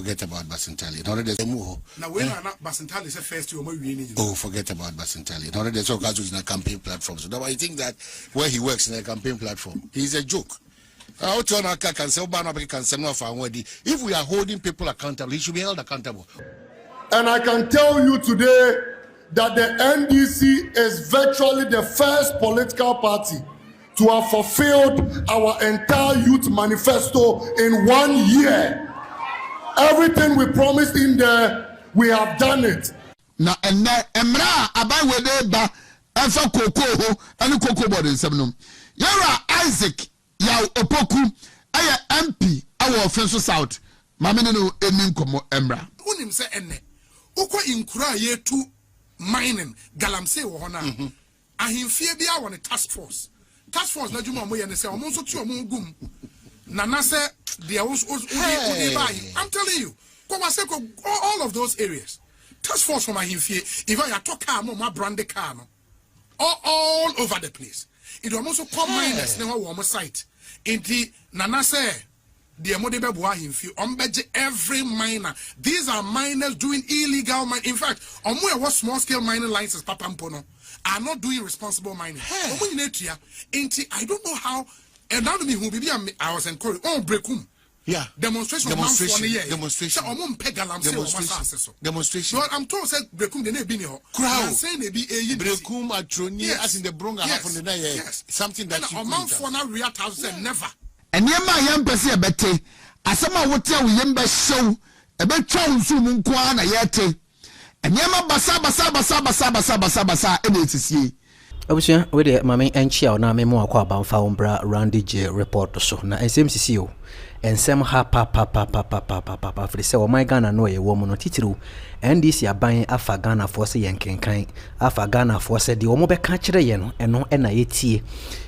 forget about Basintali. Now when Basintali is first you forget about Basintali. Now there's all guys in a campaign platform. So I think that where he works in a campaign platform, he's a joke. If we are holding people accountable, he should be held accountable. And I can tell you today that the NDC is virtually the first political party to have fulfilled our entire youth manifesto in 1 year. Everything we promised in there, we have done it. Now, and Emra Abawede ba Alpha Coco and COCOBOD in Seminum. Yara Isaac Yao Opoku, Aya MP, our offensive south. Mamino Eminkomo Emra. Unim se ene. Uko inkura ye to mining galamse wona. Ahimfie bia won a task force. Task force na juma mo ye ne se omo so tu omo gum. Nana say there was I'm telling you, all of those areas. Task force from Ahimfie, if I talk car, my branded car, all over the place. It almost come minus never warm site. Inti Nana say the Amodebe Ahimfie, every miner. These are miners doing illegal mining. In fact, what small scale mining licenses, Papampono, are not doing responsible mining. Inti, I don't know how. And now me who be I was encouraged. Oh, breakum. Yeah. Demonstration. Demonstration. Demonstration. But I'm told said breakum the name here. Crowd. Saying they be a breakum atroni as in the bronga happen the night. Yes. Something that you man for now real said never. And yema yam pese bete. Asama wotia we yemba show. Ebe twa nsu mu nko na yete. And yema basa ene tisiye. Obusua we de mame enchia na memo akwa banfa ombra Randy J report so na SMCC o ensem ha pa fri se o my Ghana no ye wo mu no titiru NDC aban afa Ghana for se yenkenkan afa Ghana for se de o mo be ka kire ye no eno na yetie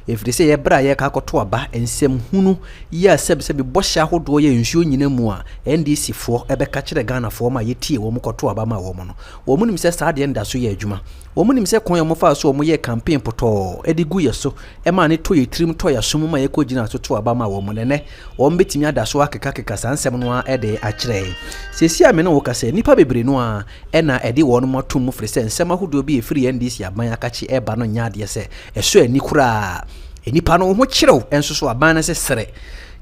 efri se ye bra ye ka koto aba ensem hunu ye sebe bo hya hodo ye nsuo nyina mu a NDC for ebe ka kire Ghana for ma yetie wo mo koto aba ma wo mo no wo mu nim se sa de nda so ye adwuma wo mu nim se kon ye mo fa so wo mo ye campaign poto edigu ye so e ma ne to ye trim to ya so mu ma ye ko gina so to aba ma wo mo ne wo mbetimi ada so akeka sansem no a ede a kire sesi a me no wo ka se nipa bebre no a e na ede wo no matum mu fri se nsem ahodo bi e fri NDC aban akachi e ba no nya de se e so ani kura enipa no ho kirew enso so aban na se sere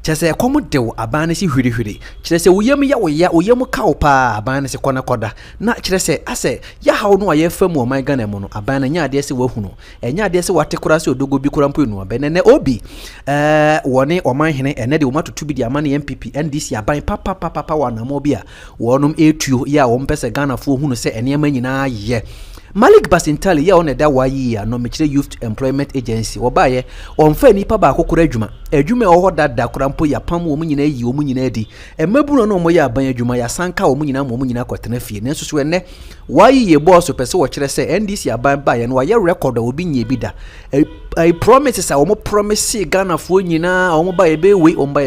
chese komodew aban na se hwirihwiri chese woyam ya woyam kawo pa aban na se kona koda na chese ase ya hawo no aye fam o my Ghana mu no aban na nya de se wahunu enya de se wate kura se odogo bi kura mpo enu abenene obi woni oman hene ene de wo matotu bi de amane MPP NDC aban papa wana mo bi a wonum etuo ya wo mpese Ghana fo hunu se ene ma nyina ye Malik Basintali ya on da wayi ya no mechire Youth Employment Agency obaye onfa nipa ba akokora adwuma eho dada kora mpo ya pam wo munyina yi wo munyina adi emaburu no mo ya aban adwuma ya sanka wo munyina mo munyina kwatena fie ne nso ene wayi ye boss pese wo kire se NDC aban ba ye no waye record obi nye bi da I promise sa wo mo promise Ghana fo nyina wo mo ba ebe we omba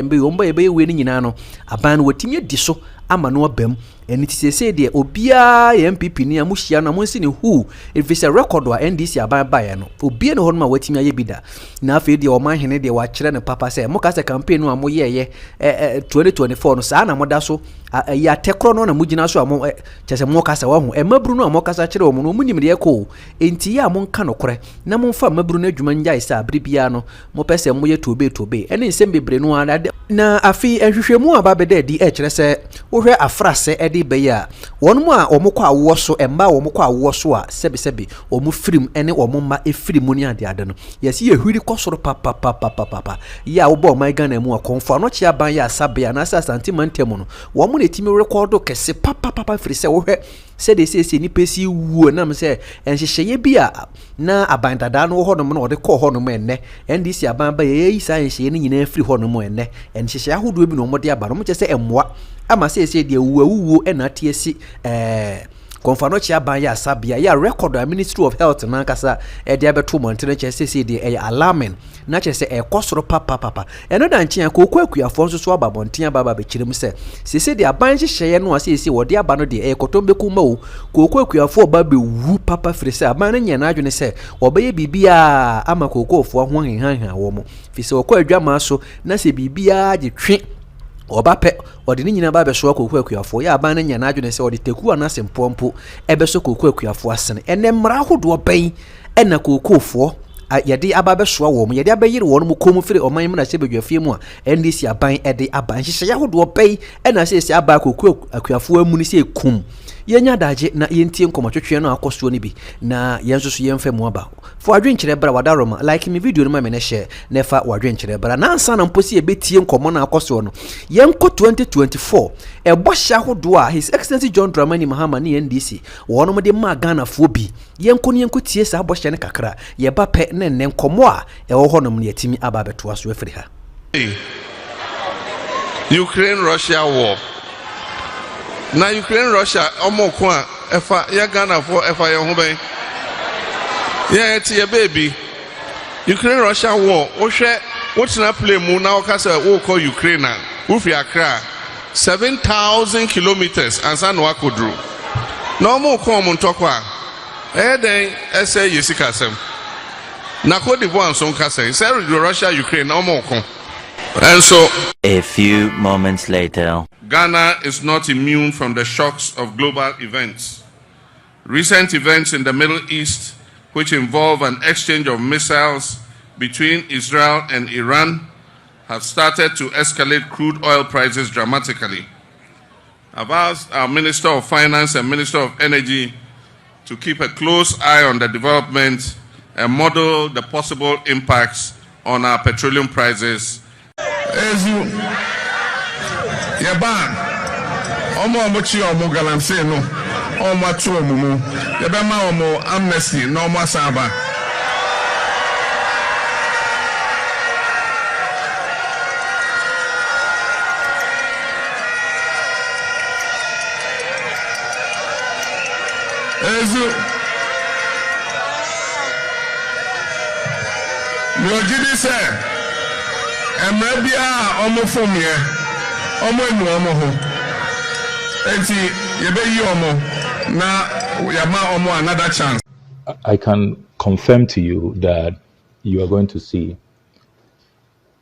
ebe we ni nyina no aban wotimi di so ama no abam eni tisese de obia ye MPP ni amuhia na monsi ni hu if it's a record wa NDC aban bae no obia ne honma watimi aye bida na afi de o man hene de wa kire ne papa se mo ka se campaign no amoye 2024 no sa na moda so ya tekro no na mugina so amo chese mo ka se wa hu mabru no amo ka sa kire o mo no munyim de ko enti ya mo nka no kore na mo mfa mabru no adwuma nja isa abribia no mo pese mo ye tobe ene nsem bebre no na afi ehwehwemu aba bede di kire se wo hwe afrase edi beya wonmu a omukwa awo so emba omukwa awo so a sebi omu firim ene omumma efirimu ni ade no yesi ye hwiri kosoro papa ya wo bo my Ghana mu akonfo no chia ban ya sabia na sa sentimentemu no wo mu netimi record kese papa firi se wo hwe se de se ni pesi wuo na me se enhyehyeye bia na abandada no ho no mo na ode kɔ ho no mo enne NDC aban ba ye yi sa enhyeye ni nyina firi ho no mo enne enhyehyeye ahodo bi no mo de aba no mo che se emmoa ama se de wuo na tiesi konfano chia ban ya sabia ya record a Ministry of Health na kasa e de abeto montene che se de alarming na che se kosoro papa eno da nchia ko kwakuafo nso so ababonten baba be kirem se de aban hyehye no ase wo de aba no de kotombe kuma wo ko kwakuafo ba be wu papa firi se aban nya na adwene se wo be ye bibia ama kokofo ho henhan wo mo fi se wo kwa adwama so na se bibia je twe Obape or the Nina Baba Swako for ya ban and Yanajun or the Teku and Nasim Pompo, Ebeso Kuku for San, and then Marahu do a pay and a Kuku for. Yadi ababe swa wo mu yadi abayire wo mu komu firi oman mu na se bedwa fie mu a NDC aban ede aban hye ya hodo pay e na se aba koku akuafo amu ni se kum yenya daje na yentie nkomotwetwe no akoso ni bi na yenso so yemfa mu aba fo adwenkyere bra wadaroma like me video no ma me ne share na fa wadwenkyere bra na ansa na mposi e betie nkomo na akoso no yenko 2024 e bo hya hodo a His Excellency John Dramani Mahama ni NDC wono mo de ma Ghana fo bi yenko tie sa bo hye ne kakra ye ba pe ne nkomo a e wo honom ne yatimi aba beto aso afiri ha. Ukraine Russia war. Na Ukraine Russia omo ko a efa ya Ghana for efa ye ho ben. Yeah, it's your baby. Ukraine Russia war. Wo hwe wo tena play mu na wo ka say wo call Ukraine na wo fi Accra 7,000 kilometers ansa no akodru. Na omo ko omo ntoko a den say yesika sem. Na Cote d'Ivoire son ka say Russia Ukraine na omo ko. And so a few moments later, Ghana is not immune from the shocks of global events. Recent events in the Middle East, which involve an exchange of missiles between Israel and Iran, have started to escalate crude oil prices dramatically. I've asked our Minister of Finance and Minister of Energy to keep a close eye on the development and model the possible impacts on our petroleum prices. Yaban, Omo Chi Omo Galamse no, Omo Chuomu, Yabama Omo Amnesty, no more Saba. Mojidi say, Emrebia Omo Fumie. Another chance. I can confirm to you that you are going to see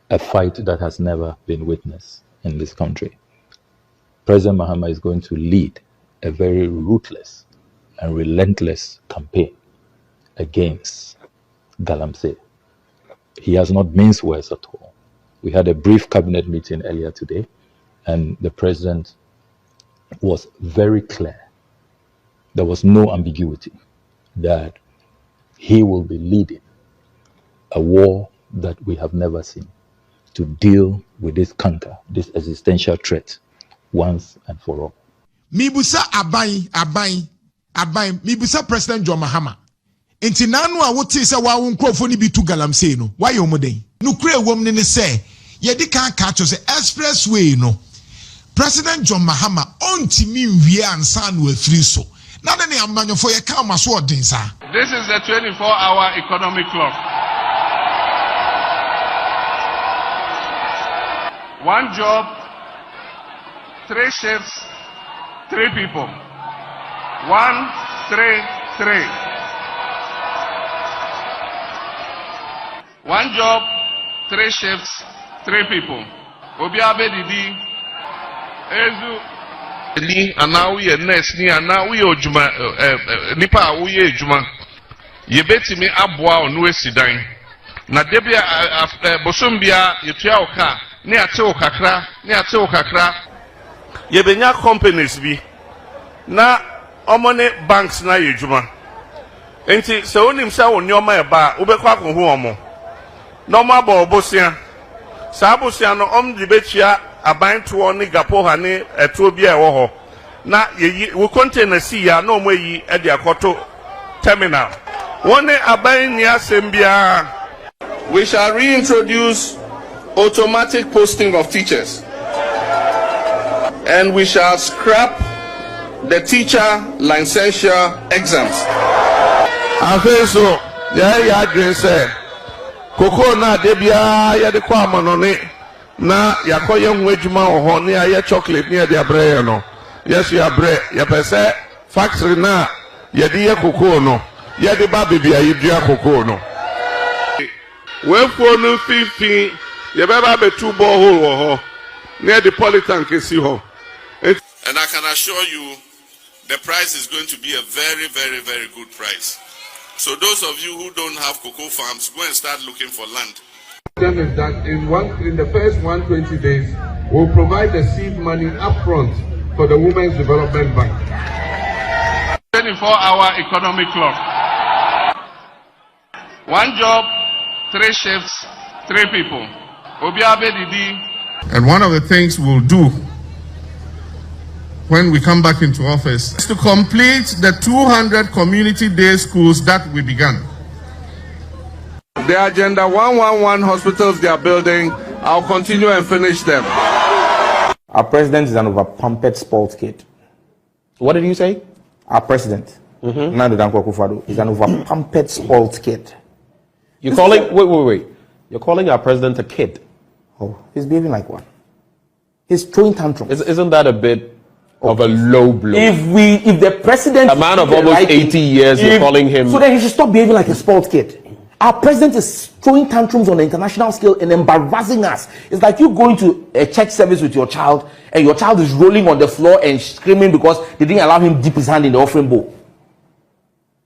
a fight that has never been witnessed in this country. President Mahama is going to lead a very ruthless and relentless campaign against Galamsey. He has not minced words at all. We had a brief cabinet meeting earlier today, and the president was very clear. There was no ambiguity that he will be leading a war that we have never seen to deal with this canker, this existential threat, once and for all. Mibusa abai, mibusa President John Mahama. Inti nanu a wote se wa wo nkrofo ni bitu Galamsey no. Why you moden? Nukure wom ne se yedi kan ka cho se expressway no. President John Mahama ontimi nwie ansa no afiri so. Na de ne amanyofo ye ka maso odin sa. This is the 24-hour economic clock. One job, 3 shifts, 3 people. 1, 3, 3. One job, 3 shifts, 3 people. Obiabe didi, ezu, ni anawi ye nurse ni anawi ojuma nipa awi ye ejuma. Yebetimi aboa onu esidan. Na debia bosombia yetua oka, ni ate okakra, Yebenya companies bi. Na omone banks na yejuma. Enti se onim se woni oma e ba, ubekwa konhu omo. Normal bobosia. Sabosia no omdibechia abanto ni gapo ha ni etuo bia ewo ho. Na yeyi we container si ya na omo yi e de akoto terminal. Wone aban ni asembia. We shall reintroduce automatic posting of teachers. And we shall scrap the teacher licensure exams. Afeso, ya green say Koko na debia ya de kwa manone na yakoye hu adwuma ho ne ya chocolate ne de abre no. Yes ya bre ya pese factory na ya de ya koko no. Ya de ba bibia yedua koko no. We fo no fifi ye be ba betu borehole wo ho. near the Polytank Hall. And I can assure you, the price is going to be a very, very, very good price. So those of you who don't have cocoa farms, go and start looking for land. Is that in the first 120 days, we'll provide the seed money upfront for the Women's Development Bank. 24-hour economic clock. 1 job, 3 shifts, 3 people. And one of the things we'll do when we come back into office is to complete the 200 community day schools that we began. The Agenda 111 hospitals they are building, I'll continue and finish them. Our president is an over-pumped spoiled kid. What did you say? Our president, Nando Dankwa Akufo-Addo, is an over-pumped spoiled kid. You're calling, wait. You're calling our president a kid? Oh, he's behaving like one. He's throwing tantrums. Isn't that a bit of a low blow? If the president, a man of almost 80 years, you're calling him. So then he should stop behaving like a spoiled kid. Our president is throwing tantrums on the international scale and embarrassing us. It's like you going to a church service with your child and your child is rolling on the floor and screaming because they didn't allow him dip his hand in the offering bowl.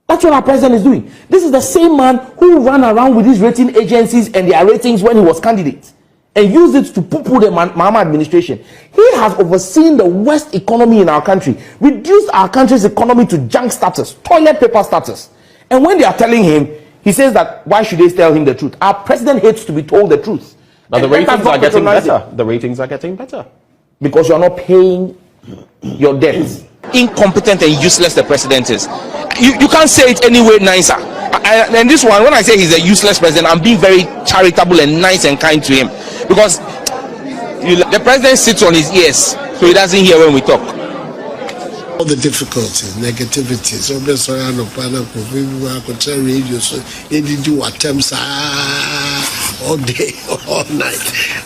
That's what our president is doing. This is the same man who ran around with these rating agencies and their ratings when he was candidate and used it to poo-poo the Mahama administration. He has overseen the worst economy in our country, reduced our country's economy to junk status, toilet paper status. And when they are telling him, he says that why should they tell him the truth? Our president hates to be told the truth. Now the ratings are getting better. The ratings are getting better. Because you are not paying your debts. Incompetent and useless the president is. You can't say it any way nicer. And this one, when I say he's a useless president, I'm being very charitable and nice and kind to him. Because the president sits on his ears, so he doesn't hear when we talk. All the difficulties, negativities, obviously, I know, I could tell radio, so they did do attempts all day, all night.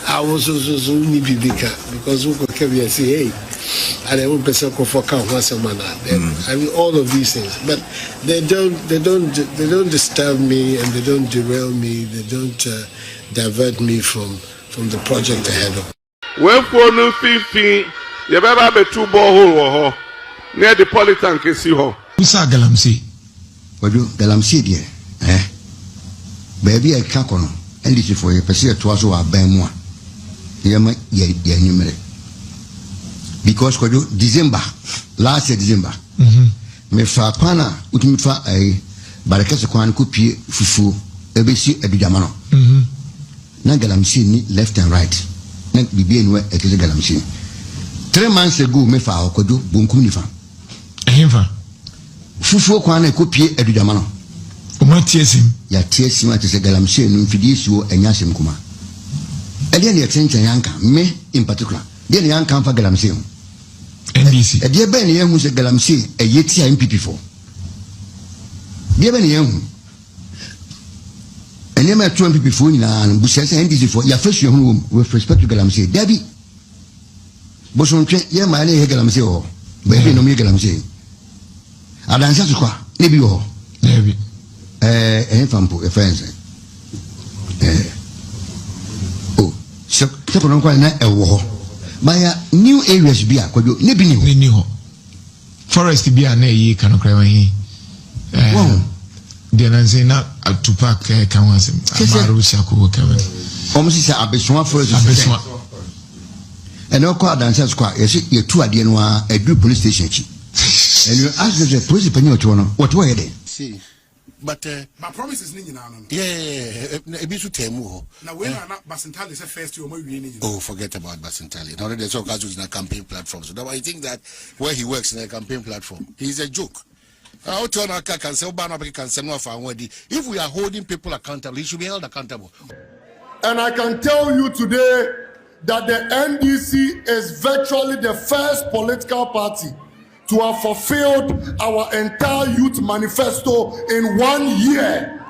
I was also need to be because we could come here and say, hey, and I won't be so comfortable once a month. I mean, all of these things, but they don't disturb me and they don't derail me. They don't divert me from the project ahead of me. When for no 50, you better have a 2 borehole near the Polytank Hall. Who's a galamsey? What do galamsey dear? Baby, I can't on NDC for a person to us who are Bemwa. Because December, last year December, me fa pana utimi fa barakasa kwan kupi fufu ebesi edujamano. Na galamsey ni left and right. Na bibi enwe ekeze galamsey. 3 months ago me fa okodo bunkum ni fa. Ehimfa. Fufu kwan na kupi edujamano. Oma tiesim. Ya tiesim atese galamsey no mfidi suo enyasem kuma. Ede ne yetenchen yanka me in particular. Then young come for galamsey. NDC. A dear Ben Young who's a galamsey, a yeti MPP for. Dear Ben Young. And you met 2 MPP for and Bushes NDC for your first young room with respect to galamsey. Debbie Boson, yeah, my name galamsey or baby no me galamsey. I dance as a maybe or maybe a fampo, a friend. Oh, so, a war. My new areas be a quadro, new forest be a nay, cannot cry. Then I say not to pack Kawasim, Marusaku, Kevin. Almost a beswan forest. And no quad dancers squad, you're 2 at the a good police station. And you ask the police penny what way they see. But my promise is Nina. Yeah, a bit to Temu. Now, when I'm not Basintali is a first year, oh, forget about Basintali. Now, there's all guys in a campaign platform. So, I think that where he works in a campaign platform, he's a joke. If we are holding people accountable, he should be held accountable. And I can tell you today that the NDC is virtually the first political party to have fulfilled our entire youth manifesto in 1 year.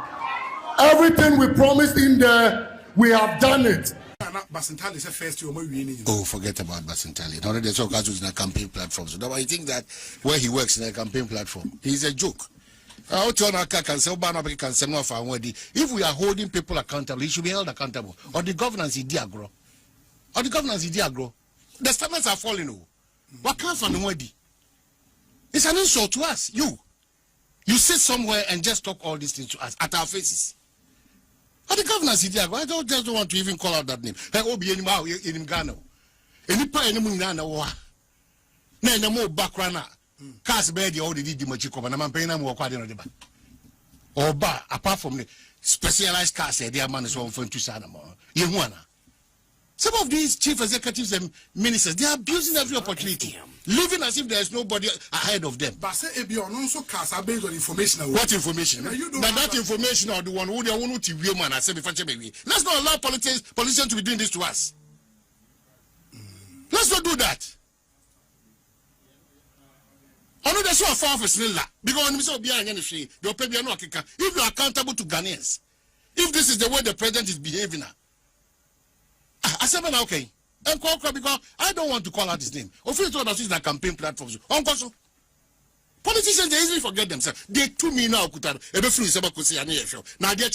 Everything we promised in there, we have done it. Oh, forget about Basintali. Now there's all guys in a campaign platform. So I think that where he works in a campaign platform, he's a joke. If we are holding people accountable, he should be held accountable. Or the governance is diagro. the standards are falling. What comes from the wedding? It's an insult to us. You sit somewhere and just talk all these things to us at our faces. But the governors is there. I just don't want to even call out that name. Hey, Obi in Ghana. Any pie in Ghana. No more background. Cast bed you already did much cover. I'm paying them work on the back. Or bar apart from the specialized cars, their man is one for 2 Sanamo. You wanna. Some of these chief executives and ministers, they are abusing every opportunity, living as if there is nobody ahead of them. But say Ebion also cast are based on information. What information? Now that information or the one who they want to be man. I say before baby. Let's not allow politicians to be doing this to us. Let's not do that. I know that's what far for Snilla because I'm so behind any shade. You'll pay me no kicker. If you're accountable to Ghanaians, if this is the way the president is behaving now. I said, okay. And because I don't want to call out his name. Officially told us it's like campaign platforms. Politicians, they easily forget themselves. They 2 million now. Now they're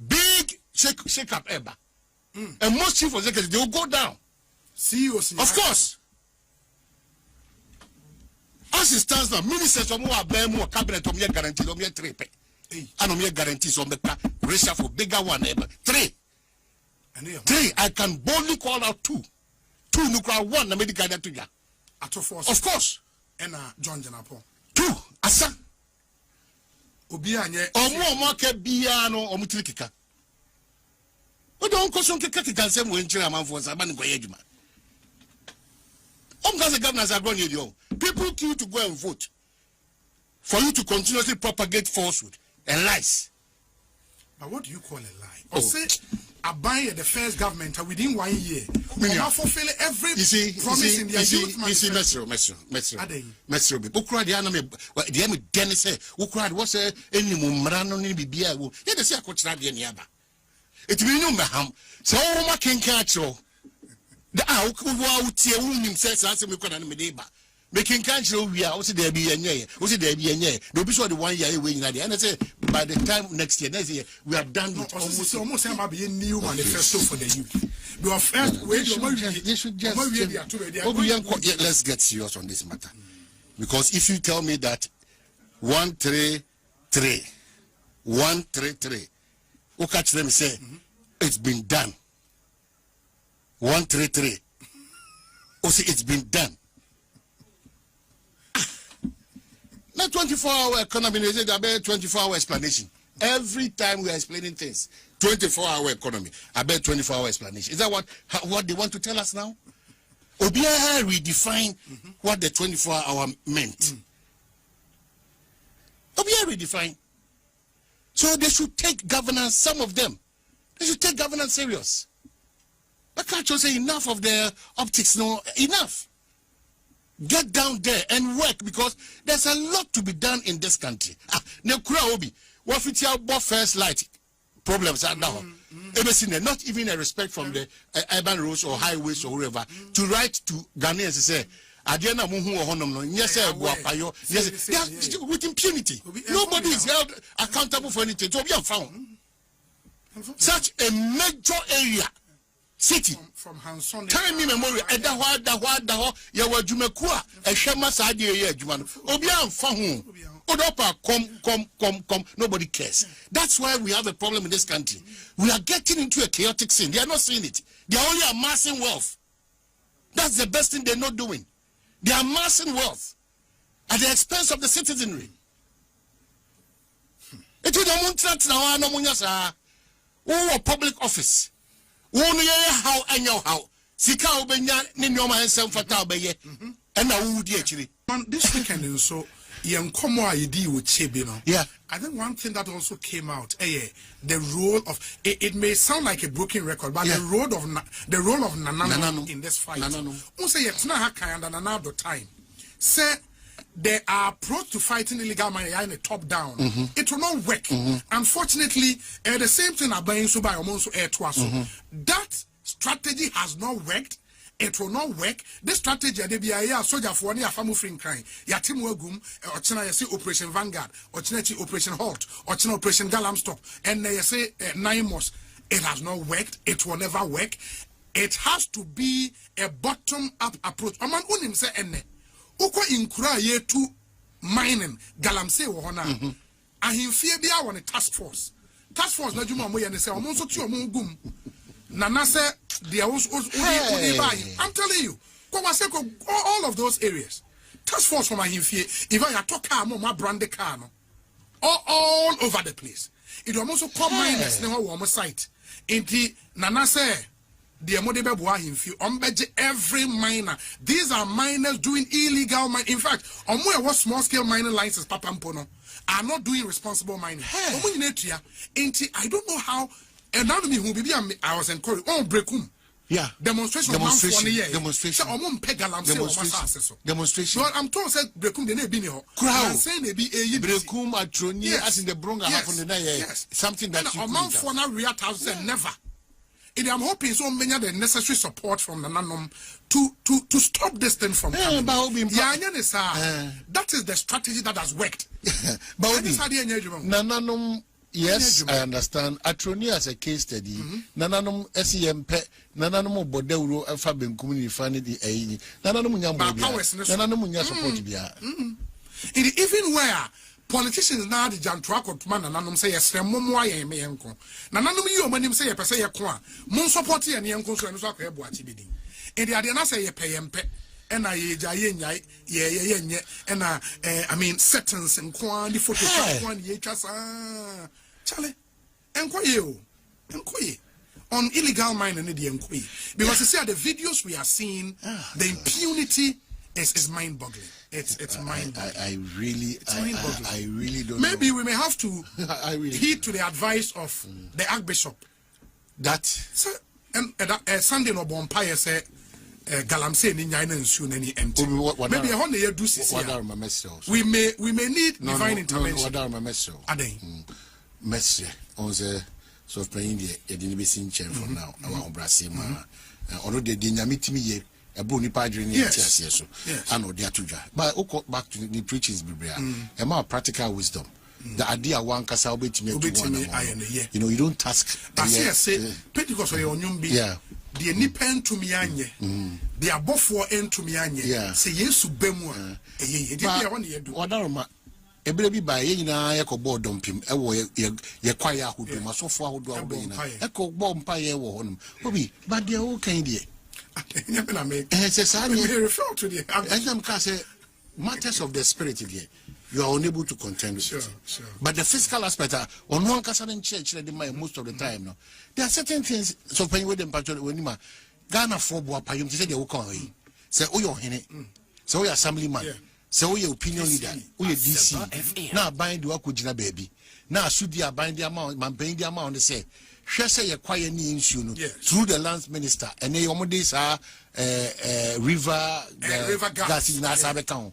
big shake up ever. And most chief executives, they will go down. CEOs. Of course. As it stands now, ministers of more cabinet of guarantees of 3 pay. And of guarantees of the ratio for bigger one ever. 3. 3, I can boldly call out 2. 2 nuclear 1, the medical to ya. Of course. And John Janapo. 2, Asa. Obianye. More Biano or Mutilika. But don't question Kika same way in Chiraman for Saban Goyajima. The governors are going to people queue to go and vote for you to continuously propagate falsehood and lies. But what do you call a lie? Or say Abaye, the first government, within 1 year, fulfill every promise in their youth manifesto. Mesro, people cried the enemy. The enemy Dennis said, who cried, was a any Mumrano ni Bibia? Yet the Sako Tradi and Yaba. It will know Maham. So, my king catch you. The out himself answer me can neighbor. Making country we are also there be a year, also there be a year. They'll be sure the 1 year waiting at the end. I say by the time next year, we are done with almost a new manifesto for the youth. You are first let's get serious on this matter. Because if you tell me that 133, who catch them say it's been done. 133. Oh, see, it's been done. Not 24-hour economy, they say about 24-hour explanation. Every time we are explaining things, 24-hour economy, I bet 24-hour explanation. Is that what they want to tell us now? Obia redefine what the 24-hour meant. Obia redefine. So they should take governance, some of them, they should take governance serious. I can't just say enough of their optics, no, enough. Get down there and work because there's a lot to be done in this country. What if you have first light problems are now? Not even a respect from the urban roads or highways or wherever to write to Ghanaians to say, yes, with impunity. Nobody is held accountable for anything. So we have found such a major area. City from Hanson time memorial edaho yawa dwumakua ehwema saade ye adwuma no obi amfa ho odopa come nobody cares. That's why we have a problem in this country. We are getting into a chaotic scene. They are not seeing it. They are only amassing wealth. That's the best thing they're not doing. They are amassing wealth at the expense of the citizenry. It is no munyasa public office. How and your how. Sika Obenya Ninoma and Sam Fatal Baye and I would actually. This weekend, so young Como ID with Chebino. Yeah, I think one thing that also came out, the role of it may sound like a broken record, but the role of Nanano in this fight. Also, it's not kind and another time. Say there are approach to fighting illegal money in a top down. It will not work. Unfortunately, the same thing are buying so by almost air twice. That strategy has not worked. It will not work. This strategy, they be a soldier for one year, family friend crying. Yatim Wagum, or China, you see Operation Vanguard, or China Operation Halt, or China Operation Galam Stop, and they say 9 months. It has not worked. It will never work. It has to be a bottom-up approach. Oman unim say ene. Uko inkura ye to mining galamsey wohona. Ahimfie bia won a task force. Task force na juma mo ye ne say omo so ti omo gum. Nana say there was I'm telling you. All of those areas. Task force from ahimfie. If I talk car mo ma brand car no. All over the place. It almost come miners ne ho wo site. Inti Nana say the every miner. These are miners doing illegal mining. In fact, what small scale mining licenses Papampono are not doing responsible mining. I don't know how. And now me who be I was encouraged. Oh, breakum. Yeah. Demonstration. Demonstration. Well, I'm told said breakum they be here. I'm saying they be a breakum atroni as in the bronga happen the yes. Something that you amount for now real thousand never. And I'm hoping so many of the necessary support from the Nanom to stop this thing from coming. That is the strategy that has worked. Nananom, yes, I understand. Atroni as a case study. Nananom SEMP, Nananom Bodeuro, Fabin community family, Nananom Nananom support. Even where politicians now the Jantuako man and Nanum say yes, Momoy me uncle. Nanum you when him say a pay a qua, Mon support and Yanko and Saka Boati bidding. And the Adiana say a pay and pet, and I and I mean settings and quan the photo one ye just Charlie enquire on illegal mining in the enquiry. Because you see the videos we are seeing, the impunity is mind-boggling. It's mind-boggling. I really don't. Maybe know. We may have to heed to the advice of the Archbishop. That so, and Sunday no bonfire say galamsey ni nyai na nsuo na ni empty. Maybe a honey do sisi. We may need divine intervention. Messi on the so playing the Edinburgh chair for now. Our Brasima. Although the dynamite me a bony padre in so I know they are too dry. But back to the preachings, a more practical wisdom. The idea one cast will be to me. You know, you don't task. I say, Pentecost or your young beer. The nipen to me anye. The above for end to me anye. Say yes to Bemwa. Ebrebi ba ye nyina yakobɔ dɔmpim ɛwɔ ye kwaya ahodo masofo ahodo ahodo nyina ɛkɔbɔ mpa ye wɔ hɔnom obi ba de o kan de nyabena me se sa me refer to the I'm can say matters of the spirit here you are unable to contend with it. But the physical aspect on one kasa in church the most of the time no there are certain things so when we dem patrol when ma Ghana for bo apayom say they will come say o yo hene say o your assemblyman so we opinion leader, we DC. Now bind the Wakujina baby. Now should the bind the amount, man paying the amount. They say, shall say a quiet news through the lands minister, and they almost are river gas in Nasabekan.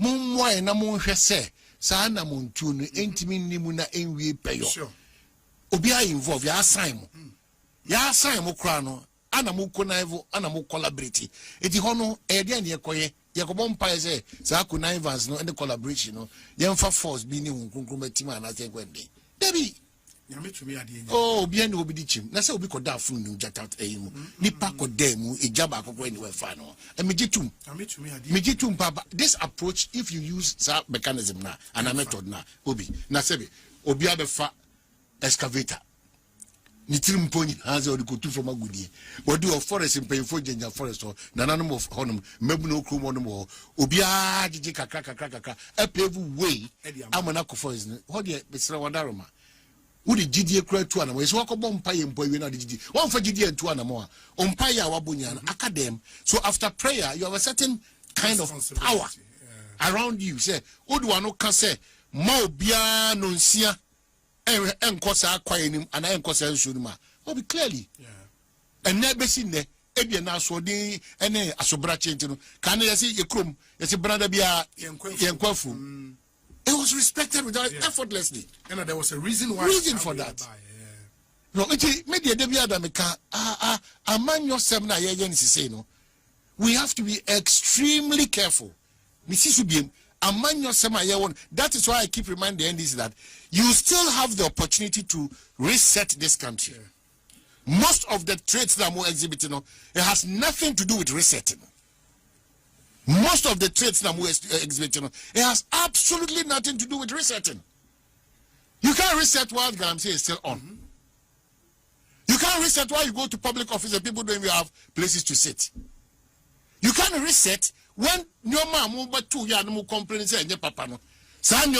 Mumwa and Namon say, Sana Montun, intimate Nimuna, and we pay. Obia involved, ya Simon. Ya Simon Crano, Anamu Connivo, Anamu collaborate. It is hono, Edian Yakoye. Yakobon Pise, Saku Nivans, no, and the collaboration, no, Yamfa Force being in Kunkumatima, and I think when they. Debbie, oh, bien will be the chim. That's how we could have food in Jatat Aim. Nipako Demu, a Jabako when you were final. And Mijitum, Papa. This approach, if you use that mechanism now, and a method now, Obi, Nasebi, Obia the fat excavator. Nitrim pony has already go to from a goodie. What do a forest in painful ginger forest or Nananum of Honum, Mebuno Crum or Obia Jika Kraka, a pave way, Amanako for his what dear Mr. Wadaroma. Would the GDA cry to animals walk a bomb pie and boy when I did one for GDA and 2 animal on Paya Wabunian Academ. So after prayer, you have a certain kind of power around you. Say, Oduano can say, Mo Bia Nunsia. And Cosa acquiring and I Cosa Shunma. Well, be clearly. And never seen the Ebian Aswadi and a Sobra Chentino. Can I see your crum? It's a brother Bia Yankwafu. It was respected without effortlessly. And there was a reason why. Reason for that. No, it's media Debia Dameka. A man your seminar, say no. We have to be extremely careful. Mrs. Subim. That is why I keep reminding the NDC that you still have the opportunity to reset this country. most of the traits that we're exhibiting, it has nothing to do with resetting. Most of the traits that we're exhibiting, it has absolutely nothing to do with resetting. You can't reset while Galamsey is still on. You can't reset while you go to public office and people don't even have places to sit. You can't reset when your mom over 2 years no complain say your papa no. From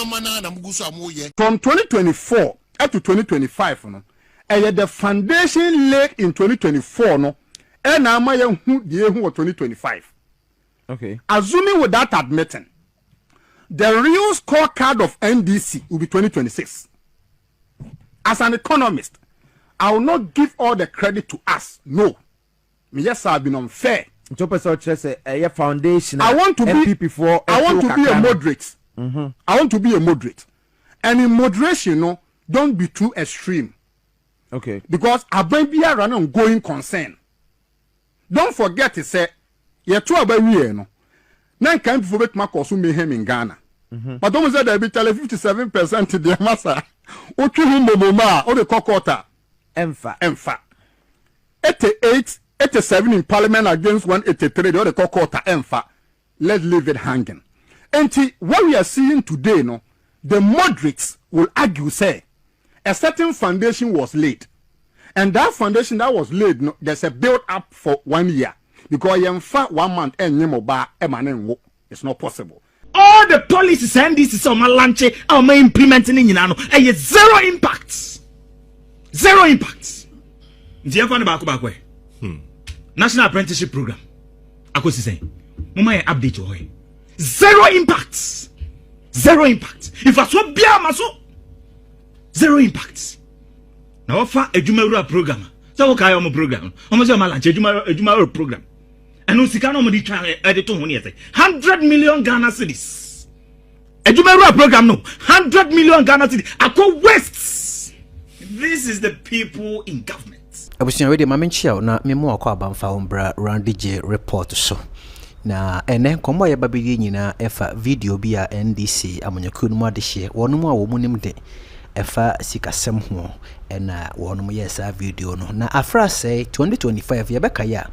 2024 up to 2025 no, the foundation laid in 2024 no, and now my who the 2025. Okay. Assuming with that admitting, the real scorecard of NDC will be 2026. As an economist, I will not give all the credit to us. No. Yes, I've been unfair. Foundation. I want to be a moderate. I want to be a moderate. And in moderation, no, don't be too extreme. Okay. Because I might be a running going concern. Don't forget to say, you're too about we no. Now can't forget my costume mayhem in Ghana. But don't say there be 57% to the massa. Ochu Moma or the Kokota. Emfa. 87 in parliament against 183 or the Kokota Emfa. Let's leave it hanging. And what we are seeing today, no, the moderates will argue, say, a certain foundation was laid. And that foundation that was laid, no, there's a build up for 1 year. Because in fact 1 month and it's not possible. All the policies and this is on my lunch, I'm implementing in Yano, and zero impacts. Zero impacts. National Apprenticeship Program. I could say, Mama, update your way. Zero impacts. Zero impacts. If I swap beer, maso, zero impacts. Now, offer a Jumara program. So, okay, I'm a program. Almost a lunch, a Jumara program. And no Sikano Modi try edit on 100 million Ghana cedis. A Jumara program, no 100 million Ghana cedis. I call West. This is the people in government. I was already Mamenchia, na Memo Kwabam Faumbra Randy J report so. Na ene komo ya babi nyina efa video bia NDC amonyakunu mu adehye wonum a womunim de efa sikasem ho ena wonum yesa video no na afra say 2025 yebeka ya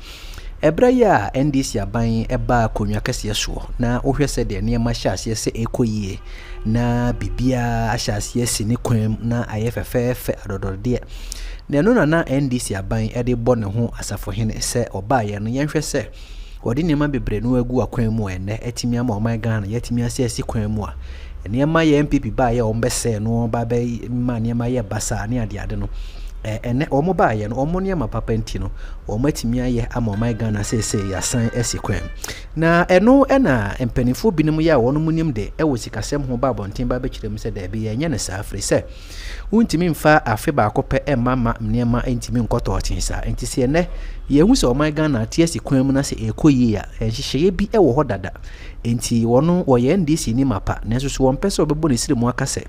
ebra ya NDC aban eba konwa kase so na ohwese de ne ma hyase se ekoyie na bibia ahyase se ne kwam na ayefefefe adodode na no na NDC aban ede bɔ ne ho asafo hene se oba ye no yenhwe se wodi nema bebre no agu akwan mu ene etimi ama oman Ghana yetimi asesi kwan mu a nema ye MPP ba ye ombese no ba ba ma nema ye basa ne ade no ene omo ba ye no omo nema papa nti no omo atimi aye ama oman Ghana sese yasan esi kwan na eno ena empanifo binom ya wono munim de ewo sikasem ho ba bonten ba bekirem se da bi ye nya ne sa afre se untimi mfa afe ba akopɛ emama nema entimi nkoto otinsa enti se ene ye hu se oman Ghana tie si kwan mu na se ekoyi ya enhyehyeye bi ewo ho dada enti wono wo ye NDC ni mapa na so so won pese obebo ne sire mu akase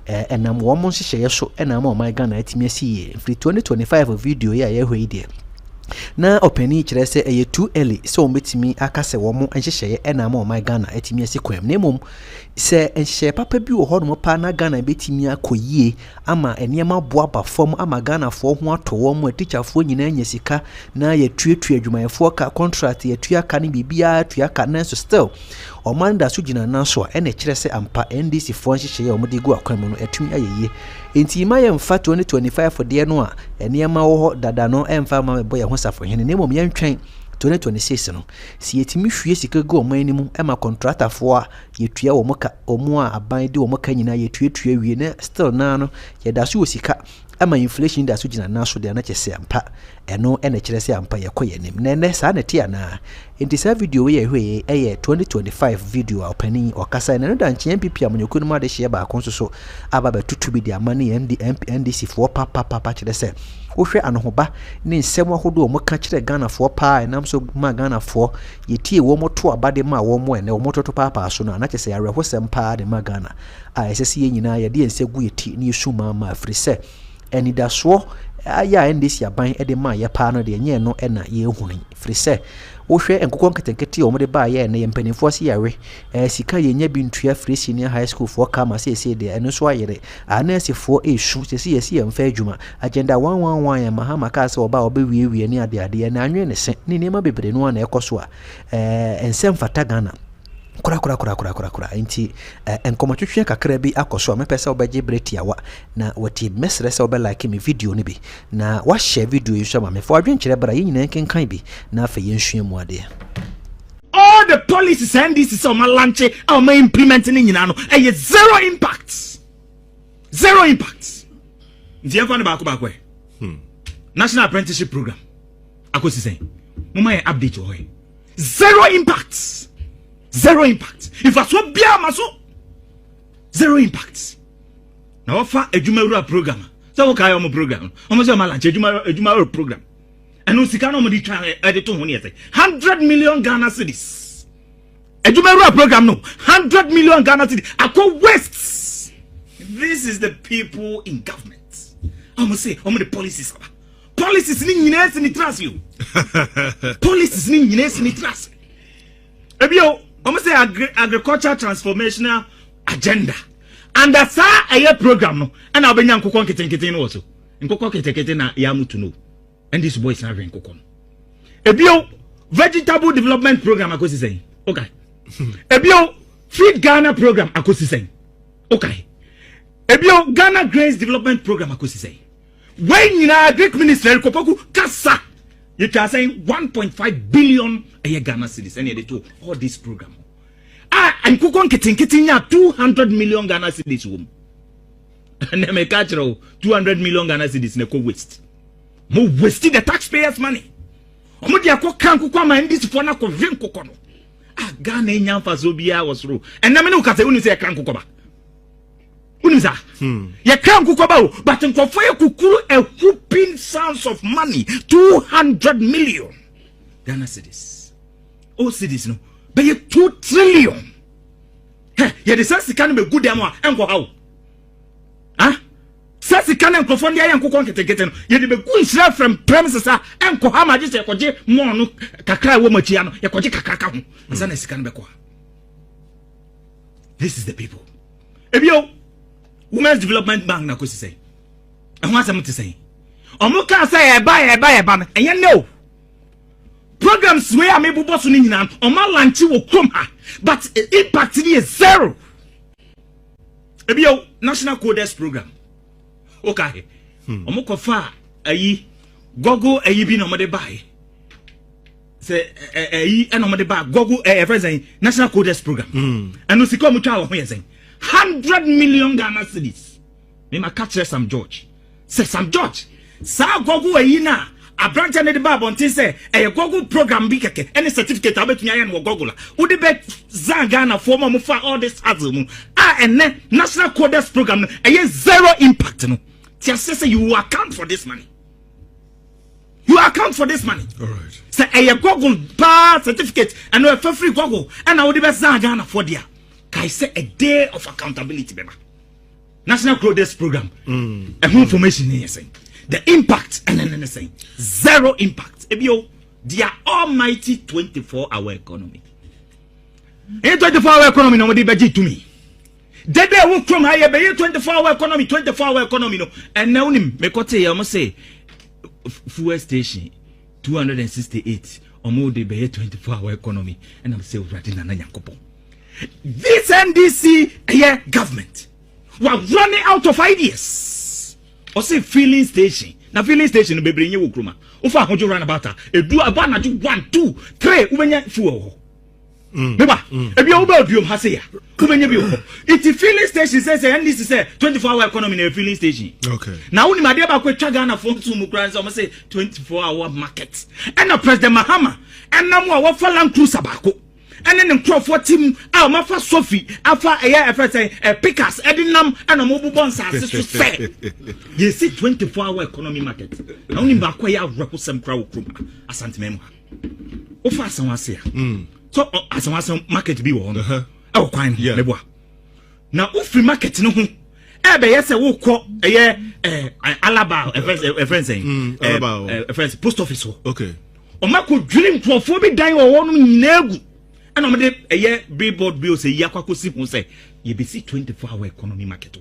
enam wo mo hyehyeye so enam oman Ghana atimi asiye free 2025 video ya ye hwe ide na openi kire se eye too early so ombetimi akase wo mo enhyehyeye enam oman Ghana atimi asi kwam na mom se enhye papa bi wo ho no pa na Ghana betimi akoyie ama eniema boa ba fom ama Ghana fo ho ato wo mo teacher fo nyina anya sika na ye tuetue adwumayefo ka contract ye tuaka ne bibia tuaka na so still omanda so gina na so ene kire se ampa NDC fo nhyehyeye o mo de gu akwan mu no atumi ayeye enti ma ye mfa 2025 de no a eniema wo ho dada no emfa ma mebo ye ho safo hene ne mom ye ntwen 2026 no si yetimi hwie sika go omanimu ema contractor fo a yetua wo moka omo a aban de wo moka nyina yetuetue wie na still na no ye da so sika ama inflation da so gina na so de na kyese ampa eno ene kyere se ampa ye koyenim na ne sa na tia na enti sa video we ye hwe eye 2025 video a opani okasa na no da nche MPP amonyokunu ma de hye ba konso so aba ba tutu bi de amane NDC fo papa kyere se wohwe anohoba ne nsem ahodo o moka kyere Ghana fo pa enam so ma Ghana fo yetie wo moto abade ma wo mo ene wo mototo papa so na kyese ya rehosem pa de ma Ghana a esese ye nyina ye de nsegu yeti ne suma ma afri se enidaso aya NDC aban e de ma ye pa no de nye no e na ye hunu firi se wo hwe enkokon ketenkete o mo de ba ye na ye mpanifo se yawe sika ye nya bi ntua firi senior high school for kama se de eno so ayere anase fo esu se ye mfa adwuma agenda 111 ya Mahama ka se oba obewie ni ade na anwe ne se ni nema bebre no na ekoso a ensem fata Ghana kura enti enkomotwetwe kakra bi akoso a mepesa obaje breti awa na wati mesre se oba like me video ni bi na wa share video yi so ma me fo adwenkyere bra yi nyina kenkan bi na afa yenhwe mu ade all the policies and this is on my launch or my implementing in nyina no zero impact nti yakwa ne ba ko national apprenticeship program akosi say mama ya update o zero impact if I so bia maso zero impact na ofa adwumawura program so wo kai o program o mo say ma launch adwumawura program eno sika no mo di twa edit ho ne 100 million Ghana cedis adwumawura program no 100 million Ghana cedis akọ west. This is the people in government. I must say, the policies ni nyina ni trust you. Policies ni nyina ni trust. Ebio, I must say agriculture transformational agenda. And that's a program no. And I'll be young kokon keten also. Nkoko keten na ya mutu no. And this boy is not having kokon. Ebio, vegetable development program akosi say. Okay. Ebio, Feed Ghana program akosi say. Okay. Ebio Ghana Grains Development Program akosi say. When you know Greek Minister Kopoku Kasa, you can say 1.5 billion a year Ghana cedis. And they do all this program. And Kukon Kitin ya 200 million Ghana cedis wom. And they make 200 million Ghana cedis ne ko waste. Mo waste the taxpayers' money. Omo dia ko kan ko ma ndisi fo na ko vin kokono. Ghana nyamfa so bia was ro. And na me no ka say unu say kan kokoba. Unisa. You can't cook about, but in kukuru a whooping sums of money, 200 million Ghana cedis. Oh, cedis no, but you 2 trillion. Hey, you decide can be good demo and go how? Huh? Sassy can and confond the young cook getting. You be good slap from premises and Kohama just a koje mono kakra womachiano, a koje kakaka. Sanas can be qua. This is the people. Ebio. Women's Development Bank na kosi say. And what am I to say? Omo kan say buy and you know. Programs where I may be boss ni nyina, omo launch wo krom ha, but impact is zero. Ebio National Coders program. Okay. Omo kofa ayi Google ayi bi no mo de buy. Say ayi and omo de buy Google friends National Coders program. And no sika mo twa wo ho yesen. 100 million Ghana cedis. Me ma catch Sam George. Say Sam George. Sa Google ayi na a branch and the Bible until say a Google program bi keke any certificate abetumi ayen wo Google. Wo de be zan Ghana for mo fa all this hassle mu. And then National Coders program zero impact no. Ti say you account for this money. You account for this money. All right. Say a Google bar certificate and no free Google and I would be zan Ghana for there. I say a day of accountability, Bema. National Coders program. And information here saying the impact and then saying zero impact. Ebio, the almighty 24-hour economy. In 24-hour economy, nobody budget to me. They won't come higher, but 24-hour economy, no. And now, I must say, fuel station 268 or more, they be 24-hour economy, and I'm still writing an anyakopo. This NDC government were running out of ideas. Or say filling station. Now filling station be bring you kruma. Ofa hojo run about her. E do aba na do 1 2 3 ubenya fuel. Beba, ebi oba biom ha say ya. Ubenya bi. It filling station says NDC say 24-hour economy na filling station. Okay. Now uni made ba kwetwa Ghana for to mu kran say 24-hour market. And now President Mahama and now wa Land Cruiser bako. And then the Crawford team, our Mafa Sophie, Alpha a pickers, Edinam, and a mobile bonds to say. You see 24-hour economy market. Only Bakwaya represent crowd as Santimemo. O fast and was here. So as a market be on. Oh, quite, yeah. Now, if free market no, ebe yes e wo kọ Alaba friends friends post office. Okay. O ma ko dwiri nkrofo bi dan wo no nyina egu. And I'm the billboard bills a yakwakosi say you be see 24-hour economy market.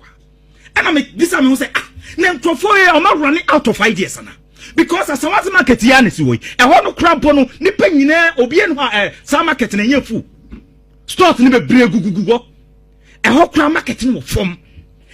And I make this time say name for 4 years I'm not running out of ideas na because as a market yanis way and one crab no nipa nyina obi en ho some market na nyafu stores ni be bregugugu e ho crab market no from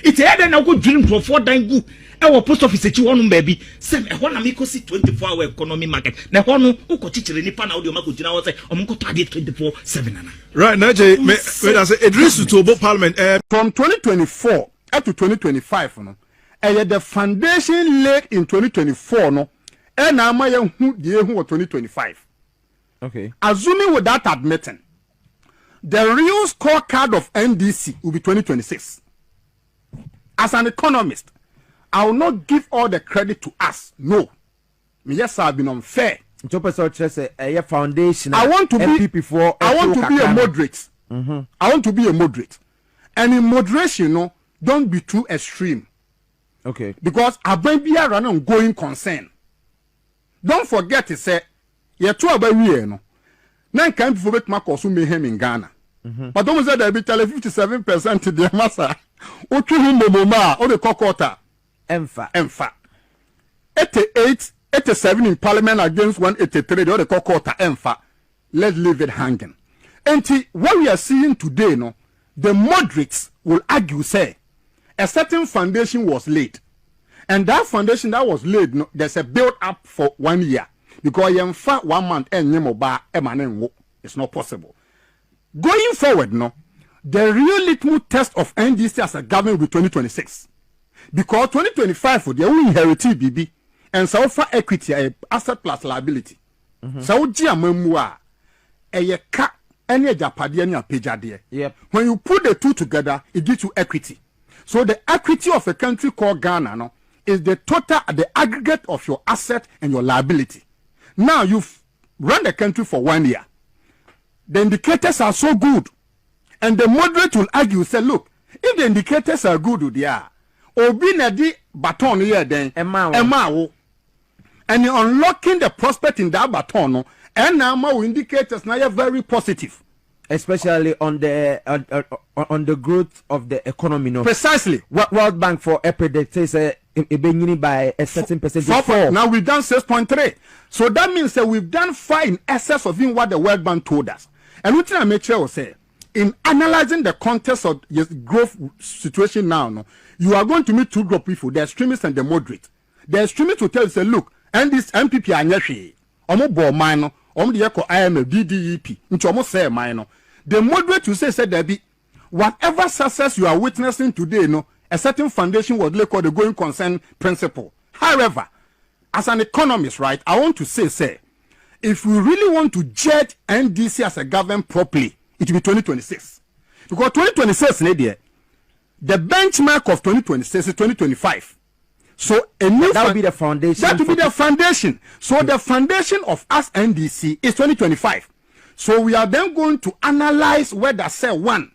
it head na go dream for dan gu e post office echi wonu baby say e ho na me ko see 24-hour economy market na ho no ko chichire nipa na audio mako gina wo say omko to ade 24/7 na right now me I say Idris to both parliament from 2024 up to 2025 no the foundation laid in 2024 no and na ma ye hu die hu 2025. Okay, assuming with that admitting the real scorecard of NDC will be 2026. As an economist, I will not give all the credit to us. No. Yes, I've been unfair. Foundation. I want to be I want to be a moderate. I want to be a moderate. And in moderation, no, don't be too extreme. Okay. Because I might be a running going concern. Don't forget to say, you're too about we no. Nine can't forget my costume him in Ghana. But don't say there be 57% to the massa. Otu mama or the COCOBOD. Emfa. 88, 87 in parliament against 183 the COCOBOD emfa. Let's leave it hanging. And what we are seeing today, no, the moderates will argue say a certain foundation was laid. And that foundation that was laid, no, there's a build up for 1 year. Because in fact 1 month it's not possible. Going forward, no, the real litmus test of NDC as a government will be 2026. Because 2025 they will inherit BB and so far equity asset plus liability. So jiamemua a ka any japadi any pejade. Yep. When you put the two together, it gives you equity. So the equity of a country called Ghana, no, is the total, the aggregate of your asset and your liability. Now you've run the country for 1 year. The indicators are so good. And the moderate will argue, say, look, if the indicators are good, they are. Obi na di baton here then, Emma. And you're unlocking the prospect in that baton, no, and now indicators now are very positive. Especially on the growth of the economy, no. Precisely. World Bank for predict says by a certain percentage. Now we've done 6.3. So that means that we've done far in excess of what the World Bank told us. And what I make sure will say, in analyzing the context of the growth situation now, no, you are going to meet two group of people, the extremists and the moderate. The extremists will tell you, say, look, and this MPP are nyeshi, omo bo minor, omo the echo IMF, DDEP, into almost say minor. The moderate will say there be whatever success you are witnessing today, no, a certain foundation was called the going concern principle. However, as an economist, right, I want to say, if we really want to judge NDC as a government properly, it will be 2026. Because 2026, the benchmark of 2026 is 2025. So a new that will be the foundation. That will be the foundation. So the foundation of us NDC is 2025. So we are then going to analyze whether say one,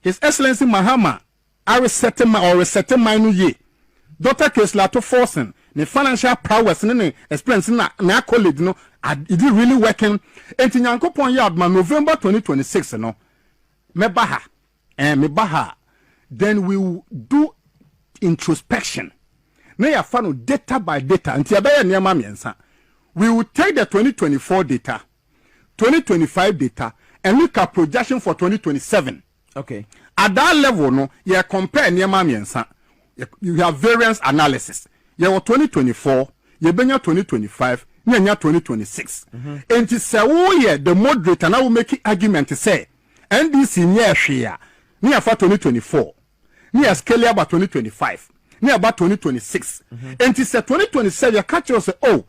His Excellency Mahama, are resetting my ye. Dr. Keslato Forsen, the financial prowess and experience na college, no, it is really working. And in Yankopon Yardman, November 2026, no, mebaha, then we will do introspection. Now, found data by data, and we will take the 2024 data, 2025 data, and look at projection for 2027. Okay. At that level, no, you compare you have variance analysis. You have 2024, you have 2025, you have 2026. And to say, the moderate, and I will make it argument to say, NDC near share, near for 2024, near scale about 2025. Near about 2026. And to say 2027, you catch you say, oh,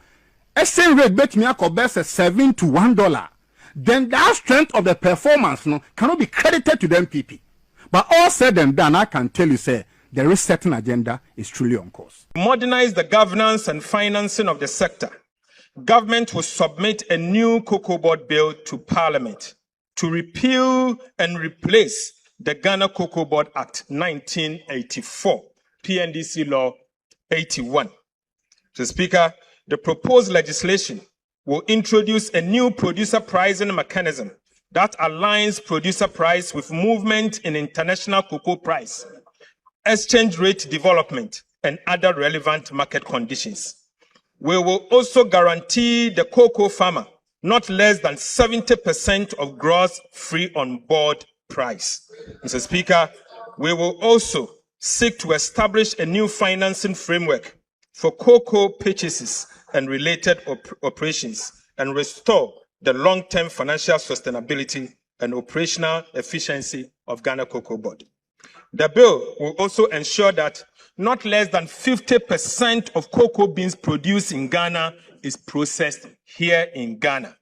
exchange rate bet me a best $7 to $1. Then that strength of the performance no cannot be credited to the MPP. But all said and done, I can tell you, say, there is certain agenda is truly on course. Modernize the governance and financing of the sector. Government will submit a new COCOBOD bill to Parliament to repeal and replace the Ghana COCOBOD Act 1984. PNDC Law 81. Mr. Speaker, the proposed legislation will introduce a new producer pricing mechanism that aligns producer price with movement in international cocoa price, exchange rate development, and other relevant market conditions. We will also guarantee the cocoa farmer not less than 70% of gross free on board price. Mr. Speaker, we will also seek to establish a new financing framework for cocoa purchases and related operations and restore the long-term financial sustainability and operational efficiency of Ghana COCOBOD. The bill will also ensure that not less than 50% of cocoa beans produced in Ghana is processed here in Ghana.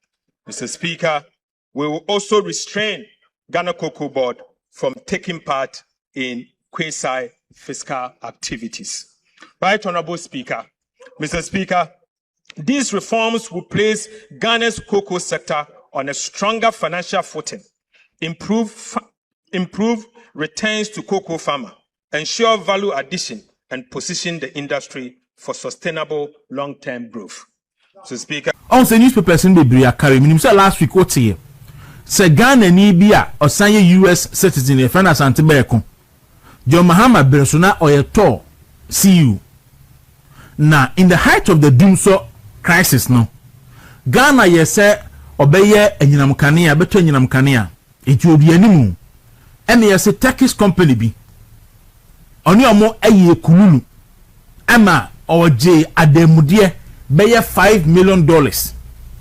Mr. Speaker, we will also restrain Ghana COCOBOD from taking part in quasi-fiscal activities. Right Honorable Speaker, Mr. Speaker, these reforms will place Ghana's cocoa sector on a stronger financial footing, improve returns to cocoa farmer, ensure value addition, and position the industry for sustainable long-term growth. So, Speaker. On the newspapers in the Bria carry minimum last week what here. Say Ghana ni bia or sign US citizen a friend as Antibeko. John Mahama Bersona or a tour. See you. Now, in the height of the Doomso crisis, no. Ghana ye say obeye and Yinamkania, better Yinamkania. It will be any and yes a Turkish company be. Only a more a kululu. Emma or J Ademudie beye $5 million.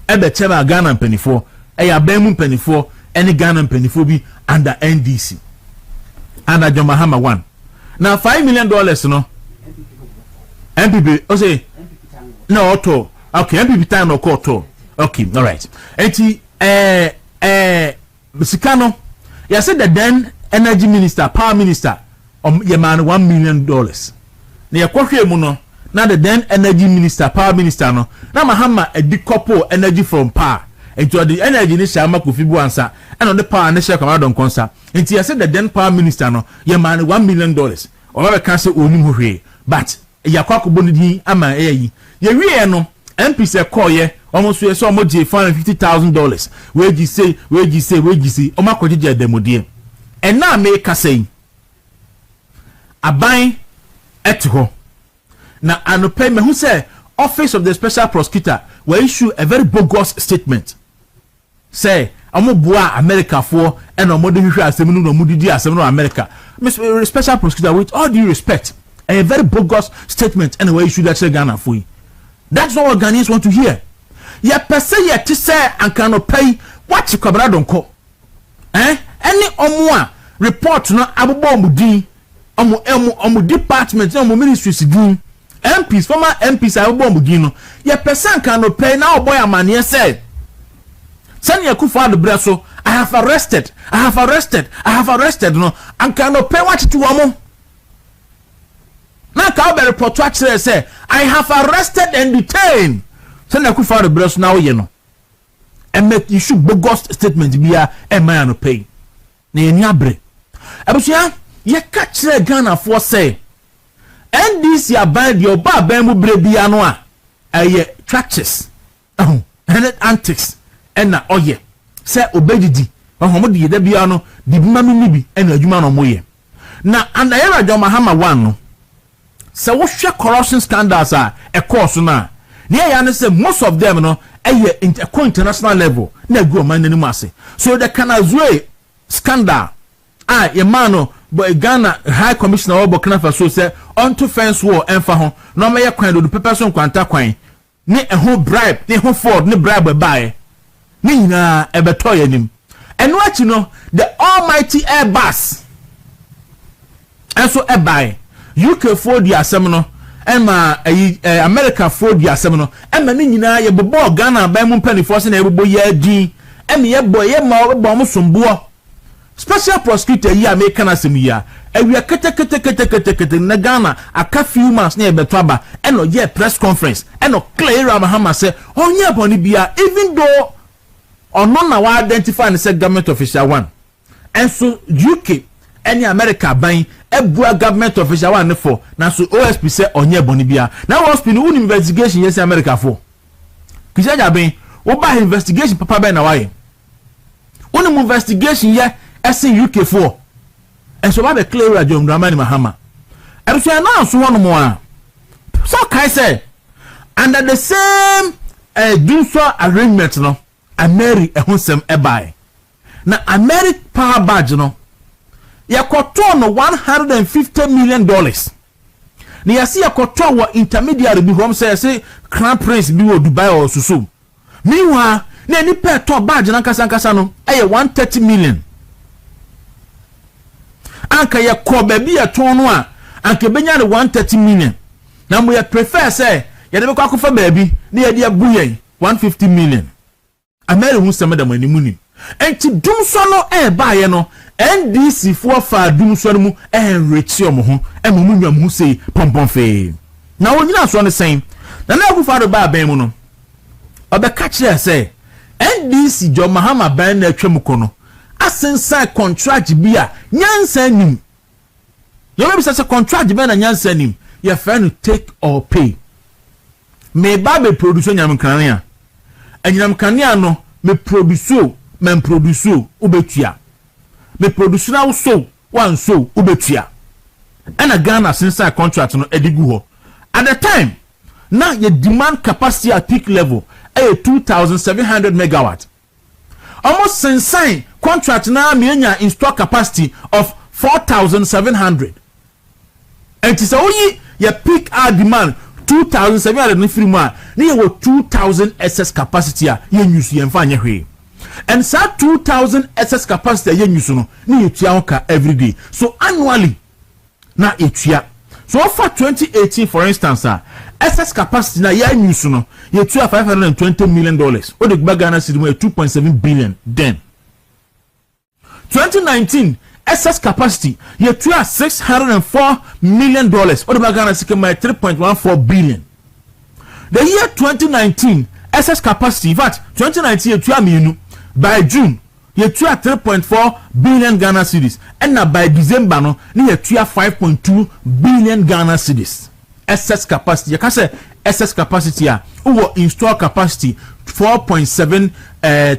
Ebe chema Ghana penny for a bemu penny for any Ghana penny for be under NDC. Under John Mahama 1. Now $5 million no. MPP, oh say no auto. Okay, MPP time no auto. Okay, all right. Eti Sikano, you said the then energy minister, power minister, your man $1 million. Now you mu no. Now the then energy minister, power minister no. Now Mahama a decouple energy from power. Into the energy ni shama kufibu ansa. And on the power ni share come out on concert. Eti you said the then power minister no, your man $1 million. Or we can say onim hwe. But ya COCOBOD ni ama eyi ye wie no MP se call ye almost we so omoje $550,000 we say o makojeje demodie and na make say aban etho na anope me hu say office of the special prosecutor will issue a very bogus statement say amoboa America for and omode hwehwe asem no omudidi asem no America Mr. Special Prosecutor, with all due respect, a very bogus statement anyway you should actually Ghana for you. That's not what Ghanaians want to hear. Ya pese ye ti say and cannot pay what you kabra don't call. Any omwa report no abobo omudi omu department omu ministries din MPs former MPs abobo omudi no ya pese and cannot pay now boy amane say send ya kufa the breso I have arrested no and cannot pay what to amo. Now can be report to actually say I have arrested and detained. Send a kufa the breast now you know. And make you should bogus statement be a man no pay. Na enyabre. Abusia ye catch Ghana for say NDC abide your ba ben mu bre bia no a tractors. And antics and na oye. Say obedidi. Mahama di da bia no di mami ni bi and adwuma no moye. Na and Rajab Mahama 1 no. So what share corruption scandals are a course na near say most of them no international level na go man any masse so the Kanazwe scandal your man but Ghana High Commissioner of Burkina Faso say onto fence war emfa ho no me kwan do pepper so kwanta kwan ne ho bribe ne ho fraud ne bribe buy ne nyina ebeto yanim and what you know the almighty Airbus and so buy UK for the asem Emma America for the asem no Emma ni nyina ye bobo Ghana ba mu penny force na ebobo ye din Emma ye boy ye ma bo mo sombo special prosecutor yi American asem ya awia kete na Ghana aka few months na ebeto aba eno ye press conference eno clear Mahama say onye boni bia even though ono na wa identify and say government official one and so UK any America buying ebua government official one for na so OSP say onye boni bia na OSP no investigation yes America for kisa jaben wo ba investigation papa ben na why unim investigation ye esen UK for and so ba be clear Rajab Mahama and so na so one mo a so kai say under the same dunso arrangement no Ameri ehonsem ebai na American power badge no yakoto no $150 million na yasi yakoto wa intermediary bi hom say crown prince bi wo Dubai or susu meanwhile na ni pe to badge na kasa no eye 130 million anka yakoba bi yato no a anka benya ne 130 million na mo ya prefer say ya de be kwakofa baabi na ya de abuyen 150 million Ameri hu sem da mani muni enti dumso no ba ye no NDC for fa dumso no mu enrich omo ho emu nwam hu sei pompom fe na wonyina so ne sen na na ku fa do ba ban mu no obeka kire say NDC jo Mahama ban na atwam ko no asensa contract bi a nyansa nim yo be say contract bi na nyansa nim ye fa no take or pay me ba be produce nyam kan ya anyam kanea no me produce ubetua me produce na so one so ubetua and a Ghana since our contract no edigu ho at the time now your demand capacity at peak level 2,700 megawatt almost since contract now me install capacity of 4,700 and it is only your peak our demand 2,700 ni free ma ni ye 2,000 excess capacity a ye nyusu ye mfa anye hwe and sa 2,000 excess capacity ye nyusu no ni ye tua hoka every day so annually na etua so for 2018 for instance excess capacity na ye nyusu no ye tua $520 million o de gba Ghana cedi mo 2.7 billion then 2019 excess capacity ye tua $604 million or the Ghana cedi my 3.14 billion. The year 2019 excess capacity in fact 2019 ye tua minu by June ye tua 3.4 billion Ghana cedis and now by December no ye tua 5.2 billion Ghana cedis excess capacity. You can say excess capacity or install capacity 4.7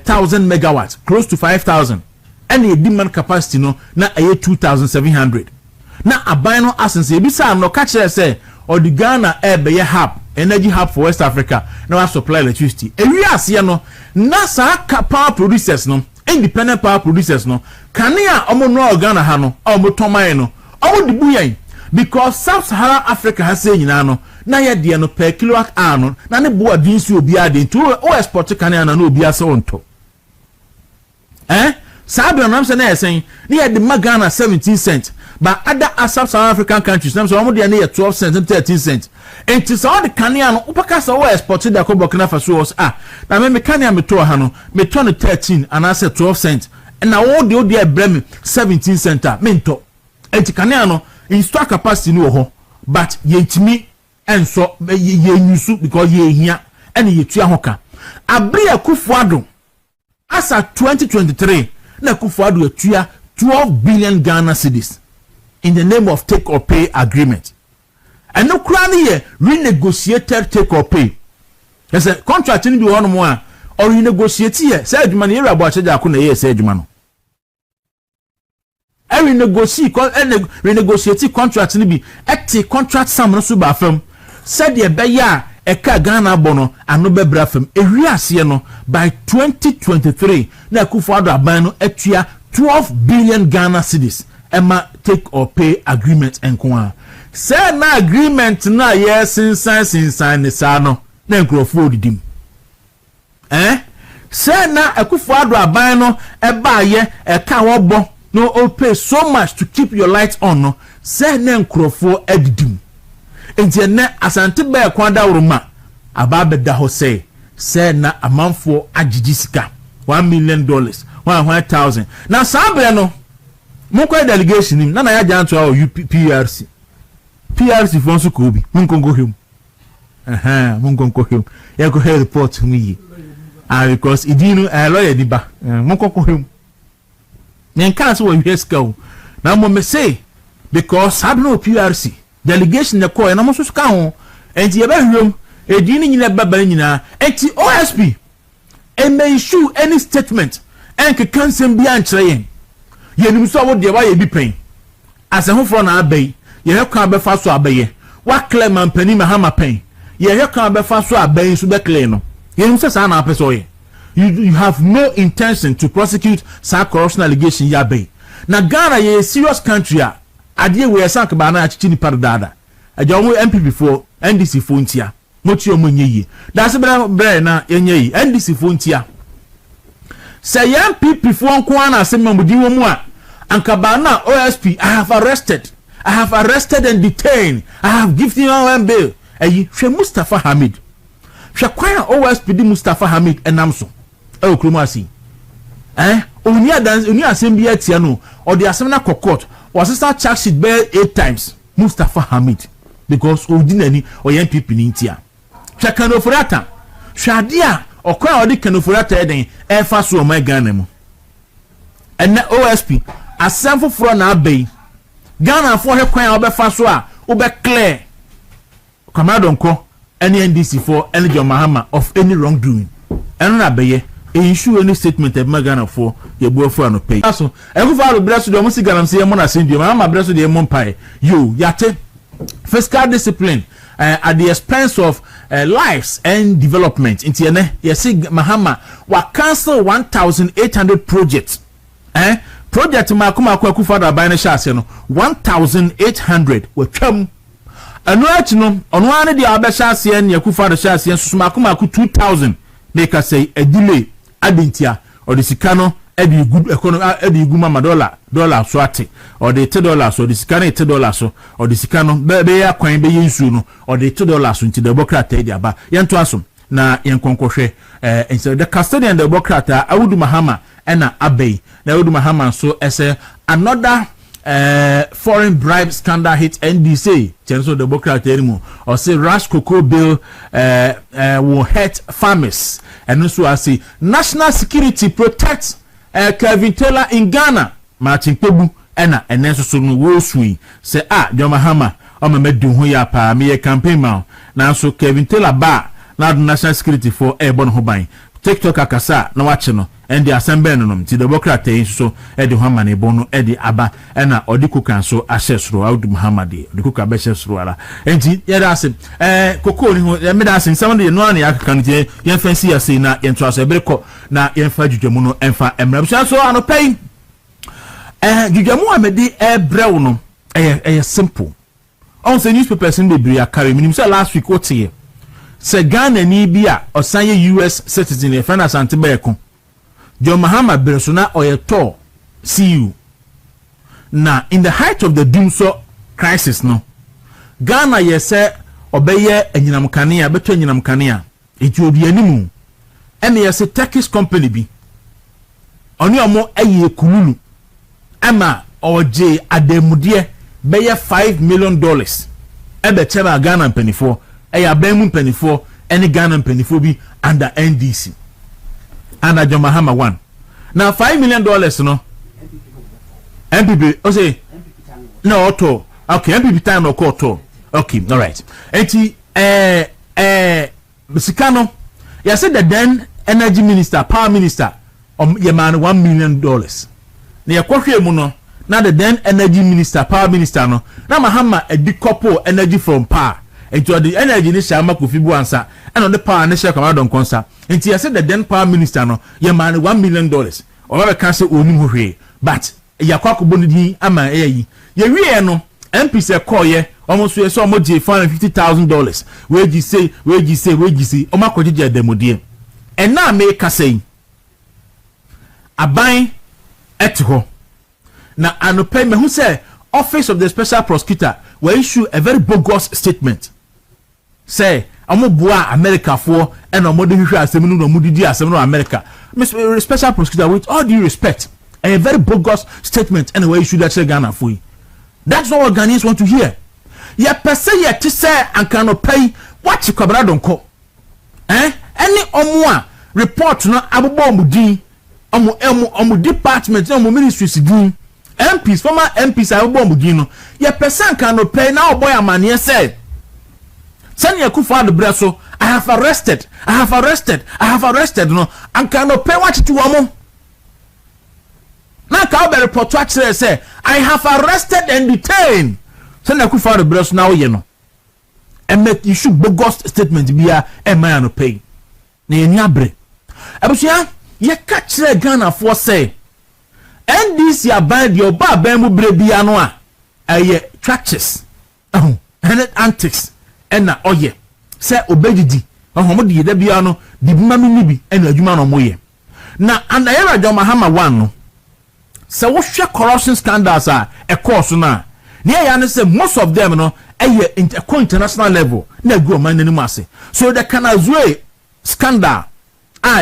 thousand megawatts close to 5,000. And the demand capacity no na 2,700 na aban no asense ebisa no ka kire say or the Ghana be hub energy hub for West Africa na wa supply electricity ewi ase no na sa power producers no independent power producers no kanea omo no Ghana ha no omo toman no omo de buyan because Sub-Saharan Africa has say nyina no na ye de no per kilowatt hour no na ne bo adinsi obi ade to o export kanea na obi ase onto Sabi on Ramsey na saying near the Ghana 17 cents, but other South African countries, so almost near 12 cents and 13 cents. And to all the Ghanaian upakasa or exported the Burkina Faso was now me Kenya me to hano me turn 13 and I said 12 cents, and now all the old dear Bremen 17 cents minto. And to Ghanaian in stock capacity no ho, but ye to me and so ye nyusu because ye here and ye tua hoka. Abria Kufuado as at 2023. Na Kufuado tua 12 billion Ghana cedis in the name of take or pay agreement. And no crown here renegotiated take or pay. There's a contract in the one more or renegotiate here. Say money here about Jakuna here, say Jumano. I renegotiate contract in be at contract some no suba firm. Said the beya eka Ghana bono and no bebra firm. No by 2023 na Kufuado abano etua 12 billion Ghana cedis. Emma take or pay agreement enko. Say na agreement na yes since ni sano na nkrofo didim. Say na Kufuado abano eba ye eka wobo no pay so much to keep your lights on no. Say na nkrofo edidim. Enti na asante ba kwanda uruma ababe da ho say na amanfo agijisika $1 million 100,000 na sabre no monko delegation nim na ya janto a PRC fonso ko bi monko him monko him ya ko report mi because idinu lawyer di ba monko him nyen kan so we ska Now me say because I don't know PRC delegation the call and I'm also scan and the room a dini in a babanina and the OSP and may issue any statement and can send beyond trying. You saw what the way be paying as a home for an abbey. You have come before so abbey. What claim and penny Mahama pain? You have come before so abbey so be clean. You have no intention to prosecute such corruption allegation yabe. Na Ghana ye a serious country adie we sank bana chichini pardada. Ajawu MP before NDC fontia. Mochi omunye. That's bre na yenye NDC fontia. Say MP before nkwana asema mudi wo mu a anka bana OSP I have arrested and detained. I have given you bail. Ayi hwe Mustafa Hamid. Hwe kwan OSP di Mustafa Hamid enamso. E okromasi. Oni asem bi atia no or the asem na court was start charge sheet bear 8 times Mustafa Hamid because ordinary or MPP ni ntia. Hwe kanofurata. Hwe adia okwa odi kanofurata eden e fa so o my Ghana mu. Ena OSP asem foforo na abei Ghana for he kwan obefa so a obe clear Kamadonko any NDC for any John Mahama of any wrongdoing. And na beye issue any statement of Ghana for your boyfriend no pay. So e go follow bless you almost galam say mo na send you Mahama bless you the monpai. You yate fiscal discipline at the expense of lives and development. Intiene yes Mahama wa cancel 1,800 projects. Project makuma kwa kufada by na shase no 1,800 we twam anu achi no ono ane dia abeshase en yakufada shase so makuma ku 2,000 make us say a delay adintia or the sikano edi good economy edi guma dollar so ate or the $10 so the sikano $10 so or the sikano be ya kwan be yensu no or the $2 so nti the democrat edi aba yento aso na yenkonkohwe instead the custodian the democrat awudu Mahama ena abei na awudu Mahama so ese another foreign bribe scandal hit NDC chenso democrat anymore or say rash cocoa bill will hurt farmers and also I say national security protects Kevin Taylor in Ghana Martin Pebu ena enenso so no wo sui say John Mahama o me medu ho ya pa me campaign ma na so Kevin Taylor ba na national security for airborne ho ban TikTok akasa na wache no and the assembly no ti democrat so e de hama ne bono e de aba e na odiko kan so ahesro Audu Muhammad odiko ka behesro ala enti ye da se koko ni ho me da se nsam de no an ya kan ti ye fancy ya se na ye nto aso ebereko na ye fa dwudwamu no emfa emra so ano pay dwudwamu amede e brew no e simple on se newspapers in the bria carry minim say last week what here se Ghana ni bia osanye US citizen e fana sante beko John Mahama Beresuna Oyeto CU. Now, in the height of the Doomso crisis, no Ghana yese obeye enyinamkania beto enyinamkania eti animu and yese Turkish company bi oni omo eye kululu ama oje ademudie beye $5 million ebe cheba Ghana penifo eya bemu penifo any Ghana penifo bi under NDC and John Mahama one. Now $5 million no. MPP say no auto. Okay, MPP time no auto. Okay, all right. Eti Sikano, you said the then energy minister, power minister, your man $1 million. Na yakwohwe mu no. Now the then energy minister, power minister no. Na Mahama a decouple energy from power. Into the energy ni shama kufibu ansa and on the power ni share come don konsa enti say the then power minister no ye man $1 million or we can say oni hwe but yakwakobo ni ama eyi ye wie no MP say call ye almost we so omoje $450,000 we ji say omakoje demodie and na me ka say aban etho na anope me hu say office of the special prosecutor will issue a very bogus statement. Say, Amoboa America for and a modern assembly no mudidi assembly America. Mr. Special Prosecutor, with all due respect, a very bogus statement anyway you should actually Ghana for you. That's not what Ghanaians want to hear. Ya per se ya to say and cannot pay what you cover don't call. Any omwa report no abobo mudi omu department omu ministries doing MPs former MPs I bomb gino ye person can no pay now boy amane say send ye kufa the breso I have arrested no and can no pay what to amo na ka be report to say I have arrested and detained send ye kufa the breso now ye no and make you should bogus statement bia e man no pay na ye abre abusia ye catch the Ghana for say NDC abide your ba mu brebia no a eye tractors and antics and na oye say obedidi ohom de yeda bia no di mami ni bi and adwuma no moye na andayera Rajab Mahama one no say wo hwe corruption scandals a e course na ya ne say most of them no eye international level na gu man nani ase so the Kanazwe scandal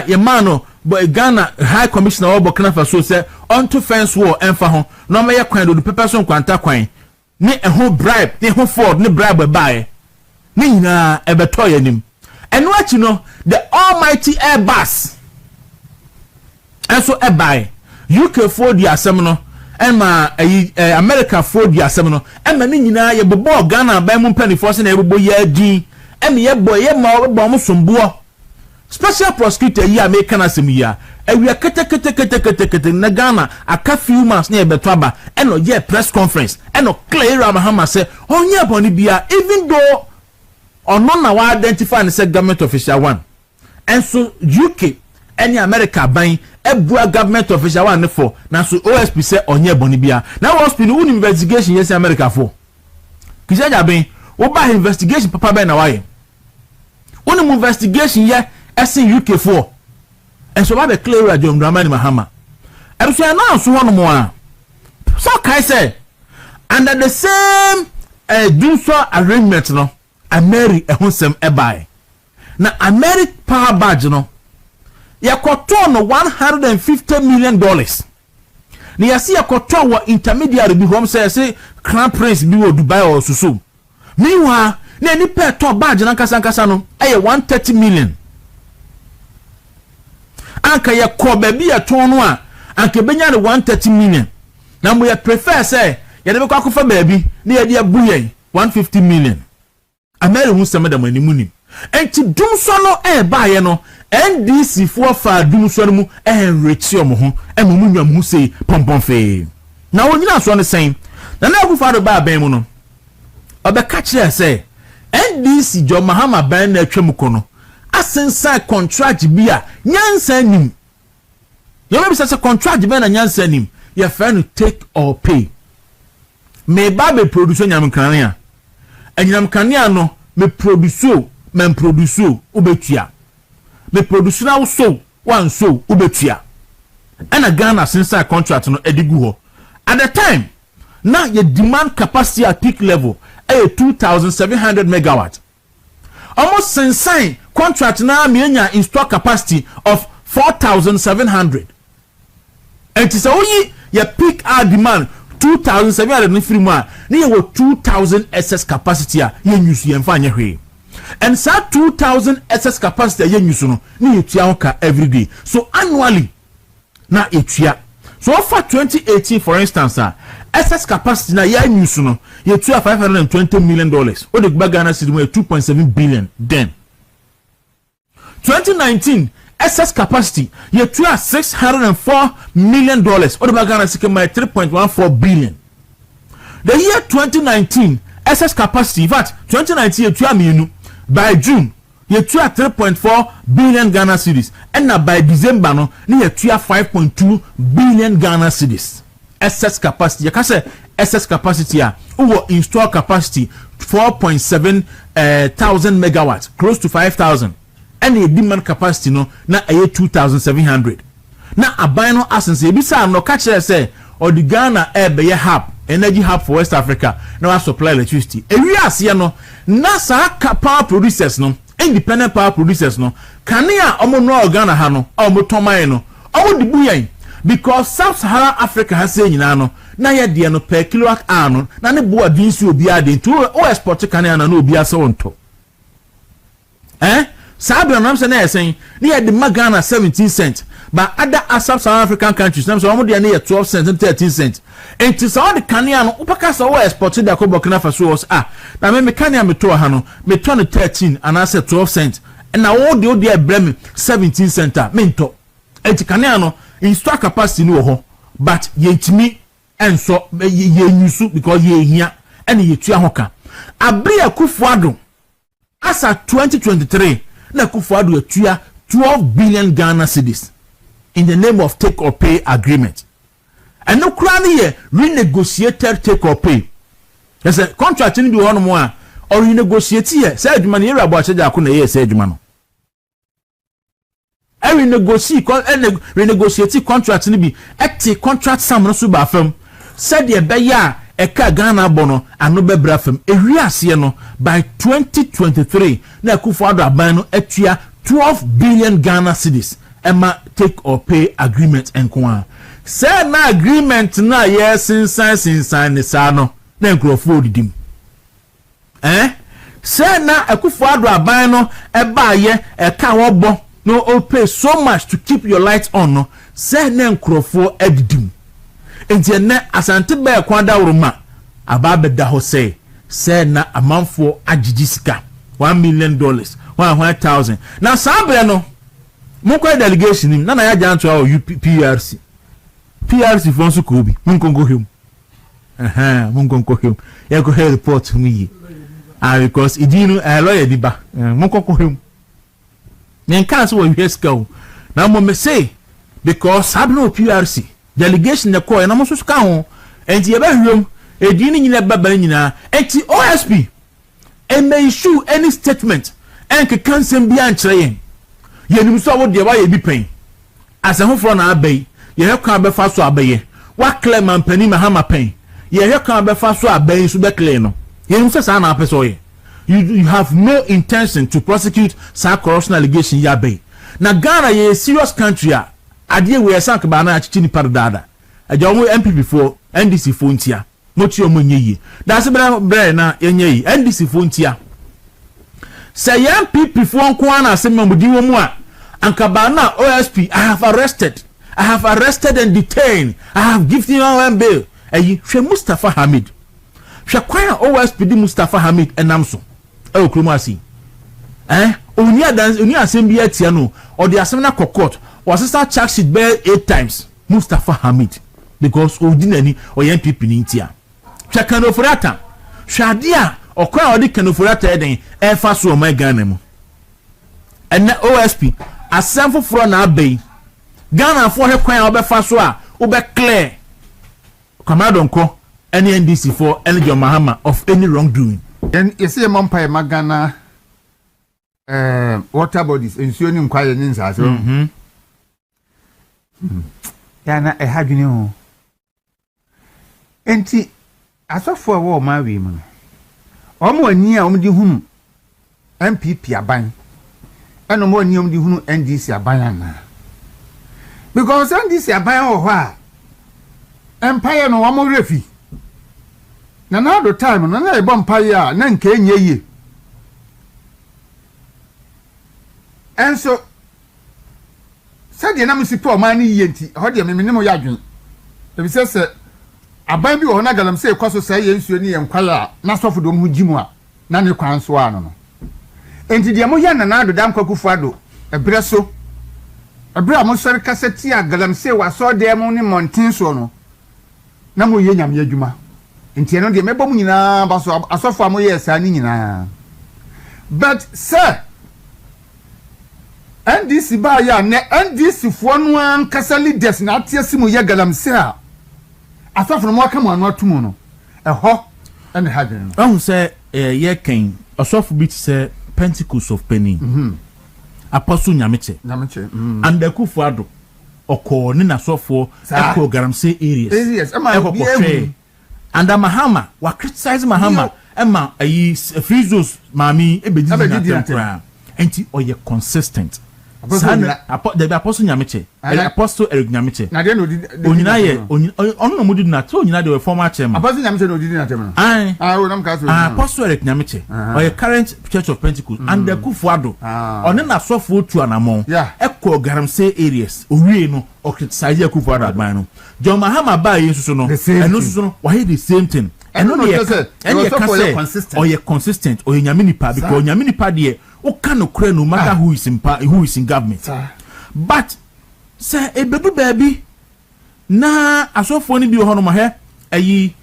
ye man but Ghana High Commissioner of Burkina Faso say onto fence war emfa ho no me kwan do pepper so kwanta kwan ni ho bribe ni ho Ford ni bribe buy ni nyina ebeto yanim eno achi no the almighty Airbus enso buy UK Ford ya asem no ema America Ford ya asem no ema ni nyina ye bobo Ghana ba mu mpanifo se na ye bobo ya din ema ye boy ye ma bobo mo sombo special prosecutor yi American asemi ya ewia kete na Ghana aka few months na ebeto aba eno ye press conference eno clear Mahama say onye boni bia even though ono na wa identify and say government official one and so UK any America ban ebua government official one for na so OSP say onye boni bia na OSP no investigation yes America for kisaja ben wo ba investigation papa ben na waye wonu investigation ye SN UK4 and so ba clear Rajab Mahama and so now so one more so kai say under the same do-so arrangement no Ameri ehonsem ebai na Ameri power badge no yakoto no $150 million na yasi yakoto wa intermediary bi hom say Crown Prince bi wo Dubai or susu meanwhile na ni pay to badge na kasa no eye $130 million anka ye ko baby ya ton no a anka benya ne $130 million na mo ye prefer say ye de be kwa kofa baby na ye de abu ye $150 million Ameri hu sem da mani munim enti dum so no ba ye no NDC for fa dum so no mu enrich yo mo ho emu nwam hu sei pompom fe na wonyina so ne sen na na akufa do ba ban mu no obeka kire say NDC jo Mahama ban na atwam ko no asensa contract bia nyansa nim yo me say contract bia na nyansa nim ye fa no take or pay me ba be produce nyam kran anyam kania no me produce ubetua me produce na so one so ubetua ana Ghana since contract no edigu ho at the time na your demand capacity at peak level 2700 megawatt almost since contract na me nya install capacity of 4700 and it's only your peak hour demand 2700 ni free ma ni ye 2000 excess capacity a ye nyusu ye mfa anye hwe and sa 2000 excess capacity ye nyusu no ni ye tua ka every day so annually na etua so for 2018 for instance excess capacity na ye nyusu no ye tua $520 million o de gba Ghana cedi mo 2.7 billion then 2019 excess capacity ye tua $604 million or the Ghana cedi mo 3.14 billion. The year 2019 excess capacity in fact 2019 ye tua mienu by June ye tua 3.4 billion Ghana cedis and na by December no ni ye tua 5.2 billion Ghana cedis excess capacity ye ka say excess capacity a wo install capacity 4.7 thousand megawatts close to 5,000 and the demand capacity no na 2,700 na aban no asense ebisa no ka kire say or the Ghana be hub energy hub for West Africa na wa supply electricity ewi ase no na sa power producers no independent power producers no kania omo no Ghana ha no omo toman no omo dibu yan because Sub-Saharan Africa has say nyina no na ye de no per kilowatt hour no na ne bo adin si obi ade to o export kania na obi ase wonto Sabra nam say na saying near the Magana 17 cents. But other South African countries, nam so almost near 12 cents and 13 cents. And to all the Ghanian upakasa o exported the Burkina Faso was na me Ghanian me to ha no me 13 and I said 12 cents. And now all the dear blame 17 cents mento. And Ghanian no in store capacity no ho, but ye me and so ye nyusu because ye here and ye tua hoka. Abria Kufuado as at 2023 na Kufuado tua 12 billion Ghana cedis in the name of take or pay agreement. And no crown here renegotiated take or pay. There's a contract in the one more or renegotiate here. Say money here about Jakuna here, say Jumano. I renegotiate contract in be active contract some no suba firm. Said the beya eka Ghana bono and no bebra firm. No by 2023 na Kufuado abano etia 12 billion Ghana cedis. Emma take or pay agreement and kwa. Say na agreement na yes since ni sano na nkrofo didim. Say na Kufuado abano eba ye eka wobo no o pay so much to keep your lights on no. Say na nkrofo edidim. Enti na asante ba kwanda uruma ababe da ho say na amanfo agijisika $1 million $100,000 na sabre no Moko delegation him na ya janto a PRC fonso ko bi munkonko him munkonko him ya ko head report me because idinu a lawyer di ba munkonko him nen kan so we heska na mo me say because abno PRC delegation na ko na mo so ka ho enti ye ba hwem edinu nyina baba nyina enti OSP may issue any statement and can send be answering. Yenim so wo de wa ye bi pen asa hofro na abai ye hekwa be fa so abai wa clear man pani Mahama pen ye hekwa be fa so abai so be clear no yenim so sa na apeso ye you have no intention to prosecute sa corruption allegation ya abai na Ghana ye serious country a ade we sank ba na achichi ni paradada aja omo MP before NDC fontia moti omo nyeyi da se bre na yenyeyi NDC fontia say MP for nko na se mamudi wo mu a ankabana OSP I have arrested and detained. I have given him one bail. Eyi hwe Mustafa Hamid. Hwe kwan OSP di Mustafa Hamid enamso. E kromasi. Oni asem bi atia no. Or the asem na court. Was start charge sheet bail 8 times. Mustafa Hamid because odinani MPP ni ntia. Hwe kanofurata. Hwe adia okwa odi kanofurata eden e fa so o my Ghana mu. And OSP asem foforo na abai Ghana for he kwan obefa so a obe clear Kamadonko any NDC for any John Mahama of any wrongdoing. And you see a Mampa Magana water bodies ensuring quiet ninja so yana a had you know enti aso for a war my women omo near hum MPP aban and no more near hum NDC aban because NDC aban or empire no amo refi na now the time na na empire na nke enye and so said na musipo man yi enti ho de me mo yadwen e bi se aban bi wo na galam se kwaso sai yensuo ni yenkwala na sofo do mu gimu a na ne kwan so ano no enti de mo ya na do dam kwakufu ado ebre so ebre mo sori kaseti a galam se waso de mo ni montin so no na mo ye nyam yadwuma enti eno de mebom nyina ba so asofo am ye sa ni nyina but sir NDC ba ya ne NDC fo no an kasa leaders na atiasimu ye galamse a asofo no mo aka mo anu atumu no eho ene hadwen no say ye ken asofo bit say Pentecost of Penny apostle nyameche and the kufuado oko ni na sofo eko galamse areas and Mahama wa criticize Mahama ema ayi free zones mami ebedi na enti oye consistent the apostle Nyamiche, apostle Eric Nyamiche. Onyina ye, ono mo did na to onyina the former chairman. Apostle Nyamiche no did na chairman. Apostle Eric Nyamiche, or a current Church of Pentecost, and the Kufuado. On na sofo to anamon. Ekko Galamsey areas. Owie no o criticize Kufuado adman. John Mahama ba yesu no. And no so no, why the same thing. And no consistent. Or you consistent or Nyamini pa because Nyamini pa de o can no cry no matter who is in government. But say a baby na asofo ni bi ho no ma he ayi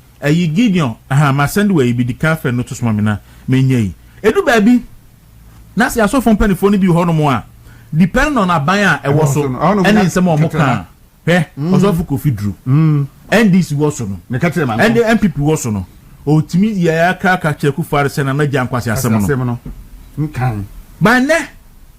Gideon ma send we bi di cafe no to smami na menye edu baby na say asofo mpanifo ni bi ho no mo a depend on aban a e wo so ene nsem o mo kan he asofo Kofi Duru NDC wo so no and the MPP wo so no o timi ya ka cheku fare se na na jankwase asem no nkan ba ne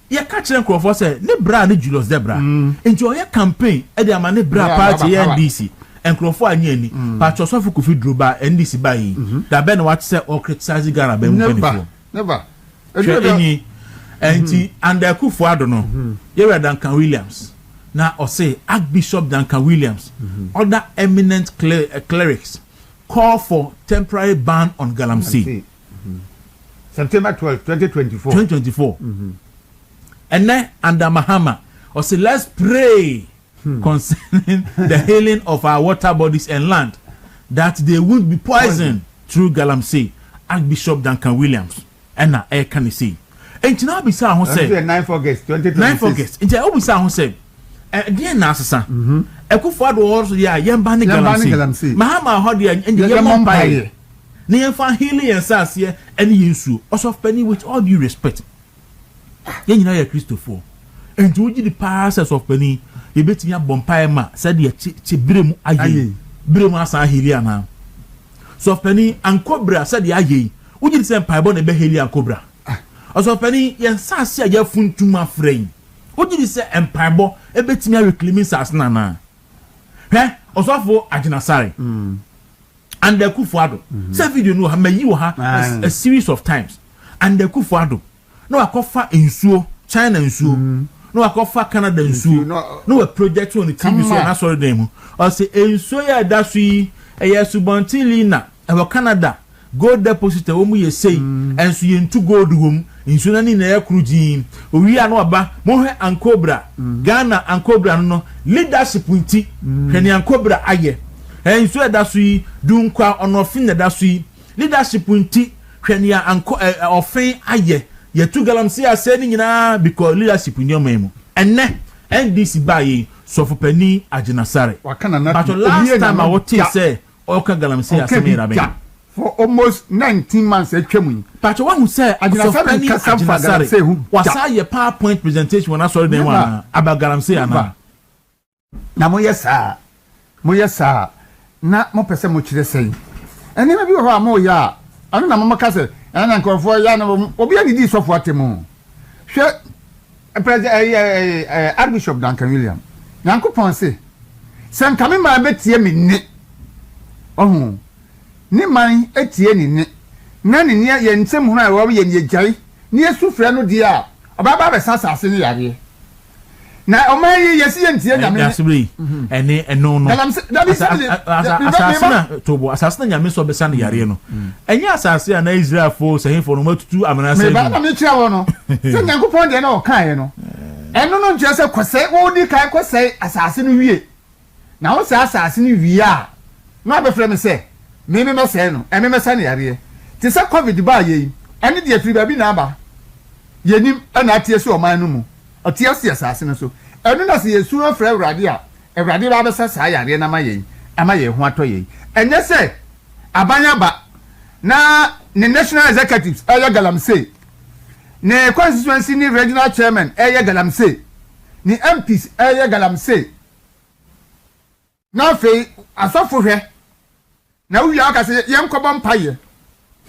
ye ka kire nkrofo se ne bra ne Julius Debra enjoy campaign e de ama ne bra party NDC nkrofo anya ni pa Asofo Kofi Duru ba NDC ba yi da be na what say o criticize Ghana ba mu never enti and Akufo-Addo no ye we Duncan Williams na o say Archbishop Duncan Williams other eminent clerics call for temporary ban on Galamsey. September 12, 2024. And then under Mahama, or say let's pray concerning the healing of our water bodies and land, that they won't be poisoned through Galamsey. Archbishop Duncan Williams and na air can see. And now be sa say 9th August 2026. 9th August. And now be sa say dear Nasasa. Akufo-Addo also ya yamba ni Galamsey. Mahama ho de and yamba ne yɛmfa healing and sas here and yinsu also penny with all due respect yen nyina ya Christopher and to the passes of penny e betimi abompae ma said ye bremu aye bremu asa healing na so penny and cobra said ye aye uji the mpaebo na be healing and cobra also penny yen sas ya funtuma frame uji the mpaebo e betimi reclaiming sas na also for Ajinasare and the Akufo-Addo. Say video no a series of times. And the Akufo-Addo. No akofa insuo, China insuo. No akofa Canada insuo. No a project on the TV so na sorry dem. Or say insuo ya dasui e subontilina e Canada. Gold deposit wo mu ye sei enso ye ntu gold wom insuo na ni na ya krujin. Owi anu aba mo hwe Ankobra. Ghana Ankobra no leadership nti hwene Ankobra aye. And so that's we do on offin that we leadership nti hwenia anko offin aye ye tu Galamsey aseni nyina because leadership in your memo enne NDC baye so for penny Ajinasare but last time I what say Oka Galamsey asemi rabe for almost 19 months etwemu but one who say Ajinasare was a PowerPoint presentation when I saw them about Galamsey ana na mo yesa na mo pese mo kire sei ene ma bi ho amo ya anu na mo kase ene nkorfo ya na obi ani di sofo atemu hwe president Archbishop Duncan Williams nanko ponse sen kame ma betie me ni ohun ni man etie ni ni na ni ye ntem hu na wo ye ni ejai ni esufre no dia obaba be sasase ni yare na omayi yesi yentie nyame ene eno no asasina tobo asasina nyame so besa na yare no enya asase na Israel fo sehin fo no matutu amana se me ba na me kira wo no se Nyankopon de na o kan no eno no nje se kwese wo di kan kwese asase no wie na wo se asase no wie a na be frɛ me se me se no me mesa na yare ti se covid ba ye ene de afiri ba bi na aba yenim ana atie se o man no mu otia se asase no so enu na se yesu afra Awurade a Awurade ba besa sa yare na ma ye ho atoye enye se abanya ba na ne national executives aya Galamsey ne constituency ni regional chairman aya Galamsey ni MPs aya Galamsey na fe asofo hwe na wi aka se yem kobo mpaye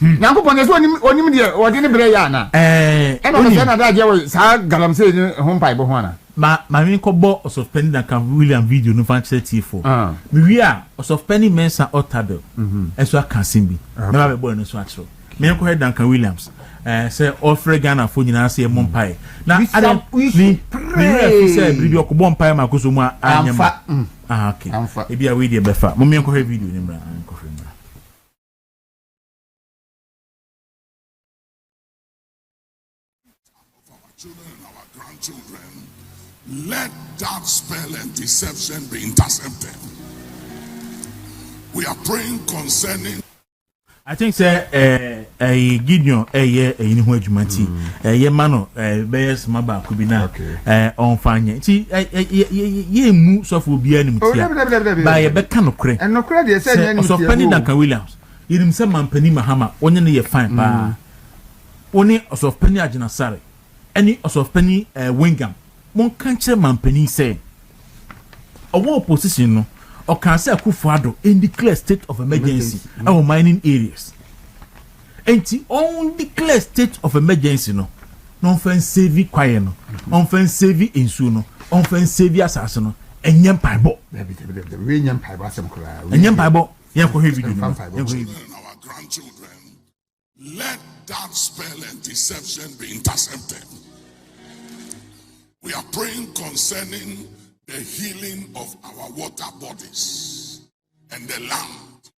Nyankopon yeso onim de odi ne bre ya na eno se na da je we sa Galamsey ni ho mpaye bo ho ana ma mi kobo suspend Duncan William video no fan T4 mi wi a suspend mensa otado eso aka simbi na ba be bo no so atro me ko head Duncan Williams say offer Ghana for nyina say Mumpai na ade we say bribi okobon pai makoso mu anyama okay e bia we dey befa mo me ko head video ni mra ko fe mra children and our grandchildren, let that spell and deception be intercepted. We are praying concerning. I think say Gideon in who adwumati ye mano beyes maba ku bi na on fanye ti ye mu sofo bia nim tia ba ye beka no kre en no kre de say nya nim tia so Penny Duncan Williams yirim say Mampani Mahama onye ne ye fine pa oni of Penny Agina Sare any of Penny Wingam mon kan kire Mampani say owo opposition no or can say Akufo-Addo in declare state of emergency our mining areas. And the only declare state of emergency no fan save quiet no on save insu no on save assassin no and yam paibo the way yam paibo some cry and yam paibo yam ko heavy our grandchildren, let that spell and deception be intercepted. We are praying concerning the healing of our water bodies and the land,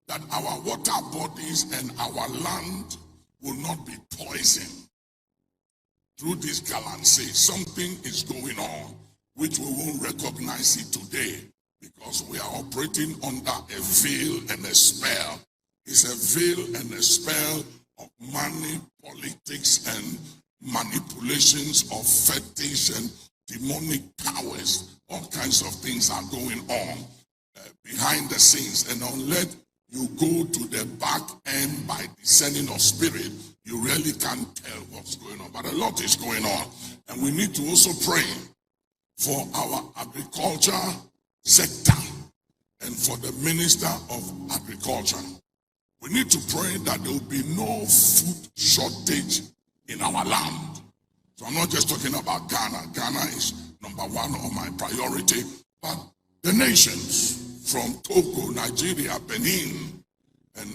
that our water bodies and our land will not be poisoned. Through this galaxy, something is going on which we won't recognize it today because we are operating under a veil and a spell. It's a veil and a spell of money, politics, and manipulations of fetish and demonic powers. All kinds of things are going on behind the scenes, and unless you go to the back end by descending of spirit, you really can't tell what's going on. But a lot is going on, and we need to also pray for our agriculture sector and for the Minister of Agriculture. We need to pray that there will be no food shortage in our land. So I'm not just talking about Ghana. Ghana is number one on my priority, but the nations from Togo, Nigeria, Benin, and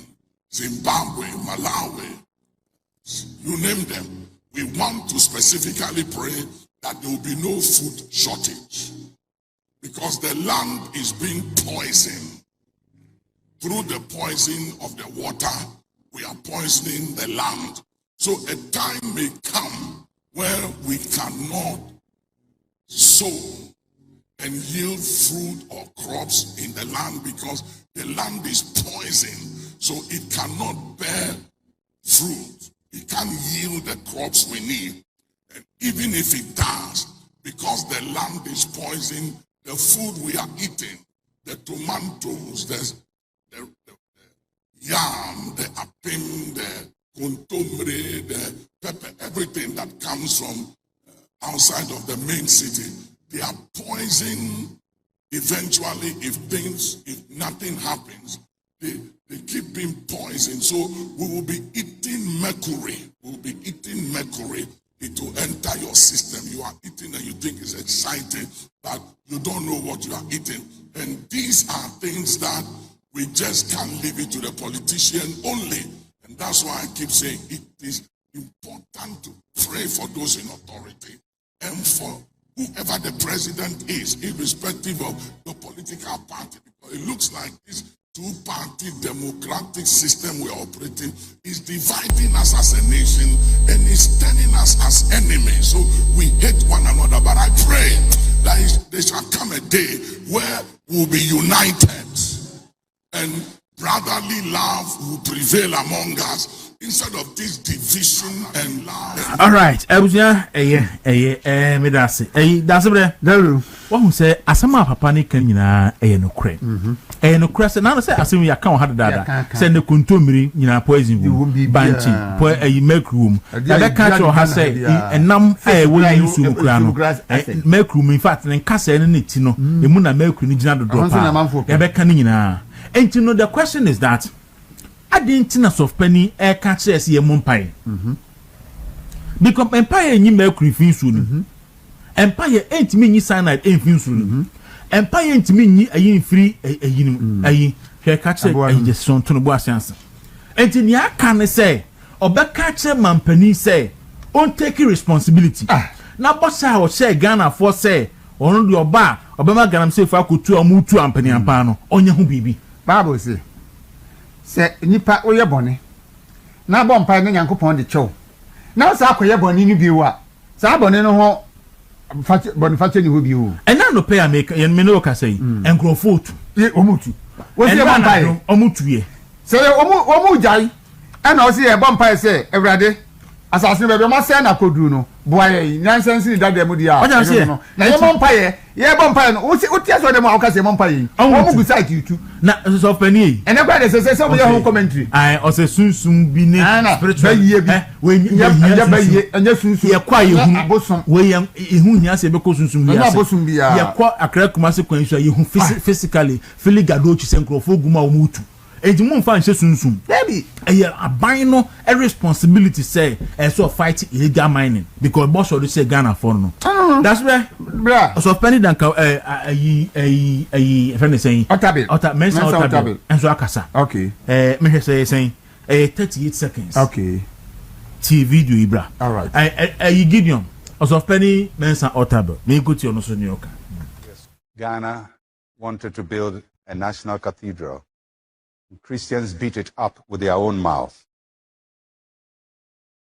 Zimbabwe, Malawi, you name them, we want to specifically pray that there will be no food shortage because the land is being poisoned. Through the poison of the water, we are poisoning the land. So a time may come where we cannot sow and yield fruit or crops in the land because the land is poisoned, so it cannot bear fruit. It can't yield the crops we need. And even if it does, because the land is poisoned, the food we are eating, the tomatoes, the yam, the apim, the contombre, the pepper, everything that comes from outside of the main city, they are poisoned. Eventually, if nothing happens, they keep being poisoned. So we will be eating mercury. We will be eating mercury. It will enter your system. You are eating and you think it's exciting, but you don't know what you are eating. And these are things that we just can't leave it to the politician only. And that's why I keep saying it is important to pray for those in authority and for whoever the president is, irrespective of the political party. Because it looks like this two-party democratic system we're operating is dividing us as a nation and is turning us as enemies. So we hate one another. But I pray that there shall come a day where we'll be united and brotherly love will prevail among us instead of this division and love. All right, Abuja, me that's it. That's it. What who say asama papa ni kan nyina no kre. No kre say na say asem ya kan hada dada. Say ne kontomiri nyina poison room, banchi, make room. Ya be catch or ha say enam wo use no kra no. Make room in fact ne kasa ne ti no, emu na make room ni gina do drop. Ya be kan nyina. And you know the question is that I didn't know of penny air catches ye mumpai. Because empire ni mercury fin soon. Empire ain't me ni cyanide ain't fin soon. Empire ain't me ni a yin free a yin a hair catcher and just son to no boss answer. enti ni aka ne say obeka che mampani say on take responsibility na bossa o say Ghana for say onu de oba obema Galamsey fa kotu amutu ampani ampa no onye hu bibi Bible say nipa oye bone na bo mpa ne Nyankopon de chew na sa akoye bone ni biwa sa bone no ho Boniface ni ho biwo ena no pay make yen me no ka say enkrofo otu omutu wo se bompa omutu ye se omu jai ena o se e bompa say Ewrade asase bebe ma say na kodu no boye nyansense ni dade mu dia na ye bompa ye no o tie so dem aka say bompa ye omu gu site yutu na so pani ene kwa de say we ho commentary o se sunsum bi ne spiritual we nya sunsum ye kwa ye hu we hu nya se be ko sunsum bi ye kwa akra kuma se kwan so ye hu physically filigado chi senkrofo guma o mutu ejimu mfa nche sunsum baby aban no a responsibility say so fight illegal mining because boss already say Ghana for no that's where bra so penny dan ka friend saying otabil and so akasa okay me say 38 seconds okay TV video ibra all right Gideon so penny mensa otabil me go to no so New York. Ghana wanted to build a national cathedral. Christians beat it up with their own mouth.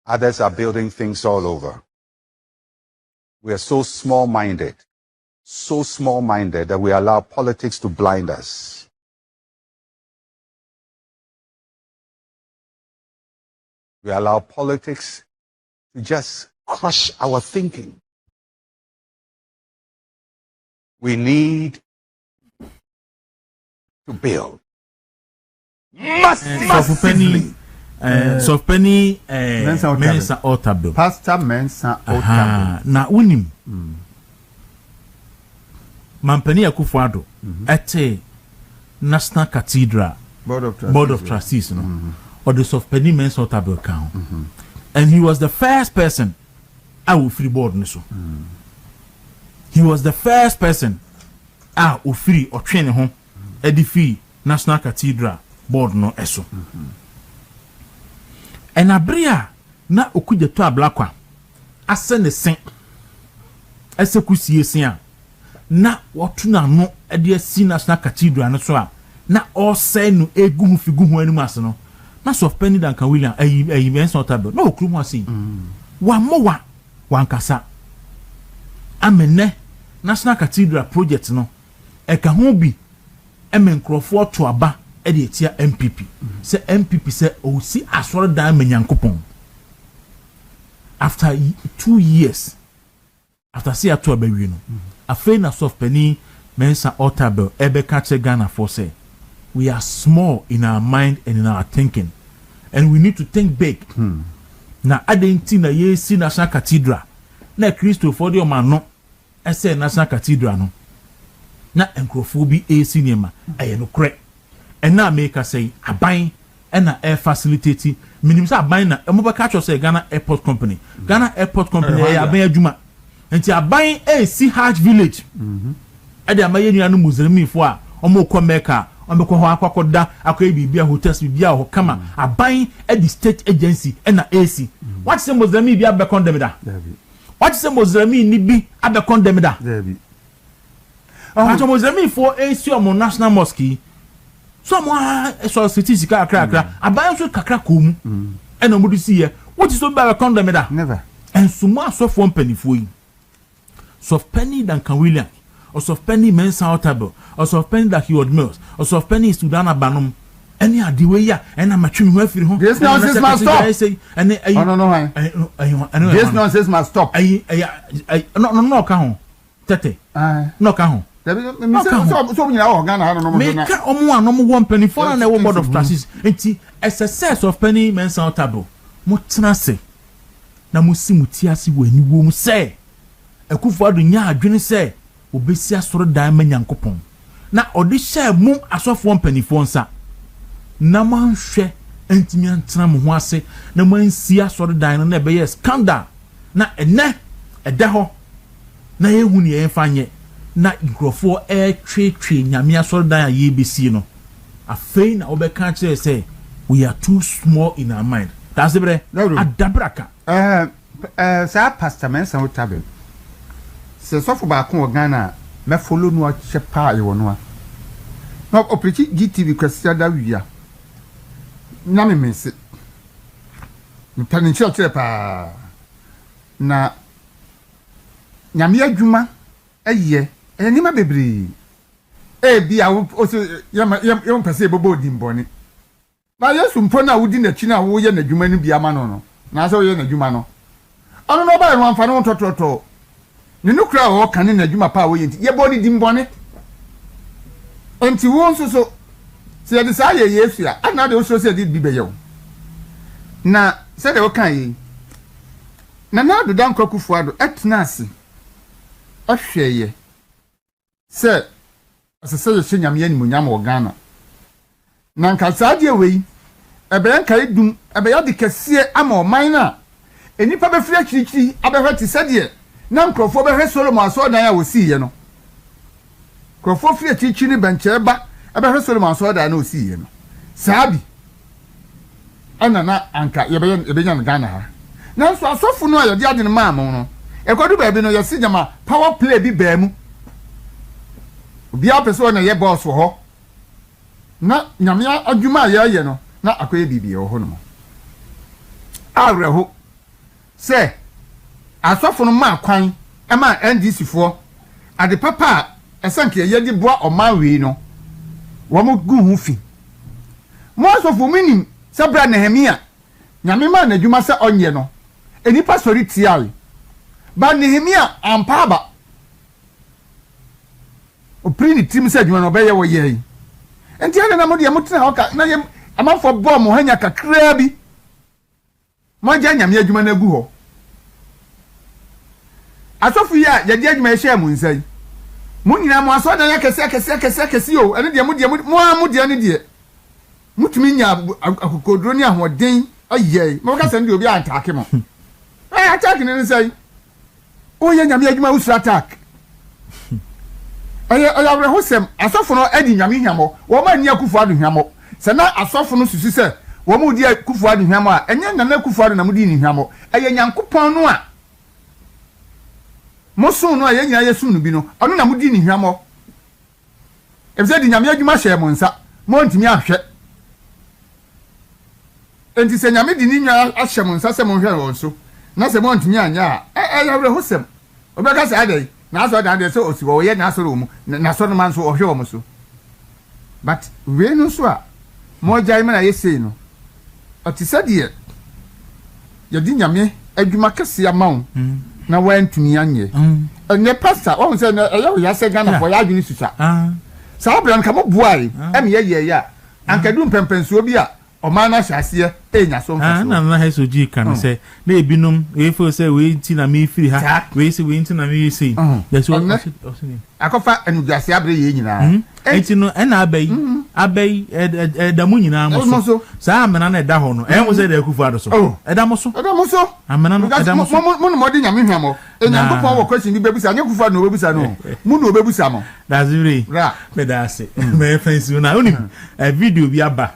Others are building things all over. We are so small-minded that we allow politics to blind us. We allow politics to just crush our thinking. We need to build. Massively. So penny Mensa Otabil. Pastor Mensa Otabil. Na unim. Mampani Akufo-Addo at National Cathedral Board of Trustees no. Or the soft penny Mensa Otabil count. And he was the first person I will free board niso. He was the first person I will free or train home edify National Cathedral board no eso. En abria na okuje to ablakwa asene sen esekusie sen a na wotuna no ede asi National Cathedral no so a na all say no egu hu figu hu anim ase no na so penny dan kan William ayi Mensa Otabil no okru mu ase wa mowa wankasa amene National Cathedral project no eka ho bi emenkrofo to aba ede etia MPP se MPP se o si asoro dan menyankopon after 2 years after see ato abawi no afei na soft penny Mensa Otabil ebe catch Ghana for say we are small in our mind and in our thinking and we need to think big na adenti na ye si National Cathedral na Christo for the man no ese National Cathedral no na enkrofo bi esi niema aye no kre ena make say aban ena air facilitating minimum say aban na emo be catch say Ghana Airport Company ya aban adwuma enti aban esi Hajj Village ade amaye nua no muslimi fo a omo ko Mecca omo ko ho akwakoda akoy bibia hotels bibia ho kama aban edi state agency ena AC what say muslimi bia be condemn da what say muslimi ni bi abe condemn da muslimi for AC omo National Mosque so mo city sika akra aban so kakra kom ena mo disi ye what is so be condemn da never and sumo so for mpanifo yi so penny dan kan William or soft penny Mensa Otabil or soft penny that he would mills or soft penny Sudan Abanum any adiwe ya and I'm a trim who free home. This nonsense must stop. And this nonsense must stop. No can tete no can so many hours Ghana no make no one penny for an board of trustees enti excess of penny Mensa Otabil mo tena se na mo si mutiasi wani wo mu se Akufo-Addo nya adwene se obesi asoro dan manyankopon na odi hye mum asofo mpanifo nsa na manhwe antimi antena mo ho ase na mansi asoro dan na ebe scandal na ene edeho na yehu ne yemfanye na nkrofo twetwe nyame asoro dan a yebesi no afei na obeka kire se we are too small in our mind. That's the bre. Adabraka. Sir Pastor Mensa Otabe. Se so for back on Ghana, me follow no chepa e wono a. No operate GTV kwesta da wia. Na me mense. Mpani church pa na nyame adwuma eye enima bebre bia also yam pese bobo dimboni na yesu mpo na wudi na chi na wo ye na adwuma no bia ma no na so ye na adwuma no ono no ba no amfa no tototo ne no kura wo kan na adwuma pa wo ye ye boni dimboni enti wo nso so se ye sa ye yesu a ana de wo so se di bi be ye na se de wo kan yi na na do dan kwakufu ado etna ase ahweye se asese ye nyame ani munyam wo Ghana na nka saade we ebe yan kai dum ebe ya de kese ama oman na enipa be fira kirikiri abehwe ti sade na nkrofo behwe Solomon aso dan ya wosi ye no nkrofo fira kirikiri benche ba abehwe Solomon aso dan na wosi ye no sabi ana na anka ebe yan Ghana ha na so asofu no ayode ade no maamo no ekodu ba bi no yesi jama power play bi ba mu obi apeso na ye boss ho na nyamia adwuma ye no na akoye bibi ho no awreho se asofu no ma kwan e ma NDC fo ade papa esanke ye di boa omanwe no wo mo gu hu fi mo asofu minim se bra Nehemia nyame ma na adwuma se onye no enipa sori tiawe ba Nehemia ampaba o prini tim se adwuma no be ye wo ye enti ana na mo de mutena hoka na ye amafo bom ho hanya kakra bi mo ja nyame adwuma na gu ho asofu ya ye de adwuma ehye mu nsai mo nyina mo aso dan ya kese o ene de mo de ne de mutumi nya akokodro ni ahoden ayeye mo ka se ndi obi antake mo attack ni say o ye nyame adwuma usra attack oya rehosem asofo no adi nyame hwamo wo ma ni akufu adu hwamo se na asofo no susu se wo mu di akufu adu hwamo a enye na akufu adu na mu di ni hwamo eye nyankopon no a mosun no a ye nyina yesu no bi no ono na mu di ni hwamo ebse di nyame adwuma hye mo nsa mo ntimi ahwe enti se nyame di ni nwa ahye mo nsa se mo hwe won so na se mo ntimi anya ya rehosem obeka se adai na so dan de so osi wo ye na so ro mu na so no man so ohwe wo so but we no so a mo jai me na ye sei no oti sadie ye di nyame adwuma kese amawo na wantumi anye ne pastor wo se na ya se Ghana for ya adwuni susa sa obran ka mo buai em ye ya anka du mpempensuo bi a ọma na hyase enya so mfa so na ha so ji kan se na ebinom we fo se we nti na me firi ha we se we nti na me sei ya so akofa enugase abre ye nyina enti no na abai da mu nyina mo so sa amena na da ho no mo se da kufu ado so da mo so amena no da mo so mo no modi nyame hwamo enyankopon wo question bi bebusa anya kufu ado no bebusa no mu no bebusa mo that's really me da se me fancy na oni video bi aba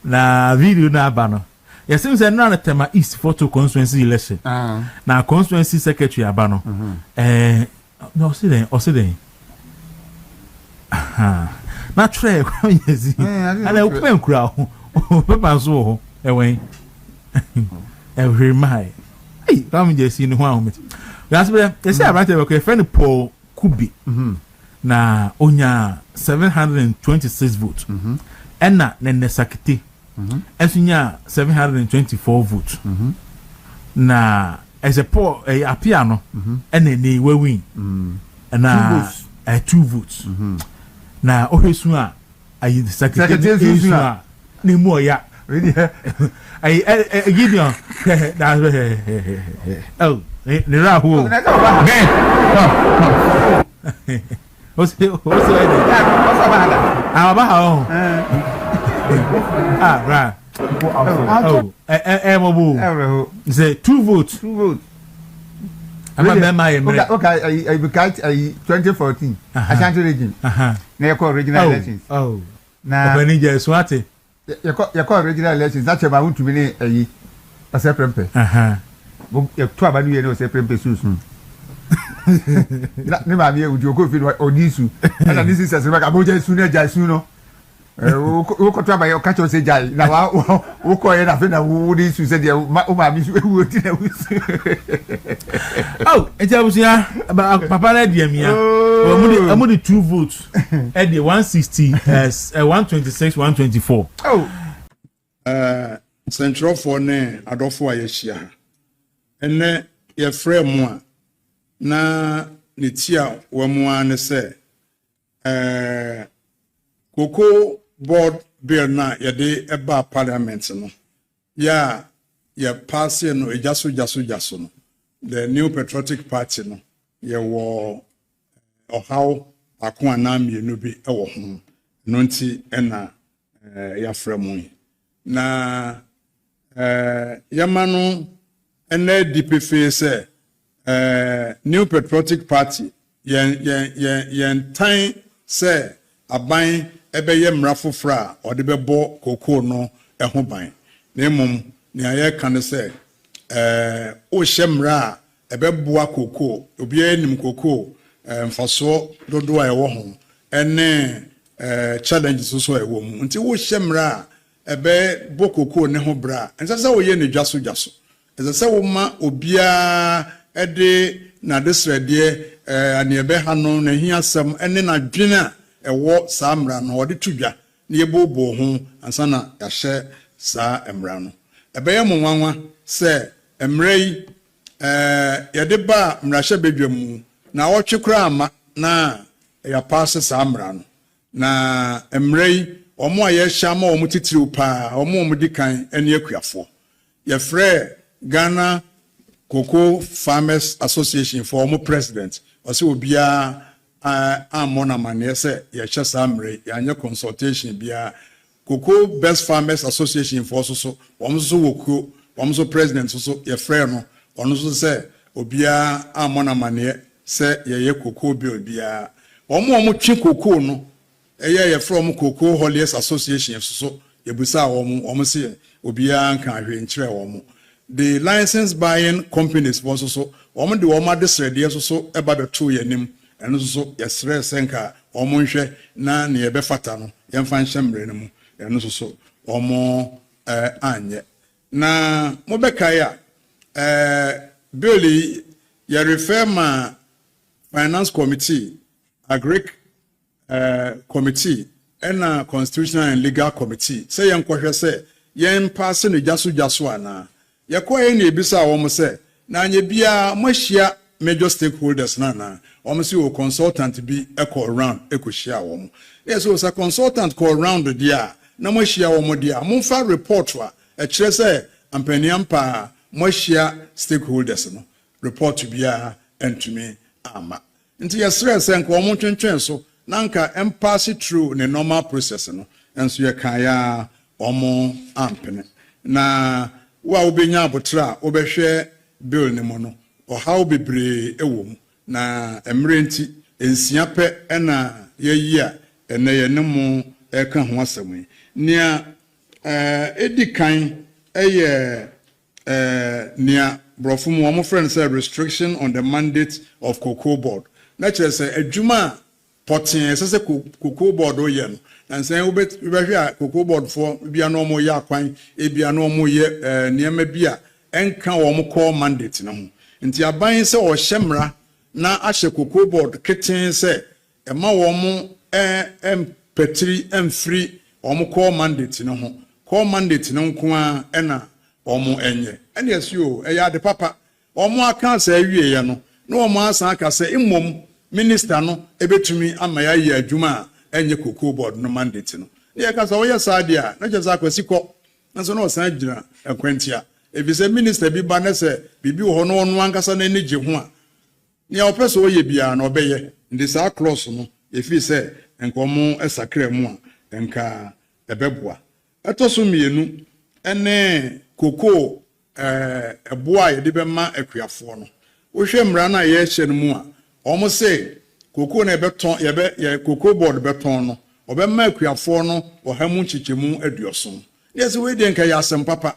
na video na aba no yesim se na tema East Photo constituency election na constituency secretary aba no no osiden na try kwanyezi ala open kura ho papa so ho ewen every my ram je si ni ho ahometi gasbe ese abante be ko friend Paul Kubi na onya 726 votes enna nenne sakiti esunya 724 votes na ese Paul apia no enna ni win na 2 votes na ohesu a ayi sakiti a ni mo ya ai Gideon that's oh ni rahu ben what's right mobu say 2 votes okay I became 2014 Ashanti region na your regional elections na Benija Swati You call regional elections. That's about want to be a separate pay. You two about you know separate pay soon. Never be with your COVID or this. And this is as a about sooner, Jasuno. Who could try your catch or say Jai. Now, who call it after who this you said, oh, it's about Papa Diamia. I'm only 2 votes at the 160 as 126, 124. Central for ne Adolfo Ayeshia. And ne your friend moi na nitia wamwa ne se COCOBOD bill na yade eba parliament no ya pass no ejaso no the new patriotic party no ye wo how akwa na mienu bi e wo ho no nti na ya fremu na yamano ene DPF say new patriotic party yen time say aban ebe ye mra fofra o de bebo koko no ho ban na emom ne aye kan say o hyemra ebe boa koko obi anim koko mfaso dodo a ewo ho ene challenges so ewo mu nti wo hyemra ebe bokoko ne ho bra ensa se wo ye ne dwaso ensa se wo ma obia ede na desrede ane ebe ha no na hiasem ene na dwena ewo samra no ode tudwa ne yebobo ho ansa na yahye sa emra no ebe ye monwanwa se emrei yede ba mrahye bedwam na wotwekura ama na ya pass samra no na emrei omo aye hyama omo titiriw pa omo dikan ene akuafo ye frɛ Ghana Cocoa Farmers Association for omo president ose obia amona mane se ye hye samre ya anya consultation bia Cocoa Best Farmers Association for so omo so wokuo omo so president so ye frɛ no ono so se obia amona mane se ye cocoa bill bia omo twi cocoa no ye from Cocoa Holiers Association so yebusa omo se obia nka ahwe nkyerɛ omo the license buying companies so omo de omo adesrede so eba beto yanim eno so yesre senka omo nhwe na ne yebe fata no yemfa nhyemre ne mu eno so omo anye na mo bekai a bill ye refer ma finance committee agric committee and constitutional and legal committee say yen kwahwe say yen pass no jaso ana yakoye na ebisa wo say na anye bia mohia major stakeholders na wo say o consultant bi echo around ekohia wo yes o say consultant call around dia na mohia wo dia momfa report wa kire say ampaniam pa mohia stakeholders no report bia entumi ama nti yesre senka wo twentwen so nanka pass it through the normal process no enso ye kan ya omo ampene na wa obenya abotra obehwe bill ne mo no o how bebre ewom na emrenti ensia pe na yeyi a ene ye ne mo eka ho asem nia edikan eye nia brofum wo mo friend say restriction on the mandate of COCOBOD na chere say adwuma potin say COCOBOD o ye no and say we be hwe COCOBOD for bia no mo ye akwan e bia no mo ye niema bia enka wo mo call mandate na ho nti aban say o hyemra na ahye COCOBOD keten say e ma wo mo empetri emfri wo mo call mandate na ho call mandate na nko a na wo mo enye ene yesio e ya de papa wo mo aka say awie ye no na wo mo asan aka say immom minister no ebetumi ama ya yi adwuma enye COCOBOD no mandate no ye ka so wo yesa dia na je za kwasi ko nso na osan gina ekwantia ebi se minister bi ba na se bibi wo no no ankasa na enije ho a ne opeso wo ye bia na obeye ndi sa cross no efi se enkomo esakra mu a enka ebeboa etoso mienu ene koko eboa ye de be ma akuafo no wo hwe mra na ye hye no mu a omo say koko na beton ye COCOBOD beton no obema akuafo no ohamu chichemu aduoson yes we dey nka yasem papa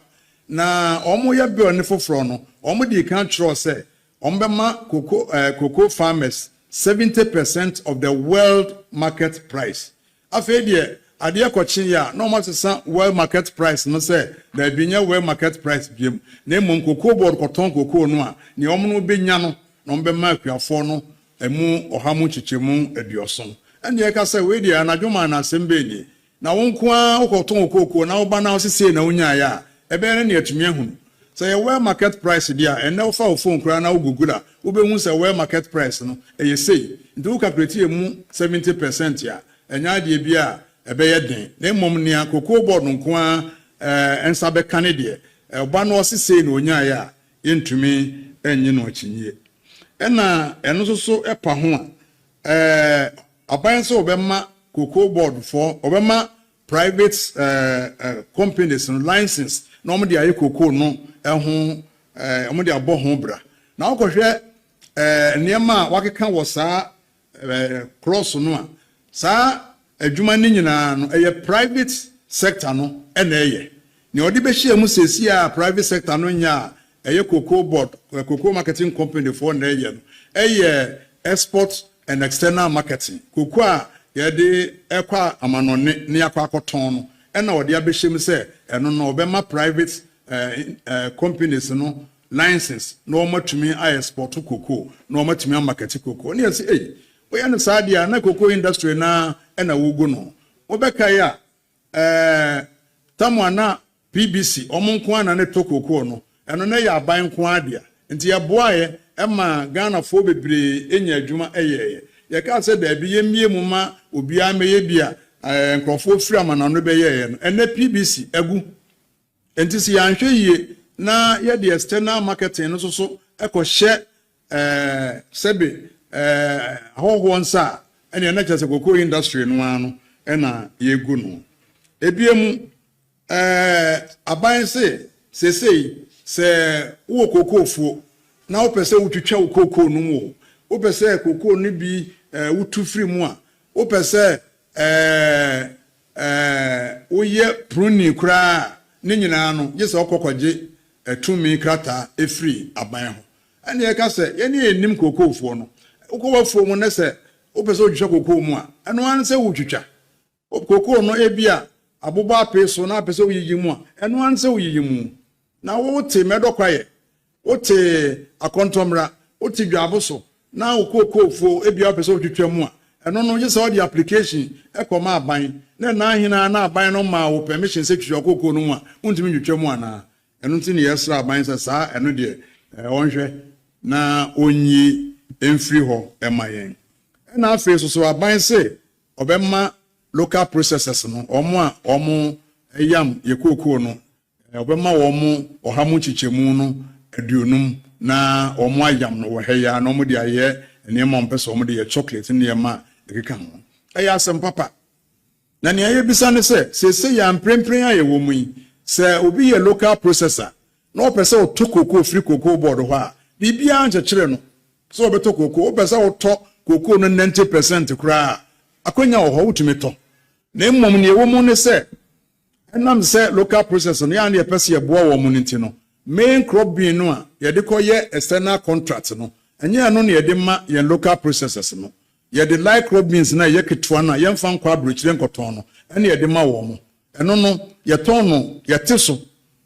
na omo ya bill ne foforo no omo di kan tro say ombema cocoa farmers 70% of the world market price afedie ade akochin ya no matsa world market price no say da binya world market price biem na emom COCOBOD koton cocoa no a ne omo no benya no no mbema akuafo no emu ohamu chichemu aduoson ene ye ka say we dey anadwoma na sembe ni na wonkoa ukoton cocoa na oba na osese na unya ya ebe ne atumi ahunu say world market price dia ene ofa ofon kra na ugugula ubehu say world market price no eye sei nti u calculate emu 70% ya enya de bia ebe ye den na mom ne COCOBOD nkoa ensa be kanede oba na osese na unya ya yentumi enye no akyinye ena eno so epa ho a aban so obema COCOBOD for obema private companies and license na omo de aye cocoa no eho omo de abo ho bra na okohwe niema wakeka wo saa cross no a saa adwuma ni nyina no eye private sector no ena eye ne odi be hia mu sesi a private sector no nya eye COCOBOD cocoa marketing company for na eye no eye export and external marketing cocoa yede ekwa amanone ne yakwa akoton no ena odi abehiem se eno no obema private companies no license no omatumi export cocoa no omatumi market cocoa ne say we ya no sadia na cocoa industry na ena wugu no obeka ya tamwana PBC omonko ana ne to cocoa no eno na ya aban ko adia nti ya boaye ema Ghana fo bebre enya adwuma eyeye ye ka se da bi yemie mu ma obi ameye bia nkrofo firi amana no beye no ene PBC agu enti si yanhwe yie na ye de external marketing no so ekohye sebe hoho nsa ene na chese cocoa industry no ano ena yegu no ebiemu aban se wo cocoa fo na wo pese wutwitwa wo cocoa no mu wo pese cocoa no bi wutu free mu a wo pese wo ye pruni kra ne nyina no yese okokoje tumi krata efree aban ho ene ye ka se ye ne enim cocoa fo no wo fo mu ne se wo pese wutwitwa cocoa mu a eno an se wutwitwa cocoa no ebia aboba peso na pese wo yiyi mu a eno an se wo yiyi mu na wo te medokwaye wo te akontomra wo te dwaboso na okokofo ebia pese otwetwa mu a eno no je so the application ekoma aban na hina na aban no ma wo permission se twetwa okoko no mu a untimi twetwa mu ana eno ntini yesra aban se saa eno de onhwe na onyi emfiri ho emayen na afi so aban se obema local processes no omo eyam yekoko no obema wo mo ohamu chichemu no aduonum na omo ayam no woheya na omo de aye enema mpese omo de chocolate enema ekeka ho eya asem papa na ne aye bisa ne se ya mprempren aye wo mu yi se obi ye local processor na opese o to cocoa free COCOBOD ho a bibia anchekere no so obeto cocoa opese o to cocoa no 90% kura akonya wo ho utumi to na mmom ne wo mu ne se enam se local processor no ya na epese ye boa wo mu nti no main crop bean no a ye de koye external contract no enye ano na ye de ma ye local processors no ye de light crop beans na ye ketwa na ye mfa nkwa abrochire nkoton no ene ye de ma wo mo eno no ye ton no ye teso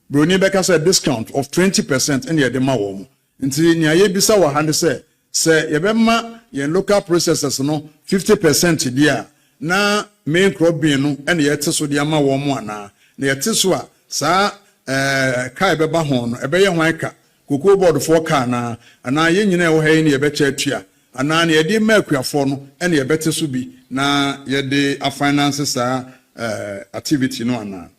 broni beka say discount of 20% ene ye de ma wo mo nti nya ye bisa wa hande se ye be ma ye local processors no 50% dia na main crop bean no ene ye teso dia ma wo mo ana na ye teso a saa kai beba ho no ebe ye hwan ka COCOBOD for ka na ana ye nyina wo ha ni ebe cha atua ana na ye de makuafo no ene ye bete so bi na ye de a finance sa activity no ana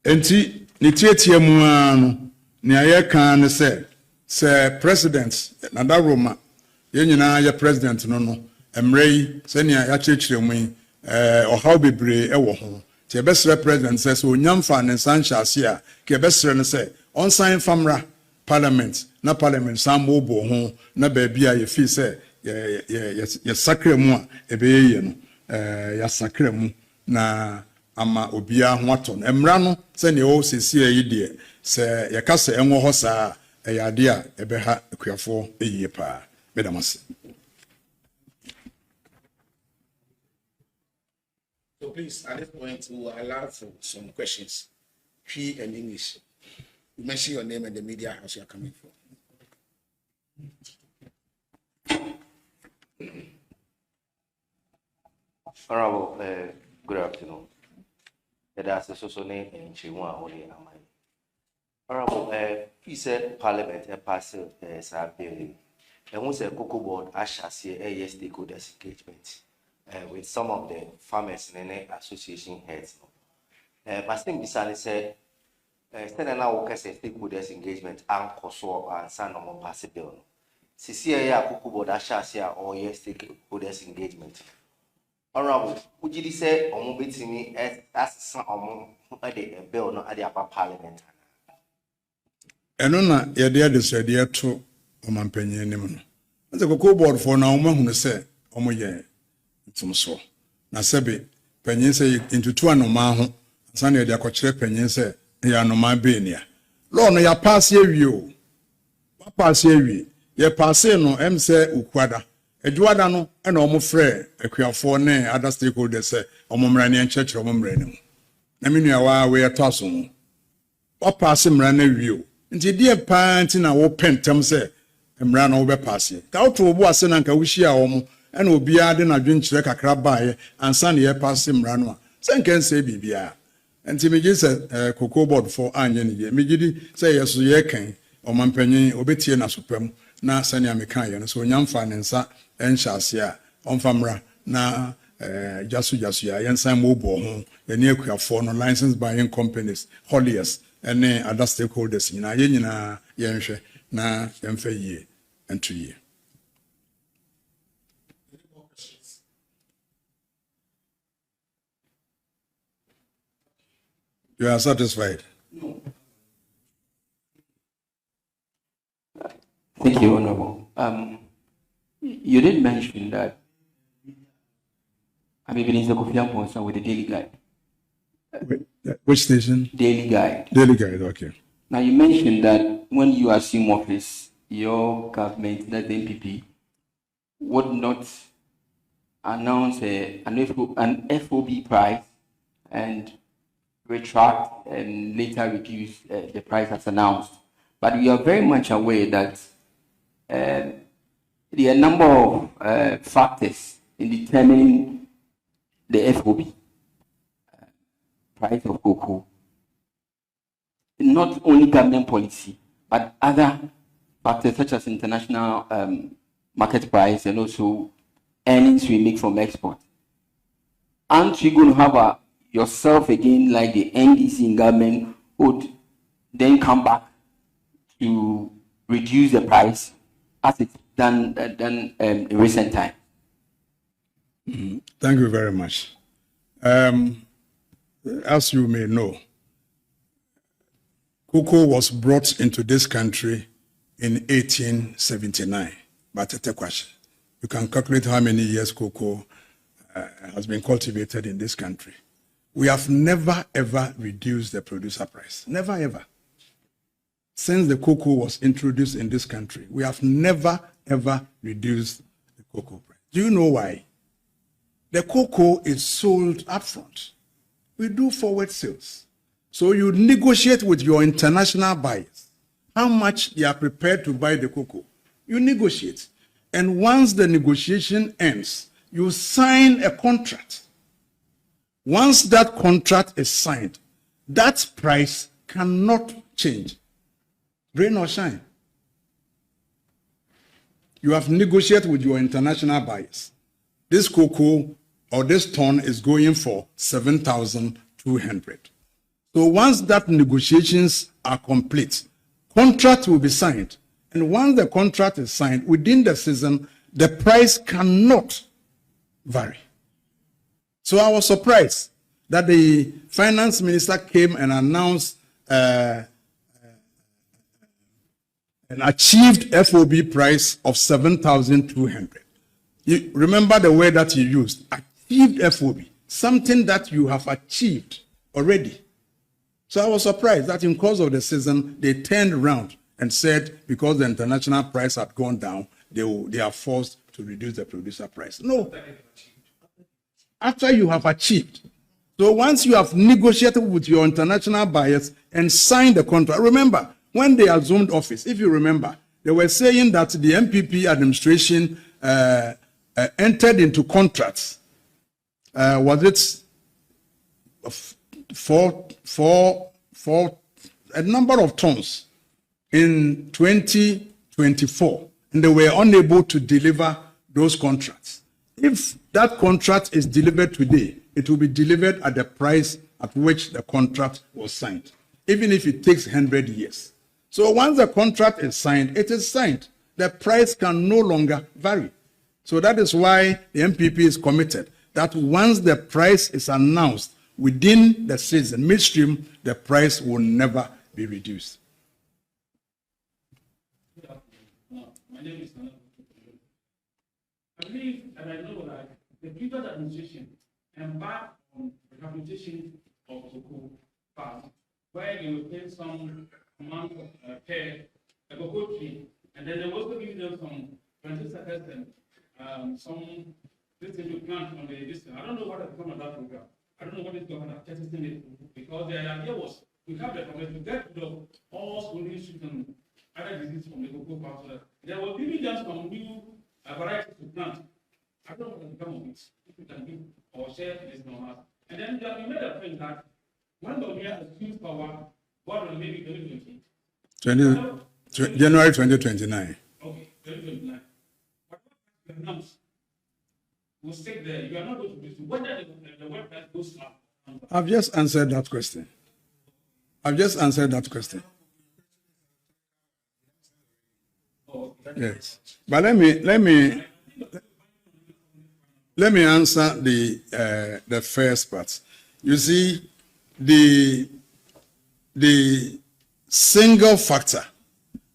enti ni tietie mu ano ni aye kan ne se president na da Roma ye nyina ye president no emrei se ni ya chechire mu how bebre ewo ho ti ebesre president says onyamfa ne sanchase a ke ebesre ne say on sign famra parliament na parliament sambo bo ho na ba bia ye fi say ya sakra mu a ebe ye no ya sakra mu na ama obia ho aton emra no se ne o sesi yi de se ya kasa enwo ho saa ya ade a ebe ha akuafo eyiye pa medamase. So please, at this point, we will allow for some questions, Cree and English. You mention your name and the media house you are coming from. Honorable, good afternoon. That's also name in Chihuahua only am I. Honorable, he said Parliament passed a bill, and once a COCOBOD Ashasi a stakeholders engagement with some of the farmers and association heads. But thing Bisani said, stand now workers and stakeholders engagement and COSO and San Normal pass a bill. CCA COCOBOD Ashasi or stakeholders engagement. Honorable, would you say or move to me as some a bill not at the upper parliament? Eno na yɛde adesrɛde ato ɔmanpanyin anim no. Ɛsɛ COCOBOD for na ɔmo hunu sɛ ɔmo yɛ ntomso. Na sɛbe panyin sɛ ntutu anoma ho, ansa na yɛde akɔkyerɛ panyin sɛ yɛ anoma benia. Law no ya pass awie o. Wa pass awie. Yɛ pass no em sɛ ukuada. Eduada no ɛna ɔmo frɛ akuafo ne other stakeholders sɛ ɔmo mmra ne nkyerɛkyerɛ ɔmo mmra ne mu. Na me nua wa we ɛtɔ aso ho. Wa pass mmra na wie o. Nti die panti na wo pentem se emra na wo be passe ka wo to obu ase na nka wo hia wo mo ena obi ade na dwenkyerɛ kakra baaye ansa na ye passe emra no a se nka nse bibia nti me gise COCOBOD for anye ne ye me gidi se yeso ye kan o mampanyin obetie na sopam na sani ameka ye no so nyamfa ne nsa enhya ase a onfamra na jasu ya yensan mo bo ho ye ne akuafo no licensed buying companies holiers and other stakeholders in Ayena Yenshe na Yemfe and 2 years. You are satisfied? No. Thank you, Honorable. You did mention that I'm even in the Kofi with the Daily Guide. Which station? Daily Guide. Daily Guide, okay. Now you mentioned that when you assume office, your government, that the NPP, would not announce an FOB price and retract and later reduce the price as announced. But we are very much aware that there are a number of factors in determining the FOB. Price of cocoa, not only government policy, but other factors such as international market price and also earnings we make from export. Aren't you going to have yourself again, like the NDC in government, would then come back to reduce the price as it's done in recent time? Thank you very much. As you may know, cocoa was brought into this country in 1879 by Tetekwashi. You can calculate how many years cocoa has been cultivated in this country. We have never ever reduced the producer price. Never ever. Since the cocoa was introduced in this country, we have never ever reduced the cocoa price. Do you know why? The cocoa is sold upfront. We do forward sales. So you negotiate with your international buyers how much they are prepared to buy the cocoa. You negotiate. And once the negotiation ends, you sign a contract. Once that contract is signed, that price cannot change. Rain or shine. You have negotiated with your international buyers. This cocoa or this ton is going for 7,200. So once that negotiations are complete, contract will be signed. And once the contract is signed, within the season, the price cannot vary. So I was surprised that the finance minister came and announced an achieved FOB price of 7,200. You remember the word that you used, achieved FOB, something that you have achieved already. So I was surprised that in course of the season, they turned around and said because the international price had gone down, they are forced to reduce the producer price. No. After you have achieved. So once you have negotiated with your international buyers and signed the contract, remember, when they assumed office, if you remember, they were saying that the MPP administration entered into contracts. Was it for a number of tons in 2024, and they were unable to deliver those contracts. If that contract is delivered today, it will be delivered at the price at which the contract was signed, even if it takes 100 years. So once the contract is signed, it is signed. The price can no longer vary. So that is why the MPP is committed that once the price is announced within the season, midstream, the price will never be reduced. My name is I believe and I know that the previous administration embarked on rehabilitation of cocoa farms, where they will pay some amount of per cocoa tree, and then they will also give them some 20 seconds and some this thing to plant on the distance. I don't know what has become of that program. I don't know what is governor testing it, because the idea was we have the problem to get rid of all swollen shoots and other diseases from the cocoa farm. So there will be just some new varieties to plant. I don't know what has become of it. If you can give or share this on us. And then we made a point that when the Governor assumes power, what will maybe 2020? January 2029. Okay, 2029. What you announce will stay there. You are not going to do whether the website goes up. I've just answered that question. Yes, but let me answer the first part. You see, the single factor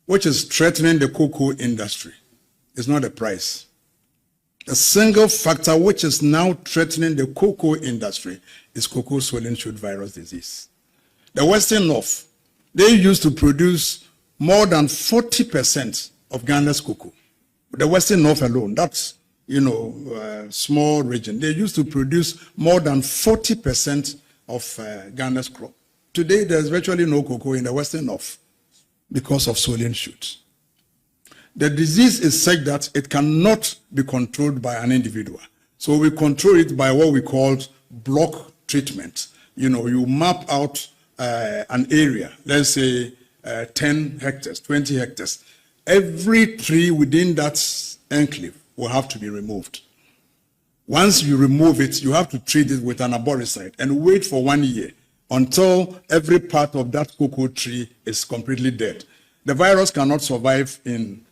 which is threatening the cocoa industry is not the price. The single factor which is now threatening the cocoa industry is cocoa swollen shoot virus disease. The Western North, they used to produce more than 40% of Ghana's cocoa. The Western North alone, that's, small region. They used to produce more than 40% of Ghana's crop. Today, there's virtually no cocoa in the Western North because of swollen shoots. The disease is such that it cannot be controlled by an individual. So we control it by what we call block treatment. You map out an area, let's say 10 hectares, 20 hectares. Every tree within that enclave will have to be removed. Once you remove it, you have to treat it with an arboricide and wait for 1 year until every part of that cocoa tree is completely dead. The virus cannot survive in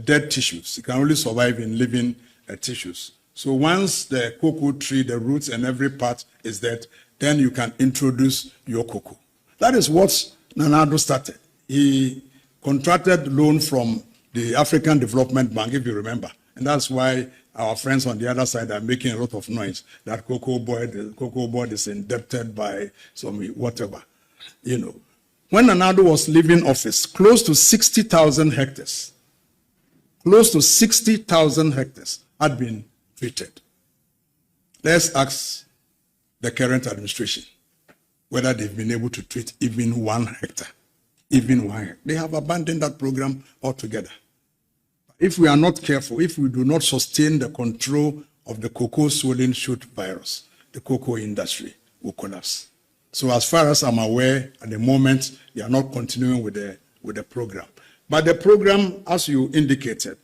dead tissues. It can only survive in living tissues. So once the cocoa tree, the roots and every part is dead, then you can introduce your cocoa. That is what Nanado started. He contracted loan from the African Development Bank, if you remember. And that's why our friends on the other side are making a lot of noise that COCOBOD is indebted by some whatever. When Nanado was leaving office, close to 60,000 hectares had been treated. Let's ask the current administration whether they've been able to treat even 1 hectare. They have abandoned that program altogether. If we are not careful, if we do not sustain the control of the cocoa swollen shoot virus, the cocoa industry will collapse. So as far as I'm aware, at the moment, they are not continuing with the program. But the program, as you indicated,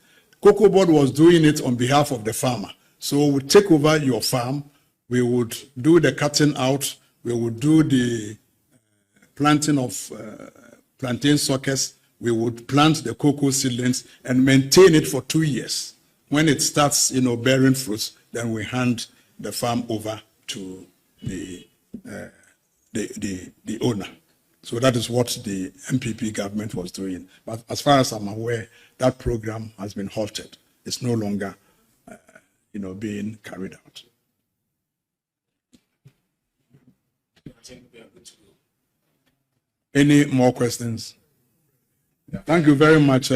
COCOBOD was doing it on behalf of the farmer. So we would take over your farm, we would do the cutting out, we would do the planting of plantain suckers, we would plant the cocoa seedlings and maintain it for 2 years. When it starts, bearing fruits, then we hand the farm over to the owner. So that is what the MPP government was doing. But as far as I'm aware, that program has been halted. It's no longer being carried out. Any more questions? Thank you very much.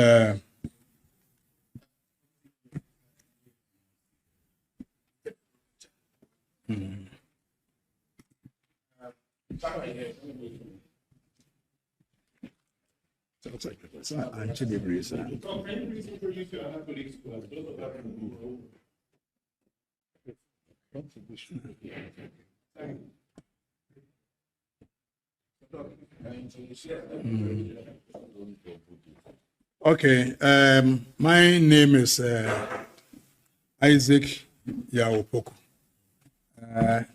Okay, my name is Isaac Yaopoko. I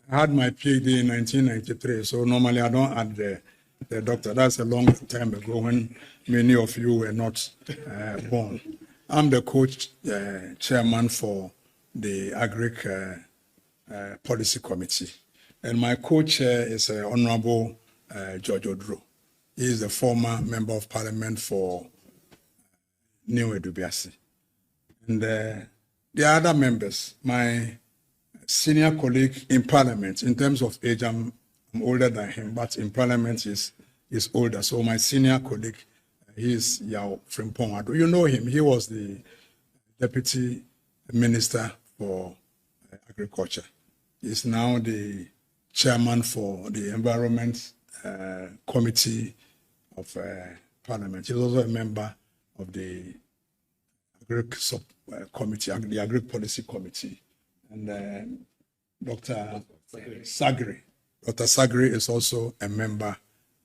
had my PhD in 1993, so normally I don't add the doctor. That's a long time ago when many of you were not born. I'm the chairman for the Agric Policy Committee, and my co-chair is Honorable George Odro. He is the former member of parliament for New Edubiasi. And the other members, my senior colleague in parliament, in terms of age, I'm older than him, but in parliament is older. So my senior colleague, he is Yao Frimpong. You know him. He was the deputy minister for agriculture. He's now the chairman for the environment committee of parliament. He's also a member of the Agric committee, the Agric policy committee. And Dr. Sagri is also a member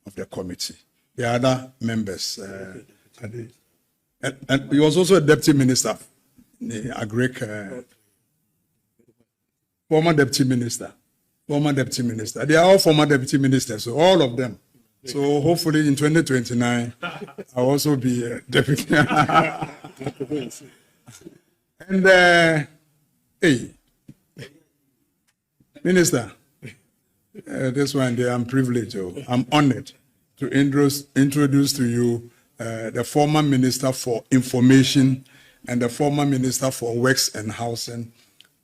of the committee. The other members, and he was also a deputy minister, the Agric, former deputy minister. They are all former deputy ministers, so all of them. So hopefully in 2029, I'll also be a deputy. And hey, Minister, this one day I'm privileged. I'm honored to introduce to you the former Minister for Information and the former Minister for Works and Housing,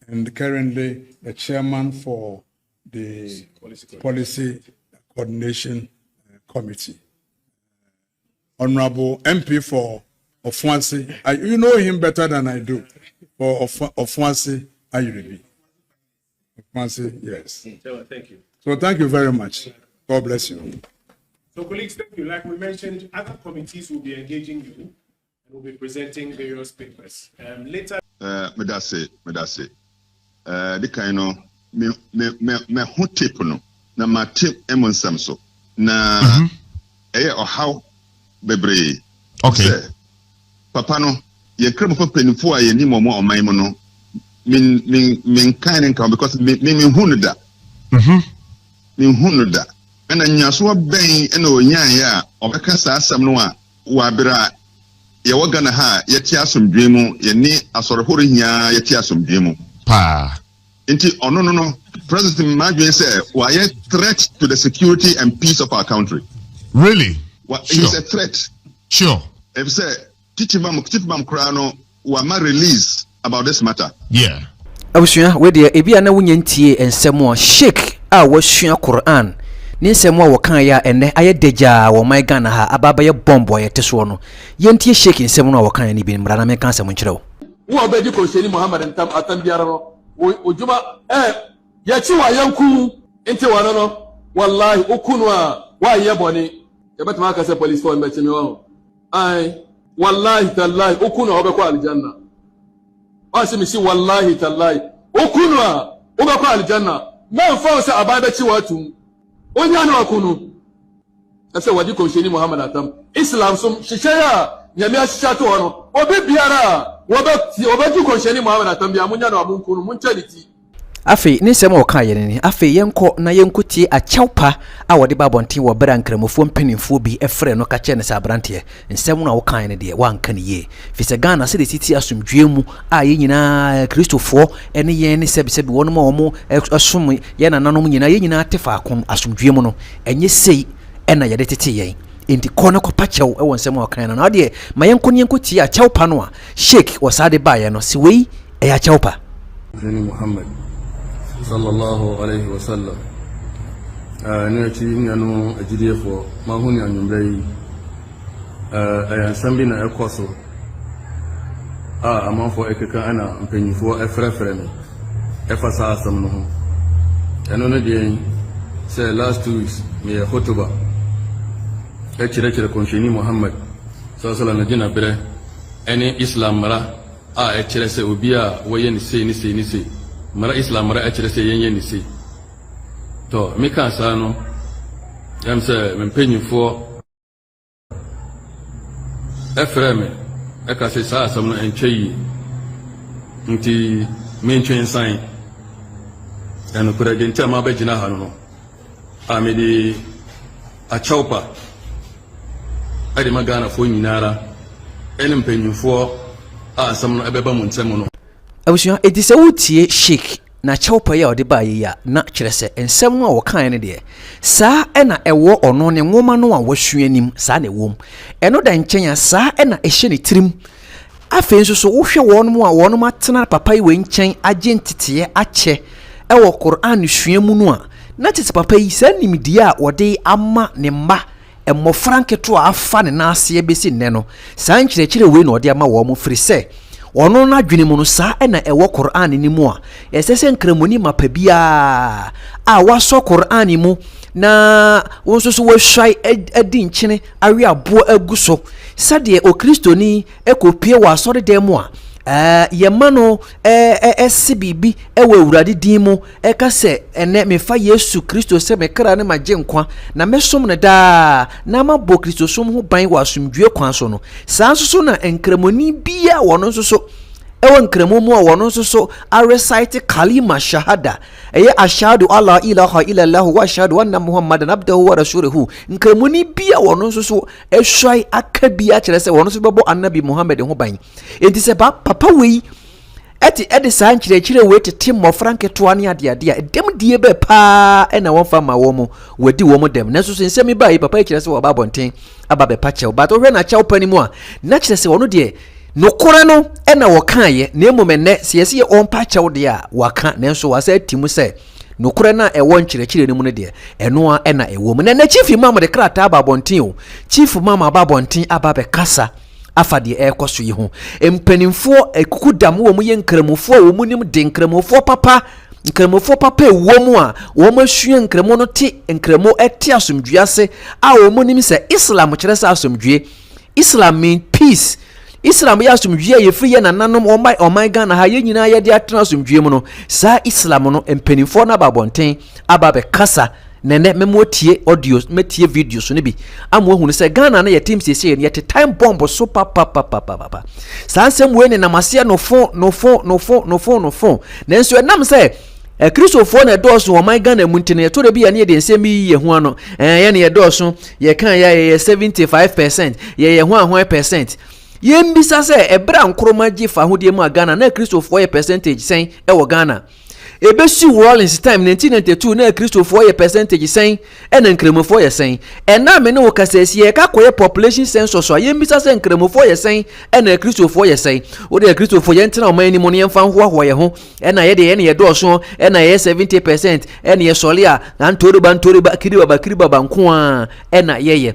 and currently the chairman for the Policy Coordination Committee. Honorable MP for Ofuansi. You know him better than I do. For Ofuansi Ayuribi. Ofuansi, yes. Thank you. So thank you very much. God bless you. So colleagues, thank you. Like we mentioned, other committees will be engaging you and will be presenting various papers. Later. Medase. The kind of me who tape no na ma tape emonsam so na or how bebre. Okay. Papa no ye krem for penifo a ye ni momo o man mo no min kind nka because me hunu da min hunu da na nyaso ben na onyan ya obeka sa asam no a wa bra ye waga na ha ye ti asomdwe mu ye ni asore horo hia ye ti asomdwe mu pa inti no President Madwe said why a threat to the security and peace of our country. Really? He's a threat. Sure. If say Tichibam Krano wama release about this matter. Yeah. Abusua we de ebi ana wunye ntie ensemo Sheikh a wasua Quran ni nsemo wo kan ya enne aye deja wo my Ghana ha ababa ye bombo ye teso no ye ntie Sheikh nsemo no wo kan ni bi mra na me kan nsemo nkire wo wo obeji ko sheni Muhammad atam biara no ojuma ya chi wa yanku nti wana no wallahi okunu a wa ye boni ya betuma ka se police phone be chimi wa ai wallahi tallahi okunu obekwa aljanna Asimisi wallahi tallahi okunwa obakwa aljanna man fa se abada chi watu onya na okunu ase wadi ko sheni Muhammad atam Islam sum shishaya nyame ashisha to ono obi biara wobati ko sheni Muhammad atam bia munya na amunkunu munchaliti afi ni sema o kan yene ni afi yenko na yenkutie a chawpa a wode babonten wo bra nkramofo mpanimfo bi efre no ka che ne sabrante nsem na wo kan ne de wanka ne ye fi se Ghana se de titi asomdwe mu a ye nyina kristofo ene ye ne sebi wono ma omo asum ye na nanom nyina ye nyina tefa akon asomdwe mu no enye sei ena ye de titi ye enti kona ko pachew e won sema o kan na de ma yenko tie a chawpa no a Sheikh wasade ba ye no se wei e ya chawpa Muhammad sallallahu alaihi wasallam ne ci nyanu ajide fo ma hu nya nyumbai ayansan bi na ekoso amanfo ekeka ana mpanyifo efrefre me efasa asam no ho eno no de say last 2 weeks me hotuba ekire konsheni Muhammad sallallahu alaihi wasallam na bere ene Islam mara ekire se obi a woye ni sei mara Islam mara ekire se yenye ni sei to me kan sa no yam se mpanyifo efreme eka se sa asam no entweyi nti mentwen san eno kura de ntama ba gina ha no amedi a chaupa ade magana fo nyinara ene mpanyufo asam no ebeba mu ntem no abusuya edise wutie shake na chaupa ya ode ba ya na kyerese ensem a wokan ne de saa ena ewo ono ne nwoma no a wasuanim saa na ewom eno da nkyenya saa ena ehye ne tirim afenso so wohwe wonum a wonum atena papa yi we nkyɛn agye ntete akyɛ ɛwɔ Qur'an suamu no a na tete papa yi saa nimdie a wɔde ama ne mma mmɔfra nketo a afa ne naase besi nne no saa nkyerɛkyerɛ we na ɔde ama wɔ mo firi sɛ ono na dwene mu no saa na ɛwɔ Qur'an ni mu a ɛsɛsɛ nkramoni mapa bia a waso Qur'an mu na wonso so wahwai adi nkyene awe abo aguso sade o kristoni ekopie wa asore dem a yema no ese bibi ewe awurade din mu eka se ene mefa Yesu Kristo se mekra ne magye nkwa na mesom ne da na mabo Kristo som ho ban wa asomdwe kwan so no saa so na enkramoni bia wono so ewo nkramomu a wono so a recite kalima shahada ashhadu alla ilaha illa allah wa ashhadu anna muhammadan abduhu wa rasuluhu nkramoni bia wono so ehwai akabia kyerɛ sɛ wono so bɛbɔ annabi muhammad ho ban enti sɛ papa wei edi saa nkyerɛkyerɛ wei tete mmɔfra nketewa ne ade a dem die bɛ paa ɛna wɔmfa ma wɔ mo wadi wɔ mo dem na so nsɛm ba yi papa kyerɛ sɛ wɔba abɔnten aba bɛ pa kyɛw but ohwɛ na kyɛw pani mu a na kyerɛ sɛ wɔno deɛ nokore no ena wokaye na emumenne siyesi ye onpa kyɛw de a waka nanso wasa timu sɛ nokore na ɛwɔ nkyerɛkyerɛ ne mu ne de ɛno a ena ɛwɔ mu na chief imam de krata ababonten o chief imam ababonten ababe kasa afa de ɛkɔso yi ho empanimfo ekukudam wɔ mu ye nkramofo wɔ mu nim de nkramofo papa wɔ mu a wɔ ma hwua nkramo no te nkramo ɛte asomdwe ase a wɔ mu nim sɛ Islam kyerɛ sɛ asomdwe Islam mean peace Islam ya asomdwe ye free na nanom omai Ghana ha ye nyina ye de atena asomdwe mu no saa Islam no empanimfo na babonten ababe kasa nene memotie audio metie video so ne bi amu hu se Ghana na ye team sese ye te time bomb so papa saa nsem we ne namase no phone nanso enam se Kristofo na doso omai Ghana mu ntene to de bi ya ne de nsem yi ye ho ano ye ne ye doso ye kan ya ye 75% ye ho ahon percent yembisa se ebra nkroma gi fa hodie mu Ghana na Kristofo ye percentage sen ewo Ghana ebesi Rollins time 1992 na Kristofo ye percentage sen ena nkremofo ye sen ena me ne wo kasasi ye ka koye population census so yembisa se nkremofo ye sen ena Kristofo ye sen wo de Kristofo ye ntena omani mu ne yemfa ho ye ho ena ye de ye ne ye doso ena ye 70% ena ye solia antoriba kiriba banko a ena ye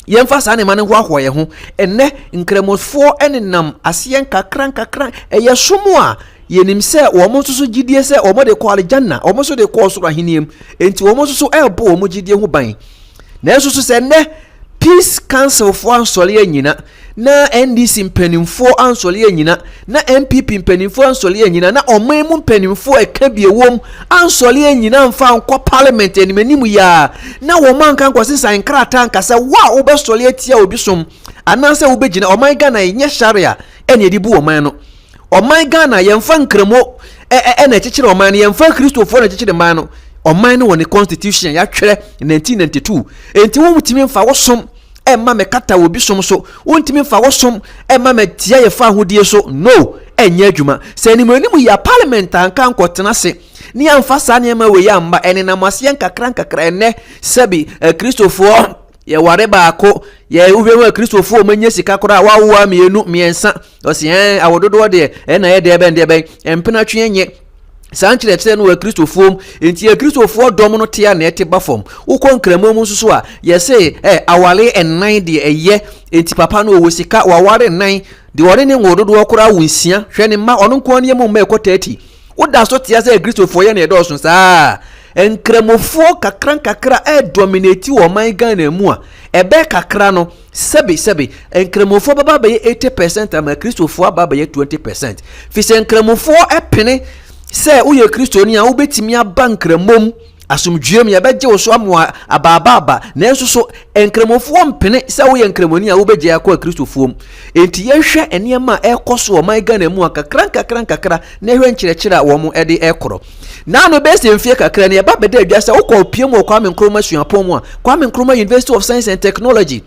yemfa sa ne mane ho ahoye ho enne nkremofo enenam asiyen kakran eye somo a yenim se wo mo so gidie se wo mo de ko aljanna wo mo so de ko soro aheniem enti wo mo so ebo wo mo gidie ho ban na eso so se ne peace council for ansole anyina na NDC mpanimfo ansole anyina na MPP mpanimfo ansole anyina na omemu mpanimfo ekabie wom ansole anyina mfa nko parliament animanim ya na wo manka nkwose san krata nkasa wa obesole atia obisom ananse wo begina oman Ghana yenye sharia ene edibu oman no oman Ghana yemfa nkremo ene kyekere oman no yemfa Kristofo na kyekere man no oman no woni constitution ya twere 1992 enti wo mutimi mfa wosom emma me kata wo bi som so wontimi mfa wosom emma me tia ye fa hodie so no enye adwuma se ni manimu ya parliament anka nkotena se ni amfa sa ne ma we ya mba ene na mase nkakra ene sebi Kristofo ye ware baako ye ubewa kristofo manye sika kora wawa mienu miensa osi awododo de na ye de ben empena twenye sanchire tire no wa kristofo enti ye kristofo dom no tia na ete bafom ukon kramo nsusu a ye say awale ennan de eye enti papa no wo sika waware nnan de wore ne ngododo kora wonsia hwe ne ma ono nko ne mu ma ekota ati woda so tia say kristofo ye na edo so saa enkramofo kakra dominate wo man Ghana mu a ebe kakra no sebi enkramofo baba be 80% ama kristofo baba ye 20% fi se enkramofo epene se uye kristoni a ubetimi aba nkramom asumdwem ya beje wo so amwa ababa na enso enkramofo mpene se uye nkramoni a ubeje akwa kristofo enti yehwe enema ekoso wo man Ghana mu a kakra na ehwe nkyerɛkyerɛ wo mo ede ekoro na no best mfie kakra ne ba beda adwa se ukọ piem wo Kwame Nkrumah suapon mu a Kwame Nkrumah University of Science and Technology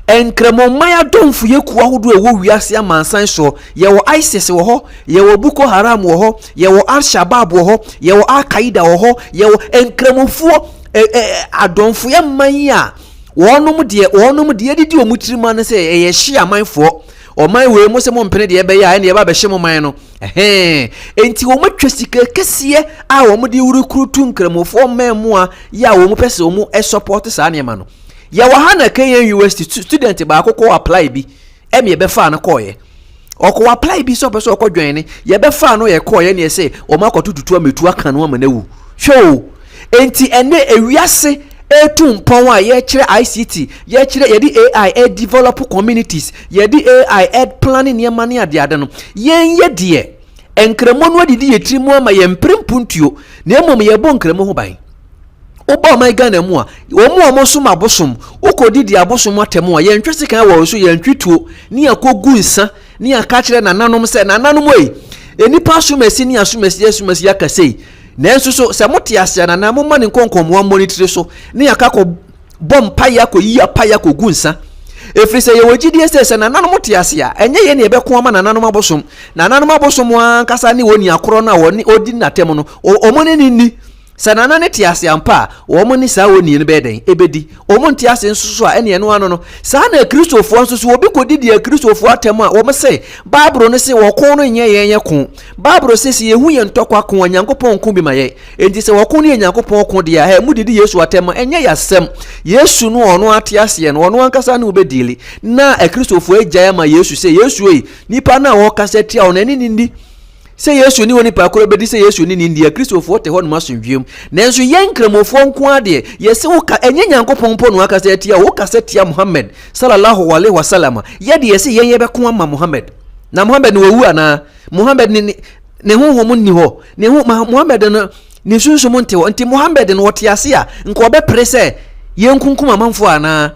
enkramomman adomfu yeku ahodo ewo wiase amansan so yewo ISIS wo ho yewo Boko Haram wo ho yewo Al-Shabaab wo ho yewo Al-Qaeda wo ho yewo enkramofuo adomfu ye man a wonom de didi omutirima ne se ye hye amanfo oman we mo se mo mpene de be ya ne ba be hye mo man no enti wo matwa sika kese a wo mo de urukrutu nkramofo man a ya wo mo pese wo mo support sa ne ma no ya wahana Kenya University student ba akoko apply bi eme be fa na koye okwo apply bi so person okwo ne ye be fa no ye koye ne se o makoto tutu ametu aka no amanawu show enti ene ewiase etum pon a ye kire ICT ye kire ye di AI develop communities ye di AI planning ne mane ade no yen ye de enkramo no adidi ye trimu ama ye mprempuntuo na emom ye bo nkramo ho ban oba my Ghana mu a omo so mabosom ukodidi abosom atemu a ye ntwese kan wo so ye ntwituo ni akogu nsa ni aka kire nananom se nananom ei enipa asumasi ni asumasi akasei nanso so se mote ase nanamo ma ne nkonkomo monitor so ni aka ko bom paya ko yi apaya ko gu nsa efiri se ye wogidi se nananom te ase a enye ye ne ebe ko ama nananom abosom an kasa ni woni akoro na woni odi natem no omone ni sanana ne tiase ampa wo mo ni sa woni ne beden ebedi o mo tiase nsusu a ene no ano no sa na kristofo nsusu obi kodidi a kristofo atem a wo mo se babro ne se wo kon no nye yenye kon babro se se yehu ye ntokwa kon anyankopon kon bi maye enti se wo kon ne anyankopon kon dia he mu didi yesu atem enye yasem yesu no ono atiase no ono ankasa na obedili na kristofo agya ma yesu se yesu ei nipa na wo kasa tia ono ani ndi se yesu ni woni pa koro bedi se yesu ni ndia kristofo te ho no masonwiem nanso yenkramofo nko ade yese wo ka enye nyankopon po no aka se tia wo ka se tia Muhammad sallallahu alaihi wasallam ye de yese ye be ko ama Muhammad na Muhammad ni wowu ana Muhammad ni ne honhom ni ho ne ho Muhammad no ni sunsun monte ho nti Muhammad no wote ase a nko be prese yenkunkum amanfo ana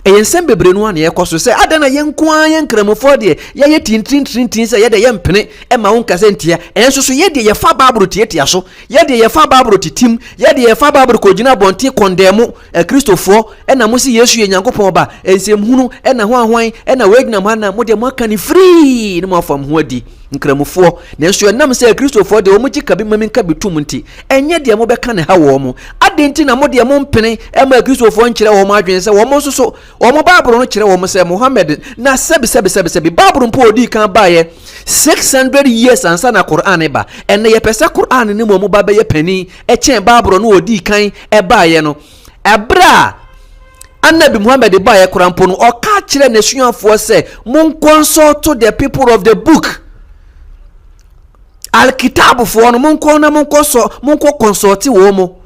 eyensem bebre no an ye koso se adana yenkwa yenkramofo de ye tin se ye de yempene e ma wonka se ntia enso so ye de ye fa babro tietia so ye de ye fa babro titim ye de ye fa babro ko gina bonte kondemu kristofo e na mo se yesu ye nyankopon ba ensem hunu e na ho ahwan e na wegina mo na mo de mo aka ni free ni mo fam ho adi nkramofo nanso enam se kristofo de o mo gika bi mamin ka bitum nti enye de mo beka ne ha wo mo adenti na mo de mo mpene e ma kristofo nkire wo mo adwen se wo mo so omo babro no kire wo mo se Muhammad na sebi babro mpo odi kan baaye 600 years ansa na Quran ba enne ye pese Quran ni mo ba ye pani e chen babro no odi kan e baaye no ebra Annabi Muhammad baaye Quran po no o ka kire nasuafo se mon consult to the people of the book Al-Kitab fo no mon consult wo mo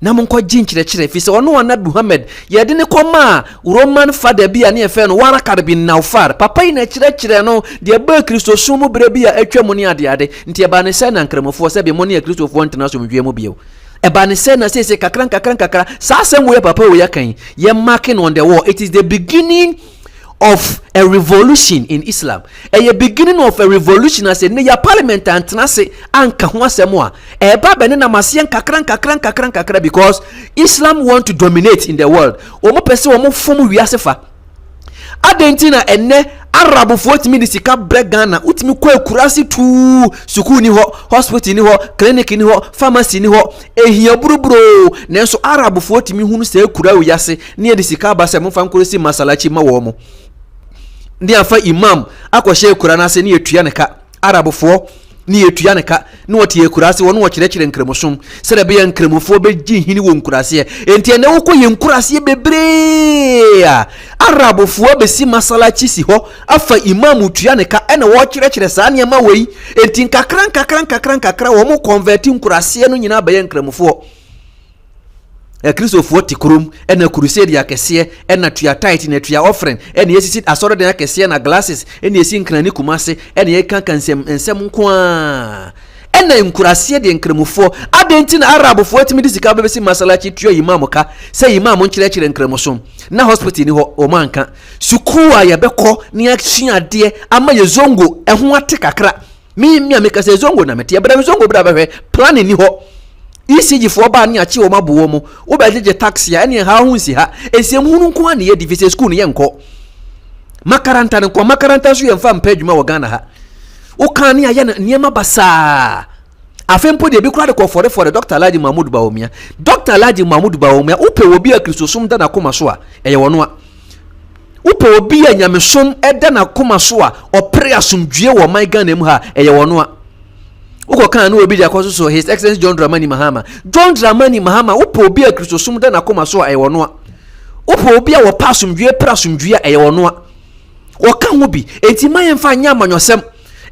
na monko ginchire fi se ono Annabi Muhammad ye de ne koma Roman father bia ne efe no Waraka bin Naufar papa ina chire no de ba Kristo sumu bre bia atwam ne ade nti e ba ne se na nkramofo se be mo ne Kristo fo ntena so mdwe mo bio e ba ne se na se kakran sa asem we papa we yakan ye marking on the wall. It is the beginning of a revolution in Islam. A beginning of a revolution as in your parliament and tenase anka ho asemo a e ba bene na masien kakran because Islam want to dominate in the world. Omo pese omo fom wiase fa. Adentina enne Arab for timi de sika bre Ghana utimi kwa kurasi tu suku ni ho hospital ni ho clinic ni ho pharmacy ni ho ehia buruburo nanso Arab for timi hunu se kura uyase ne de sika ba se mfa nkorisi masalachi ma wo mo ndi afa imam akwahye kura na se ne etua ne ka Arab for ni etua ne ka ne wote ekurase wono wo kyerɛkyerɛ nkremosum sɛ de be nkremofo be gi hini wo nkurase enti ene wo kɔ ye nkurase bebre a Arabofo be si masalachi si ho afa imam tua ne ka ene wo kyerɛkyerɛ saa ne ma wei enti nkakra wo mo convert nkurase no nyina be ye nkremofo Kristofo tikurum ena crusade yakese ena tua tight na tua offering ena yesisi asoro de yakese na glasses ena yesi nkrani kumase ena yekanka nsem nko a ena nkurase de nkremufo adenti na Arabofo atimi de sika bebesi masalachi tua imam ka se imam nkyerɛkyerɛ nkremusom na hospital ni ho o manka sukuwa ya beko ni action ade ama yezongo eho ate kakra mi ameka se zongo na mete bra zongo bra behwe plan ni ho ECG for ba ni achi o mabuwo mu wo ba jeje taxi ya ene ha hu si ha esiem hunu nko an ye divise school ni ye nko makaranta nko makaranta so ye mfa mpa adwuma wo Ghana ha wo kan ni aye niema basa afempo de bi kura de ko for Dr. Alhaji Mahmoud Bawumia Dr. Alhaji Mahmoud Bawumia upe obi a Kristosum da na koma so a eye wono a upe obi a nyamesom eda na koma so a opre asomdue wo man Ghana mu ha eye wono a uko kan no obi dia so His Excellency John Dramani Mahama upo obi a Kristosum da na koma so a e wono a upo obi a wo pasumdue prasumdue a e wono a wo kan ho bi enti mayen fa nya amanyosem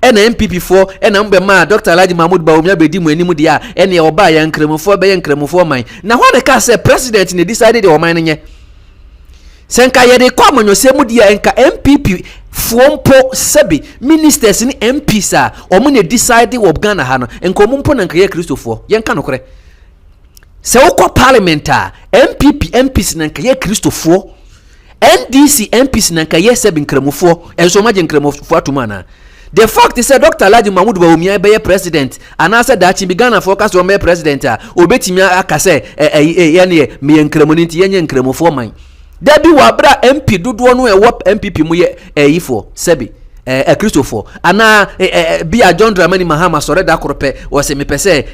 ena MPP4 ena mbe ma Dr. Alhaji Mahmoud Bawumia bedi mu animu dia ena e oba ya nkremofo be ya nkremofo man na ho de ka say president ne decided o man nye senka ye de kwa amanyosem dia enka MPP Fuompo sebi ministers ni MPs a omo ne decide wo Ghana ha no enko mumpo na nkaye Kristofo yenka no kore se wokọ parliament a MPs na nkaye Kristofo NDC MPs na nkaye sebi nkremofo enso maje nkremofo atumana the fact is that Dr. Alhaji Mahmoud Bawumia be president and I said that he began a focus on be president a obetimi aka say ye me nkremoni nti yenye nkremofo man Debi wabra MP dodo no e wop MPP mu ye ifo sebi Kristofo ana bia John Dramani Mahama sore da korope wo se mepese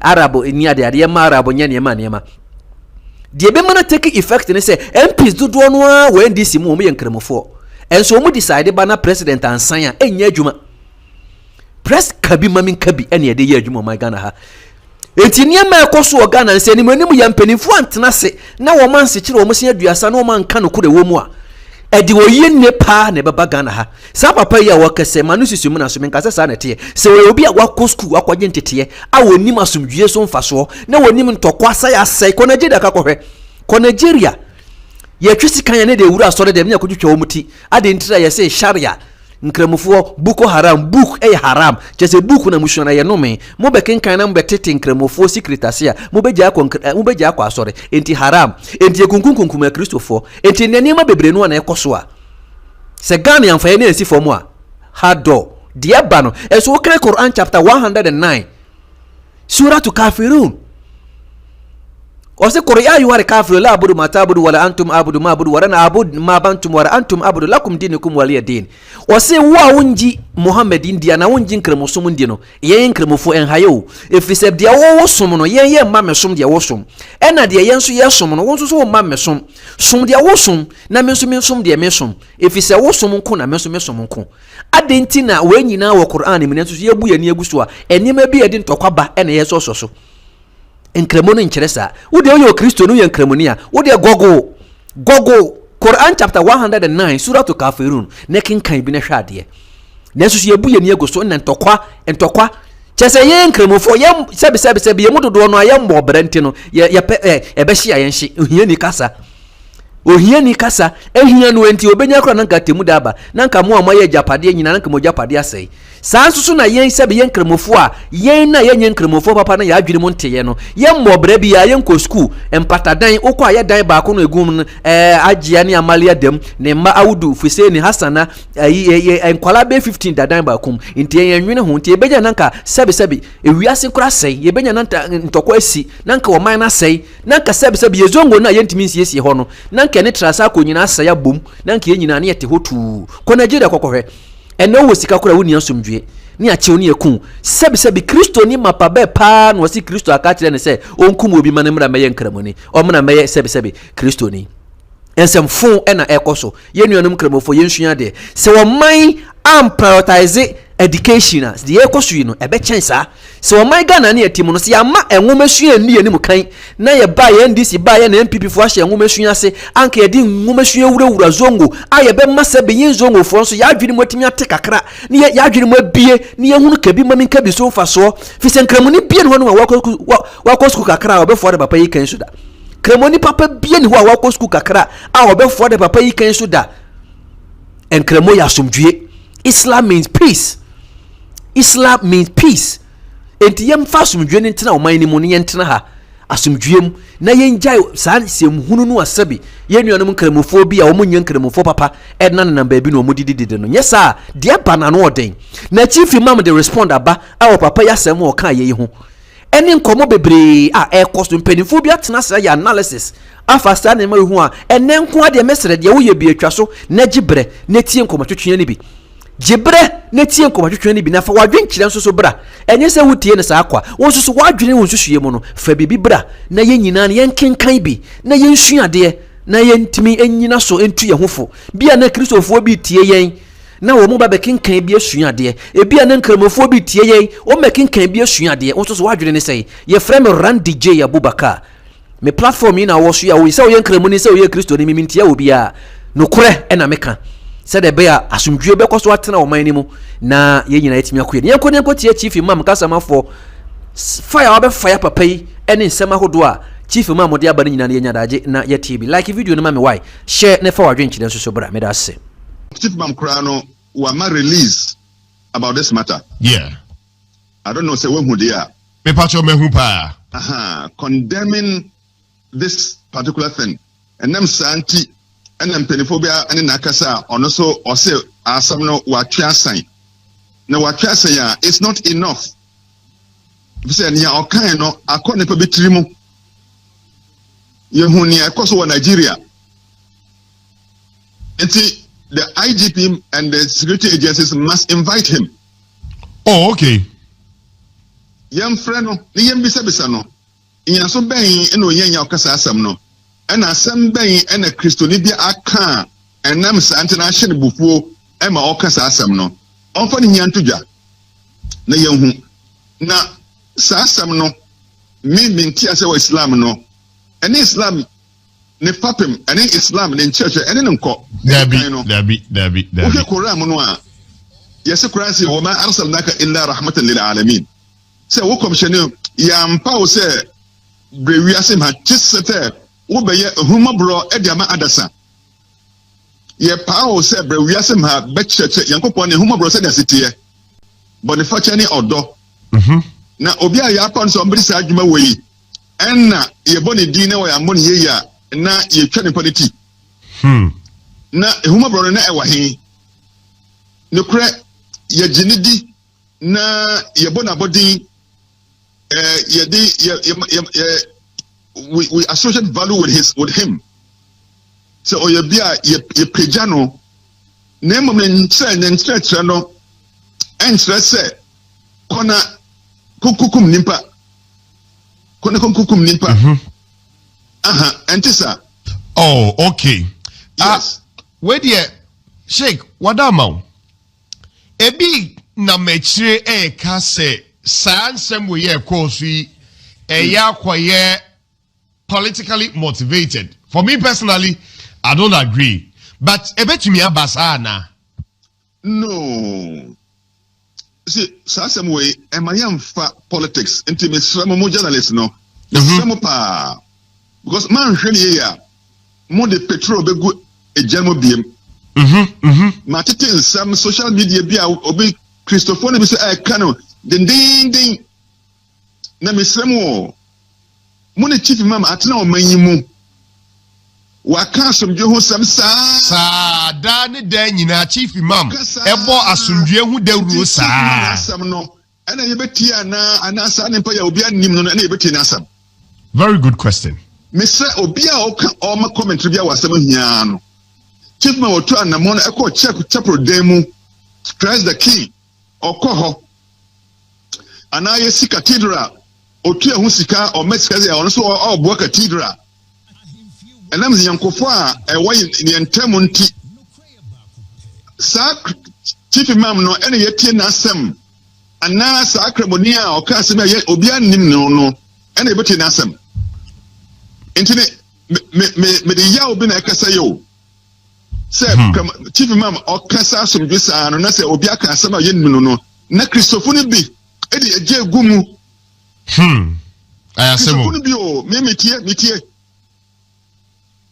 Arabo ni ade ma Arabo nya ne ma de be mana take effect ne se MPs dodo no a we NDC mu ye nkremofo enso mu decide ba na president ansan a enya adwuma press kabi mamin kabi ene ye de ye adwuma my Ghana ha enti niema ekoso o Ghana nse nimu enimu ya mpanimfu antena se na wo man se kire wo mo se aduasa na wo man ka no kure wo mu a edi wo ye ne pa ne baba Ghana ha sa papa ya wo kese manu sisimu na so menka se sa na te se wo obi a wakọ school akwaje ntete a wo nim asomdwie so mfaso na wo nim ntokwa sa ya sai ko Nigeria ka kohwe ko Nigeria ye twisi kan ya ne de wura asore de me akotwetwa wo muti ade ntira ye se sharia nkremofo Boko Haram book haram chese book na mushona ye no me mo be kenkan na mbetete nkremofo secretasia mo be ja kwa asore enti haram enti ekunkunkunkum Kristofo enti nneema bebre no na ekoso a se Ghana yamfa ye na esi fomu a hado dia ba no eso wo kan Quran chapter 109 surah Kafirun Ose Korea yu wale kafiru la abudu matabudu wala antum abudu mabudu wala na abudu mabantum wala antum abudu lakum dinukum waliya din. Ose wa unji Muhammad india na unji nkremusumu ndino ye nkremufu enhayo efiseb dia wo sum no ye mame sum dia wo sum ena dia yensu ye sum no wonso so mame sum sum dia wo sum na mensu sum dia mesum efise wo sum nko na mensu mesum nko adenti na we nyina wo Qur'an mi nenso ye bu ye ne aguso a enema bi edi ntokwaba ena ye so Nkremono ncheresa wode oyo Kristo no ye nkremoni a wode gogo Quran chapter 109 surah Kafirun ne kinkan bi na hwade nenso ye bu ye ne agoso na ntokwa chese ye nkremofo ye sebe ye mudodo no aye mbo brante no ye ebe hia ye nhye ohia ni kasa ehia no enti obenya kra nanka temu daba nanka mo amaye japade nyina nanka mo japade asai sansusu na yen sebe yen kremofo a yen na yen kremofo papa na ya adwene mo nteye no yen mbobra bi ya yen ko school empatadan okwa ya dan ba ko no egum agia ni amalia dem ne ma awudu fuse ni hasana enkwala be 15 dadan ba kum nti yen nwene ho nti ebenya nanka sebe ewiase kra sei yebenya nanka ntokwa asi nanka wo man na sei nanka sebe ye zongo na yen timi siesie ho no nanka anke ne trasa ko nyina asaya bom na anke nyina ne yete hotu ko Nigeria kokohwe ene wo sika kora woni asomdwe ni achew ni ekun sebi Kristo ni mapabe pa no si Kristo aka kire ne se onkum obi mane mra meye nkramoni o mna meye sebi Kristo ni ensem fon ena ekoso ye nuanum kramofo ye nsua de se wo man am prioritize education as the ekoso yi no ebe chensa se wo man Ghana ne atim no se ya ma enwomesua ni anim kan na ye ba ye NDC ba ye na MPP fo ahye enwomesua se anka ye di enwomesua wurawura zongo aye be masa be yin zongo fo so ya adwini motimi ate kakra ne ya adwini mo bie ne ye hunu kabi mami kabi so fa so fi se nkramoni bie ne ho no wa school kakra obefo de papa yi kan so da kremoni papa bie ne ho a wa school kakra a obefo de papa yi kan so da enkremo ya asomdwie. Islam means peace. Islam means peace. Enti yem fa asomdwie ne ntena o man ni mu ne yentena ha asomdwiem na yenjai san sem hunu no asabi ye nuanom nkramofo bi a wo munye nkramofo papa edna na ba bi no modidide no nyesa de ba na no oden na chief imam de respond aba a wo papa yasem o kan ye ho eni nkomo bebre a ekosto mpanifo bi atena sra ya analysis afa sta na ma hu a enen nko ade mesere de wo ye bi atwa so na gibre na tie nkomo twetwe ne bi gibre na tie nkomo twetwe ne bi na fa wadwen kire nso so bra enye se wutie ne sa akwa won so wadwene won susuye mu no fa bibi bra na ye nyina na yenkenkan bi na yensuade na yentimi enyina so entu ye hofo bia na kristofo bi tie yen na wo mo ba bekenkan bi asuade e bia na nkramofo bi tie yen o mekenkan bi asuade won so wadwene ne sei ye frame Randy J Abubakar me platform yi na wo so ya wo se wo yenkramoni se wo ye kristo ni mintie wo bia no kore e na meka se de be a asomdwe be koso atena wo man ni mu na ye nyina yetimi akoye ne ko tie chief imam kasama for fire wa be fire papa yi ene nsema hodo a chief imam de aba nyina na yenya daje na ye TV like video no ma me why share ne fa wadwen kire so bra me da se chief imam krano wa ma release about this matter. Yeah, I don't know say when who they are me pacho me hu pa condemning this particular thing and them santi and them penifobia and nakasa on also or say asam no wa twasan na wa twasan ya it's not enough say nya okan no akone pa betiri mu ye hu ni akoso wa Nigeria enti the IGP and the security agencies must invite him. Oh, okay. Yam friend no ni yam bisa no in so ben eno yenya okasa asam no and asam ben and a Christoni bia aka and nam santina hye bufuo e ma okasa asam no onfa ni nyantoja na yehu na sa asam no me minti ase wa Islam no and Islam ne papem and Islam ne church and nko dabi o Quran no a yesi Quran say wa ma arsalnaka illa rahmatan lil alamin say wo commissioner ya mpa o say brewi asem ha chisete wo beye huma bro e dia ma adasa ye pa o say brewi asem ha be cheche yankopon ne huma bro say da sitie boniface ni odo na obi a ya pa nso mbiri sa adwuma woyi enna ye boni din na wo ya mboni ye ya na ye twa ne politi na huma bro na e wa he ne kure ye jinidi na ye bona bodin we associate value with him so o ye bia ye pejano na mom ntre no entre se kona kukum nimpa entisa. Oh, okay. Yes. Where dear Sheikh wadama ebi na mechire ka se sansem we ye course we kwaye politically motivated. For me personally, I don't agree. But ebetumi abasa na. No. See, sansem we emayam fa politics into me some journalists no. Some pa because man hwele ya mo de petrol be go ejamo biem. Ma tete some social media bi a obi Christopher ne bi say I can ding na mesremo mo ne chief imam atena o manyimu wa ka asomdwe ho sam sa da ne da nyina chief imam ebo asomdwe ho dawuro sa asam no ana yebeti ana sa ne pa ya obi anim no na yebeti na asam. Very good question. Mr. Obia Oka or my commentary was 7 years. Chief Mawotu and Namon Echo Chapel Demu, Christ the King, or Koho. And I see cathedral, or Tia Husika, or Mexico, also all work cathedral. And I'm the Yankofa, a way in the Entemonti. Sac Chief Imam no any yet nasem. And now Sacramonia or Casimir Obian no, and a bit in Assam. Internet, me the Yao bin Akasayo. Say, Chief Imam or Casa some visa and I say Obiaka Sama Yen no, na Christophone be Eddie a J Gumu. I assume. Christophone be o, me tie.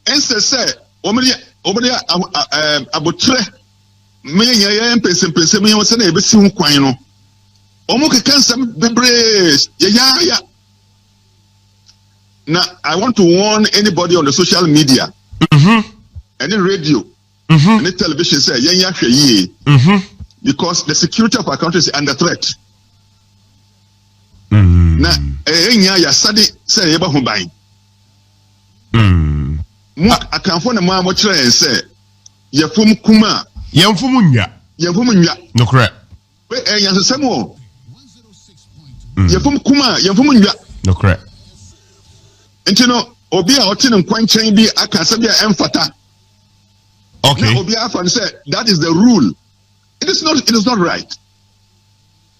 Ense say, Omedia Abotre, me ya pense me was na ebesi hu kwan no. Omo keka nsam bebre ya. Now, I want to warn anybody on the social media, any radio, any television say, because the security of our country is under threat. Now, ya study say eba hubai. I can phone a man what say, Yafum Kuma, Yamfumunya. No correct. Wait, Yansamo. Yafum Kuma, Yafumunya. No correct. And you know, Obia Otin and Quan Chain be a Casabia Emphata. Okay. Obia Afan said that is the rule. It is not right.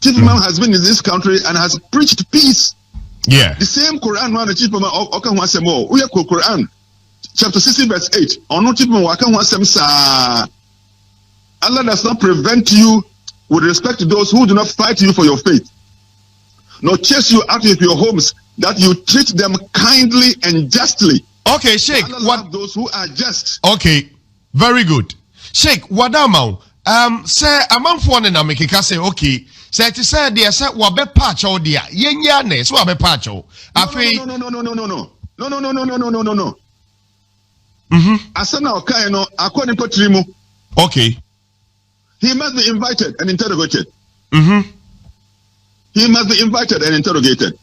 Chief Imam has been in this country and has preached peace. Yeah. The same Quran one the Chief Imam Okan Wasemo. We are Quran chapter 60 verse 8. Or no Chief Imam Wakan Wasem sa. Allah does not prevent you with respect to those who do not fight you for your faith, nor chase you out of your homes, that you treat them kindly and justly. Okay, Sheikh. What those who are just. Okay, very good. Sheikh, what amount? Say amount for na mekeka say okay. Say to say there say wabe patch or there. Yenya ne so wabe patch o. Afi. No. Asana okai no according to Trimu. Okay. He must be invited and interrogated. He must be invited and interrogated.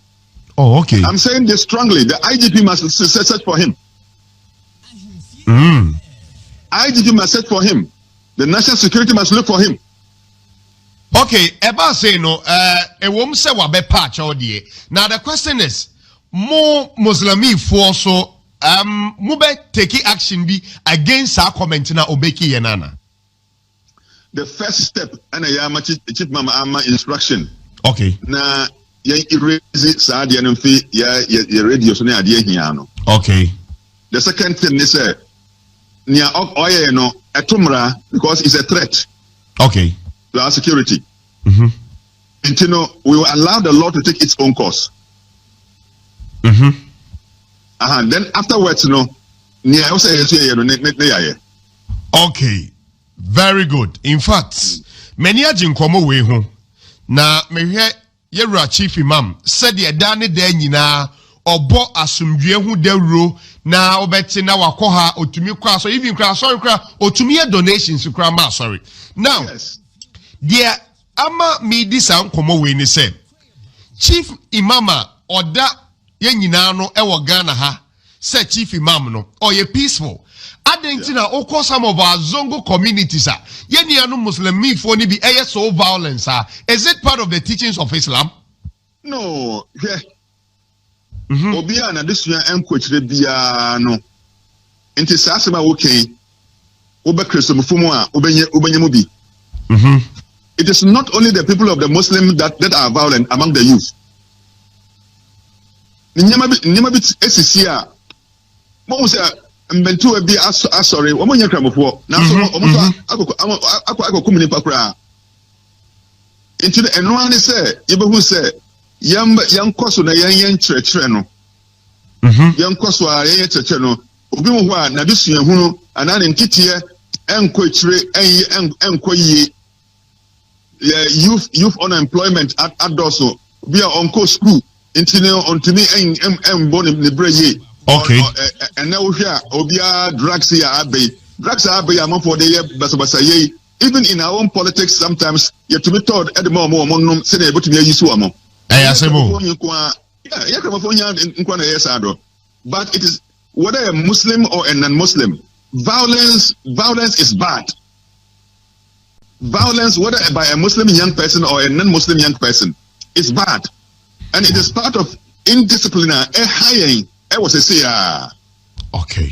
Oh, okay. I'm saying this strongly. The IGP must search for him. IGP must search for him. The national security must look for him. Okay, Eba say no, won't say wabe patch or die. Now the question is, more Muslimi for so mube taking action be against our comment na obeki yenana. The first step and a chief mama ama instruction. Okay. Na erase Saudi and fee ya radio so na ade hia no. Okay. The second thing is near oye no etumra because it's a threat. Okay. To our security. And you know, we will allow the law to take its own course. Then afterwards, you know, near okay. Very good. In fact, many ajin komo we ho. Na mehwe yewra chief imam said ye dane da nyina obo asumdwe hu dawro na obeti na wakoha otumi kwa so even kwa sorry kwa otumi donations kwa ma sorry. Now, there ama me this an komo we ni say chief imama oda ye nyina no e wo Ghana ha say chief imam no or ye peaceful. Adentina oko some of our Zongo communities are yeniano Muslim me for ni be so violence are. Is it part of the teachings of Islam? No, yeah. Obiana this year encourage bia no. Enti sasema okay. Oba Christo mufumu a obenye mu bi. It is not only the people of the Muslim that are violent among the youth. Nyama bi esisi a mo say mbentu bi asori wo monya kramofo na so omo akoko nipa kra into the eno ani say yebehu say yankoso na yan kyerɛkyerɛ no yankoso a yan kyerɛkyerɛ no obi mo ho a na desua hunu ana ne nkitiɛ enko kyerɛ enko yie youth unemployment adoso bi a onko school intino ontimi embo ne breye. Okay. And now here, Obia drugs here abe. Drugs abe among for the basabasa. Even in our own politics, sometimes you have to be told at the moment, say able to be a use. But it is whether a Muslim or a non-Muslim, violence is bad. Violence, whether by a Muslim young person or a non-Muslim young person, is bad. And it is part of indiscipline. I was a say, okay.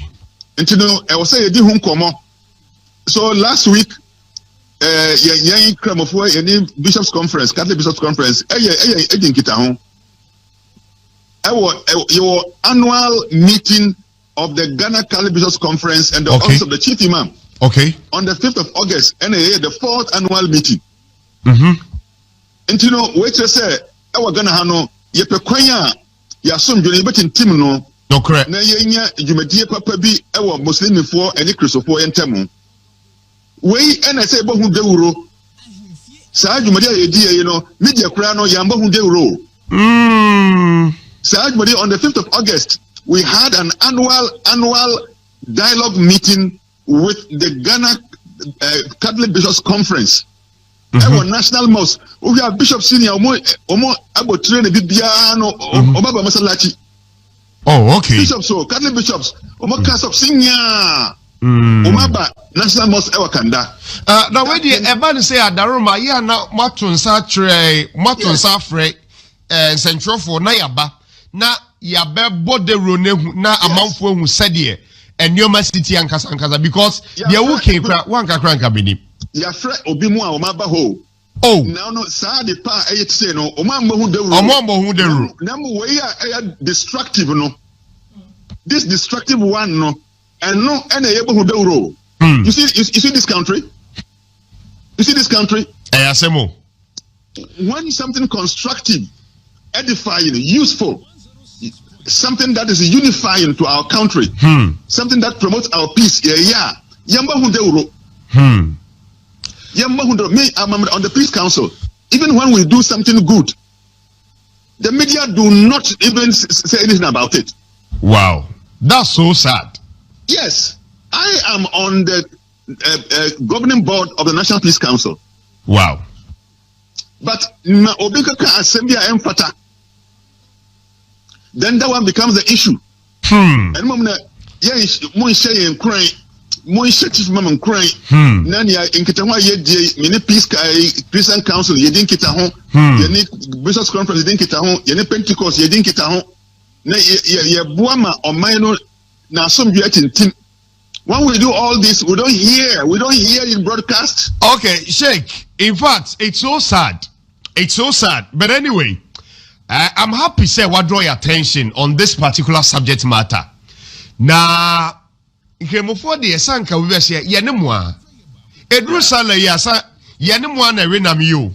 And you know, I was saying, so last week, Bishops Conference, Catholic Bishops Conference, your annual meeting of the Ghana Catholic Bishops Conference and the office of the Chief Imam. Okay. On the 5th of August, and the 4th annual meeting. And you know, wait to say, our Ghana Hano, Yepequanya, Yasum, you bet in Timno. No correct. Na yenya Jumedia Papa bi, our Muslim for any Christopher and Temu. Way and I say, Bohu de Uro. Sa Jumedia, you know, Media Crano, Yambohu de Uro. Sa Jumedia on the 5th of August, we had an annual dialogue meeting with the Ghana Catholic Bishops Conference. Our national mosque. We have Bishop Senior Omo Abo Train Bibiano Obaba Masalachi. Oh, okay. Bishops, so Catholic bishops, Omo Kasop Senior Omaba National Mosque Ewakanda. Now when the Eban say Adaroma, yeah, now Matunsa Tre, Matunsa Fre, Central for Nayaba, na Yabe Bode na Amanfo who said here. And your city and Kasankaza because they are working one cranka bini. Ya fre obimwa omaba ho. Oh. Now no sa de pa ayet say no omambo hu de ru. Omambo hu de ru. Namu we are destructive no. This destructive one no. And no any able hu de ru. You see this country? You see this country? Asemo. When something constructive, edifying, useful, something that is unifying to our country, something that promotes our peace. Yamba Hundeuro. Yamba Hundeuro. Me, I'm on the Peace Council. Even when we do something good, the media do not even say anything about it. Wow, that's so sad. Yes, I am on the governing board of the National Peace Council. Wow. But na Obekaka Assembly Emfata. Then that one becomes the issue. And mom na mo share and cry, mo share chief mom and cry. Nani in Kitahwa ye mini peace Christian Council ye din Kitahon, ye ni Bishops Conference ye din Kitahon, ye ni Pentecost ye din Kitahon. Na ye buama or minor na some you in team. When we do all this, we don't hear it broadcast. Okay, Sheikh. In fact, it's so sad. It's so sad. But anyway, I'm happy to say what draw your attention on this particular subject matter. Na nkemofo de sanka we be say ye ne moa. Edru sala yasa ye ne moa na renam yo.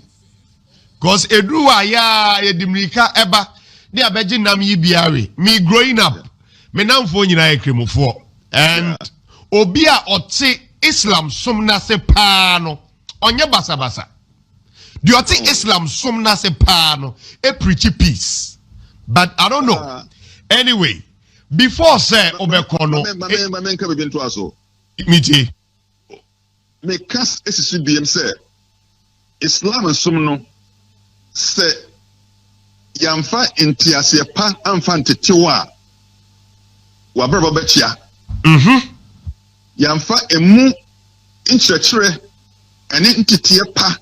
Cause edru wa ya edimrika eba de abeji nam yi biare. Me growing up, me namfo nyina ekremofo. And obi a ote Islam somna se pa no onye basa basa. Do you think Islam somna se pa no e preach peace? But I don't know. Anyway, before say obekono miti me kas SCBM say Islam somno say yamfa entiase pa amfa ntetewa wa brabo bechia yamfa emu nkyerɛkyerɛ ɛne nteteɛ pa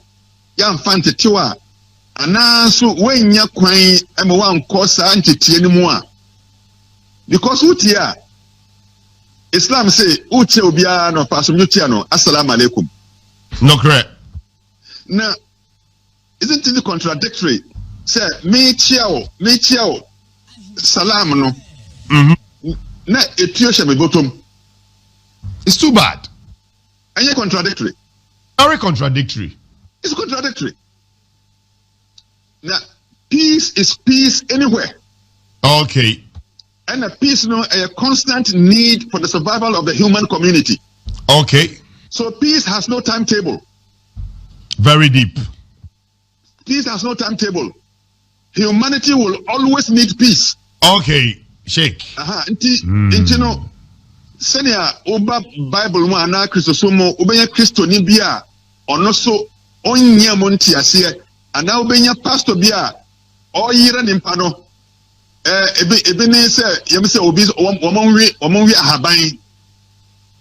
yamfa ntetewa anaso wanya kwan ɛma wankɔ saa nteteɛ no mu a because utia Islam say utia obiara no pasum utia no assalamu alaikum. No correct. Now isn't it contradictory? Say me chiao salam no. Na etio she me bottom. It's too bad. And you're contradictory. Very contradictory. It's contradictory. Now, peace is peace anywhere. Okay. And a peace, a constant need for the survival of the human community. Okay. So peace has no timetable. Very deep. Peace has no timetable. Humanity will always need peace. Okay. Sheikh. Senia oba Bible mu ana Kristosomo obenya Kristo ni bia ono so onyia monti ase ana obenya pastor bia oyira ni mpa no ebi ne say yem say obi omonwe ahaban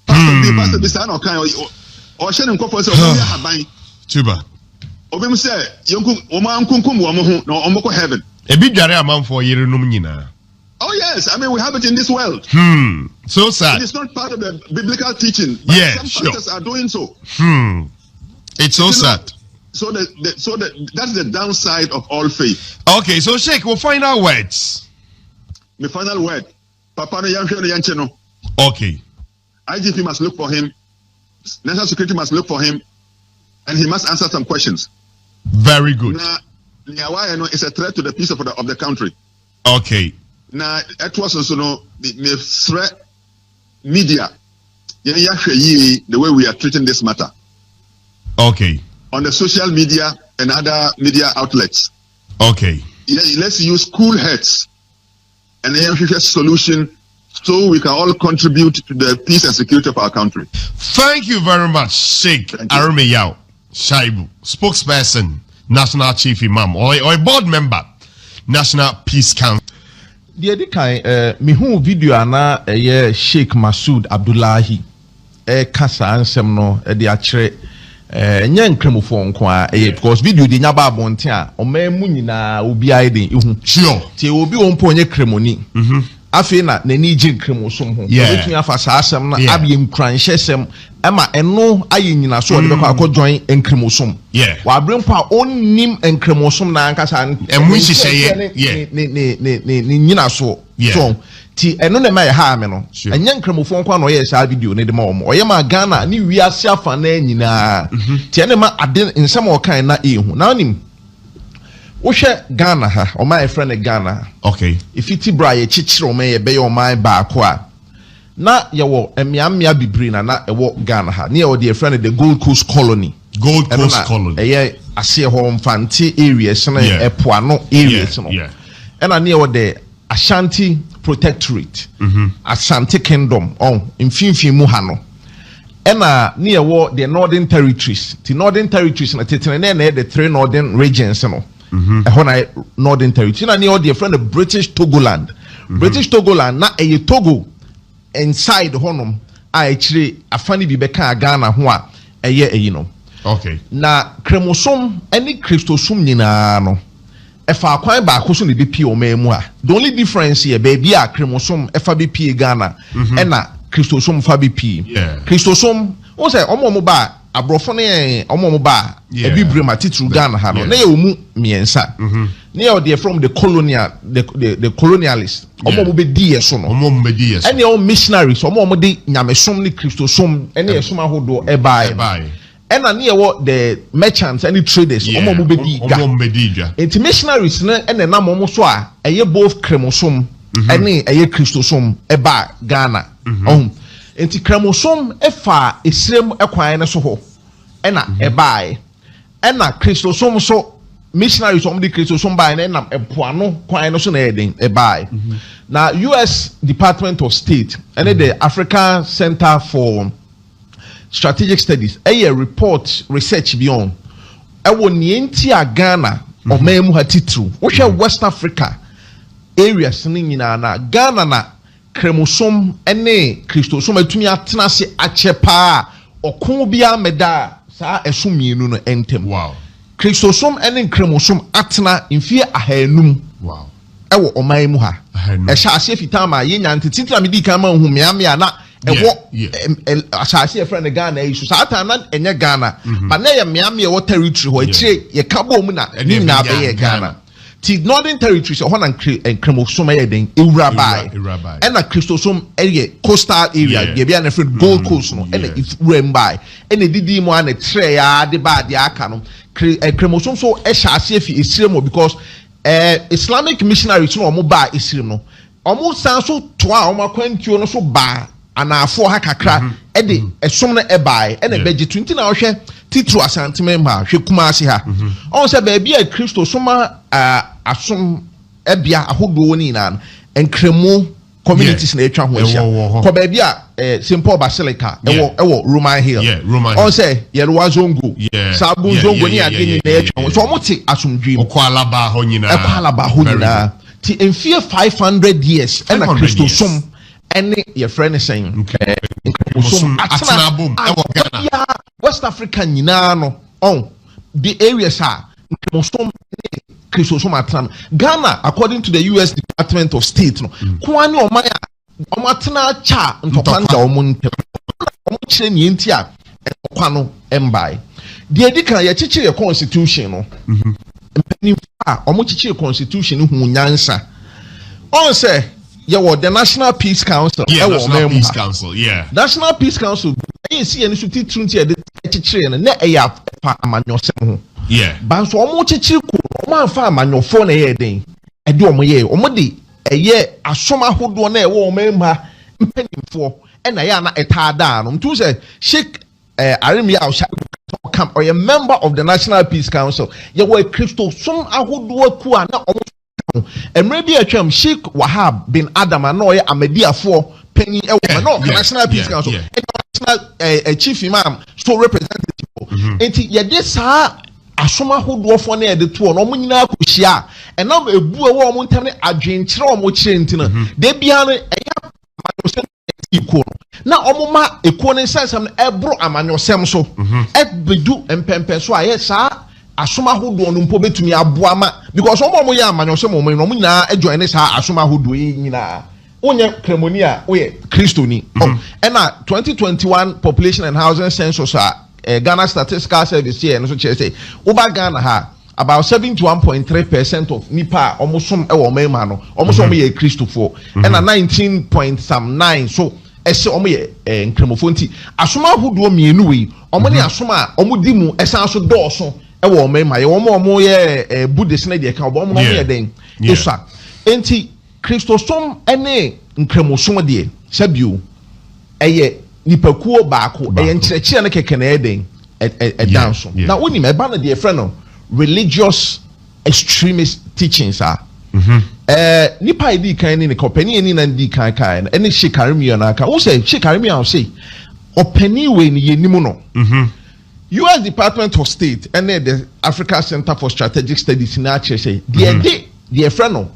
pastor bi say na kan o hye ne nkofo say omonwe ahaban tuba obi say yonku omankunkum wo mo ho na omoko heaven ebi dware amanfo yerenum nyina. Oh yes, I mean we have it in this world. So sad. It is not part of the biblical teaching. But some pastors are doing so. It's so sad. So that's the downside of all faith. Okay, so Sheikh, well, final words. My final word. Papa no yanche no. Okay. IGP must look for him. National security must look for him, and he must answer some questions. Very good. Now, it's a threat to the peace of the country. Okay. Now, it was also the threat media. The way we are treating this matter. Okay. On the social media and other media outlets. Okay. Let's use cool heads and a solution so we can all contribute to the peace and security of our country. Thank you very much, Sheikh Arumeyao Shaibu, spokesperson, National Chief Imam, or a board member, National Peace Council. The other kind, mihu video ana Sheikh Masood Abdullahi, kasa ansem no the actually. Nya nkremofo nko a because video de nya ba bonte a o ma mu nyina obi aide ihu sure tie obi won po nye kremoni afi na nani ji nkremosom ho betumi afa saasem na abye nkranhyesem ama eno aye nyina so o de be kwa join nkremosom wa brempo a onnim nkremosom na ankasa emu hihye ne nyina so so ti eno na mai ha me no enya nkramofo nko na oye sha video ne de ma omo oye ma Ghana ni wiase afa na nyina ti ene ma ade nsem o kan na ehu na onim wo hwe Ghana ha o my friend Ghana okay ifiti bra ye chichire o me ye be o my ba ko a na ye wo emiamia bibiri na e wo Ghana ha ne ye wo de friend the Gold Coast Colony eye ase ho mfante areas na epoano areas no ena ne ye wo de Ashanti Protectorate, Ashanti Kingdom, infinfin mu ha no. Ena near war the Northern Territories. The Northern Territories na tetene the three northern regions no. Northern Territories. Na near the friend of British Togoland. British Togoland na Togo inside honom a actually afani bi beka Ghana ho a no. Okay. Na kremosom any Christosum nyina no. Efa kwan ba ko so ne BP o memu a the only difference here baby a kremosom efa BP Ghana na Christosom fa BP Christosom o say omo ba abrofo ne omo ba ebibre matitru Ghana ha no na ye omu miensa ne ye dey from the colonialists omo be di yeso no omo be di yeso ene o missionaries omo de nyamesom ne Christosom ene yesom ahodo e bai and near the merchants and the traders, missionaries, and the number so a year both cremosum and a year Christosum, eba Ghana. And the cremosum, a far is slim acquiring a soho, and a buy, and a Christosum so missionaries on the Christosum by and a puano, quinoson aiding a buy. Now, US Department of State and the African Center for Strategic Studies, a report research beyond. I will nientia Ghana or memu hatitru. Which West Africa areas na Ghana na kremosom ene Christosum etumi atena se achepa okobia meda sa esumienu no entem. Wow. Christosum ene kremosom atena mfie ahanum. Wow. Ewo oman mu ha. E sha ase fitama yenya ntitira medi kan ma hu meamia na asase friend Ghana issue sata na enye Ghana but na ye meame ye territory ho akire ye kabo mu na ni na be ye Ghana ti Northern Territories ho na nkremosom ye den ewurabai and na Christosum ye coastal area ye bia na friend Gold Coast no and it rembai and didi mo na tre ya de ba de aka no nkremosom so e hyase fi esiremo because Islamic missionaries no omo ba esirem no omo san so to a omo akwantuo no so ba ana afo ha kakra e de esom na ebai e na beji 20 na ohwe titru asanteme ma hwe kumase ha on se ba bia Kristo soma asom ebia ahodo ni na enkremu communities na etwa ho ahia ko ba bia St Paul Basilica ewo Roman Hill on se yerwa zongo sabu zongo ni ade ni na etwa so omote asomdwi okwalaba ho nyina ti in fear 500 years and a Christosum any your friend is saying West Africa nyina on the areas are Ghana, according to the U.S. Department of State, no, kwani omaya omatena cha ntopanda omunte omuchire ni entia kwano embai de edika ya chichire constitution no mpani fa omuchichire constitution hu nyansa on say the National Peace Council National Peace Council National Peace Council see any suti trunti de chichire na eya fa amanyosem ho but so omo chichire ko omo afa amanyofo na ye den e de omo ye omo de eye asoma hodo na e wo omo ma mpanimfo e na ya na etada no mtu say Sheikh Aremia come or a member of the National Peace Council ye were Christo some ahodo ku na omo emre bi atwam Sheikh Wahab bin Adam na oye Ahmadiyafo penny e wo no National Peace Council national chief imam so representative enti ye de sa asoma hodo fo na de to no nyina akohia e na ebu e wo mo ntam ne adwenkyere o mo kire ntina de bia no eya iko na omoma eko ne sansam no ebro amanyosem so ebedu empempe so aye sa asoma hodo no mpo betumi aboa ma because omo ye amanyosem o mo nyina adwan ne sa asoma hodo yi nyina onye kremonia oye Christoni and 2021 population and housing census Ghana Statistical Service here and so say over Ghana ha about 71.3% of nipa almost some mano almost only Christopher and a 19.9 so ese omo ye nkremofonti asoma hodo mienu wi omo ne asoma omo dimu esan so dooso e wo mema ye omo ye Buddhist na de ka omo no ye den esa enti Christosom ene nkremosom de sabio eye nipakuo baako eye nkyerɛkyerɛ ne keke na eden danso na woni me ba na de friend no religious extremist teachings are nipa idi kan ni company ni na di kan kan ene shikarimi na aka wo say shikarimi am say opani we ni yenimu no US Department of State and the Africa Center for Strategic Studies na say the friend no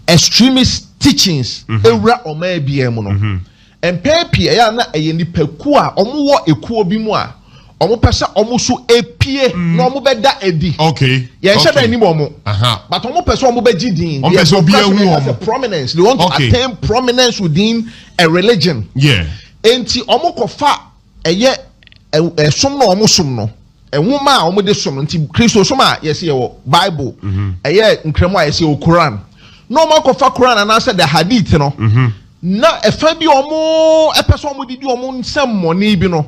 extremist teachings ewra o ma biem no empepi ya na eyenipaku a omo wo ekuo bi mu a omo pesa omo so epie na omo beda edi ye hye da ni omo but omo pesa omo be gidin omo pesa obi ehu omo prominence they want to attain prominence within a religion enti omo kofa eye som no omo som no enwuma a omo de som nti Christo som a yes ye wo Bible eye nkremo a yes ye Quran no omo kofa Quran and answer the hadith no na efa bi omo epeso omo didi omo nsem moni bi no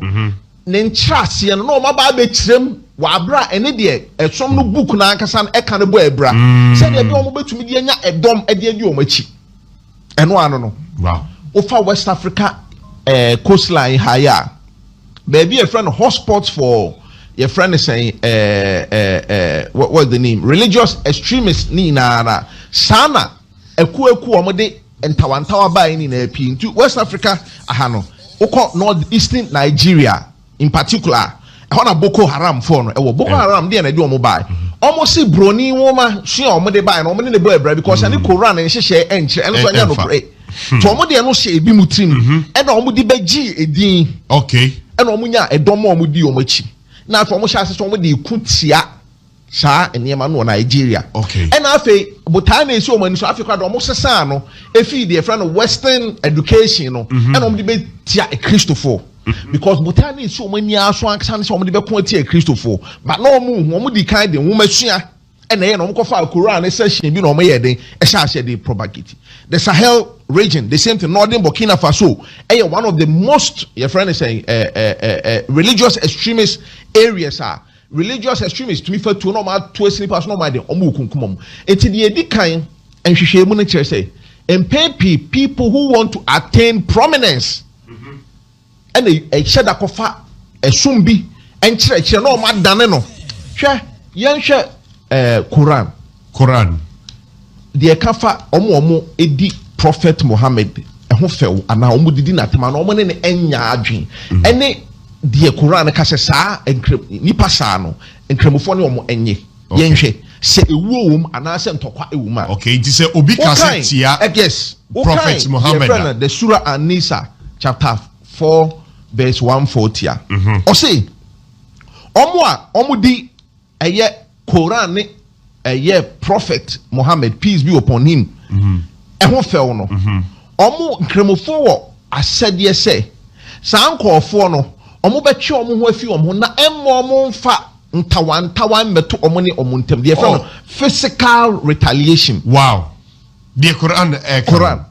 ne nkyase no omo ba be kirem wa abra ene de esom no book na ankasa e kan bo ebra se de bi omo betumi de anya edom e de adi omo achi eno ano no wow ofa West Africa coastline higher baby a friend hotspots for your friend is saying what's the name religious extremists ni na sana eku omo de entawantawa by ni na pi into West Africa ahano oko northeastern Nigeria in particular hona Boko Haram for no Boko Haram dey na dey omo buy almost see broni woman she omo dey buy no omo dey buy bra because any Quran en hye enche en so anya no pray to omo dey no hye ebi mutrim e na omo dey bagi edin e na omo nya edom omo di omo chi na to omo hye ase so omo dey kutia sa enema no Nigeria and afi botan na esi o mani so Africa do mo sesa no efi de friend western education no and omo de be tia Christopher because botan na esi o mani aso anka so omo de be ko tia Christopher but no omo di kind de nwoma sua and na ye no omo ko fa Quran session bi no omo ye den e sha sha de propagate the Sahel region the same thing northern Burkina Faso one of the most your friend is saying religious extremist areas are religious extremists to me for to normal to sleepers no mind omo kunkumom enti de edi kan enhwehwe mu no kire say MPP people who want to attain prominence and a sheda kofa esum bi enkire no ma dane no hwe yenhwe Quran de kafa omo edi Prophet Muhammad ho few ana omo didi na tema na omo ne enya adwen ene the Quran ka se sa nipa sa no nkremofo ne omo enye yenhwe se ewuo wom anase ntokwa ewuma. Okay, it is a obi kasetia. Yes. Prophet Muhammad. The Surah An-Nisa chapter 4 verse 140. O say omo di eye Quran ne eye Prophet Muhammad, peace be upon him. Eho fel no. Omo nkremofo wo asede se saa nkofo no omo betwe omo ho afi omo na emmo omo mfa ntawan meto omo ne omo ntem de friend physical retaliation. Wow. The Quran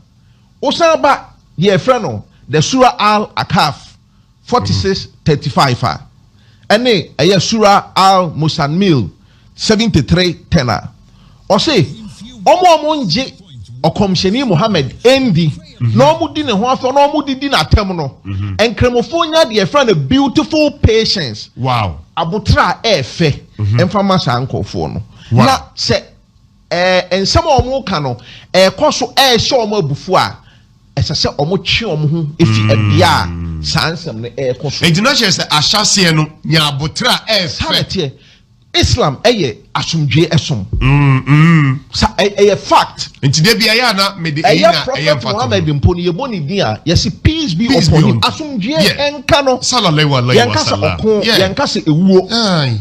osaba de friend the Surah Al-Akaf 46:35 ene eye Surah Al-Musammil 73:10 o say omo nje okomsheni Muhammad endi no mu di ne ho afo no mu di na tem no enkremofo nya de friend a beautiful patience. Wow. Abutra efe emfama sankofo no na se ensem omo ka no ekoso ehye omo abufu a esese omo twe omo ho efi abia sansem ne ekoso edina se ahyase no nya abutra efe Islam eye asumdwe esom sa eye fact nti de bia ya na me de Prophet Muhammad mponi ye boni dia yes peace be upon him asumdwe enka no sallallahu alaihi wasallam yanka se ewuo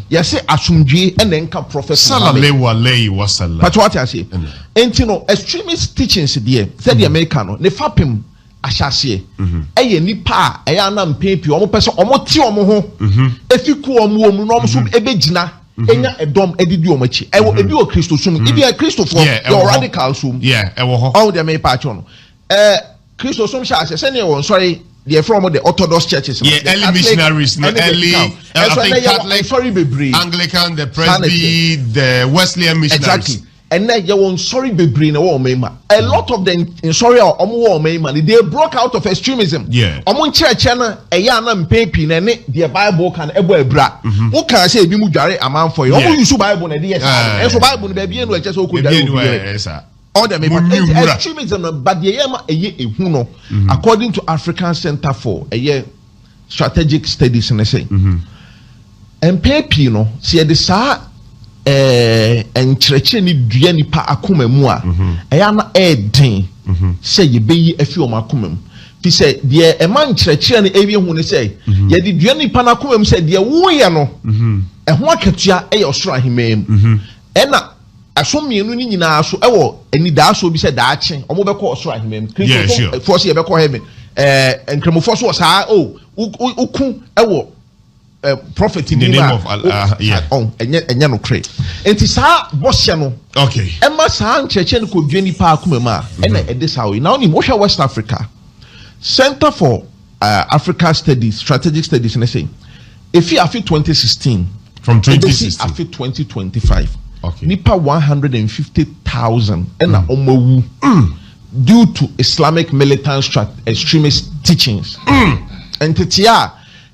yes asumdwe ene enka Prophet sallallahu alaihi wasallam but what I say enti no extremist teachings there said the American no ne fapem ahyase eye nipa eye na mpempi omo pese omo ti omo ho efiku omo no omo so ebegina enya edom edidi omachi ewo ebi o Kristo sum ebi a Kristo for your radical sum ewo ho all the me patch on Kristo sum sha se ne won sorry they from the Orthodox churches early missionaries no early I think Catholic sorry bebre Anglican the Presby the Wesleyan missionaries exactly and then you won sorry bebre na wo mema a lot of them in sorry or omo mema they broke out of extremism omo church na eya na mpepi na ne the Bible can ebo ebra wo kan say ebi mu dware amanfo ye omo use Bible na de yes so Bible na ba no eche so ko dware all them extremism but the yema eye ehu no according to African Center for Strategic Studies na say mpepi no see the sa enkyerɛkyerɛ ni dua nipa akoma mu a ɛya na ɛden sɛ yɛbɛyi afi wɔn akoma mu fi sɛ deɛ ɛma nkyerɛkyerɛ no ewie hu ne sɛ yɛde dua nipa na akoma mu sɛ deɛ woyɛ no ɛho akatua ɛyɛ ɔsoro ahemmaa mu ɛna aso mmienu ni nyinaa so ɛwɔ anidaaso bi sɛ daakye ɔmo bɛkɔ ɔsoro ahemmaa mu kristo fo sɛ yɛbɛkɔ heaven nkramofo so wɔ saa uku ɛwɔ prophet in the name of Allah enya no kre enti saa bohye no okay emma saa ncheche no ko dwani pa akoma ma ena edisa we now ni mo hwe West Africa Center for Africa Studies Strategic Studies na say if you afi 2016 from 2016 afi 2025 okay nipa 150,000 ena omawu due to Islamic militant extremist teachings entitia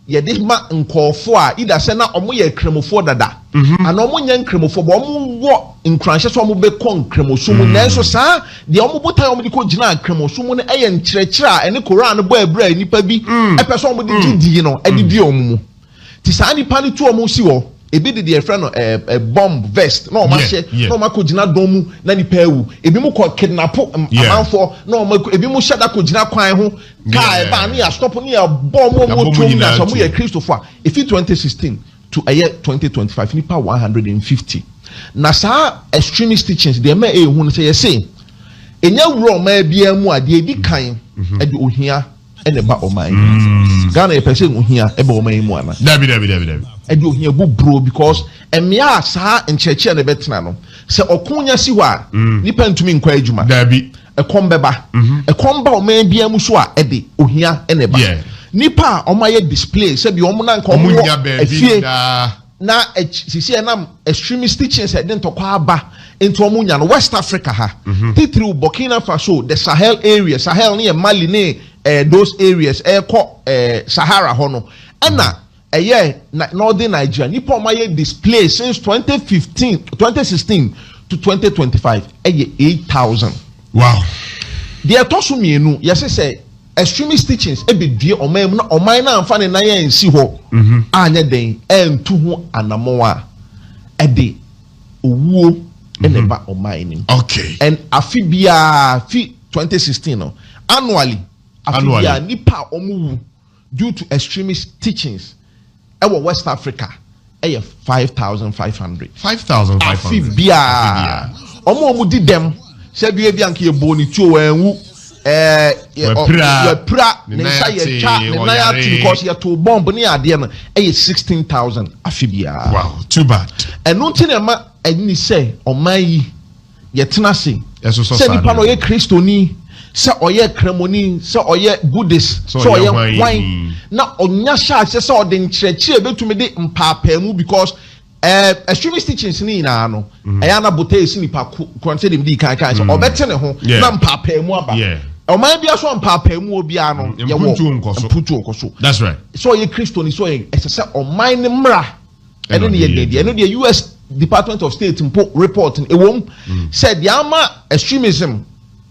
yede ma nkofo a ida se na omo ye kremofo dada ana omo nya nkremofo bo omo wo nkranhye so omo be kon kremosum nanso saa de omo botan omo de ko gina kremosum ne eye nkyerɛkyerɛ a ene Quran bo abra nipa bi epɛ so omo de gidi no edidi omo mu ti saa nipa ne to omo si wo ebi de the friend no bomb vest no ma hye no ma ko gina dom mu na nipa ewu ebi mu ko kidnap amanfo no ma ebi mu hyada ko gina kwan ho ka e ba na ya stop na ya bomb mo tum na so mo ya Christopher if 2016 to a year 2025 nipa 150 na saa extremist teachings de ma ehu no say say enya wuro ma bia mu a de edi kan e de ohia ene ba oman Ghana e person ohia e ba oman mu ana dabi edi ohia bu bro because emia saa ncheche na betena no se okonya si ho a nipa ntumi nkwa adwuma dabi ekombeba ekomba oman bia mu so a ede ohia ene ba nipa omaye display se bi omo na nka omo afie na sisi na extremist teachings e den tokwa aba into omunya no West Africa ha titiri Burkina Faso the Sahel area Sahel near Mali ne those areas Sahara hono ana northern Nigeria nipa omaye display since 2016 to 2025 8,000 wow the atosu mienu yesi say extremist teachings ebedue oman na oman na amfa ne na ye nsi ho anya den entu ho anamoa ede owuo eneba omaini. Okay. And afibia fi 2016 no annually afibia nipa omu due to extremist teachings ewo West Africa 5,500. 5,500. Afibia omu di dem se bia bia nke boni tuo enwu pra nsa ye twa ne na ya because ye to bomb ne ade no 16,000 afibia. Wow, too bad. Eno ntine ma ani se oman yi ye tena se se nipa no ye kristoni se oye kremoni se oye buddhist se oye wine na onya sha se ode nkyerɛkyerɛ betumi de mpapamu because extremist teachings ni na no eya na bote esi nipa kronse dem di kan so obete ne ho na mpapamu aba oman bia so mpapamu obi ano ye wo mputu nkoso. That's right. So ye kristoni so ye se oman ne mra eno ne ye de eno de US Department of State report said the ama extremism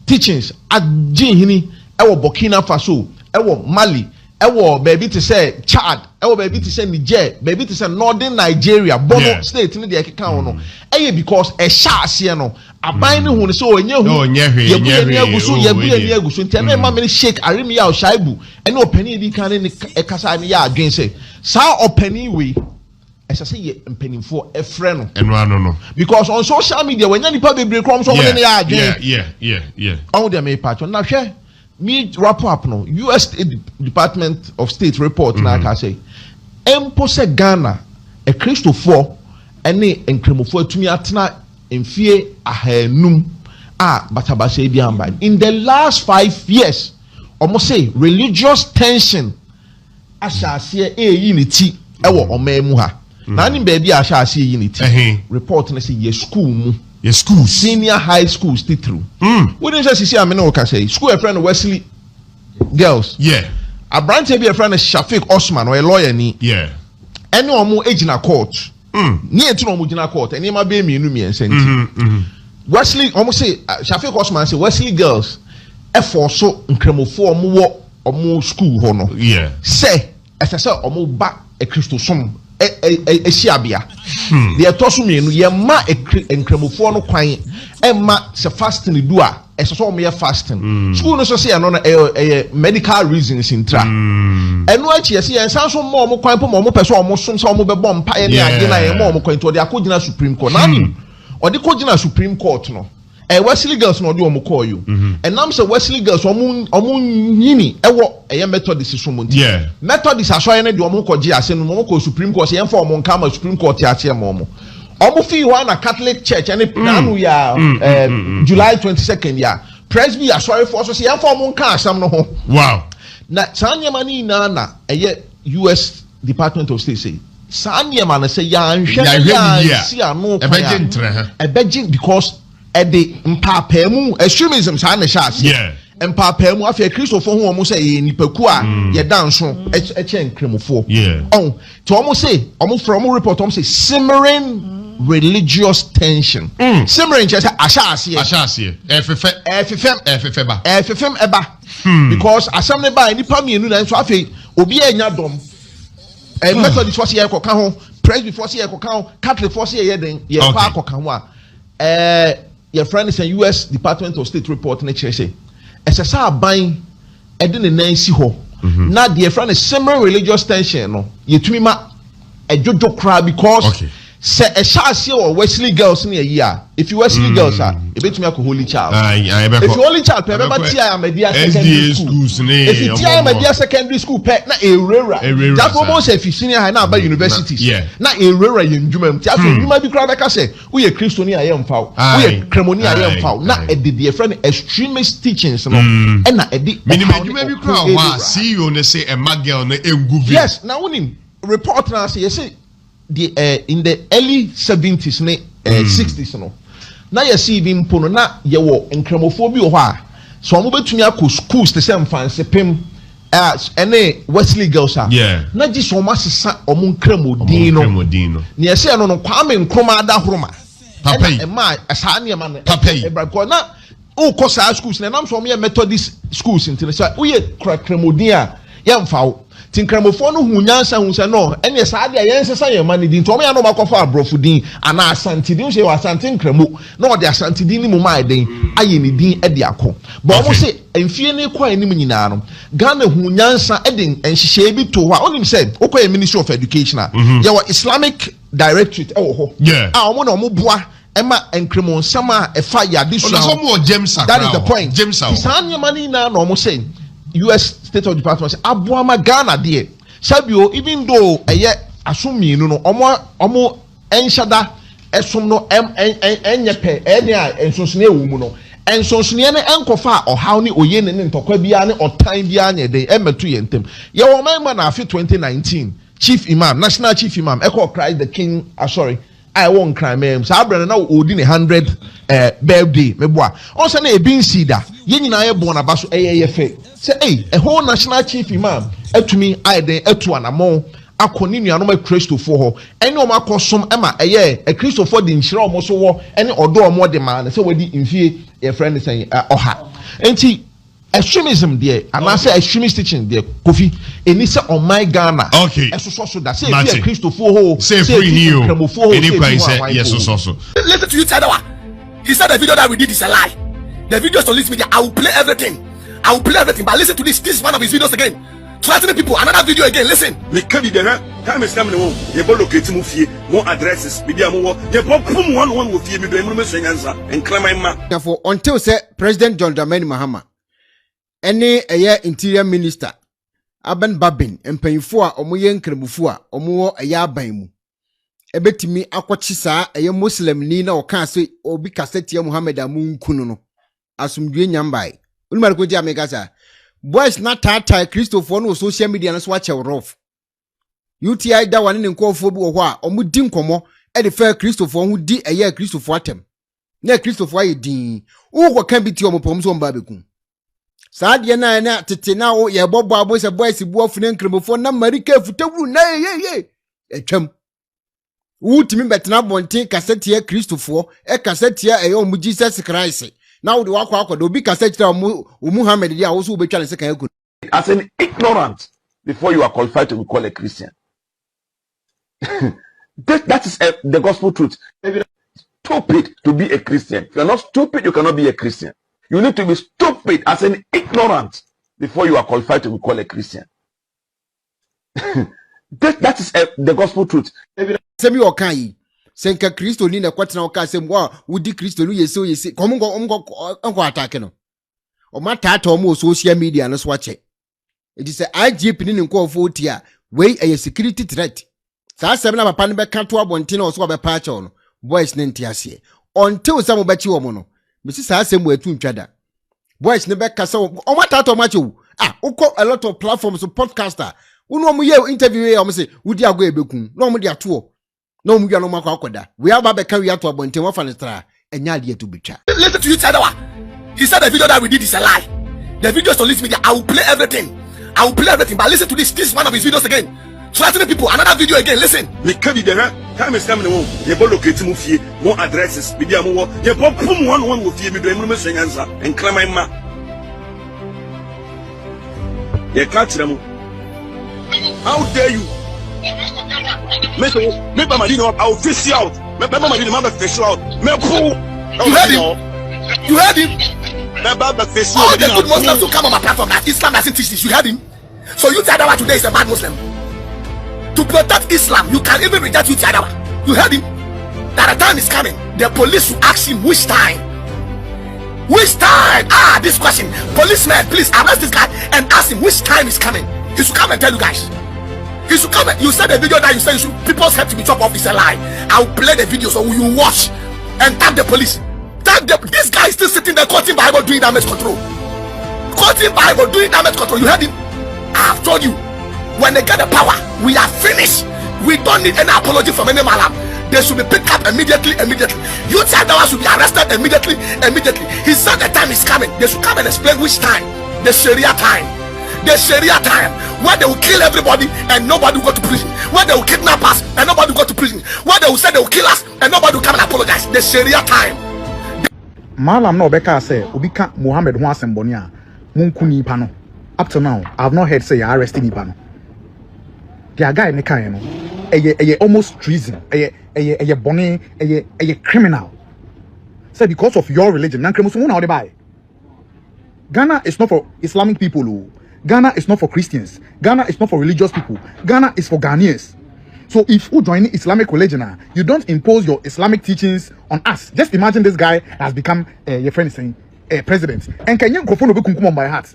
teachings at Jinhini, ewo Burkina Faso, ewo Mali, ewo baby to say Chad, ewo baby to say Niger, baby to say Northern Nigeria, Bono State in the account no. Because a shas no, a binding who so in your so tell me mammy shake Arimia or Shaibu, and no penny be can in a Casania against it. Sa or penny we. As I say, penny for a friend. And no. Because on social media, when any public break comes over in the yard, yeah. All them a patch on now. Share me wrap up no. US Department of State report now can say, Empose Ghana a Christopher any encremofo to me atna in fear ahenum batabase biamba. In the last 5 years, almost say religious tension. Asha see unity ewo omemu ha. Na ni baby asha see unity. Report na say ye school mu. Ye school senior high school still through. We didn't just see amena o say school a friend Wesley girls. Yeah. A branch be a friend Shafiq Osman or a lawyer ni. Yeah. Any omo age na court. Ni etu no mo gina court. Any ma be mienu mi ensenti. Wesley almost say Shafiq Osman say Wesley girls e for so nkremofo omo school ho no. Yeah. Say say omo ba e Christosom Shiabia. The Atosumian, ye ma a encremofo kwan, Emma se fasting dua, as so mere fasting. School no say a medical reasons in tra. And what you see, and some more quite more person almost some bomb pioneer again, more going to the Akojina Supreme Court. Or the Kojina Supreme Court no. Wesley girls no do omo call you. And I'm say Wesley girls omo yini ewo eye Methodist so monti. Yeah. Methodist aso ye na de omo ko gi ase no omo ko Supreme Court ye for omo nka ma Supreme Court ya ase omo. Omo fi one na Catholic Church and nanu ya July 22nd ya. Presby aso for so ye for omo nka asam no ho. Wow. Na sanyama ni na eye US Department of State say sanyama na say ya nhwe ya si anu ko ya. Ebeje because the mpapemu extremism sa na sha ase mpapemu afia Christopher hu omo say ye nipaku a ye danso eche nkremofo to omo say omo from report omo say simmering religious tension simmering just asha ase efefem eba because asam ne ba nipa mienu na so afia obi anya dom Methodist force ye koka ho Presby force ye koka ho Catholic force ye den ye pa koka ho a your friend is a US Department of State report in HSA. As a sa buying Eden and Nancy Ho. Now, dear friend is similar religious tension. No, you to me ma a jojo cry because say a shas or Wesley girls in a year. If you Wesley girls are a bit me a holy child. If you only child, remember TI media secondary school. If you TI media secondary school, pet na a rera. That's almost if you senior high now by universities. Yeah. Na a rera in Jumem. You might be crowd like I say, we a Christian I am foul. We a Cremoni I am foul. Na a dear friend extremist teachings. No, and na a minimum you may be crowd. See you on say a magel on a yes, now when him report now say, you say the in the early 70s, 60s, no. Now you see him pono na ye wo encremophobia ho a so mo betumi akọ schools the same fancy pim any Wesley girls are na ji so masesa omo encremodin no ne ese no Kwame Nkrumah da horoma papa e ma asa ne ma no papa e na o ko sa schools na nam so mo Methodist schools intine so wo ye kremodin a ye mfa wo tinkramofo no hu nyansa hu se no ene saa de yen sesa yen mani din to me no makofa abrofo din ana asante din se wasante nkramo na ode asante din ni mu mai den aye ni din e de akọ bo mo se emfie ne kwa enim nyina no Ghana hu nyansa e de enhihye bi to ha onim se okoye Ministry of Education ya wa Islamic Directorate e wo ho a omo na omo boa Emma and Cremon Sama a fire addition. That is the point. James Sanya money now no more saying US State of Department Abuama Ghana dear. Sabio, even though a year assuming you know omo enshada esum no enyepe enya ensonsne wumuno ensonsne ne enkofa or how ni oye ne ntokwa bia ne otan bia ne de emetu yentem. Ye wo man na afi 2019 Chief Imam, National Chief Imam, Echo Christ the King, sorry. I won't cry, ma'am. So I'm now holding 100 birthday. Me boy. Also, na ebin sida. Yenyi na ye born abaso AAFA. Say, hey, a whole National Chief Imam. To me, I then to an among. Akoni nua no ma Christo for ho. Ene o ma kosom ema eye a Christo for the nshira o mo so wo ene odo o mo de man. Say we di mfie your friend say oha. Enti extremism there, and I say extremist teaching there, Kofi. And it's on my Ghana. Okay. So that say if Christopher, say free new. Any say yes, so. Listen to you, Tadawa. He said the video that we did is a lie. The video is on this media. I will play everything. But listen to this. This is one of his videos again. Threatening people. Another video again. Listen. We can be there. Time is coming. You will locate more addresses. Media more. You will put one with you. And claim my man. Therefore, until say President John Dramani Mahama. Any a interior minister Aban Babin empanyfo a omoye nkremufo a omo aya aban mu ebetimi akwachi saa eye muslim ni na oka se obi kasete Muhammad amunkunu no asumdwe nyambai unmar ko ji ameka sa boys na tata Christopher no social media no so ache rough UTI da wane ne nkofo bi wo ho a omo di nkomo e de fa Christopher hu di eye Christopher atem na Christopher aye din wo kan bi ti omo pom so mba bekun Sadia na tete na o ye bobo abo se boys bu afune nkremofo na marika futawu na ye etwam wutimi betena bonten kasete ya Christopher e kasete ya o mu Jesus Christ na wo de wakwa obi kasete ya o Muhammad dia wo so obetwa ne sekan akun as an ignorant before you are qualified to be called a Christian. that is the gospel truth. If you're stupid to be a Christian, if you're not stupid, you cannot be a Christian. You need to be stupid as an ignorant before you are qualified to be called a Christian. that is the gospel truth. Semi okai senka Kristo ni na kwatena oka sem wa wudi Kristo no yesi komo attack no. O matata o mo social media no so ache. It is a IGP ni nkofo tia wey a security threat. Sa sem na papa ne be ka to abonte na o so be pa ache no. Boys ne ntiase. Until some obachi wo mo no. Mrs. Hasem were two chada. Boys never castle. Oh, what out of macho? Uko a lot of platforms of podcaster. Uno mu interview am say, would you go ebekun? No mu dia to. No mu no makwa. We have a carry out to abonte one fanistra and yadi to be chat. Listen to you, Tadawa. He said the video that we did is a lie. The video is on this media. I will play everything. But listen to this. This is one of his videos again. Threatening people. Another video again. Listen. We can be there. Time is coming. You will locate more addresses. Media more. You will put one with you. And claim my man. You catch them. How dare you? Make my money out. I will fish you out. Make my money out. Fish you out. You heard him? You heard him? All the good Muslims who come on my platform that Islam doesn't teach this. You heard him? So you Tadawa today is a bad Muslim. To protect Islam, you can even reject you Tadawa. You heard him? That a time is coming. The police will ask him which time. Which time? This question. Policeman, please arrest this guy and ask him which time is coming. He should come and tell you guys. He should come and you said the video that you said people's head to be chopped off is a lie. I'll play the video so you watch and tag the police. This guy is still sitting there quoting Bible doing damage control. Quoting Bible doing damage control. You heard him? I've told you. When they get the power, we are finished. We don't need any apology from any malam. They should be picked up immediately. You Tadawa should be arrested immediately. He said the time is coming. They should come and explain which time. The Sharia time. Where they will kill everybody and nobody will go to prison. Where they will kidnap us and nobody will go to prison. Where they will say they will kill us and nobody will come and apologize. The Sharia time. Malam no beka say obika Muhammad ho asemboni a munkuni pa no. Up to now, I have not heard say you arresting nipa no. their guy ne kan no eye almost treason eye bone eye criminal. Say because of your religion nan kremo so mu na ode buy. Ghana is not for Islamic people. Oh. Ghana is not for Christians. Ghana is not for religious people. Ghana is for Ghanaians. So if you join Islamic religion, you don't impose your Islamic teachings on us. Just imagine this guy has become your friend is saying president. And can you go for no be by heart?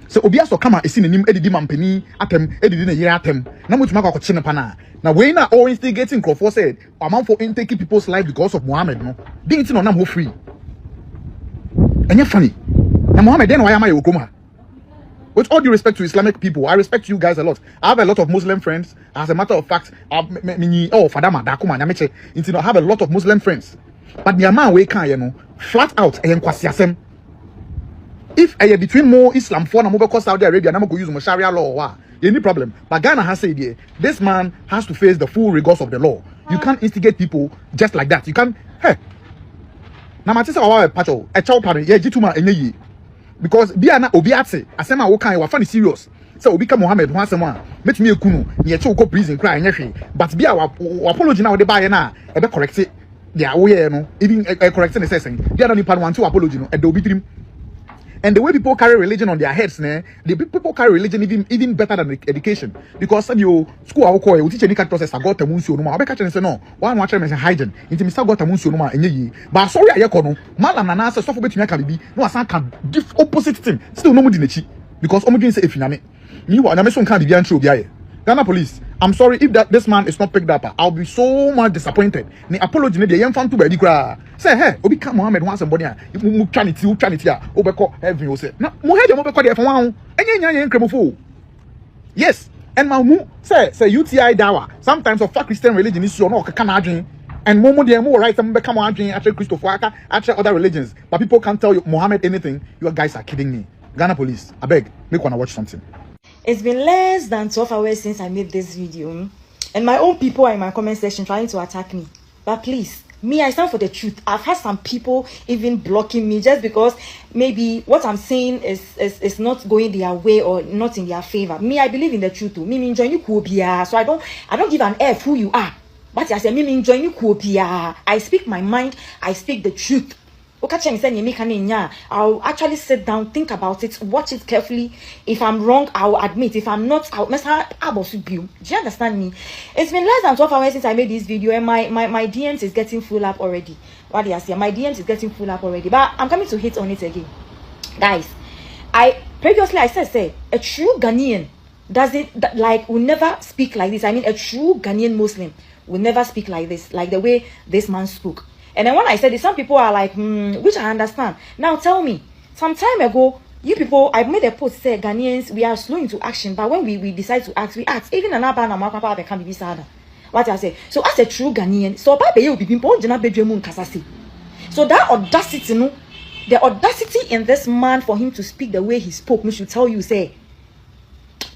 So obi aso kama esi nanim edidi mampani atem edidi na year atem na mutuma kwa koche nepa na na we na all instigating Crawford said amount for taking people's life because of Muhammad no didn't no nam ho free enye funny na Muhammad then why am I okoma. With all due respect to Islamic people, I respect you guys a lot. I have a lot of Muslim friends. As a matter of fact, I have a lot of Muslim friends. But the man we can, you know, flat out, if between more Islam for na mobile Saudi Arabia, na go use Sharia law or any problem. But Ghana has said here, this man has to face the full rigors of the law. You can't instigate people just like that. You can't. Hey, na matisa wa pacho a child parent ye jituma enye. Because biana obiate asema wo kan wa fa serious say obi ka Muhammad ho asema metumi ekunu ne ye che go prison cry enye but bia wa apology na wo de ba ye na e be correct dia wo ye no even correct ne say bia na nipa no want apology no e do obi trim. And the way people carry religion on their heads, the people carry religion even better than education. Because some you school I call you teach any process I got a munsu no ma. I catch and say no. One watch me say hiding. Into me got a munsu no ma enye. But sorry I kono. Malam na na say so for betumi can be. No asan can opposite thing. Still no mo di nechi. Because omo say efiname. Me wa na me so kan bibia ntro obi aye. Ghana police, I'm sorry if this man is not picked up. I'll be so much disappointed. The apology, the young fan to be cry. Say, hey, Obi come Muhammad once somebody. You try it, Obeko, heaven, you say. Now, Muhammad, Obeko, the F1, and you yes, and my say UTI dawa. Sometimes of Christian religion is your no can and more they more right some become actually Christopher, actually other religions. But people can't tell you Muhammad anything. You guys are kidding me. Ghana police, I beg, make wanna watch something. It's been less than 12 hours since I made this video, and my own people are in my comment section trying to attack me. But please, me, I stand for the truth. I've had some people even blocking me just because maybe what I'm saying is not going their way or not in their favor. Me, I believe in the truth too. Me, join you Kuopia, so I don't give an F who you are. But I say, me, join you Kuopia. I speak my mind. I speak the truth. I'll actually sit down, think about it, watch it carefully. If I'm wrong, I'll admit. If I'm not, I'll mess up. Do you understand me? It's been less than 12 hours since I made this video, and my DMs is getting full up already. What do you say? My DMs is getting full up already. But I'm coming to hit on it again, guys. Previously I said a true Ghanaian will never speak like this. I mean, a true Ghanaian Muslim will never speak like this, like the way this man spoke. And then when I said it, some people are like, which I understand. Now tell me, some time ago, you people, I made a post say Ghanaians, we are slow into action, but when we decide to act, we act. Even an abana makapa can be sad. What I say. So as a true Ghanaian, so Papa you be bedroom kasasi. So that audacity, no, the audacity in this man for him to speak the way he spoke, me should tell you, say,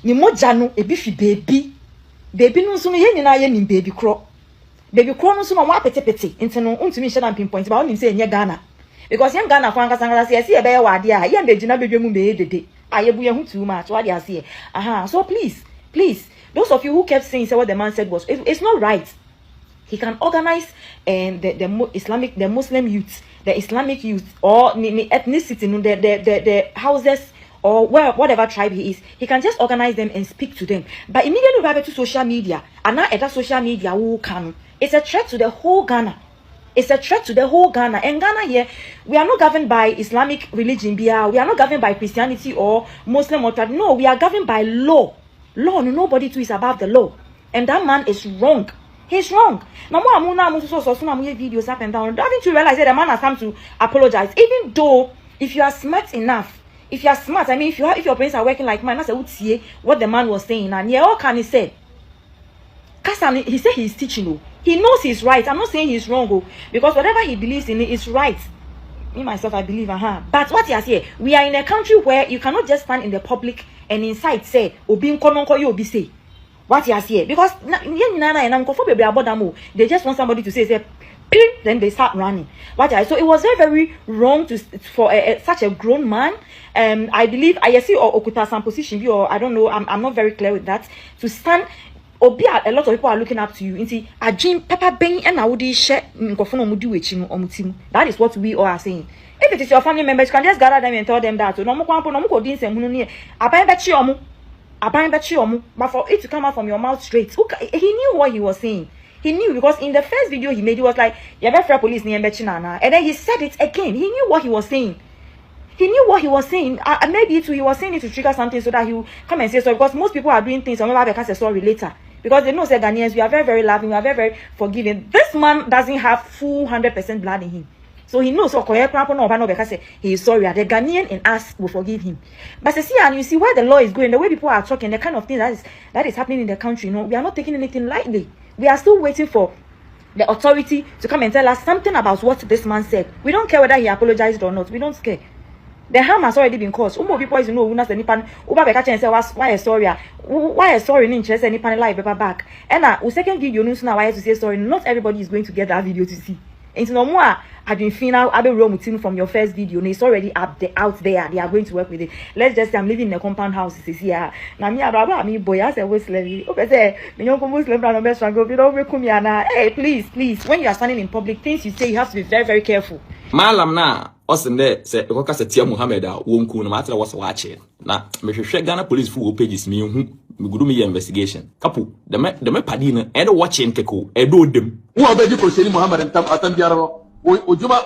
ni mojano ebifi baby no so no yen na yen baby cro. Baby crow no so no wa pete into no untumi hye na pinpoint ba onim say enye Ghana because yen Ghana kwa nkasa say e be wade a yen be gina bedwemu be dede ayebu ye hu too much what they say so please those of you who kept saying what the man said was it's not right. He can organize the Muslim youth, the Islamic youth, or the ethnicity, the houses, or whatever tribe he is. He can just organize them and speak to them. But immediately we to social media, and now at social media who can. It's a threat to the whole Ghana. It's a threat to the whole Ghana. And Ghana here, we are not governed by Islamic religion. We are not governed by Christianity or Muslim or no. We are governed by law. Law. Nobody too is above the law. And that man is wrong. He's wrong. Now, videos up and down. Haven't you realized that the man has come to apologize? Even though, if you are smart enough, if you are smart, I mean, if your brains are working like mine, that's what the man was saying. And yeah, all can he say? He said he's teaching. He knows he's right. I'm not saying he's wrong, because whatever he believes in is right. Me myself, I believe, But what he has here, we are in a country where you cannot just stand in the public and inside say, "Obi nkononko you obi say." What you see? Because they just want somebody to say then they start running. So it was very, very wrong for such a grown man. I believe I see or Okuta some position or I don't know. I'm not very clear with that. To stand. A lot of people are looking up to you. That is what we all are saying. If it is your family members, you can just gather them and tell them that. But for it to come out from your mouth straight, he knew what he was saying. He knew because in the first video he made, he was like, police and then he said it again. He knew what he was saying. He knew what he was saying. Maybe he was saying it to trigger something so that he will come and say sorry. Because most people are doing things and maybe they say sorry later. Because they know that Ghanaians, we are very, very loving, we are very, very forgiving. This man doesn't have full 100% blood in him. So he knows he is sorry. The Ghanaian and us will forgive him. But see, and you see where the law is going, the way people are talking, the kind of thing that is happening in the country, we are not taking anything lightly. We are still waiting for the authority to come and tell us something about what this man said. We don't care whether he apologized or not. We don't care. The harm has already been caused. People is know una say nipan uba be catch and say why sorry? Why sorry in interest any pan live paper back. And now second video news now why to say sorry. Not everybody is going to get that video to see. And no more I've been final I've been roaming from your first video. And it's already out there. They are going to work with it. Let's just say I'm living in a compound house. This is here. Now me ababa me boy as a West levy. Okay, say me young Muslim brother best struggle. You don't come here now. Hey, please. When you are standing in public, things you say you have to be very, very careful. Malam na osende se ekoka se tia Muhammad a wonku no matra was watching na mehwehwe Ghana police full pages me hu gudu me investigation kapu de me padi no e do watching keko e do dem wo obeji prosheni Muhammad atam biara no ojuma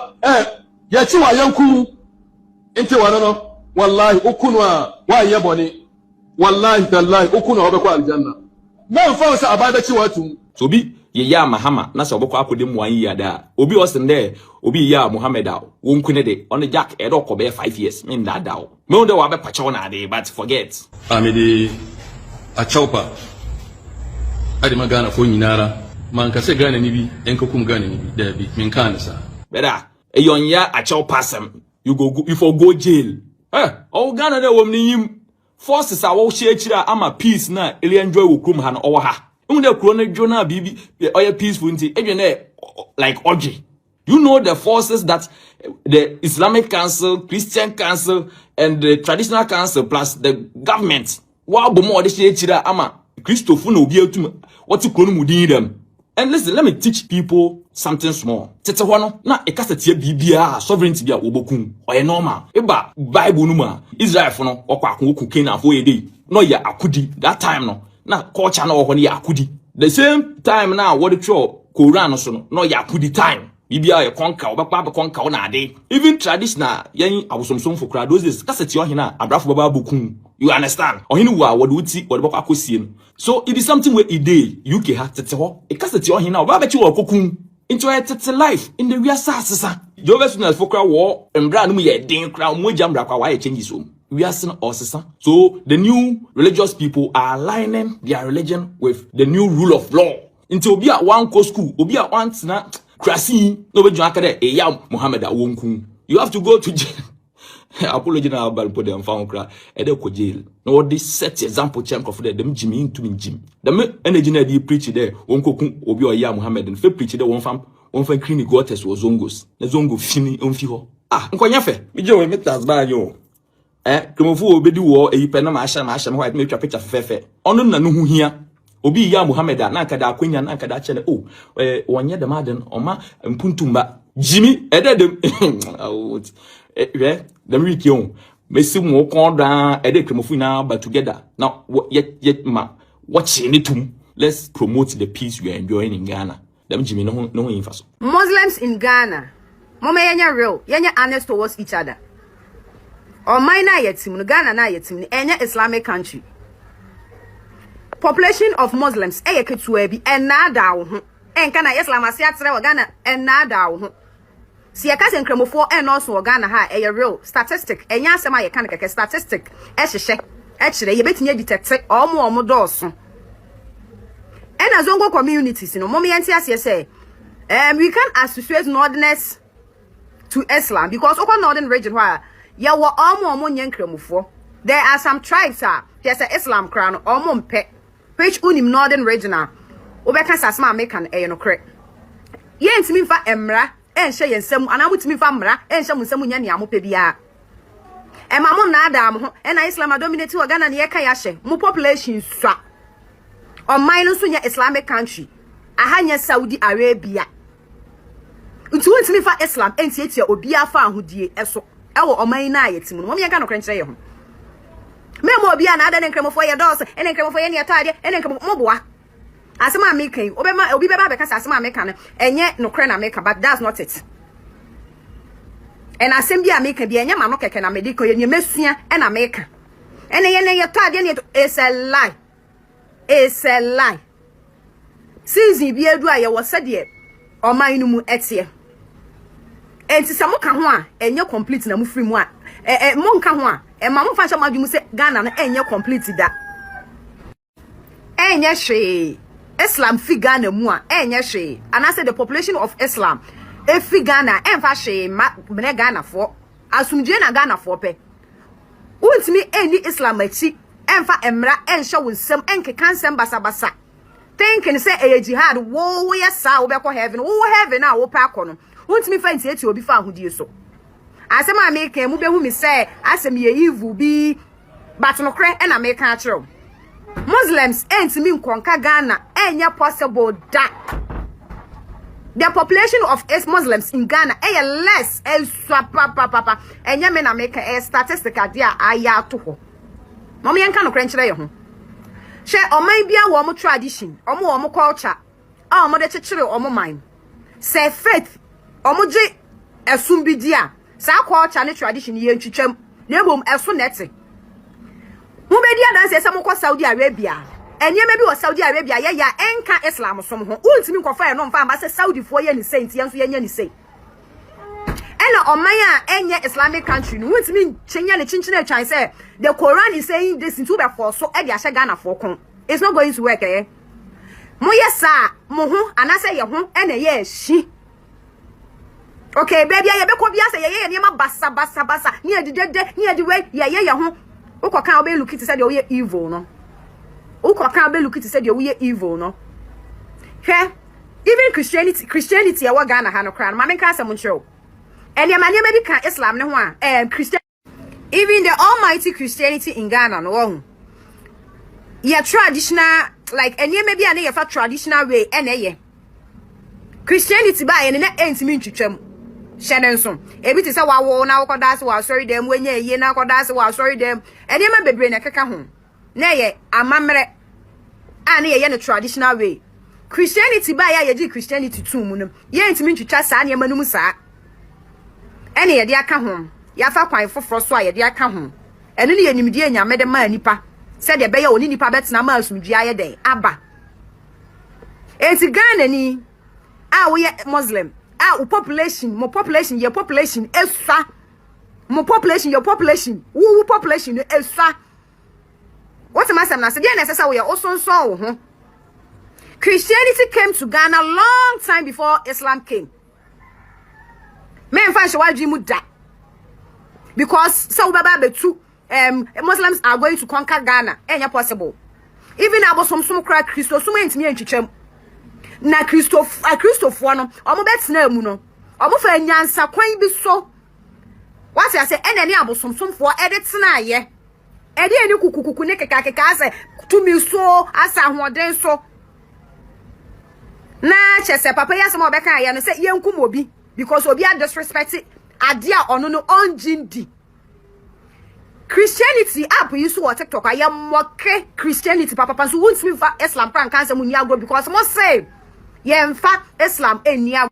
ya chi wa yanku ente wana no wallahi okunu a wa ye boni wallahi tallahi okunu obekwa aljanna na mfa se abada chi watu so bi ye ya Mahama na se obekwa akodem wan yi ada obi osende obi ya Muhammad a wonku ne de on Jack e do kobe 5 years me nda da o me ndo wa be pacho na de but forget amede a chaupa ade magana fo nyinara man ka se Ghana ni bi en kokum Ghana ni bi da bi min kan sa beda e yonya a chaupa sam you for go jail o Ghana de wom ni yim forces a wo hye akira ama peace na ele enjoy wo krum ha no o ha unde kro na dwona bibi oya peaceful nti edwene like orgy. You know the forces that the Islamic Council, Christian Council, and the Traditional Council plus the government. Wa bomo de chira ama Christopher no be atu what you call them. And listen, let me teach people something small. Tete hono na ekasetie bibia sovereignty bia obokun. Oye normal. Eba Bible no ma Israel fo no okwa akon Canaan fo yede. No ya akudi. That time no na culture no ho ya akudi. The same time now what the Quran so no ya akudi time. Bibia ye konka obekwa be konka na ade. Even traditional yen abosomsom for crowd those days kaseti ohina abrafo baba bokun. You understand? Ohini wa wode uti wode bokwa kosie no. So it is something where e dey UK ha tete ho. E kaseti ohina oba be chi wo kokun. Into a tete life in the real sasa. Jobes na for crowd war embra no mu ye den crowd mo jam bra kwa why changes so. We are seeing osisa. So the new religious people are aligning their religion with the new rule of law. Into obi a one ko school, obi a one na Krasi, no be joakade e ya Muhammad a wonku. You have to go to jail. Apology na about put them found cry e de ko jail. No this set example champ of them Jimmy into Jim. The energy na dey preach there wonko kun obi o ya Muhammad and fe preach there one fan clinic gotes was zongos. Na zongo fini onfi ho. Nkonya fe. Me je we metas ba yo. Kemofu obedi wo e yipe na ma ahya ma white me twa picture fefe. Ono na no hu hia. Obi ya Muhammad na kada akwanya na kada chele wonye dem aden oma mpuntumba Jimmy ededem dem wiki on mesi mo kon da kemofu na ba together now yet ma watch anything. Let's promote the peace we are enjoying in Ghana. Dem Jimmy no infaso. Muslims in Ghana mama yenya real yenya honest towards each other. Or minor yetim Ghana na yetim enya Islamic country. Population of Muslims ketua bi enada wo ho enka na Islam asiatre wo Ghana enada wo ho si ekase nkramofo enoso wo Ghana ha real statistic enya asema ye kan keke statistic ehhehye ekire ye betinye detect omo doso ena zongo communities no mom yenti ase say we can associate northerners to Islam because open northern region where ye wo omo nye nkramofo. There are some tribes there's a Islam crown omo mpe which unim northern regional obeka sasma American no correct ye ntimi fa emra enhye yensam ana mutimi fa mra enhye munsam nya ne amope bia ema na adam ho na Islam dominate wa Ghana ne yeka ya hye mo population swa oman no so nya Islamic country ahanya Saudi Arabia nti wontimi fa Islam enti etia obi afa ahodie eso ewo oman na ayetimu no mo yeka no krenkyere ye ho memo obi na ada ne nkremofo ye dos ene nkremofo ye ne atade ene nkremofo moboa asema American obema obi beba beka asema American enye no kre na America but that's not it and asem bi American bi enye ma no keke na medical ye mesua e na America ene ye ne atade ne is a lie. It's a lie. Season bi edu aye wo sede oman no mu etie enti se mo ka ho a enye complete na mu free mu a mo nka ho a ma mo fa sha madwum se Ghana na enye complete da enye hwe Islam fi Ghana mu a enye hwe and I say the population of Islam fi Ghana enfa hwe me Ghana fo asumdie na Ghana fo pe untimi eni Islam achi enfa emra enhye wonsem enkeka nsem basabasa thinking say a jihad wo yesa wo be ko heaven wo heaven na wo pa kono untimi fa ntie obi fa ahodie so asem America mu be hu mi say asem ye evil bi but no kre na America achiro Muslims entimi nkonka Ghana enye possible da the population of Muslims in Ghana less papa enye me na America statistic dia aya to ho mama yanka no kre nkyere ye ho she oman bia wo mo tradition omo wo culture omo de chechire omo man say faith omo je esum bi dia sa culture ne tradition ye ntwitwam na ebom eso nete mo be dia dan say mo Saudi Arabia enye me bi wo Saudi Arabia ye ya enka Islam som ho untimi kofa no mfa ba say Saudi fo ye ni say nti enso ye nya ni say ena oman a enye Islamic country no untimi chenya ne chinchina twan say the Quran is saying this into be for so e dia Ghana for kon it's not going to work mo yesa mo ho anase ye ho ena ye hyi okay baby ye be ko bia say ye ne ma basa ni adidede ni adiwe ye ho ukoka obe look it say the evil no ukoka obe look it say the evil no hwe even Christianity ya wa Ghana ha no kra no ma menka asem nchiro ene ma ne be ka Islam ne ho a Christian even the almighty Christianity in Ghana no yeah traditional like any maybe an ye traditional way ye Christianity ba ye na entimi ntwitwam shedenso ebi te say wawo na akoda se wa sorry dem wenye ye na akoda se wa sorry dem any ma bebre na keka ho na ye amamre ana ye no traditional way Christianity ba ye ji Christianity tum no ye entimi ntwitwa sa na ye manum sa ene ye de aka ho ya fa kwan foforo so a ye de aka ho ene ne ye nimdie nyame de ma nipa said the beya oni nipa betena ma asumdua ye den aba enti Ghana ni we Muslim your population esfa your population wo population esfa what am I saying na say dey necessary we also so ho Christianity came to Ghana long time before Islam came men fa she wadwi mu da because so baba betu Muslims are going to conquer Ghana. Enya possible. Even abosom kra Christo sum entimi entwitwam. Na Christopher no, omo betina mu no. Omo fa nyansa kwan bi so. What I say enani abosom fo edetena ye. Ede eni kukukuku ne kekakeka ase tumi so asa hoden so. Na chese papa yasem obeka ya no say yenkum obi because obi a disrespect ade a ono no onjindi. Christianity app you so TikTok I am mock Christianity papa so won't me fa Islam pran kan mu niago because mo say yemfa Islam eniago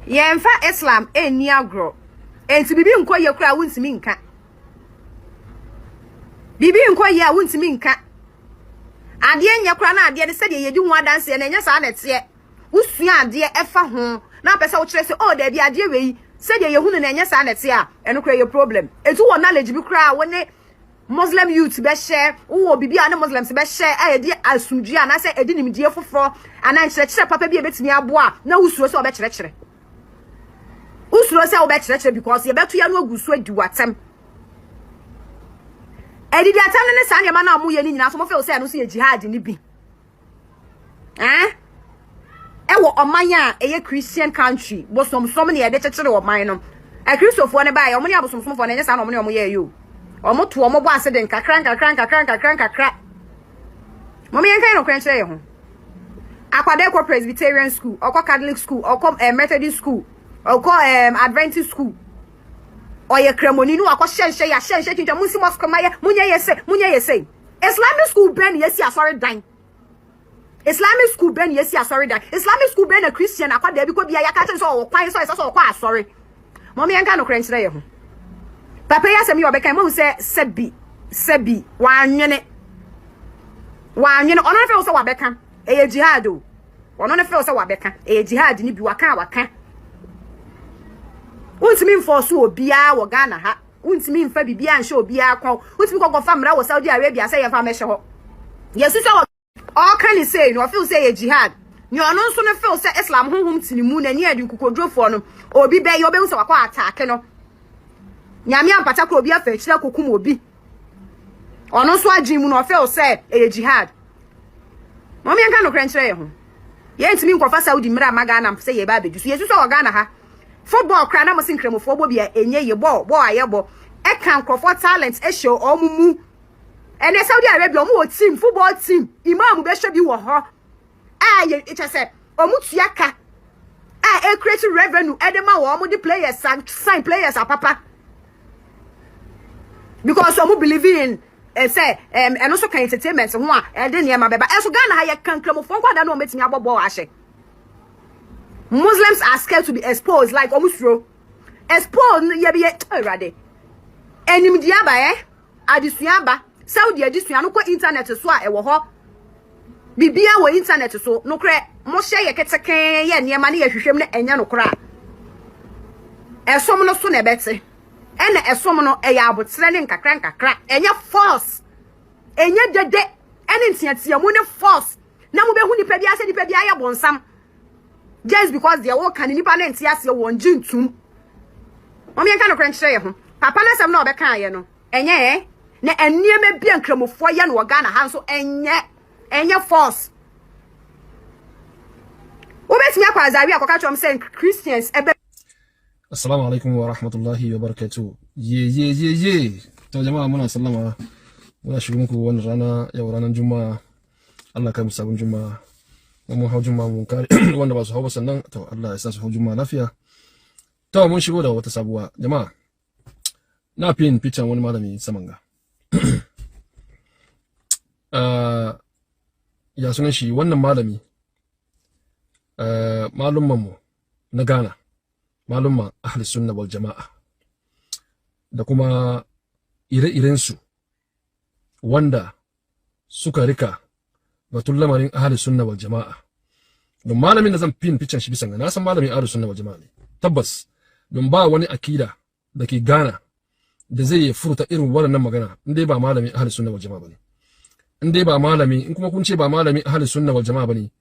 yemfa Islam eniago enti bibi nko ye kura won't me nka bibi nko ye won't me nka ade enya kura na ade de se de yedi hu adanse na enya sa na te usua ade efa ho na pesa wo kire se oh da bi ade wei said ye hunu na enya sa na te a eno kra ye problem etu wo knowledge bi kra wo ne Muslim youth be share wo bibi a na Muslims be share a ye di asumdua na say edi nimdie foforo ana nkyerɛkyerɛ papa bi ebetimi aboa na usuro se obɛkyerɛkyerɛ usuro se obɛkyerɛkyerɛ because ye betu ya no agusu adi watem edi di atam ne sa ne ma na amu ye ni nyina so mo fe o se no se ye jihad ni bi ewo omanya eye Christian country bosom ne ye de chechire oman no a Christopher ne ba ye omni abosom fo ne nyesa no omni omo ye yo omo to omo bo ase de nkakra momi yenkan no kwenche ye ho akwade ko Presbyterian school oko Catholic school oko Methodist school oko Adventist school oye kremoni no akọ hyenhye ya hyenhye twintwa munsi mosque maye munye yese Islamic school ben yesi asori dan Islamic school ben yesi asori dan Islamic school ben a Christian akwada bi ko bia ya ka tse so kwan so so kwa asori momi yenkan no kwenche ye ho papa ya semi obekan mo se sebi wa anwene ono fe so wa bekan eye jihad o ono ne fe so wa bekan eye jihad ni bi waka untimi mforce obia wo Ghana ha untimi mfa bibia nhye obia kwa untimi kokko famra wo Saudi Arabia say ye fa mehye ho yesu so all can say no feel say ye jihad ni ono nso no feel say Islam honhom tinimu na ni adi nkukodrofo no obi be ye obe nso wakwa attack no nyame ampata ko obi afa kira kokum obi ono nso agimu no feel say ye jihad mami enka no krenchire ye ho ye ntimi nkofa Saudi mra magana say ye ba bedu so yesu so Ghana ha football kra na mo sinkremofo bo bia enye ye ball ayebo e kan crofo talent e show omumu ene Saudi Arabia omu team football team imam be hwe bi wo ho ye it say omu tuaka e create revenue e de ma wo omu the players sign players papa because omu believe in say and also can entertainment ho a de niam beba e so Ghana ha ye kan kremofo kwada na o metimi abobo ahye Muslims are scared to be exposed like omusro. Exposed ye be already. Enim diaba adisuaba Saudi adisuya no ko internet so a ewo ho. Bibia wo internet so no kre mo hye ye keteken ye niema na ye hwehwem na enya no kra. Esom no so na bete. Ena esom no eya abotre ne nkakra enya force. Enya dede ene ntiatia mu ne force. Na mo be hu nipa bia se nipa bia ya bonsam. Just because they all can nipa na ntiase won jintum. Mommy enka no krenchire ye ho. Papa na sem na obeka ye no. Enye na enieme bia nkramofo ye no Ghana ha so enye force. Obetimi akwa azawi akoka chom say Christians ebe. Assalamu alaikum wa rahmatullahi wa barakatuh. Ye. To jama'a muna sallama. Muna shirin ku wannan rana yau ranar Juma'a. Allah kai mu sabon Juma'a. Mun hau Juma'a mun kare wanda ba su hau ba sannan to Allah ya sa su hau Juma'a lafiya. To mun shigo da wata sabuwa jama'a. Na pin picture wani malami saman ga. Ya sunan shi wannan malami malumman mu na Ghana. Malumman ahli sunna wal jama'a. Da kuma ire-iren su wanda suka rika batun lamarin ahli sunna wal jama'a. Don malamin da zan pin picture shi bisan na san malamin ahli sunna wal jama'a ne. Tabbas don ba wani akida da ke Ghana da zai furta irin wannan magana indai ba malamin ahli sunna wal jama'a bane. Indai ba malami in kuma kun ce ba malamin ahli sunna wal jama'a bane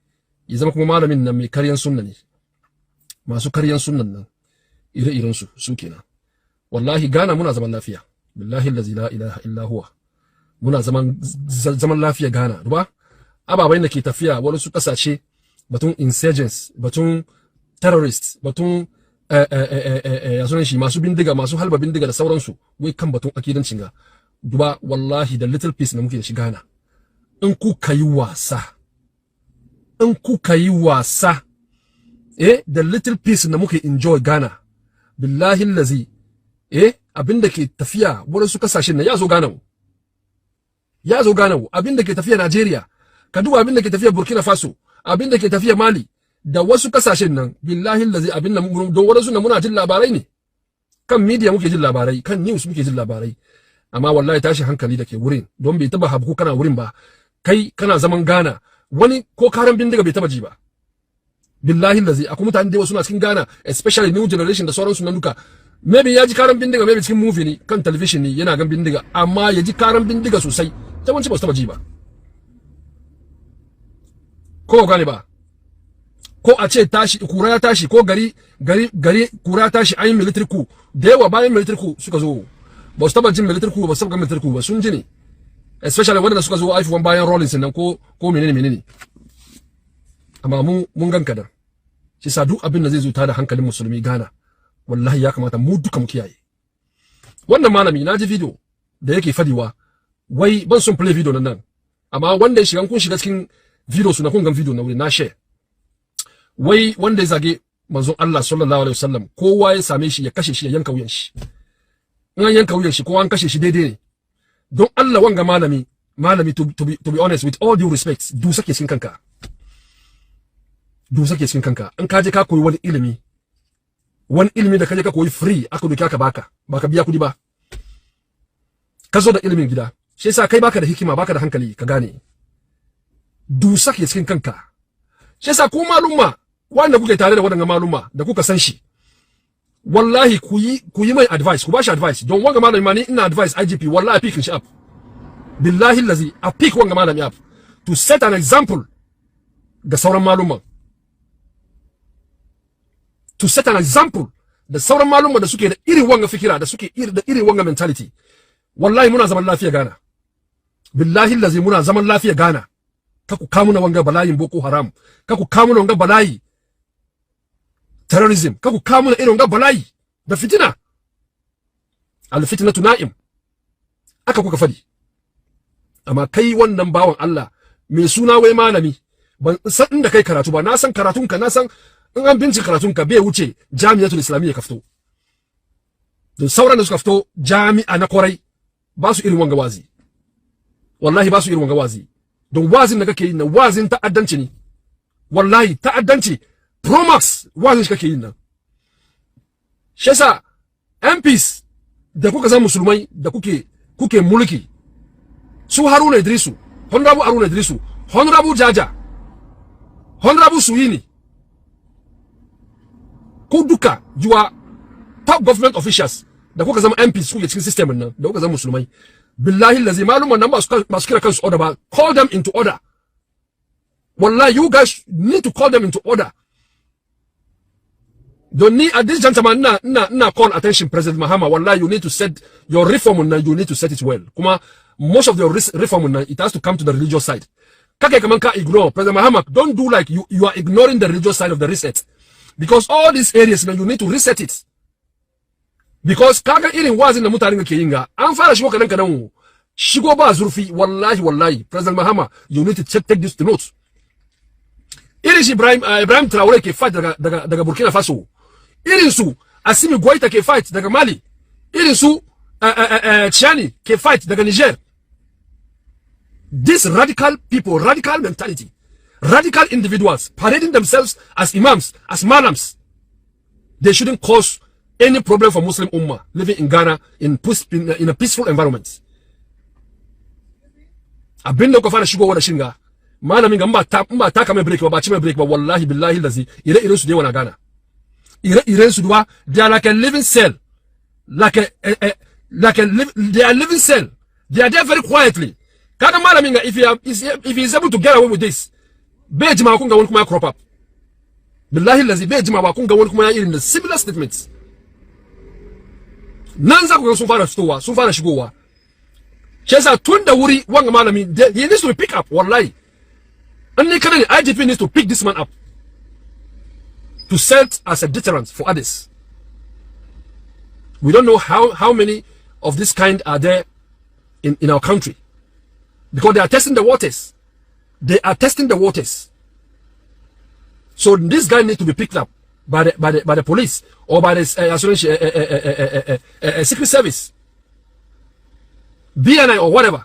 ya zama kuma malamin nan mai karyan sunna ne. Masu karyan sunnan nan ire-iren su kenan. Wallahi Ghana muna zaman lafiya. Billahi allazi la ilaha illa huwa. Muna zaman lafiya Ghana, duba? Ababai da ke tafiya wani su kasashe batun insurgents, batun terrorists, batun ya sunan shi masu bindiga, masu halba bindiga da sauransu, wai kan batun akidancin ga. Duba wallahi da little peace na muke da shi Ghana. In kuka yi wasa, da little peace na muke enjoy Ghana. Billahi allazi abinda ke tafiya wani su kasashen na ya zo Ghana. Abinda ke tafiya Nigeria, ka duba abinda ke tafiya Burkina Faso, abinda ke tafiya Mali da wasu kasashen nan billahi allazi abinda don wadansu na muna jin labarai ne. Kan media muke jin labarai, kan news muke jin labarai. Amma wallahi tashi hankali da ke wurin don bai taba habku kana wurin ba. Kai kana zaman Ghana, wani ko karan bindiga bai taba ji ba. Billahi allazi akwai mutane da wasu na cikin Ghana, especially new generation da sauransu nan duka. Maybe ya ji karan bindiga, maybe cikin movie ne, kan television ne yana gan bindiga, amma ya ji karan bindiga sosai, yawanci ba su taba ji ba. Ko gane ba? Ko a ce tashi, kura ya tashi, ko gari kura ya tashi ayin military coup, da yawa bayan military coup suka zo. Ba su taba jin military coup, ba su taba gan military coup ba, sun ji ne. Especially wanda suka zo haifuwan bayan Rawlings nan ko menene. Amma mun gan kadan. shi sa duk abin da zai zo tada hankalin musulmi Ghana wallahi ya kamata mu duka mu kiyaye. Wannan malami na ji video da yake fadiwa wai ban son play video nan amma wanda ya shiga kun shiga cikin video su na kun ga video na wuri na share wai wanda ya zage manzon Allah sallallahu alaihi wasallam kowa ya same shi ya kashe shi ya yanka wuyan shi in an yanka wuyan shi kowa an kashe shi daidai ne don Allah wanga malami to be honest with all due respect du sake cikin kanka in ka je ka koyi wani ilimi da kaje ka koyi free aka doki aka baka biya kudi ba ka zo da ilimin gida shi yasa kai baka da hikima baka da hankali ka gane du sake cikin kanka shi yasa ku malumma wanda kuke tare da wadannan malumma da kuka san shi wallahi ku yi mai advice ku ba shi advice don wanga malami ma ni ina advice IGP wallahi pick shi up billahi allazi a pick wanga malami up to set an example ga sauran malumma da sauran malumma da suke da irin wanga fikira da suke da irin wanga mentality wallahi muna zaman lafiya Ghana billahi allazi muna zaman lafiya Ghana ka ku kamu na wanga bala'in Boko Haram ka ku kamu na wanga bala'i terrorism ka ku kamu na irin wanga bala'i da fitina al fitnatu na'im aka kuka fadi amma kai wannan bawan Allah mai suna wai malami ban san inda kai karatu ba na san karatunka na san in an bincika karatunka bai wuce jami'atul islamiyya ka fito don sauran da suka fito jami'a na kwarai ba su irin wanga wazi wallahi ba su irin wanga wazi don wazin da kake yi na wazin ta'addanci ne wallahi ta'addanci promax wazin shi kake yi nan shi yasa MPs da kuka zama musulmai da kuke mulki su Haruna Idrisu honorable Haruna Idrisu honorable Jaja honorable Suini ku duka you are top government officials da kuka zama MPs kuke cikin system nan da kuka zama musulmai billahi lazi maluman nan ba su kira kansu order ba call them into order wallahi you guys need to call them into order don't need at this gentleman na call attention President Mahama wallahi you need to set your reform now you need to set it well kuma most of your reform now it has to come to the religious side kake kaman ka ignore President Mahama don't do like you are ignoring the religious side of the reset because all these areas now you need to reset it because kaga irin wazin da mutanen ke yin ga an fara shigo kadan shigo ba zurfi wallahi President Mahama you need to take this to note irin shi Ibrahim Traore ke fight daga Burkina Faso irin su Assimi Goita ke fight daga Mali irin su Chiani ke fight daga Niger. These radical people, radical mentality, radical individuals parading themselves as imams, as malams, they shouldn't cause any problem for Muslim Ummah living in Ghana in a peaceful environment. Abinda ko fara shigo wa da shinga malamin ga mba ta kame break ba ci mai break ba wallahi billahi lazi ire su dai wana Ghana ire su duwa they are like a living cell they are living cell, they are there very quietly. Kaga malamin ga if he is able to get away with this be jima kun ga wani kuma crop up billahi lazi be jima ba kun ga wani kuma ya irin da similar statements nan za ku ga sun fara shigowa shi yasa tun da wuri wanga malami he needs to pick up wallahi and the IGP needs to pick this man up to serve as a deterrent for others. We don't know how many of this kind are there in our country because they are testing the waters. They are testing the waters. So this guy needs to be picked up by the police or by the secret service, BNI or whatever.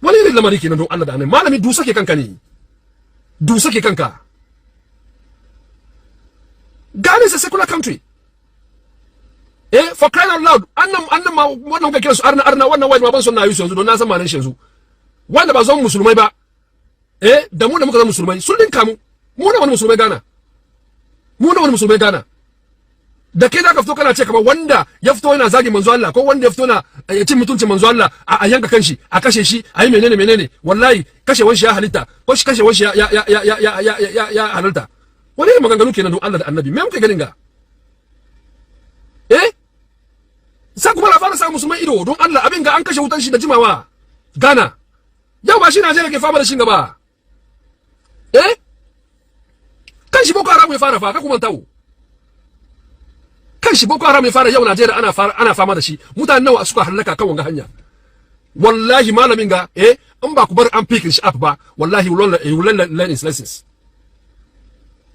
Wani irin lamari kenan don Allah da annabi malami dusa ke kanka ne dusa ke kanka. Ghana is a secular country. For crying out loud annam ma wannan ga kiransu arna wannan wai ma ban son na yi su yanzu don na san malan shi yanzu wanda ba zan musulmai ba da mu da muka zama musulmai sun dinka mu na wani musulmai Ghana da kai da ka fito kana ce kamar wanda ya fito yana zagi manzo Allah ko wanda ya fito na ya cin mutuncin manzo Allah a yanka kanshi a kashe shi a yi menene wallahi kashe wanshi ya halitta ko shi kashe wanshi ya halalta wani ne maganganu kenan don Allah da annabi me muke ganin ga sai kuma la fara sa musulmai ido don Allah abin ga an kashe wutan shi da jimawa Ghana yau ba shi Najeriya ke fama da shi gaba kan shi boko haram ya fara fa ka kuma tawo kan shi boko haram ya fara yau Najeriya ana fama da shi mutane nawa suka halaka kan wanga hanya wallahi malamin ga in ba ku bar an pick shi up ba wallahi you will learn his lessons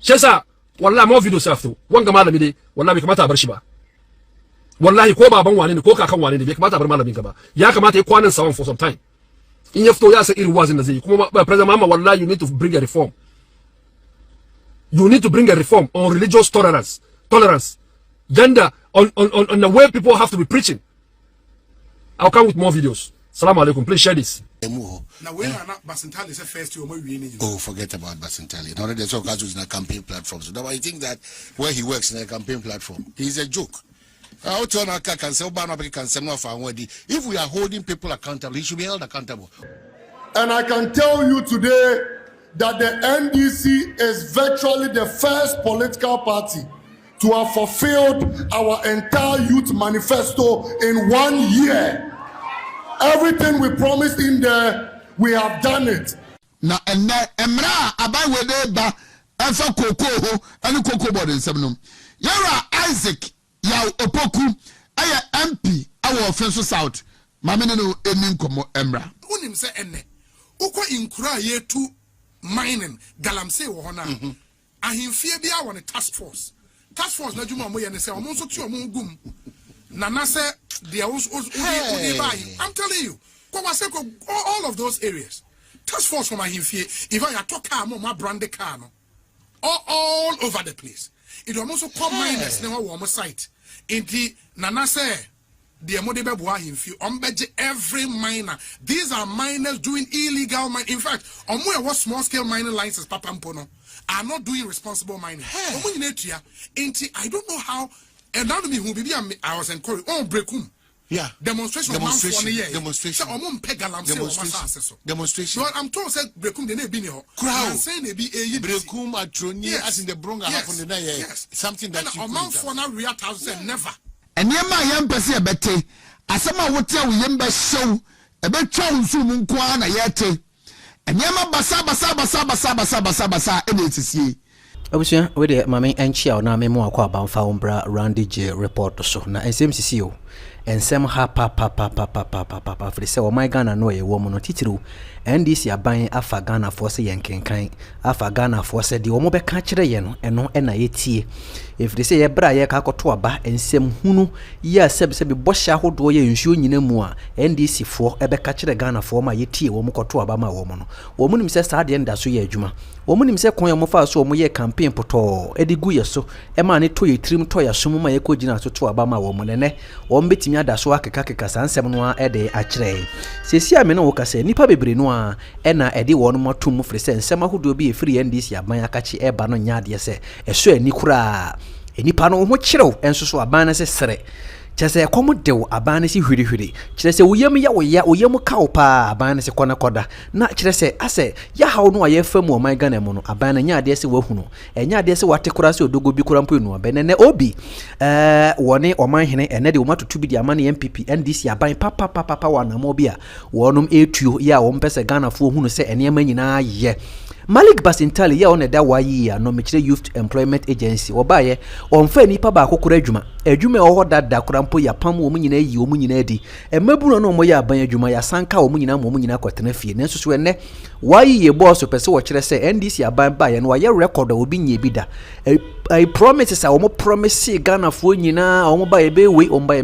shesa wallahi mo video safto wanga malami dai wallahi bai kamata a bar shi ba wallahi ko baban wane ne ko kakan wane ne bai kamata a bar malamin ka ba ya kamata ya kwanan sawan for some time in ya fito ya san irin wazin da zai kuma president Mahama wallahi you need to bring a reform. You need to bring a reform on religious tolerance, gender, on the way people have to be preaching. I'll come with more videos. Salam alaikum. Please share this. Now, when Basintali is first, oh, forget about Basintali. Now, there's all kinds of campaign platforms. Now, I think that where he works in a campaign platform, he's a joke. If we are holding people accountable, he should be held accountable. And I can tell you today that the NDC is virtually the first political party to have fulfilled our entire youth manifesto in 1 year. Everything we promised in there, we have done it. Now, and Emra abai wede ba efa koko and COCOBOD in seminum. Yara Isaac yaw opoku aya MP our offensive south. Mamene no enin komo Emra. Unim se enne. Uko inkura yetu mining galamsey wo hona. Ahimfie bia won a task force. Task force na juma mo ye ne se omo so ti omo gum. Nana say there was I'm telling you, all of those areas. Task force from Ahimfie, if I talk car, my branded car, no, all over the place. It almost come miners never warm site. In the Nana say the Amodebe Ahimfie, every miner. These are miners doing illegal mining. In fact, what small scale mining licenses, Papampono, are not doing responsible mining. I don't know how. And now me who be I was encouraged. Oh, breakum. Yeah. Demonstration. Demonstration. Demonstration. Well, I'm told said breakum they be here. Crowd. Saying they be a breakum atroni as in the bronga happen in there. Yes. Something that you amount for now real thousand never. And yema yam pese bete. Asama wotia we yemba show. Ebe twa nsu mu kwa na yete. And yema basa NDC. Obusua we de mame enchia na me mo akwa banfa ombra Randy J report so na SMCC o ensem ha pa fri se o my Ghana no ye wo mo no titiru NDC aban afa Ghana force yenkenkan afa Ghana force de o mo be ka kire ye no eno na yetie efri se ye bra ye ka koto aba ensem hunu ya sebe bosha hodo ye nsuo nyina mu a NDC fo ebe ka kire Ghana fo ma yetie wo mo koto aba ma wo mo no wo mo nim se sa de nda so ye adwuma wo mo nim se kon ye mo fa so wo mo ye campaign poto edigu ye so e ma ne to ye trim to ya so mo ma ye ko gina so to aba ma wo mo ne wo mbetimi ada so akeka sansem no a ede a kire sesi ame no wo kase nipa bebre no a e na ede wo no matum fri se nsem ahodo bi e fri NDC aban akachi e ba no nyaade se e so ani kura enipa no ho kirew enso so aban na se sere chese komo dew aban si hwiri chese woyam ya woyam kawo pa aban se kona koda na chese ase ya hawo no aye famu o my Ghana mu no aban na nyaade se wahunu nyaade se watekura se odogo bi kura mpo enu abenene obi woni o man hene ene de o matutu bi di amane MPP NDC aban papa wana mo bi a wonom etuo ya wo mpese Ghana fo hunu se ene ma nyina ye Malik Basintali ya one da wayi ya no mechire Youth Employment Agency obaye onfa nipa ba akokora adwuma oho dada korampo ya pam wo munyina yi wo munyina di emaburu no mo ya aban adwuma ya sanka wo munyina mo munyina kwatena fie nenso so ene wayi ye boss pese wo kire se NDC aban ba ya no waye record obi nye bi da I promise sa wo mo promise Ghana fo nyina wo mo ba ye be we omba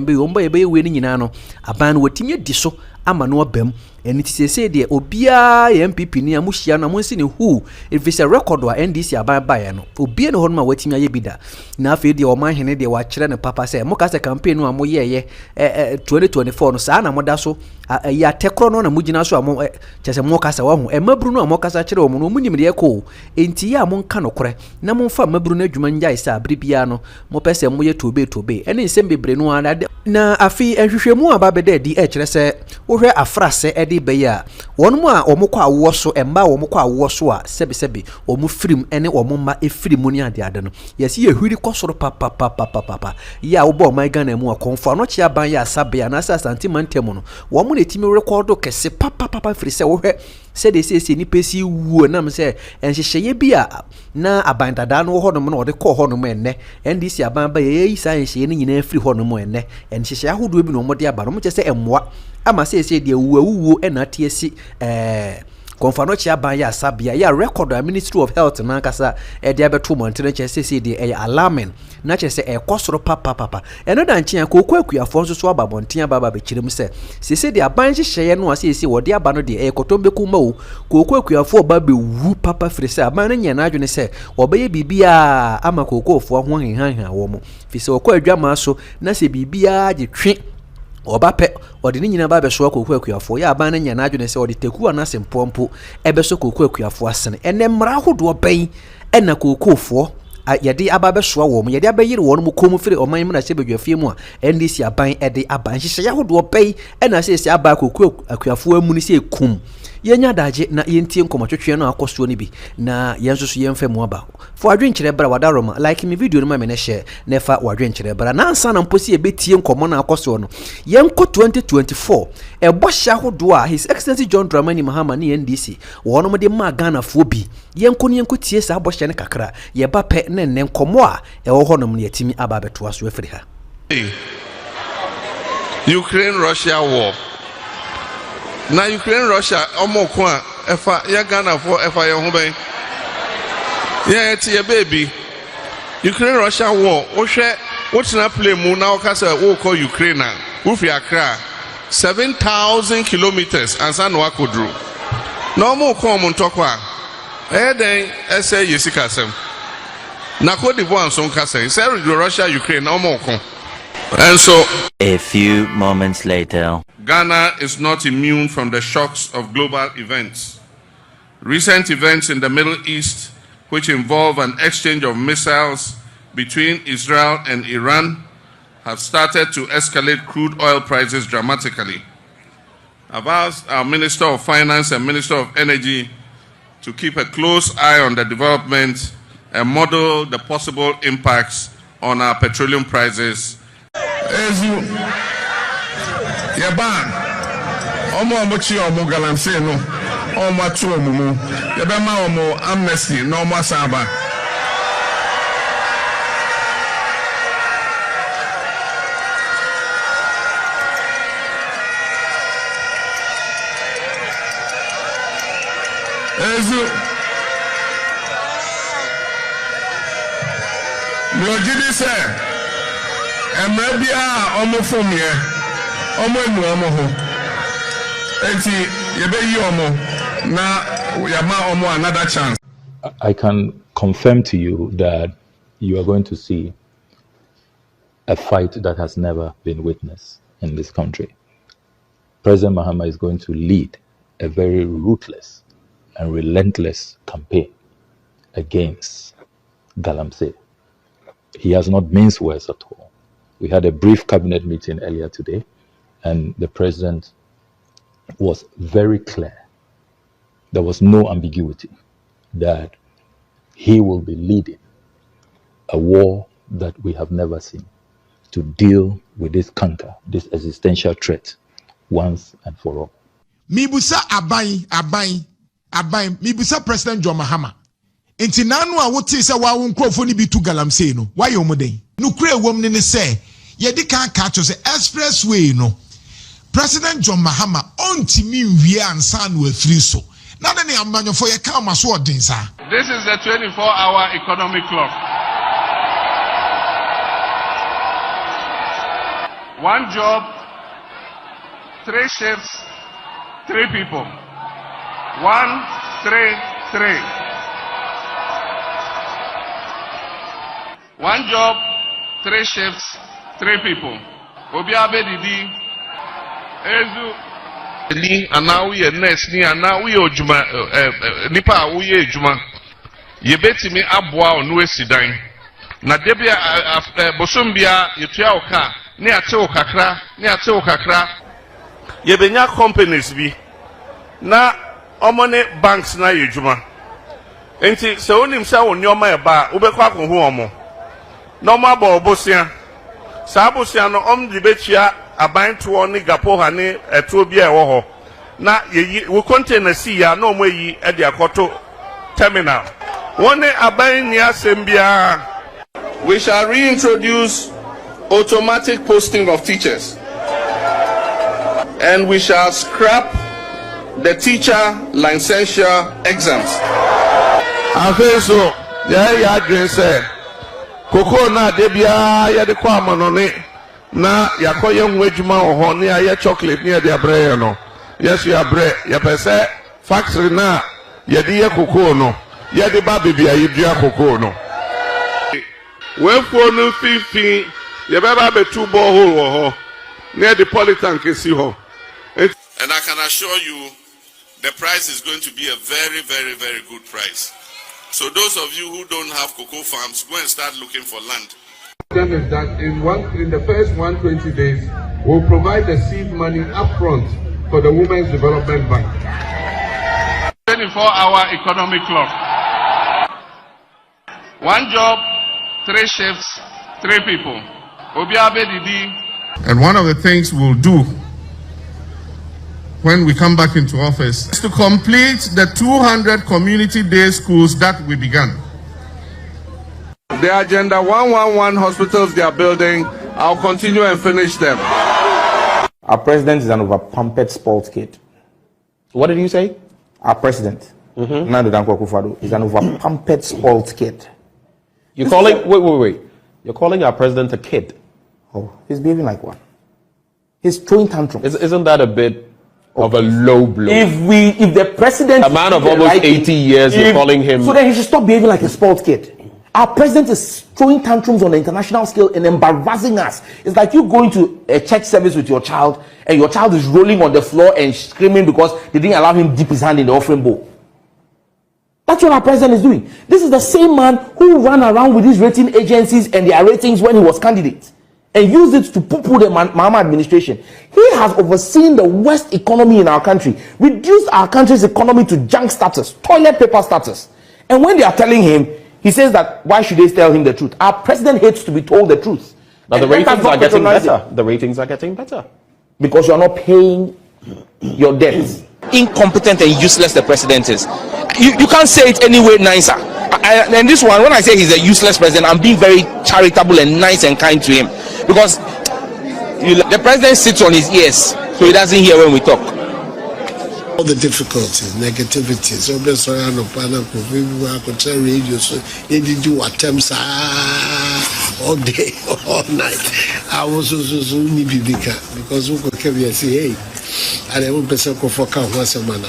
ye be we ni nyina no aban wo timye di so ama no bam eni ti sese de obia ye MPP ni amuhia na monsi ne hu if it's a record wa NDC ababa ya no obia ne ho ma watimi aye bida na afi de o man hene de wa kire ne papa se mo ka se campaign no amo ye 2024 no sa na moda so ya tekro no na mugina so amo chese mo ka se wa hu mabru no amo ka sa kire o mo no munim de ko enti ya mo nka no kore na mo mfa mabru no adwuma nja isa abribia no mo pese mo ye tobe eni nsem bebre no na afi ehwehwemu ababede di kire se wo hwe afrase di beya wonu a omukwa awo so emba omukwa awo so a sebi omu firim ene omumma efirimu ni ade no yesi ye hwiri kosoro papa ya wo bo my Ghana mu akonfo no chia ban ya sabe ya na asante mantem no wo mu na etimi record kese papa firi se wo hwe said they say ni pesi wu na me say enhyehyeye bi a na abandada no ho no na ode kɔ ho no enne NDC aban ba ye isa enhyehyeye ni nyina afiri ho no enne enhyehyeye ahodo bi no mo de aba no mo kyɛ sɛ emmoa ama say de wu na tie si Konfano chia ban ya sabia ya record the Ministry of Health na kasa e de abeto montene che se de e alarming na che se e kosoro papa eno dan chia kokwa akuafo nso so aba bonten aba be kirem se de aban hyehye no ase wo de aba no de e kotombe kuma o kokwa akuafo oba be wu papa firi se aban no nya na adwene se obeye bibia ama kokofo ho henhan wo mo fi se okwa adwama so na se bibia de twe Obape odi ni nyina ba be so akokwa akuafo ya aban nya na adwene se odi teku anase mpompo ebe so kokwa akuafo asene ene mra hodo ban ena kokofo yede aba be so wo mo yede abayire wo no mo komu firi oman mu na se bedwafie mu a NDC aban ede aban hyehyɛ ya hodo ban ena se aba kokwa akuafo amu ni se kum yenya daje na yentie nkomotwetwe no akoso ni bi na yenso so yemfa mu aba fo adwenkyere bra wadaroma like me video no ma me ne share na fa wadwenkyere bra na ansa na mposi ebetie nkomo na akoso no yenko 2024 ebosha hodo a His Excellency John Dramani Mahama ni NDC wono mo de ma Ghana fo bi yenko tie sa abosha ne kakra ye ba pe ne nkomo a ewo ho no mo yetimi aba beto aso afiri ha Ukraine-Russia war. Now Ukraine-Russia omoko a efa ya Ghana for efa ya ho ben. Yeah, it's your baby. Ukraine-Russia war. What's na play mu na okasa wo call Ukraine. Wo fi Accra 7,000 kilometers ansa no akodru. Na mo ko mo ntokwa. Den ese yesika sem. Na Cote d'Ivoire nso nkasa. Say Russia Ukraine na mo ko. And so a few moments later, Ghana is not immune from the shocks of global events. Recent events in the Middle East, which involve an exchange of missiles between Israel and Iran, have started to escalate crude oil prices dramatically. I've asked our Minister of Finance and Minister of Energy to keep a close eye on the development and model the possible impacts on our petroleum prices. Yaban omo chi omo galamse no omo atu omumu yabema omo amnesty no omo asaba Lojidi se emrebia omo fomie omo enu omo ho enti yebe yi omo na yama omo another chance. I can confirm to you that you are going to see a fight that has never been witnessed in this country. President Mahama is going to lead a very ruthless and relentless campaign against Galamsey. He has not minced words at all. We had a brief cabinet meeting earlier today, and the president was very clear. There was no ambiguity that he will be leading a war that we have never seen to deal with this canker, this existential threat, once and for all. Mibusa abai, mibusa President John Mahama. Enti nanu a wote se wa nkrofo ni bi tu galamsey no why yo moden no kure wom ne se ye di kan ka to se expressway no President John Mahama ontimi nwie ansa no afiri so na ne amanyofo ye ka ma so odin sa. This is the 24-hour economic clock. One job, 3 shifts, 3 people. 1, 3, 3. One job, 3 shifts, 3 people. Obiabe didi, ezu. Ni anawi ye nurse ni anawi ojuma nipa awuye ejuma. Yebetimi aboa onu esidan. Na debia bosombia yetua oka, ni ate okakra, Yebenya companies bi. Na omone banks na yejuma. Enti se onim se wonyoma eba, ubekwa akon ho omo. No mabo bosia sabosia no omdibetia abanto ni gapo ha ni eto bia ewo ho na we container see ya no mo yi e de akoto terminal. One aban ni asembia. We shall reintroduce automatic posting of teachers. And we shall scrap the teacher licensure exams. Afeso ya address koko na debia ya de kwa manone na yakoye nwedwuma oho ne ya chocolate ne de abrɛ no. Yes ya bre ya pese factory na ya de koko no ya de ba bibia yidua koko no. We for no fifi ya beba be two borehole wo ho near the polytank is ho. And I can assure you the price is going to be a very, very, very good price. So those of you who don't have cocoa farms, go and start looking for land. Is that in the first 120 days, we'll provide the seed money upfront for the Women's Development Bank. 24-hour economic clock. 1 job, 3 shifts, 3 people. Obiabe Didi. And one of the things we'll do when we come back into office is to complete the 200 community day schools that we began. The Agenda 111 hospitals they are building, I'll continue and finish them. Our president is an over-pumped sports kid. What did you say? Our president, Nando Dankwa Akufo-Addo, is an over-pumped sports kid. You're calling, wait. You're calling our president a kid? Oh, he's behaving like one. He's throwing tantrums. Isn't that a bit of a low blow? If the president, a man of almost 80 years, you're calling him. So then he should stop behaving like a sports kid. Our president is throwing tantrums on the international scale and embarrassing us. It's like you going to a church service with your child and your child is rolling on the floor and screaming because they didn't allow him dip his hand in the offering bowl. That's what our president is doing. This is the same man who ran around with these rating agencies and their ratings when he was candidate and used it to poo-poo the Mahama administration. He has overseen the worst economy in our country, reduced our country's economy to junk status, toilet paper status. And when they are telling him, he says that why should they tell him the truth? Our president hates to be told the truth. Now the ratings are getting better. The ratings are getting better. Because you are not paying your debts. Incompetent and useless the president is. You can't say it any way nicer. And this one, when I say he's a useless president, I'm being very charitable and nice and kind to him. Because the president sits on his ears, so he doesn't hear when we talk. All the difficulties, negativities, obviously, I know, I could tell radio, so they did do attempts all day, all night. I was also because we could say, hey, and I won't be so comfortable once a man.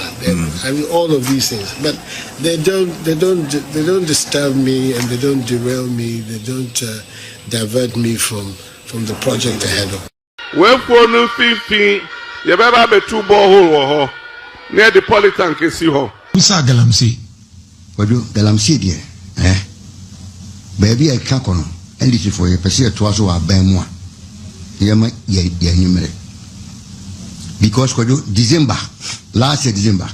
I mean, all of these things, but they don't disturb me and they don't derail me. They don't divert me from the project ahead of me. When for no 50, you better have a 2 borehole near the polytank is here. Usa galamsi. Wadu galamsi die. Baby I can't kono. NDC for you pesi etwaso wa ban mu a. Yema ye nyimre. Because kwadu December, last year December.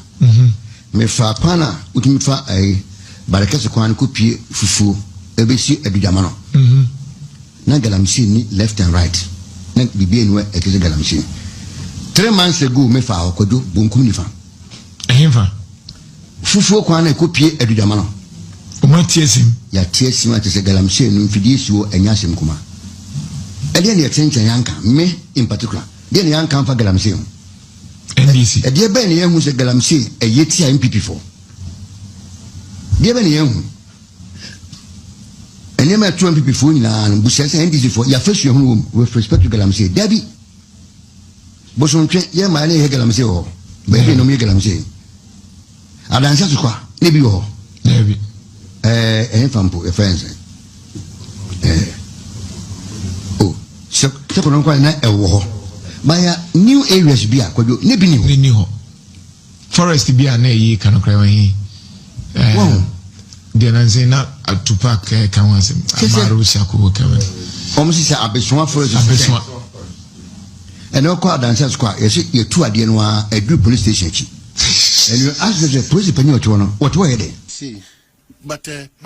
Me fa pana utimi fa barakese kwan ko pie fufu ebesi edudama no. Na galamsi ni left and right. Na bibi enwe ekese galamsi. 3 months ago me fa okodo bonkum ni fa. Ehimfa. Fufu kwan na ko pie edudama no. Oma tiesim. Ya tiesim atese galamsi no mfidi suo enyasem kuma. Ede ne yetenchen yanka me in particular. De ne yanka fa galamsi. NDC. Ede be ne yehu se galamsi eyeti a MPP for. De be ne yehu. And you may 2 MPP for you and Bushas and NDC for your first home with respect to Galamsey. Debbie Boson, yeah, my name is Galamsey or baby no me Galamsey. I dance as a maybe or maybe fampo, a friend. Oh, so second quite a war. By a new areas be a quad, new forest be a nay, cannot cry. The Nanzena to pack Kawasim, Marusaku, almost a beswan for a no car dancers square, you're 2 at the a good police station. And you ask the police penny or what were they? See, But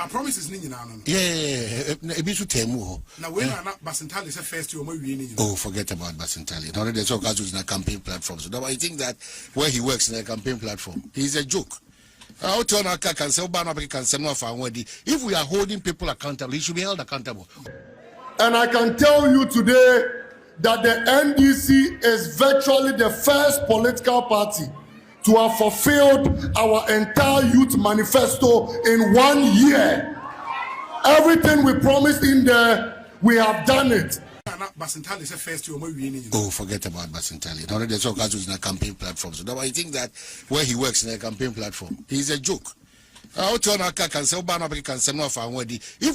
promise is nini na yeah, ebi su temu. Now when Basentali is first you oh, forget about Basentali. Now there's all guys in a campaign platform. So I think that where he works in a campaign platform, he's a joke. If we are holding people accountable, he should be held accountable. And I can tell you today that the NDC is virtually the first political party to have fulfilled our entire youth manifesto in 1 year. Everything we promised in there, we have done it. Basentali is first you oh, forget about Basentali. Now there's all guys in a campaign platform. So I think that where he works in a campaign platform, he's a joke. If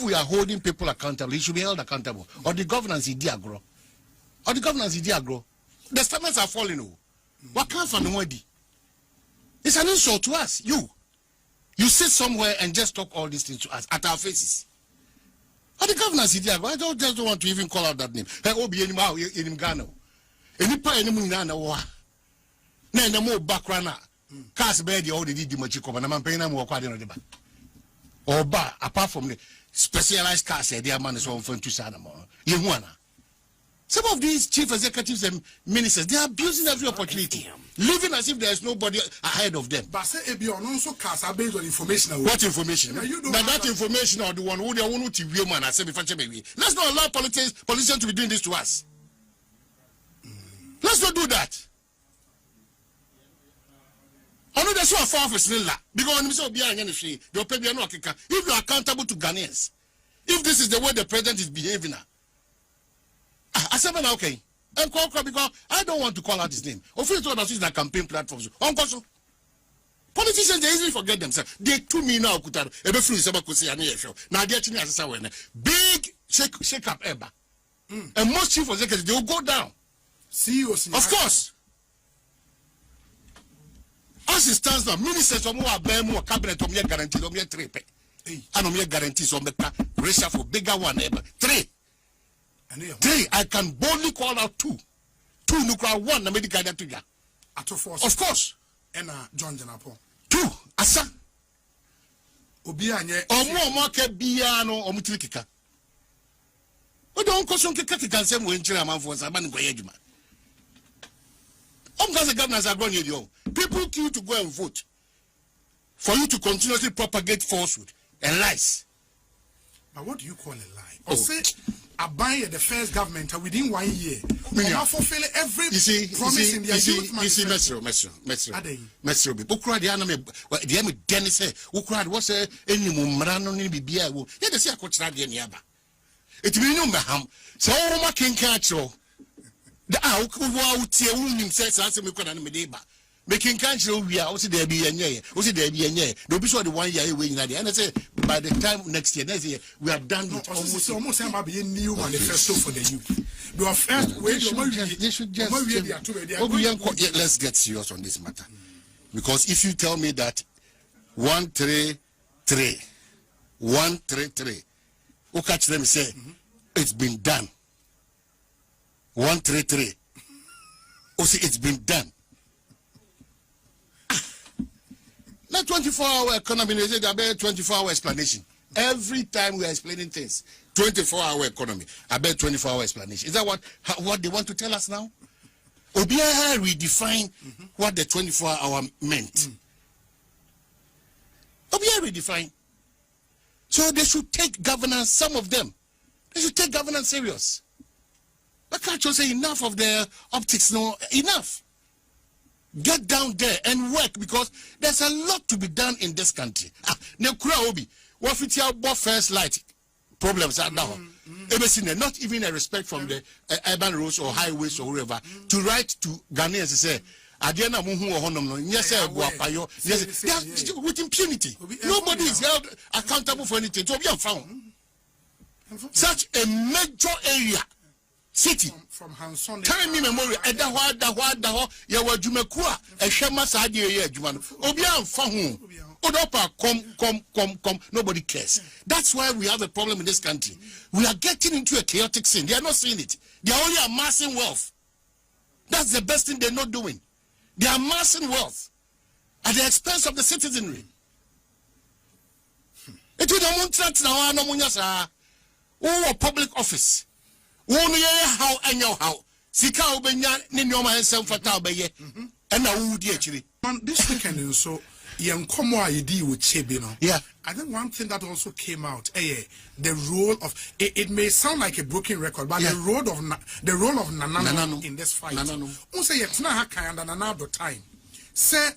we are holding people accountable, he should be held accountable. Or the governance is diagro. The standards are falling. What can't find the it's an insult to us. You sit somewhere and just talk all these things to us at our faces. Or the governance is diagro. I just don't want to even call out that name. In Ghana. Any pie any munana wa. Na more background. Cast bed all the Dimachiko and I'm paying them more quite in the back. Or bar, apart from the specialized cars, their man is on phone to Sanamo. Some of these chief executives and ministers, they are abusing every opportunity, living as if there is nobody ahead of them. But say also cars are based on information. What information? But that information or the one who they want to be man, I say, let's not allow politicians to be doing this to us. Let's not do that. I know that's what far for because I'm so behind any free. If you are accountable to Ghanaians, if this is the way the president is behaving now, I said, okay. And because I don't want to call out his name. Officially, that's in the campaign platforms. Politicians, they easily forget themselves. They 2 million now. Now they're big shake up ever. And most chief executives, they will go down. CEOs, of course. As it stands now, ministers of more cabinet of guarantee of 3 pay. And guarantees on the ratio for bigger one ever. 3. 3. I can boldly call out 2. 2 nuclear 1 the medical to ya. Of course. And John Janapo. 2. Asa. Obianye. Omo ke biano omutikika. We don't question kika can say when chira man for saban go yejuma. Because the governors are going here. People queue to go and vote for you to continuously propagate falsehood and lies. But what do you call a lie? Or say, I buy the first government within 1 year. Fulfill every promise in their youth manifesto. Mesro. Ukra the anime, the enemy Dennis, Ukra was any mumrano ni bibia. Yet the sea coach the niaba. It will know Maham. So, my king catch you. The out says, answer me, making country, we are also there be a year, also there be a year. Don't be sure the 1 year waiting at the end. I say, by the time next year, we have done it almost a new manifesto for the youth. You are first, they should just let's get serious on this matter. Because if you tell me that 133, who catch them say, it's been done. 133. Oh, see, it's been done. Not 24-hour economy, they say about 24-hour explanation. Every time we are explaining things, 24-hour economy, I bet 24-hour explanation. Is that what they want to tell us now? Obia redefine what the 24-hour meant. Obia redefine. So they should take governance, some of them, they should take governance serious. But can't you say enough of the optics? No, enough. Get down there and work because there's a lot to be done in this country. What if you have first light problems are now? Not even a respect from the urban roads or highways or wherever to write to Ghanaians to say, yes, with impunity. Nobody is held accountable for anything. So we have found such a major area. City from Hanson. Time me memory. Edaho. Yawa Jumekua. Eshema Sadi Jumano. Obia Fahu. Odopa come. Nobody cares. That's why we have a problem in this country. We are getting into a chaotic scene. They are not seeing it. They are only amassing wealth. That's the best thing they're not doing. They are amassing wealth at the expense of the citizenry. It is the Montrat now, no Munyasa. Oh, public office. Oh, how and your how. Sika Obenya, Ninoma and Sam Fatal Baye. And now, actually. This weekend, so. Young Como ID with Chebino. Yeah. I think one thing that also came out, the role of it may sound like a broken record, but the role of Nanano in this fight. Also, yet na haka and another time. Say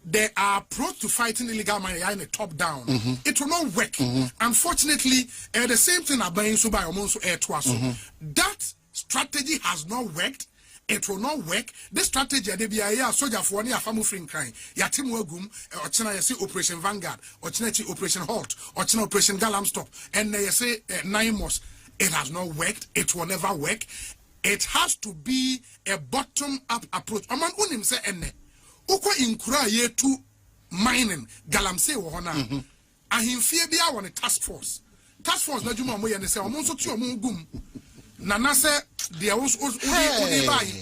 there are approach to fighting illegal mining in a top down. It will not work. Unfortunately, the same thing about so by almost air twice. That strategy has not worked. It will not work. This strategy, they be a soldier for one year, family friend crying. Yatim Wagum, or China, see Operation Vanguard, or China Operation Halt, or China Operation Galam Stop, and they say 9 months. It has not worked. It will never work. It has to be a bottom-up approach. Aman unim say enne. Uko inkura ye to mining Galamse wohona. Ahimfie bia won a task force. Task force na juma mo ye ne say omonso ti omongum. Nana say there was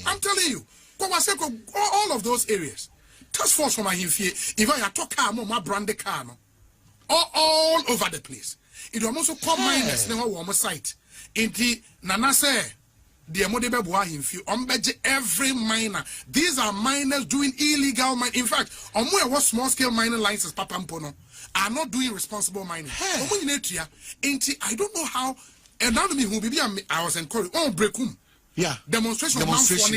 I'm telling you, all of those areas. Task force from Ahimfie, if I talk car, my branded car, no, all over the place. It will also come miners never warm site. Inti Nana say the Modebe Ahimfie, every miner. These are miners doing illegal mining. In fact, what small scale mining licenses, Papampono, are not doing responsible mining. Inti, I don't know how. And now me who be I was encouraged. Oh, breakum. Yeah. Demonstration. Demonstration.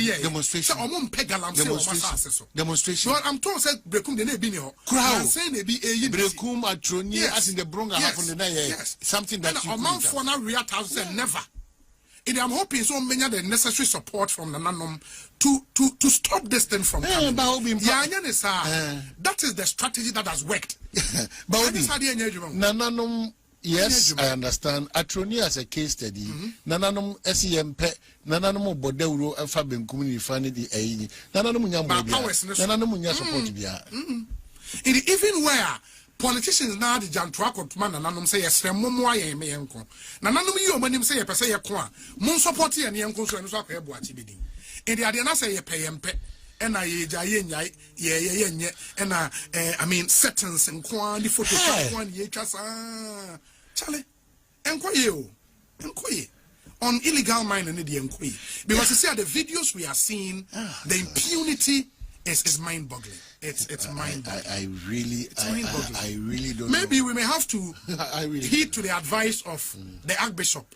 Demonstration. Well, I'm told said breakum they be no. Crowd. Saying they be a breakum atroni as in the bronga happen the night. Yes. Something that you amount for now real said never. And I'm hoping so many the necessary support from the Nanom to stop this thing from coming. That is the strategy that has worked. Nanom. Yes, I understand. Atroni as a case study. Nananum SEMP, Nananum Bodeuro, and Fabian community funded the A. Nananum Nananum support be. Even where politicians now the Jantuako man and Nanum say yes, Momoy me uncle. Nananum you when him say a pay a qua. Mon support and young so and so a boati bidding. And the Adiana say a pay and pet. And I mean settings and quantity photo one ye Charlie, enquire on illegal mining in the enquiry. Because you see the videos we are seeing, the impunity is mind-boggling. It's mind-boggling. I really don't. Maybe we may have to heed to the advice of the Archbishop.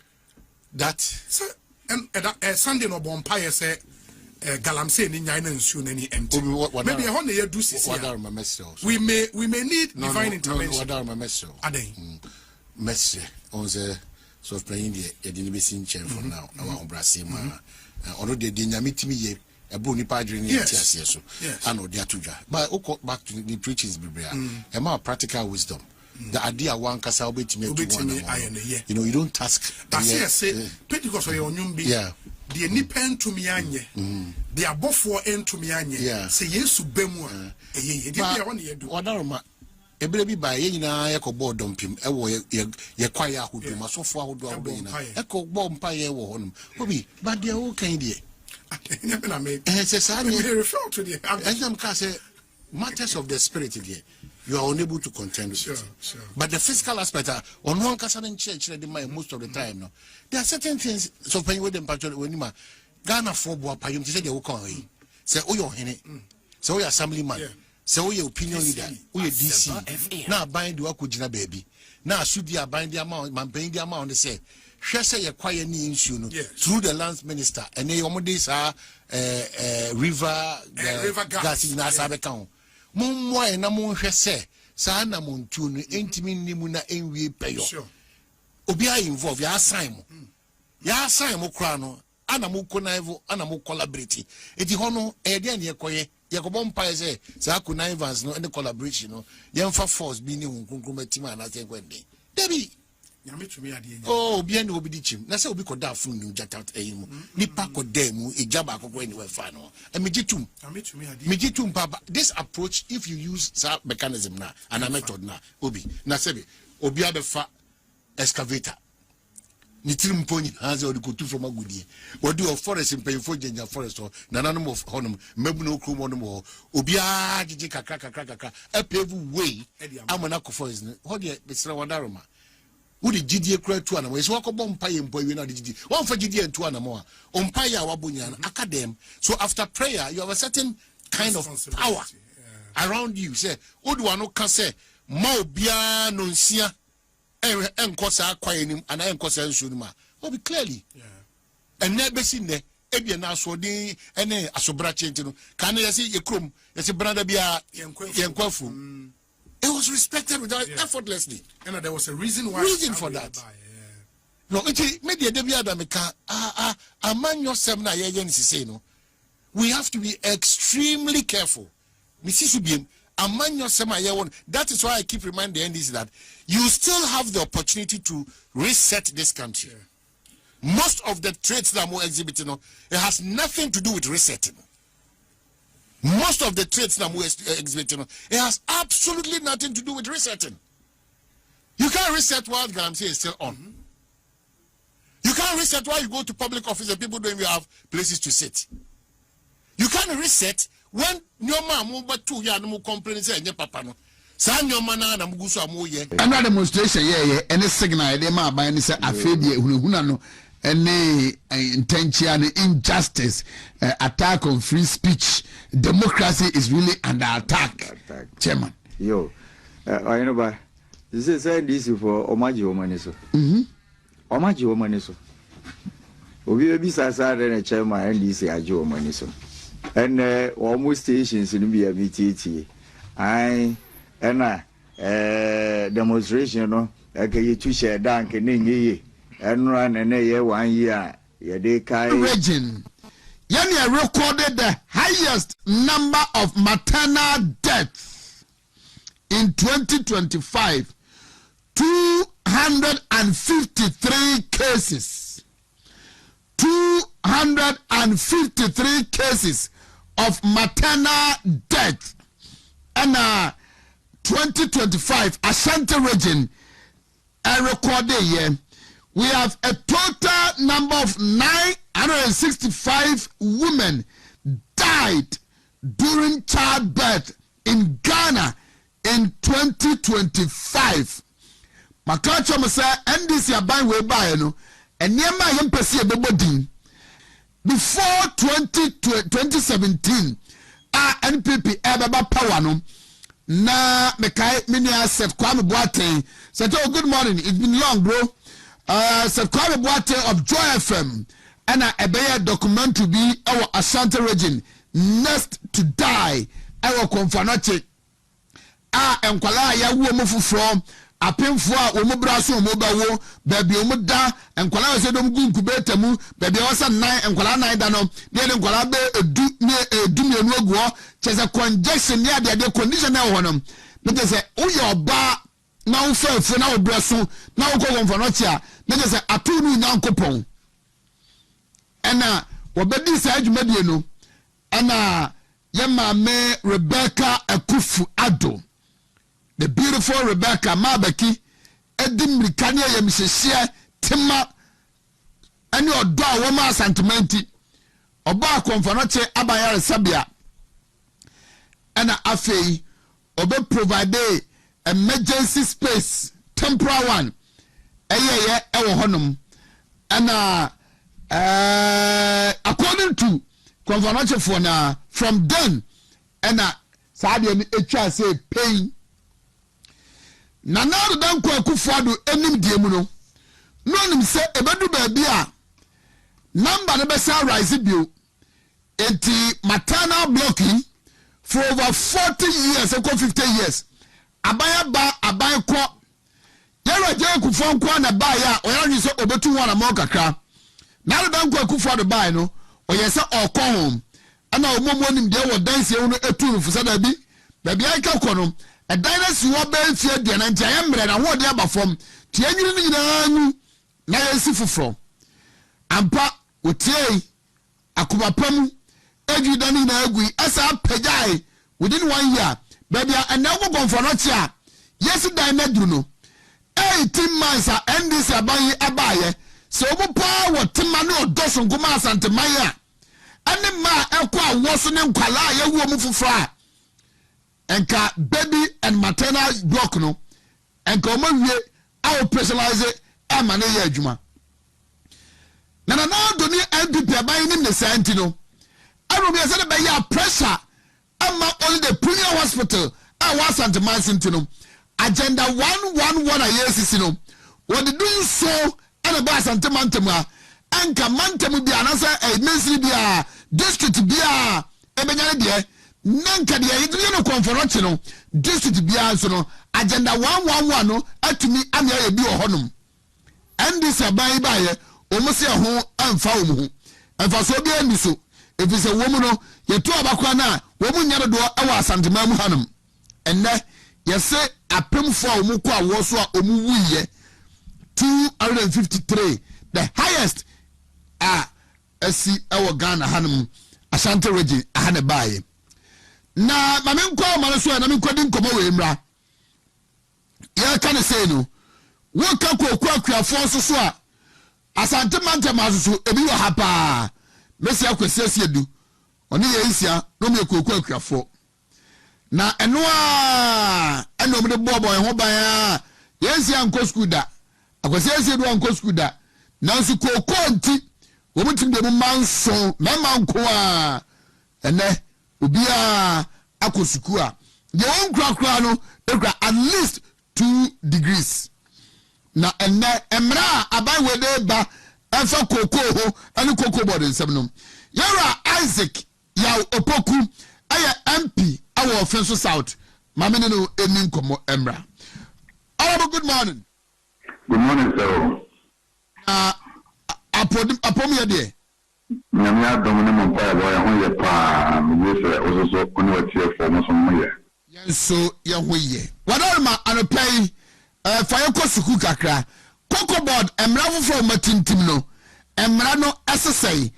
That so, and Sunday no bonfire say Galamse ni nyina nsuo nani empty. Maybe a honey do sisi. We may need divine intervention. What are my message? Messi on the so of playing the Edinibisi chair for now. Our Brasima. Already the Yamitimi, a bony padre, yes, I know they are too. But back to the preachings, a more practical wisdom. The idea one castle be to make you know, you don't task. That's it, say, Pentecost or your new yeah. The nipen to mianye, the above for end to mianye, yeah. Say yes to Bemwa, a baby by any echo board dump him, a choir who do my so far would echo bomb pie one. But they're okay, dear. I made refer to the matters of the spirit again. You are unable to contend with it. Sure. But the physical aspect, on one Casadan church, most of the time, no. There are certain things, so when you wait in when you Ghana for Boapayum, to say they will come away. Say, oh, you're in it. So, you're assemblyman. So, your opinion leader, we are DC. Now, bind the Wakujina baby. Now, should you bind the amount, man, paying the amount, they say, shall say a quiet needs you through the lands minister, and they almost are river gas in Asabekon. Mumwa and Namon say, Sana Montune, intimate Nimuna, and we pay you. Obia involved, ya Simon. Ya Simon Crano, Anamukonaivo, Anamu collaborating. Eti hono, Edian Yakoye, Yakobon Pise, Saku Naivans, no, and the collaboration, no, Yanfa Force being Kunkumetima, and I think when they. Debbie. Oh, bien will be teaching. That's how we could have food you jet out a nipa could demu a jabba go anywhere final. And Mijitum, Papa. This approach, if you use that mechanism now and a method now, Obi, Nasebi, Obiabefa excavator. Nitrim pony has or the go to from a goodie. What do your forest in pay for Janja Forest or Nananum of Honum, Mebuno Krumonum, Obia, Jika Kaka, a pave way, Amanako Forest, what dear Mr. Wadaroma. Would the GDA cry to an ways, walk a bomb pie and boy, we know the GD, one for GD and 2 and more, on Paya Wabunian, Academ. So after prayer, you have a certain kind of power around you. Say, Oduano can say, Mo Bia Nonsia. Enkosa kwayenim and enkosa nsunuma will be clearly and never seen there ebia na so din ene asobra chentino can you see yekrom yesi brother bia yenkwafu it was respected without effortlessly and there was a reason for that no it media de bia da meka amanyo sem na ye nsise no we have to be extremely careful misisu biem. That is why I keep reminding the NDC that you still have the opportunity to reset this country. Most of the traits that we're exhibiting, it has nothing to do with resetting. Most of the traits that we're exhibiting, it has absolutely nothing to do with resetting. You can't reset while Galamsey is still on. You can't reset while you go to public office and people don't even have places to sit. You can't reset when your mom but 2 years no complain say nye papa no sa your man na muguso amoye and demonstration any signal they ma ban ni say afedie hunahuna no any intention injustice attack on free speech democracy is really under attack. Chairman yo I know ba this is this for omaji omani so omaji omani so obi ebi sasa na chairman NDC aji omani so and almost stations in be a BTT. I and demonstration, no, you two share dank and ye and run and a year 1 year. Yeah, they can region. Yani recorded the highest number of maternal deaths in 2025, 253 cases. 253 cases of maternal death. And 2025 Ashanti region recorded here. We have a total number of 965 women died during childbirth in Ghana in 2025. Makacho masa NDC aban we buy no enyema yempese ebobodin before 2017 NPP ebaba power no na mekai minia Seth Kwame Boateng said, oh, good morning, it's been long, bro. Seth Kwame Boateng of Joy FM and a documentary be our Ashanti region next to die our confanache enkwala ya wo mofu from apemfo a wo mobraso wo mobawo baby wo da enkwala we se dom gu nkubeta mu baby wasa nan enkwala nan da no de enkwala be edu mienu aguo chese congestion ne ade condition na ho no me say uyo ba na wo fafu na wo braso na wo ko confanache a me say atunu nyankopon ena wo bedi sa adwumadie no ena yema me Rebecca Akufu Ado, the beautiful Rebecca Mabeki, Edim Rikania Yemishia, Tima, and your dog woman sentimenti, Oba Confanoche Abayar Sabia, and Afe, Obe provide emergency space, temporary one, honum, and according to Confanoche for now. From then, and Sadia HR say pain. Nana dan kwa kufuado enim diemuno. No nim say ebedu baabia. Number ne besa rise bio. Enti maternal blocking for over 40 years, 50 years. Abaya ba abaya kwa. Yara je kufon kwa na ba ya oya so obetu wana mo kakra. Nana dan kwa kufuado ba no, oyesa okọ home. Ana omomonim de wo dance ye no eturu fusada bi baby aka kono a dynasty wo ben fie de na ntia yemre na wo de abafom tie nyiri ni nyina nu na yesi fufro ampa otie akubapam ejida ni na agui asa pejai within 1 year baby ana wo gonfono chia yesi dan na duru no 18 months a NDC abaye so omo pa wo tema ne odoso ngoma asante maya ane ma ekwa woso ne nkwala ya wu omo fufra enka baby and maternal block no enka omo wie a specialize e ma ne ya adwuma na do ni MPP aban ni ne santi no anu bi say be ya pressure ama only the premier hospital a was Santa Masinti no agenda 111 a yesisi no what they doing so and about Santa Mantema anka Mantemu bi anasa e ministry bi a district bi a ebenya de nanka de yidwe no conference no district bi a so no agenda 111 no atumi ame ya bi ohonum NDC aban ba ye omo se ho amfa omo amfa so bi ani so efise womu no yeto abakwa na womu nyare do ewa asantema mu hanum enne yese apemfo omu kwa wo so a omu wuye 253 the highest asi ewo Ghana hanum Ashanti region ahane baye na mamenkwa mara so na menkwadi nkomo we mra ya kan say no wo ka kokwa akuafo so a Asante Mantema so ebi wo hapa mesi akwesiasie du oni ye isia no me kokwa akuafo na eno a eno me de bobo ho ban a yensi anko school da akwesiasie du anko school da nanso kokwa nti wo mutim de manso mema nko a ene obi a akosuku a de won krakra no ekra at least 2 degrees na enne emra abai wede ba efa koko ho ani COCOBOD nsem no yara Isaac ya opoku aya MP awo Offenso South mamene no eni nkomo emra. Good morning. Good morning, sir. Apom ye de nyamia domine mo pa bo ya ho ye pa mi se ozoso oni watie fo mo so mo ye yenso ye ho ye wadalma anopai fire ko suku kakra COCOBOD emra fofo matintim no emra no esesei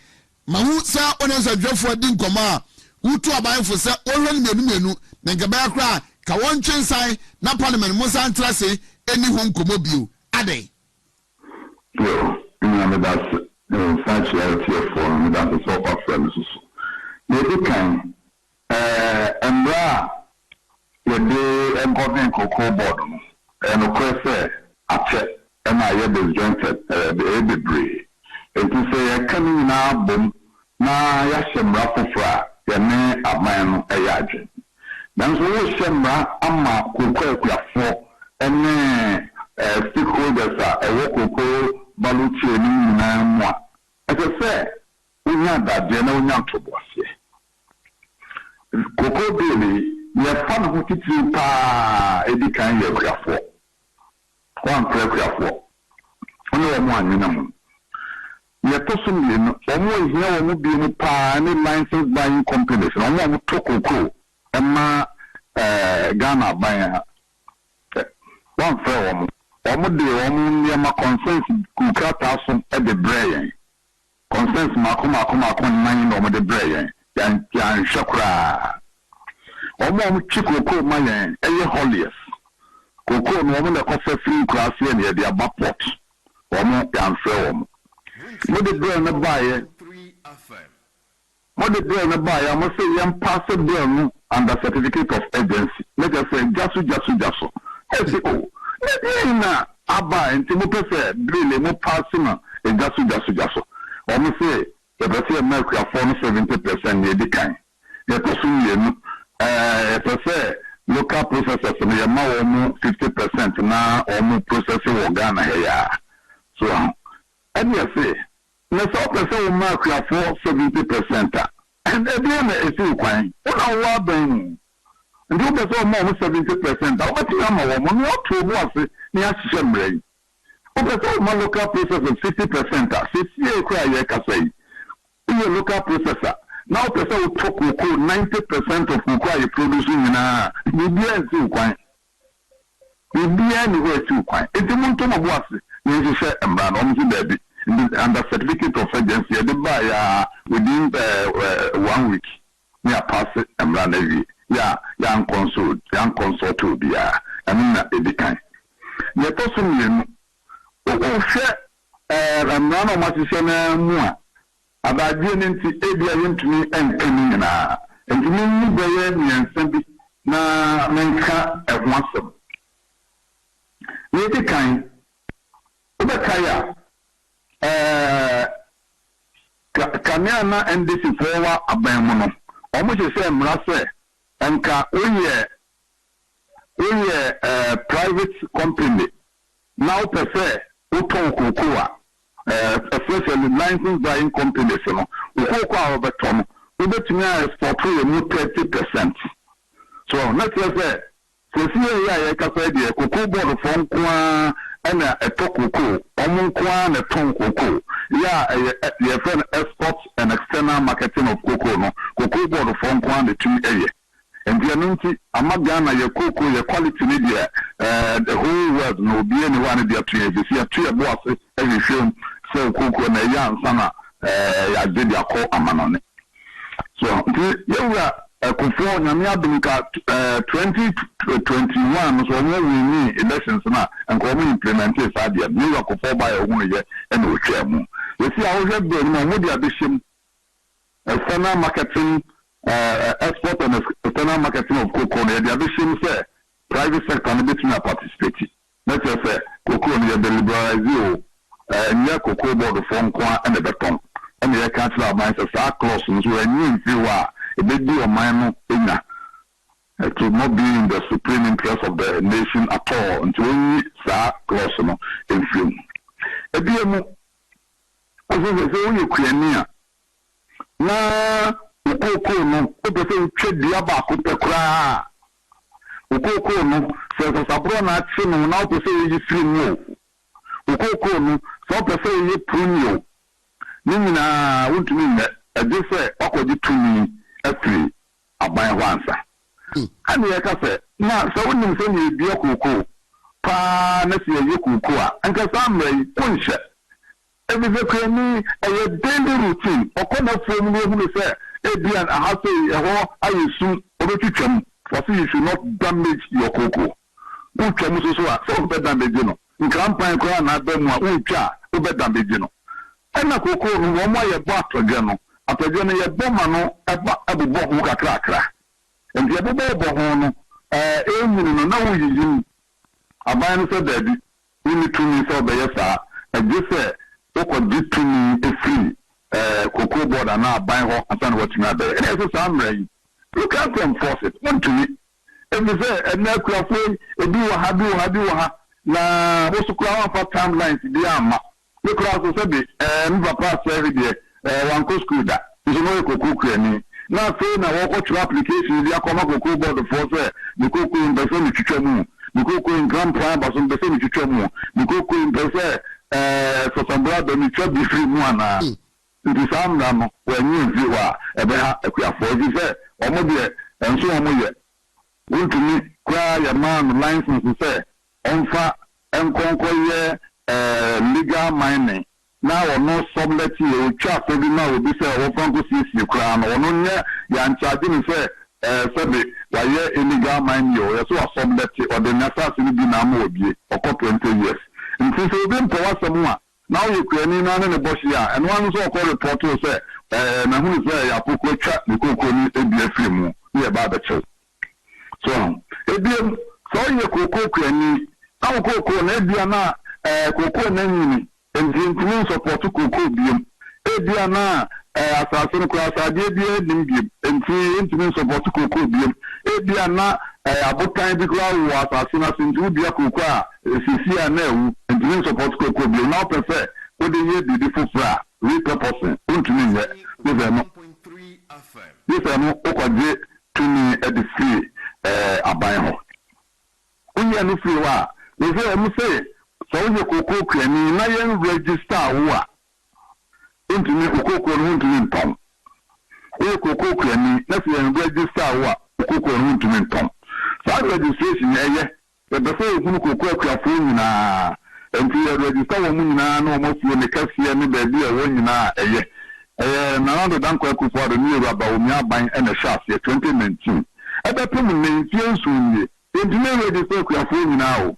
mahu sa onenso dwefo di nkoma wutu abayefo se ohwen menu na ngaba akra ka won twensan na parliament mo san trase eni ho nkomo bio ade yo me that's such reality for me that's so far from so they can emra ye de encourage COCOBOD and of course ache and I have disjointed the degree and to say coming now boom na ya shemra fofra ya ne aman ayaje dan so wo shemra ama kokwakuafo ene stakeholders a ewo koko baluchi ni na mo ese se unya da de na unya toboase COCOBOD ya fa no titi pa edikan ya kuafo one kuafo ono mo anina mo ye to me no omo ihia omo bi ni pa ni license buying companies no omo to koko ema Ghana ban one fair omo de omo ni ma consent kukrata so e de brain consent makoma nan no omo de brain yan shakra omo chikoko mayen eye holiest koko no omo na kofa free class here near the abaport omo yan fair omo mo de brain na baye 3 FM mo de brain na baye mo say yan pass bill no under certificate of agency make us say jasu SEO na aba enti mo pese bill mo pass na jasu omo say e be say make your phone 70% near the kind ye person ye no pese local processors me ma wo 50% na omo processing wo Ghana here so and you say na so pese wo mark your phone 70% and again e see kwan una wa ben ndi o pese wo ma 70% o ti ama wo mo no to bo ase ni a hye mrai o pese wo ma local processors 50% see e kwa ye ka say in a local processor now person will talk 90% of cocoa you producing in you be too quite you be anywhere too quite it's a mountain of what you say and brand on baby under certificate of agency the buy within 1 week near pass it and brand every young consult to be I mean the kind you person you share ramano masisene mua abadie nti ebia yentumi enkani na entumi ni beye nyensembi na menka ehwasem yedi kan obekaya kamia na NDC fowa abanmu no omo se mrase enka oye private company now per se uton kokoa especially licensed buying companies no kokoa obeton obetumi export to mu 30%. So let's say see ya kasa de COCOBOD fon kwa ana etokoko omun kwa na ton koko ya friend export and external marketing of cocoa no COCOBOD fon kwa na tumi eye and the anunti amagana ye cocoa ye quality ni dia the whole world no be anyone dia to ye see to boss every film so cocoa na ya nsana ya de dia ko amanone so you Kufo nyamia dumika 2021 so we win elections na and come implement it sadia new Kufo by ohunu ye and we share mu we see how we do no mo dia bishim external marketing export and external marketing of cocoa na dia bishim say private sector na between participate let's say cocoa na the liberalize nya COCOBOD from kwa and the beton and the council of mines are close so any viewer it may be a minor thing to not be in the supreme interest of the nation at all until we start close in film. A BM also Ukraine na ukoko no obese trade dia ba ko pekra ukoko no so sabro na achi no na obese yi free no ukoko no so obese yi premium ni na wontumi ne adise akodi tumi afiri aban wansa ani ya kafe na so wonim se ni bia koko pa na se ye koko a anka samrai kunshe ebize kwani a daily routine okono from no hu se ebian ahase eho ayesu obetwetwam for you should not damage your koko utwam so a so be damage no nkrampan ko na adamu a utwa obe damage no ena koko no mo ma ye bo atoge no apagye no ye boma no eba abubo ho kakrakra enti abubo ho no enyinu no na woyiyin aban no se dabi ni tumi so be yesa agese okodi tumi efiri COCOBOD na aban ho asan watumi abe e so samrai you can't enforce it want to every say na krafo ebi wa ha na wo so kra wa timelines bi ama we kra so se be mba pass every day one co school that is no COCOBOD ni na say na wo ko application bi akoma COCOBOD for say the COCO in the same twitwamu the COCO in grand plan but some the same twitwamu the COCO in the say so some brother ni twa bi free mu ana ndi sam na no when you view ebe ha akuafo bi say omo de enso omo ye wontumi kwa ya man license say onfa enkonko ye legal mining na wono sublet ye otwa so bi na obi say wo fanko sisi kra no wono nya ya nchaje ni say sebe wa ye illegal mining yo so sublet or the nasa ni bi na ma obi okọ 20 years nti so bi mpo wasem a now you can na ne boshia and one so call report say na hu say ya poko twa ni COCO ni ebi afimu ye ba ba chew so ebi so ye COCO kwani na COCO na ebi na COCO na nyini enti support COCO biem ebi na asase no kwa asade bi edim biem enti support COCO biem ebi na abotan bi kwa wo asase na sintu bia COCO a sisi na ewu enti support COCO biem na prefer o de ye beautiful fra repurposing ntumi nye this no okwaje tumi edisi aban ho onye no fi wa we say am say so onye COCO kwani na ye register wo a ntumi COCO no ntumi ntom onye COCO kwani na se ye register wo a COCO no ntumi ntom so registration ye be say hunu COCO kwafo nyina enti register wo nyina na omo fie ne kafie ne ba bi e wo nyina eye na ndo dan kwa kufu ado ni raba o mi aban e na shafe 2019 ebe pem ne ntie nsunye enti ne register kwafo nyina o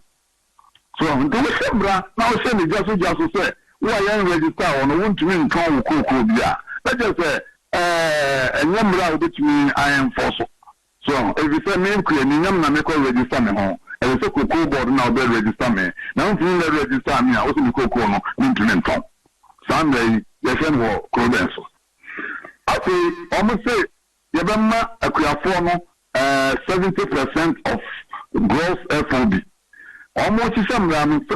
so ndo we shebra na o she ne jaso se why you register on a want to win call COCOBOD. Let's just say, and one round between I am fossil. So, if you say name clear, you know, make a register me home. And it's a COCOBOD now, they register me. Now, if you register me, I was in the COCO, implement on Sunday, yes, and war, credential. I say, almost say, Yabama, a Kuyafono, 70% of gross FOB. Almost some almost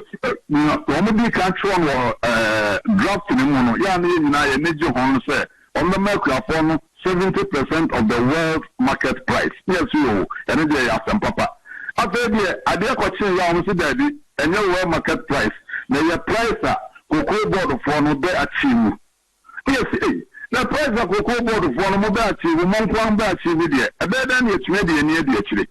control draft in the mono. Yeah, I major home say on the microphone 70% of the world market price. Yes, you and they ask them, Papa. I said, I dare question you, Daddy, and your world market price. Now, your price, COCOBOD for no better achieve. Yes, the price of COCOBOD for no better achieve, one better achieve there. A better than it's ready and near the actually.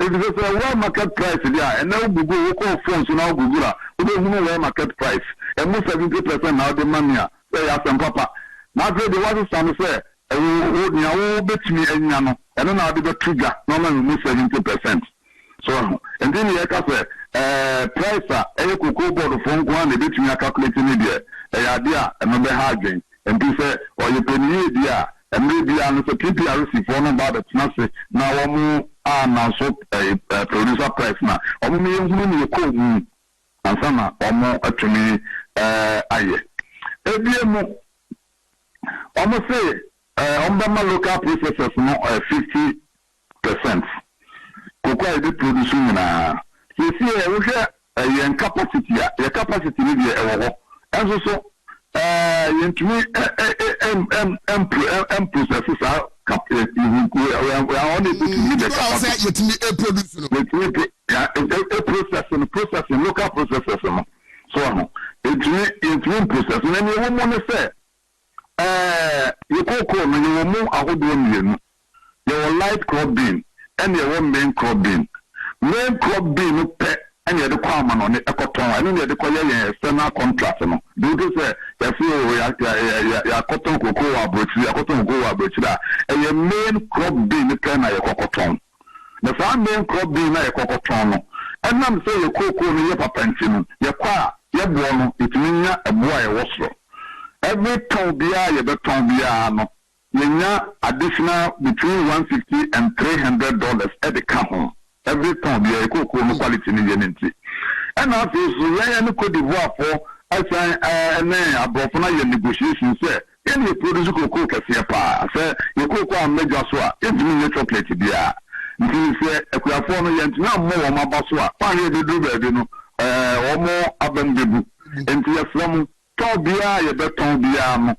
If it's a world market price there, and now Google phones now Google, we don't know where market price. And most 70% now the money, they ask them, Papa. Now, they want to say, oh, bet me, and then I'll be the trigger, normally 70%. So, and then you can say, price, a COCOBOD phone one, they bet me a calculating idea, a idea, another harding, and they say, or you pay me idea, and maybe I'm a PPRC for about the Nazi, now I'm now so a producer price now, or me, you call me, and some or more to me, aye. ABM, almost say, on the local processors, no, 50%. Cocoa is producing now. You see, a capacity, your capacity is a and so, into me, processes are we are only putting the processing, local processors. So, it's processing, and you won't want to say, you cocoa, you will move a whole million. Your light crop bean. And your one main crop bean. Main crop bean, and you're the common on the cotton, and you're the collier external contract. Do you say, your cotton cocoa, your cotton go, and your main crop bean, can I cotton. The farm main crop bean, I cotton. And I'm saying your cocoa, your papentin, your qua, your bono, it means a boy was. Every ton beer, you bet ton beer. You additional between $150 and $300 at the camp. Every time you cook no quality in the and after so Cote d'Ivoire for I say above your negotiations say can you produce cocoa pa say you cook one major soa it mean chocolate beer. You say a for no yent now more my baswa pa here they do baby no or more abandoned into your from Tobia you beton beer no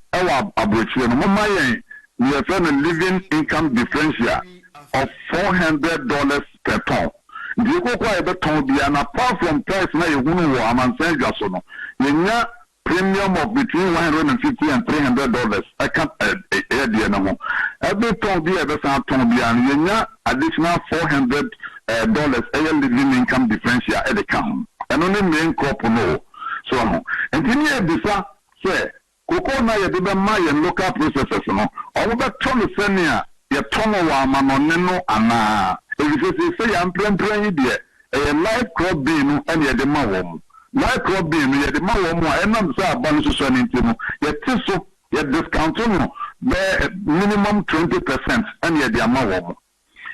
abrochi no mama we have found a living income differential of $400 per ton. You go quite a ton, and apart from price, now you won't want to say Jasono. You have premium of between $150 and $300. I can't add the animal. Every ton be a ton be and you have additional $400 a living income differential at the count. And only main crop no. So, and then you have this, say, Cocoa na ye debe ma ye local processors no. Owo be ton senia ye ton wa ma no ne no ana. If say ya mprempren de e live crop bean no e ye de ma wo mu. Live crop bean no ye de ma wo mu a enam say aban so ni ntino. Ye tiso ye discount no be minimum 20% and ye de ma wo mu.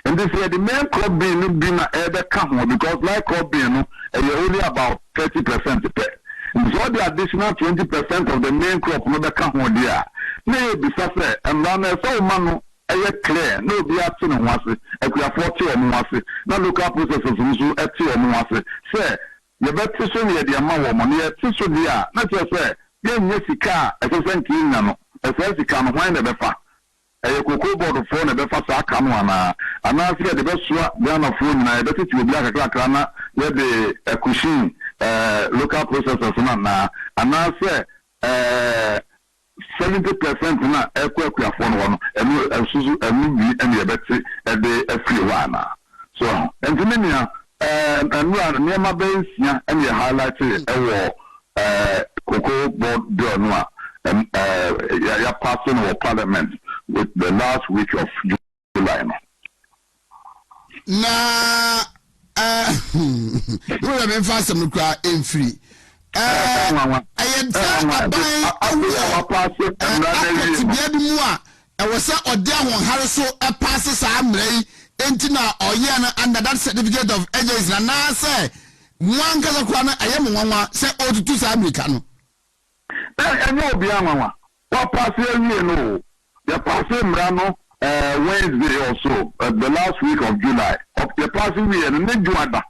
And this year the main crop bean no be na e be ka ho because live crop bean no e only about 30% per. So the additional 20% of the main crop no be come on there. May be say and then so man clear no be at no wase e ku 40 on wase na local processors so at on wase say you better so near the amount of money so there na say ye nyesika e so sanki na no e so sika no hwan na be fa e COCOBOD for na be fa sa aka no ana say the best Ghana phone na e be ti obi akakra na ye de kushin local processors na and I say 70% na ekwa for no and suzu and you better the free one. So and many and near my base and you highlight COCOBOD bill no and ya passing our parliament with the last week of July. Na we have been fast some cry in free. under that certificate of agency na na say one kaza kwa na ayem nwanwa say otutu sa America no enyo obi anwanwa wa pass ewie no the pass mra Wednesday also the last week of July of the pass ewie no ne duada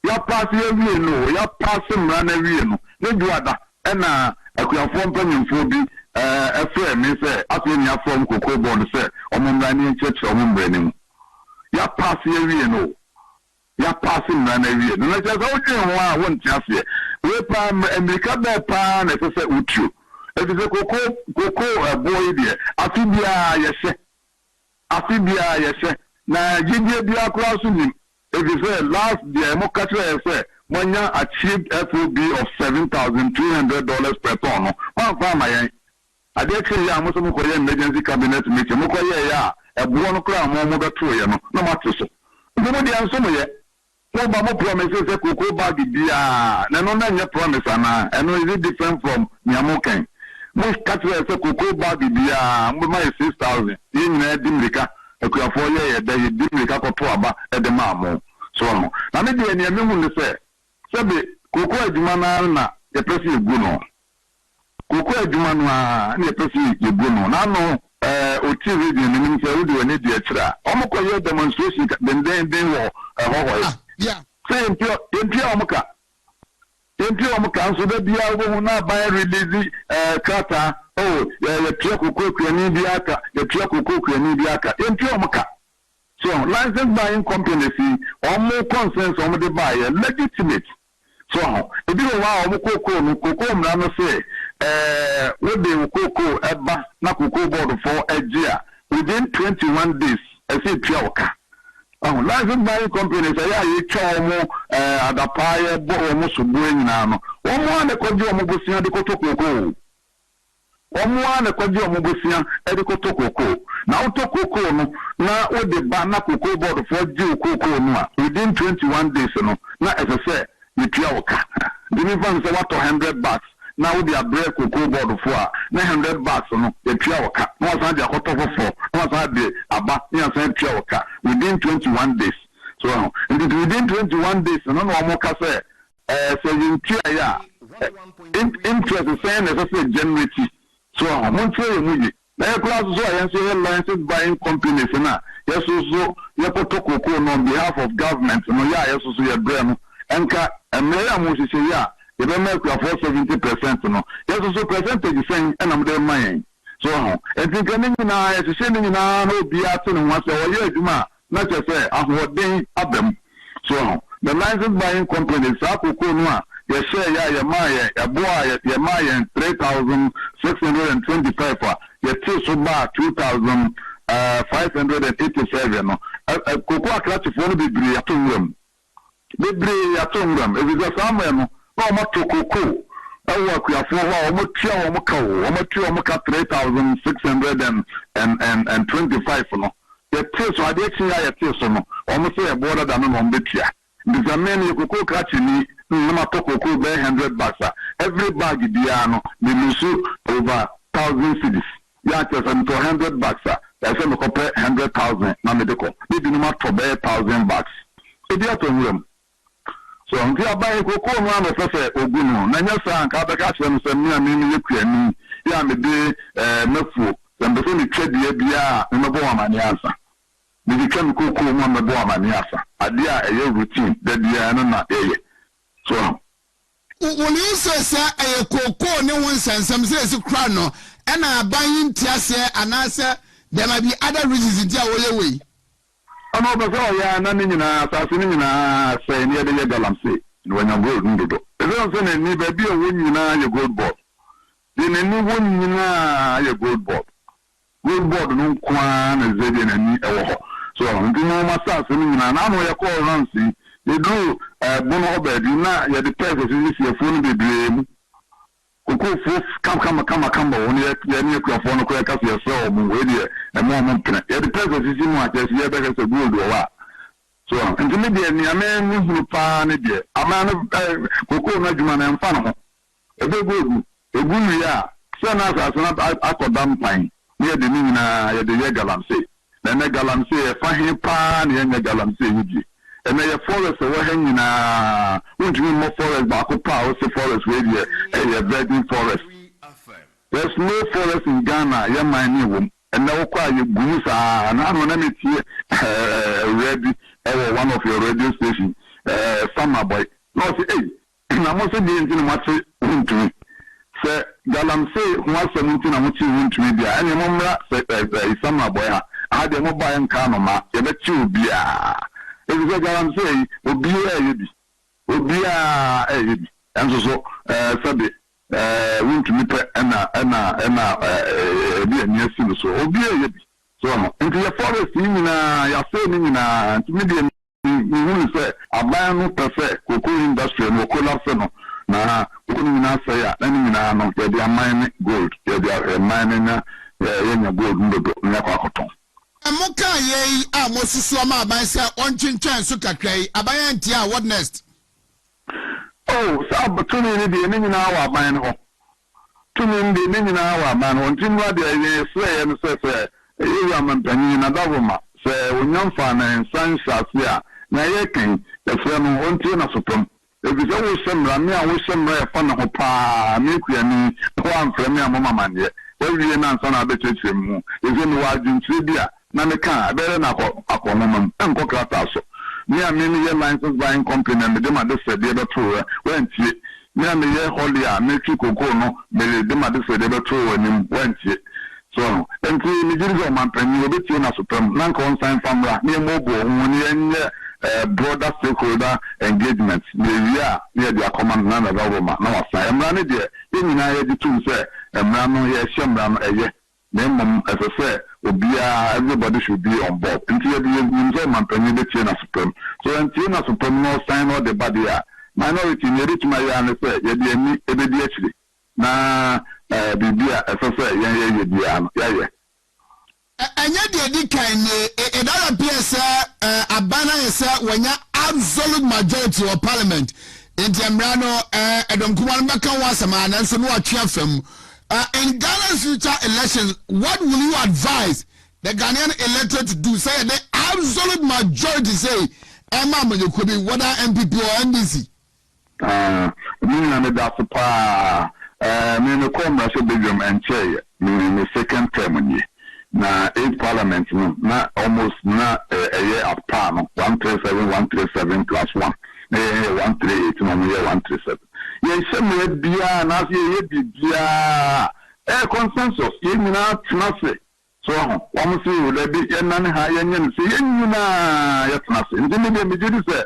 ya pass ewie no ya pass mra na ewie no ne duada na akuafo mpanyimfo bi efe me say atenya from COCOBOD say omumra ni church omumra ni ya pass ewie no ya pass mra na ewie no na just o twen ho a won tiase we pa America be pa na say utu e be koko boy there afibia yese na gidie bia kura so ni e be say last year mo katra say monya achieved FOB of $7,200 per ton no ma fa ma yen ade kire ya mo so mo koye emergency cabinet meeting mo koye ya ebuo no kura mo beto ye no na matoso mo dia nso mo ye mo ba mo promise say COCOBOD bia na no na nye promise ana eno is different from nyamoken mo katra say COCOBOD bia mo ma 6,000 ye nyina dimrika akuafo ye da ye dimrika koto aba e de ma mo so no na me de ne me hu ne say sebe koko adwuma na ye pesi egu no koko adwuma no a na ye pesi egu no na no oti radio ni mi say we do any dey kira omokoye demonstration den wo hoho yeah say impio omoka nso da bia wo na buy release kata ye pia koko kwani bi aka ye pia koko kwani bi aka impio omoka so license buying company see omo consent omo de buy legitimate so ebi wo wa omo koko mra no say we be koko eba na COCOBOD for Nigeria within 21 days I say pia oka license buying company say ya ye twa omo adapaye bo omo subu nyina no omo ane kwaji omo bosia de koto koko omo ane kwaji omo bosia de koto koko na auto koko no na o de ba na COCOBOD for ji koko no a within 21 days no na say you pia oka the even say what $100 now they are break COCOBOD for $900 no you pia oka no san dia koto for no san de aba ya san pia oka within 21 days so within 21 days no mo ka say you pia ya interest say na say generate so mo tell you na class so I say license buying companies na yes so you put koko on behalf of government no ya yes so you brand enka emreya mo sise ya e be make for 70% no yes so percentage sen na mo dey man so e think any na yes se ni na no bi ate no wa se o ye aduma na che se ahoden abem so the license buying companies akoko no a ye share ya ye ma ye eboa ye ma ye 3,625 ye ti so ba 2,587 no koko akrati fo no bebre atonwam e bi za samuel no ma to koko awa kuafo ho o mo tia o mo ka 3,625 no ye ti so ade ti ya ye ti so no o mo say e border da no mo betia biza men ye koko krati ni no to koko be $100 every bag dia no me lose over 1,000 cedis ya just $100 I say me ko pay 100,000 na me de ko me bi no ma to be $1,000 e dia to nwam so nti abai koko no am fe ogunu na nya sa nka be ka chere se me ye kuani ya me de mefu sembe so ni trade bia me bo amani ansa me di kan koko mo me bo amani ansa ade a eye routine da bia no na eye so when you say koko ne won sansam say kra no e na aban ntiase anase there might be other reasons ntia wo ye we ono be so ya na ni nyina asase ni nyina say ni de galamse no nya gold ndodo e so say na ni ba bi o nyina ye GOLDBOD de na ni wo nyina ye GOLDBOD no kwa na zede na ni e wo ho so ndi no ma asase ni nyina na no ye ko ransi ye do bono obedi na ye de pese si fonu bebre mu koko fo kama woni ye ni ku afo no ko ya kaso ye so mu we de e mo mpena ye de pese si mu atesi ye be ka se gold wa so ntimi de ni ame mu huru pa ne de ama no koko na djuma na mfa no Ebegu ya sena asasana akodam pan ne de ni na ye de galamsey na ne galamsey e fa hin pa ne ye galamsey yidi e na ye forest wo ha nyina wontumi mo forest ba ko pa o se forest we de e virgin forest. There's no forest in Ghana ye man ni wom and now kwa ye gusa and I don't know ready one of your radio station summer boy no say hey na mo say dey in match wontumi say galamsey ho asem na mo chi wontumi bia ene mo mra say summer boy ha de mo buy nka no ma ye be chi obi a e say galamsey obi a ye bi enso so sabe wontumi pe na bi aniasi no so obi a ye bi so no into the forest ni na ya say ni na ntumi de ni say aban no pe say cocoa industry no collapse no na kunu na say ya na ni na no ye dey mine gold ye dey mine na ye nya gold ndo na kwa koton amoka ye a mosusu ama aban say onchinchan so kakrai aban antia what next. Oh, so tuni ni de ni na wa aban ho tuni de ni na wa aban ho ntimwa de ye say no say ye amampani na davoma say onyamfa na ensan shase a na ye kan e fra no ontie na sopom ebi se wo semra me a wo semra e fa na ho pa me kua ni ko amfra me amoma mande we wie na nsa na betechire mu ezo no wa dwuntire bia na me kan abere na akomoma enko krata so me a me ye license buying company me de ma de se de beto wentie me a me ye holia me twi koko no me de ma de se de beto wanim wentie so enti me jiri zo mampani obeti na supreme na kon sign famra me mobo woni enye broader stakeholder engagement me wia me de command na na government na wasa emra ne de nyina ye di tum se emra no ye hyemra no eye me mom say obia everybody should be on board enti ye de nzo mampani beti na supreme so enti na supreme no sign all the body a minority ne reach my ya ne say ye de ni ebedi akire na bibia efese ye bia no ya anya de di kan ne dollar PS abana yesa wanya absolute majority of parliament in Tembrano edom kuma no beka wasama na nso no atwe afam in Ghana's future elections what will you advise the Ghanaian electorate to do say the absolute majority say Emma Mojokobi whether MPP or NDC me na me da pa me no come na so bedroom and chair me second term ni na 8 parliament no na almost na a year of no 137 plus 1 138 no me 137 ye shemwe bia na ye bibia consensus ye nyina tnase so wo se wo da bi ye nan ha ye nyen se ye nyina ye tnase ndi me jidi se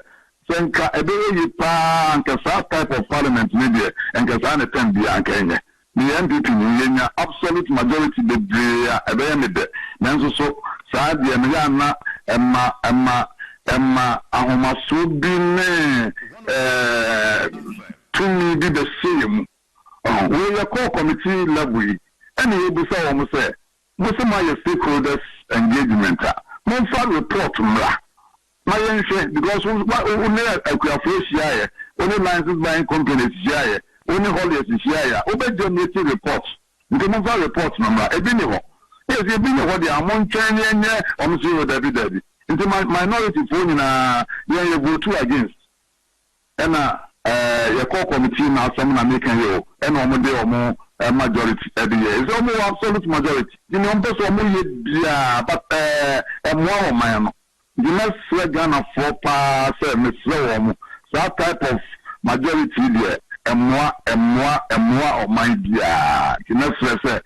senka ebe ye pa anka sa type of parliament ni de anka sa na tem bia anka enye the NDP ni yenya absolute majority de bia ebe ye me de nanso so sa de me ya na emma ahoma so bi ne tumi bi the same we ya call committee level and you be say mo say my stakeholders engagement mo fa report mra my yenhwe because we akuafo hia only license buying companies hia only holidays hia obejonate report nke mo fa report mra ebi ni ho yes ebi ni ho de amon twen yenye omsi David into minority phone na ye vote against and your core committee now some na make you and omo majority every year is almost absolute majority you know person omo ye bia but more man no the next Ghana for pa say me slow that type of majority there more of my bia the next say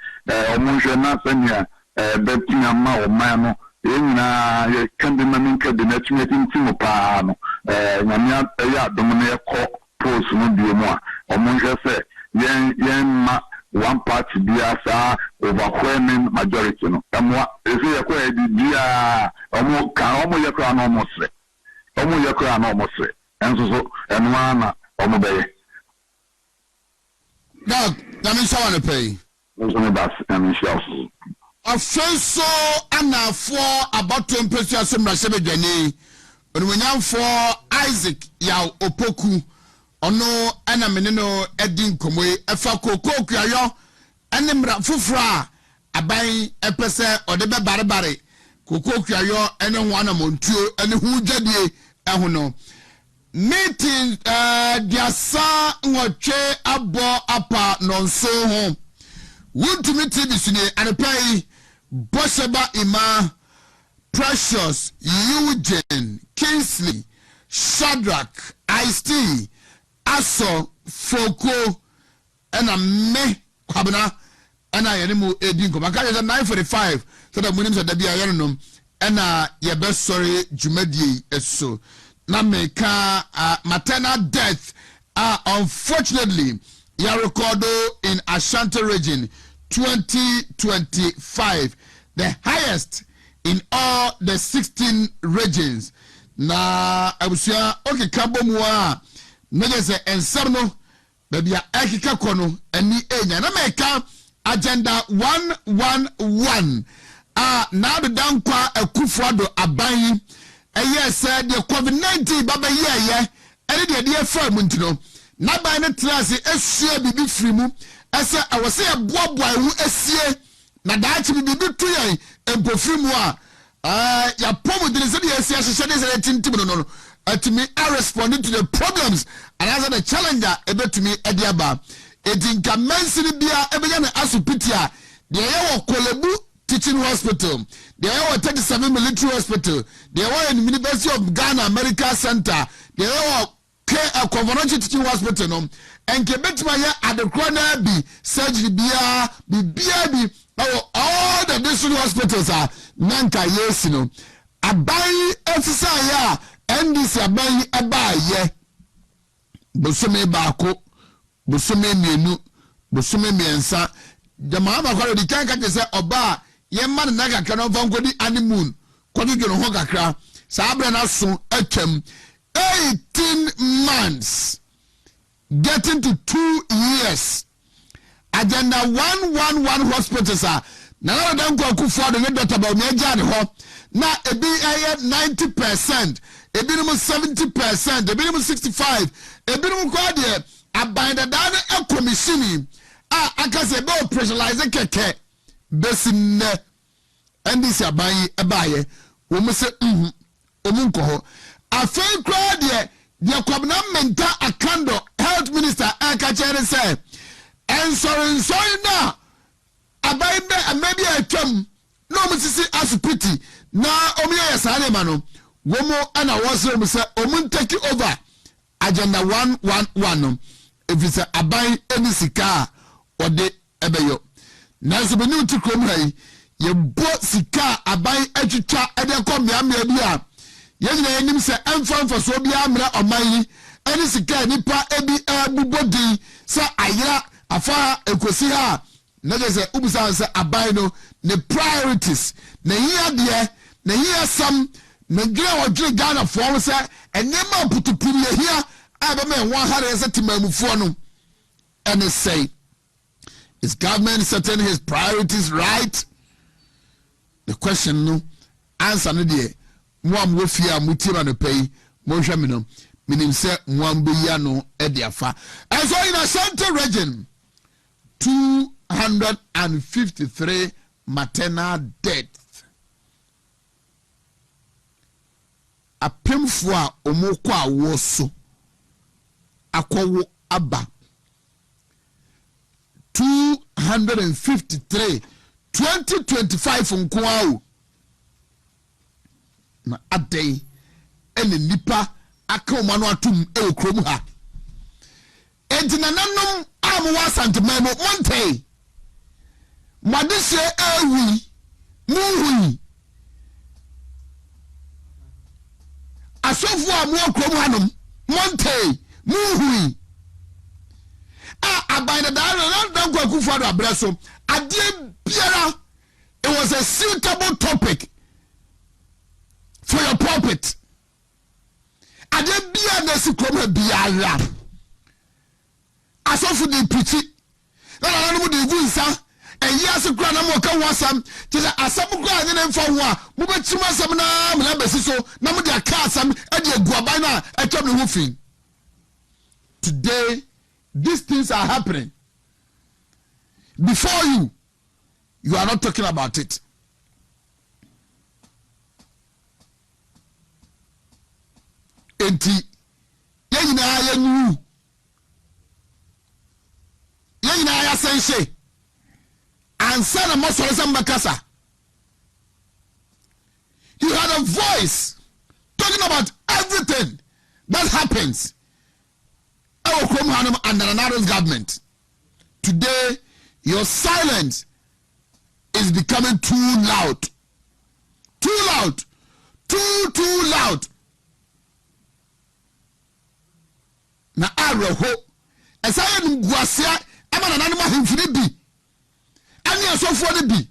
omo hwe na sanya betina ma o man no na ye can be maminka the next meeting team pa no nyamia ya domine ko post no bi mu a omonje se yen ma one party bia sa overwhelming majority no amwa ese ye ko edi bia omo kan omo ye kra no omo sre enso so enwa na omo beye dog na me sawa no pay enso me bas na me shaws Afenso anafo about temperature semra sebedwane onwanyamfo Isaac ya opoku ono ana meneno edin komwe efa koko kuayo ene mra fufura aban epese ode be bare koko kuayo ene ho ana montuo ene hu dwadie ehono meeting diasa nwotwe abo apa nonso ho wuntumi tv sune anepai Bosheba Ima Precious Eugene Kingsley Shadrach Ice-T Aso Foko ena me kwabena ena yene mu edin ko maka je 9:45 so that munim so da bia yene nom ena ye be sorry jumadie eso na meka maternal death unfortunately ya record in Ashanti region 2025 the highest in all the 16 regions na abusia okay kabomwa Nagese ensarno babia ekika kono eni enya na meka agenda 111 na the dankwa ekufuado aban eye said the COVID-19 baba ye ene de efa mu ntino na ban ne trase esua bibi firimu ese awose ye boaboa wu esie na daachi bibi tu ye empofirimu ya pomo de se de esie hyehyɛ de se tintim no atumi responding to the problems and as the challenger ebetumi ediaba edinka mensini bia ebenya na asupitia de ye Kolebu teaching hospital de ye 37 military hospital de ye in University of Ghana Medical Center de ye Convention teaching hospital no enke betima ye adekrona bi surgery bia all the district hospitals are nanka yes no abai officer ya NDC aban abaye bosome baako bosome mienu bosome miensa jamaa bakwaro di kan ka se oba ye man na kakra no vankodi honeymoon kwodi geno ho kakra saabra na so atwam 18 months getting to 2 years agenda 111 hospitals are na dan ko akufo do ne doctor ba me agya ne ho na ebi 90%, ebi no 70%, ebi no 65, ebi no kwa de abanda dan e commission akase be operationalize keke besin NDC aban ebaye wo mo se omunko ho afen kwa de kwabna menta akando health minister aka chere say ensorry na aban be maybe atwam no musisi asupiti na omiye yasane mano womo ana wosre mu se omun take over agenda 111 efisa aban eni sika ode ebeyo na so beni utikrom hai ye bo sika aban atwitwa ede kom ya bia ye na enim se emfa so bia amra oman eni sika nipa ebi abubodi se ayira afa ekosi ha na je ubusa se aban no the priorities na here there na here some na gira odre Ghana for say enema putupuri here abame 100 timamufuo no and say is government setting his priorities right? The question no answer no there mo am wo fia mutira no pay mo hwa me no minim se mo am be ya no e de afa and so in Ashanti region 253 maternal deaths. A pimfua omokwa woso akwawo aba 253 2025 nkwao na adai ene nipa akomano atum e krom ha entinananom amwa santememo monte madise ewi muhui asofu amwa krom hanom monte muhui abayna dan kwa kufado abreso adie biara it was a suitable topic for your pulpit adie biara na si krom biara asofu di preach na no di gunsa yes kra na mo ka wasam tisa asam kra ne mfa ho a mo betima asam na me na besi so na mo di aka asam e di aguaban na e twam ne ho fin today these things are happening before you are not talking about it. Enti yeyina ya nu yeyina ya sense ansa na mo soro sem bakasa. You had a voice talking about everything that happens under another government. Today, your silence is becoming too loud. Too loud. Too loud. Na areho. Esaya ngwasia ama na nanima himfini bi. Ani asofo de bi.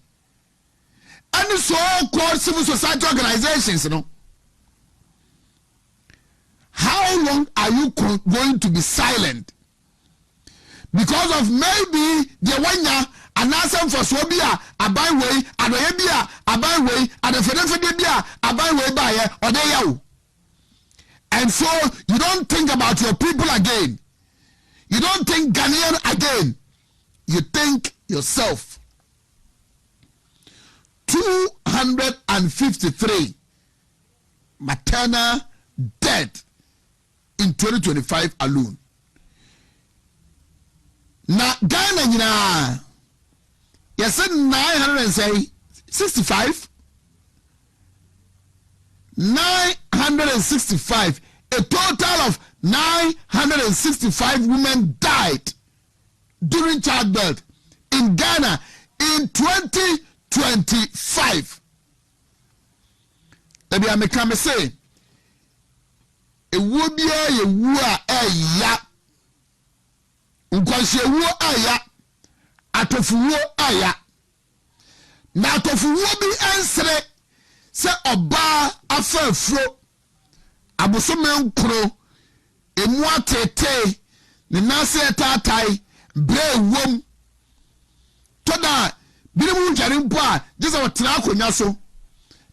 Any so-called civil society organizations, you know. How long are you going to be silent? Because of maybe the one year an answer for Swabia, a byway, a Arabia, a byway, and a Fedefedebia, a byway buyer, or they. And so you don't think about your people again. You don't think Ghanaian again. You think yourself. 253 maternal death in 2025 alone. Na Ghana nyina yes 965 965, a total of 965 women died during childbirth in Ghana in 2025. Ebi ameka me say ewu bia yewu a eya nkwanhye ewu aya atofuwo aya na atofuwo bi ensere se oba afafro abosome nkro emu atete ne nase tatai bre wom toda birimu njare mpo a jese wotena akonya so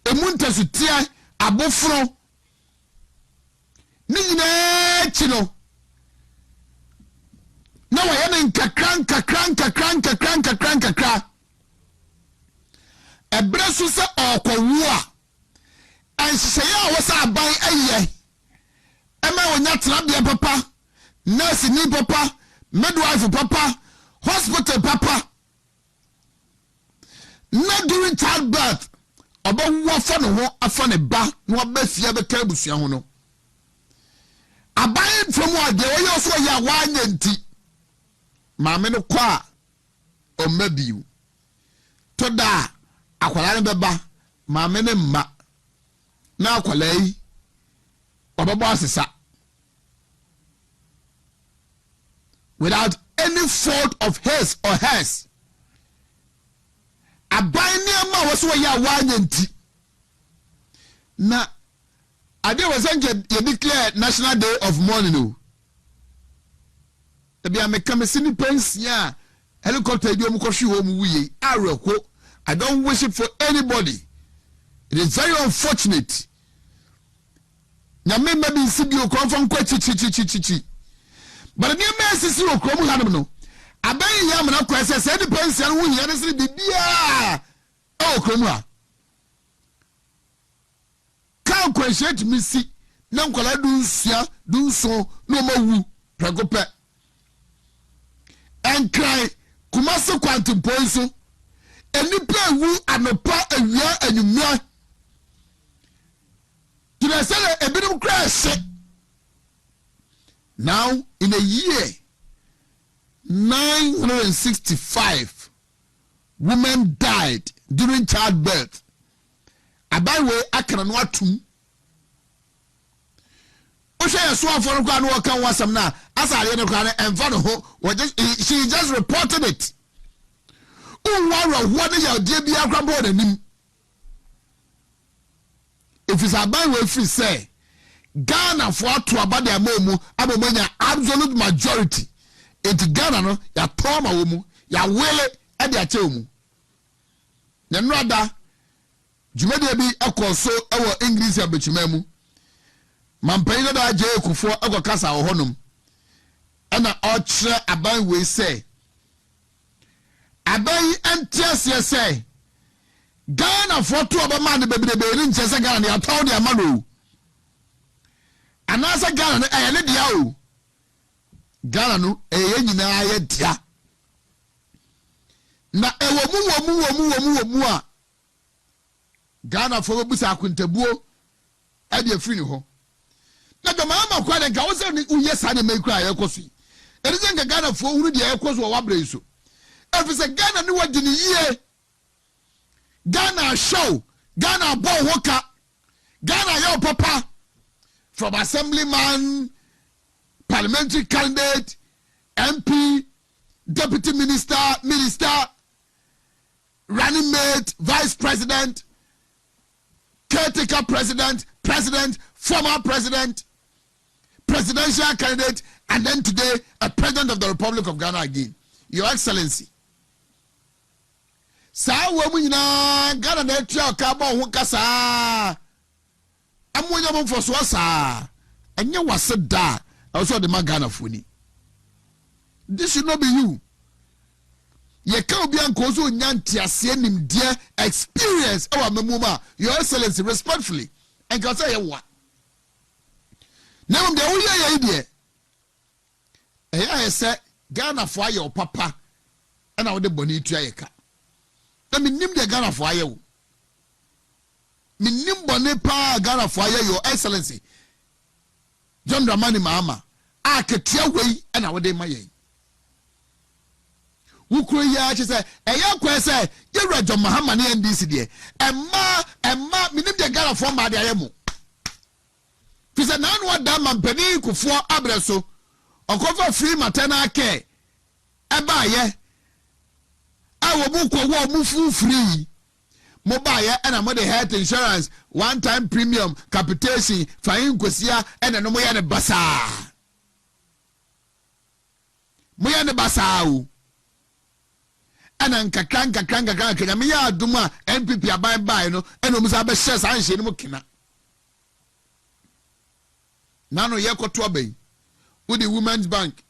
emu ntasutia abofro ni nyina chino na wayene nkakran ebresu se okowu a anhyehyɛ a wɔsa aban ayɛ ɛma wonya trabea papa nurse ni papa midwife papa hospital papa na during childbirth obawu afa ne ho afa ne ba na obafia beka abusua ho no aban from ade wɔyɛ so yɛ awanya nti maame no kwa omabiu toda akwala ne beba maame ne mma na akwala yi obabo asesa without any fault of his or hers. Aban ne ma wo so yɛ awanya nti na ade was you declare National Day of Mourning no. Ebi ameka mesini pensia helicopter bi omukɔhwe wo mu wuye areko. I don't wish it for anybody. It is very unfortunate. Nyame maybe nsibi okrofo nkwa chi. But the message you okrom hanom no. Aban yam na kwa se the pensia no wuye ne se bibia. Okrom ha. Kan kwahye me si na nkwala dunsia dunso no mawu pragope. And cry kumase kwantimpoiso enipa wu anopa awia anyumia tunasele ebinum crash. Now in a year 965 women died during childbirth. Abaywe akana no atum so afọ kwa no kan wasam na asare ne kwa na emfa no ho she just reported it. Unwaro what ya de bia kwa bo nanim. If it's about we free say Ghana for to abade amomu abomanya absolute majority. It Ghana no ya toma wo mu ya wele e de ache wo mu. Na nrada jumede bi akoso ewo English abetuma mu. Mampaino da je kufo agokasa ho honum ana ochre aban we say aban entiase say Ghana for to obama de bebrebe ni nchese Ghana ne ataw de amano anasa Ghana ne ayene dia o Ghana no eye nyina aye dia na ewo mu a Ghana for busa akuntabuo e de afiri ne ho na de Mahama kwa de nka wo se ni uye sa ne mekura ye koso eri se nka Ghana for huru de ye koso wa bra so efise Ghana ni wadi ni yie Ghana show Ghana boy woka Ghana yo papa from assemblyman parliamentary candidate MP deputy minister running mate vice president caretaker president former president presidential candidate and then today a president of the Republic of Ghana again, Your Excellency. Sa wo mu nyina Ghana na etua ka ba ho kasa amonya mo fo so sa enye wase da also the Ghana foni. This should not be you. Ye ka obi anko so nyanti ase nim dear experience our memuma, Your Excellency, respectfully and can say what now de wo ye de I say Ghana for your papa and I would boni tua ye ka. I mean, nim the Ghana for you. Minim bone pa Ghana for Your Excellency. John Dramani Mahama. I ketia way and I would de my. Wukro ya che say, eya kwa say, ye Rajab Mahama ni NDC de. Emma minim the Ghana for ma de ayemo. Fi say na no da man pani kufo abreso. Okofa free maternal care. Eba ye. I will move free. Mobile and I'm the health insurance, one time premium, capitation, fine quosia, and a no more than a bazaar. Moyana Basau and Anka Mia Duma, NPP by no, and Musabe says I see no kina. Nano Yako Twabe with the Women's Bank.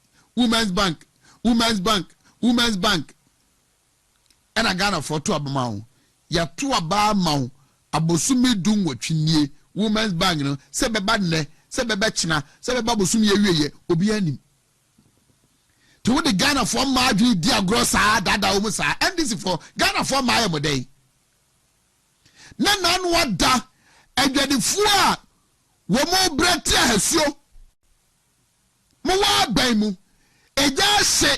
And I got for two abamau. Ya two abamau. Abosumi dung watching Women's Bank, you know, sebe badne, sebe betchna, sebe babosumi ye, obianim. To the Ghana for Madri, dear grossa, dada umusa, and this is for Ghana for my day. None what da, and get the four, womo bretia hesio. Mowa baimu, a just say,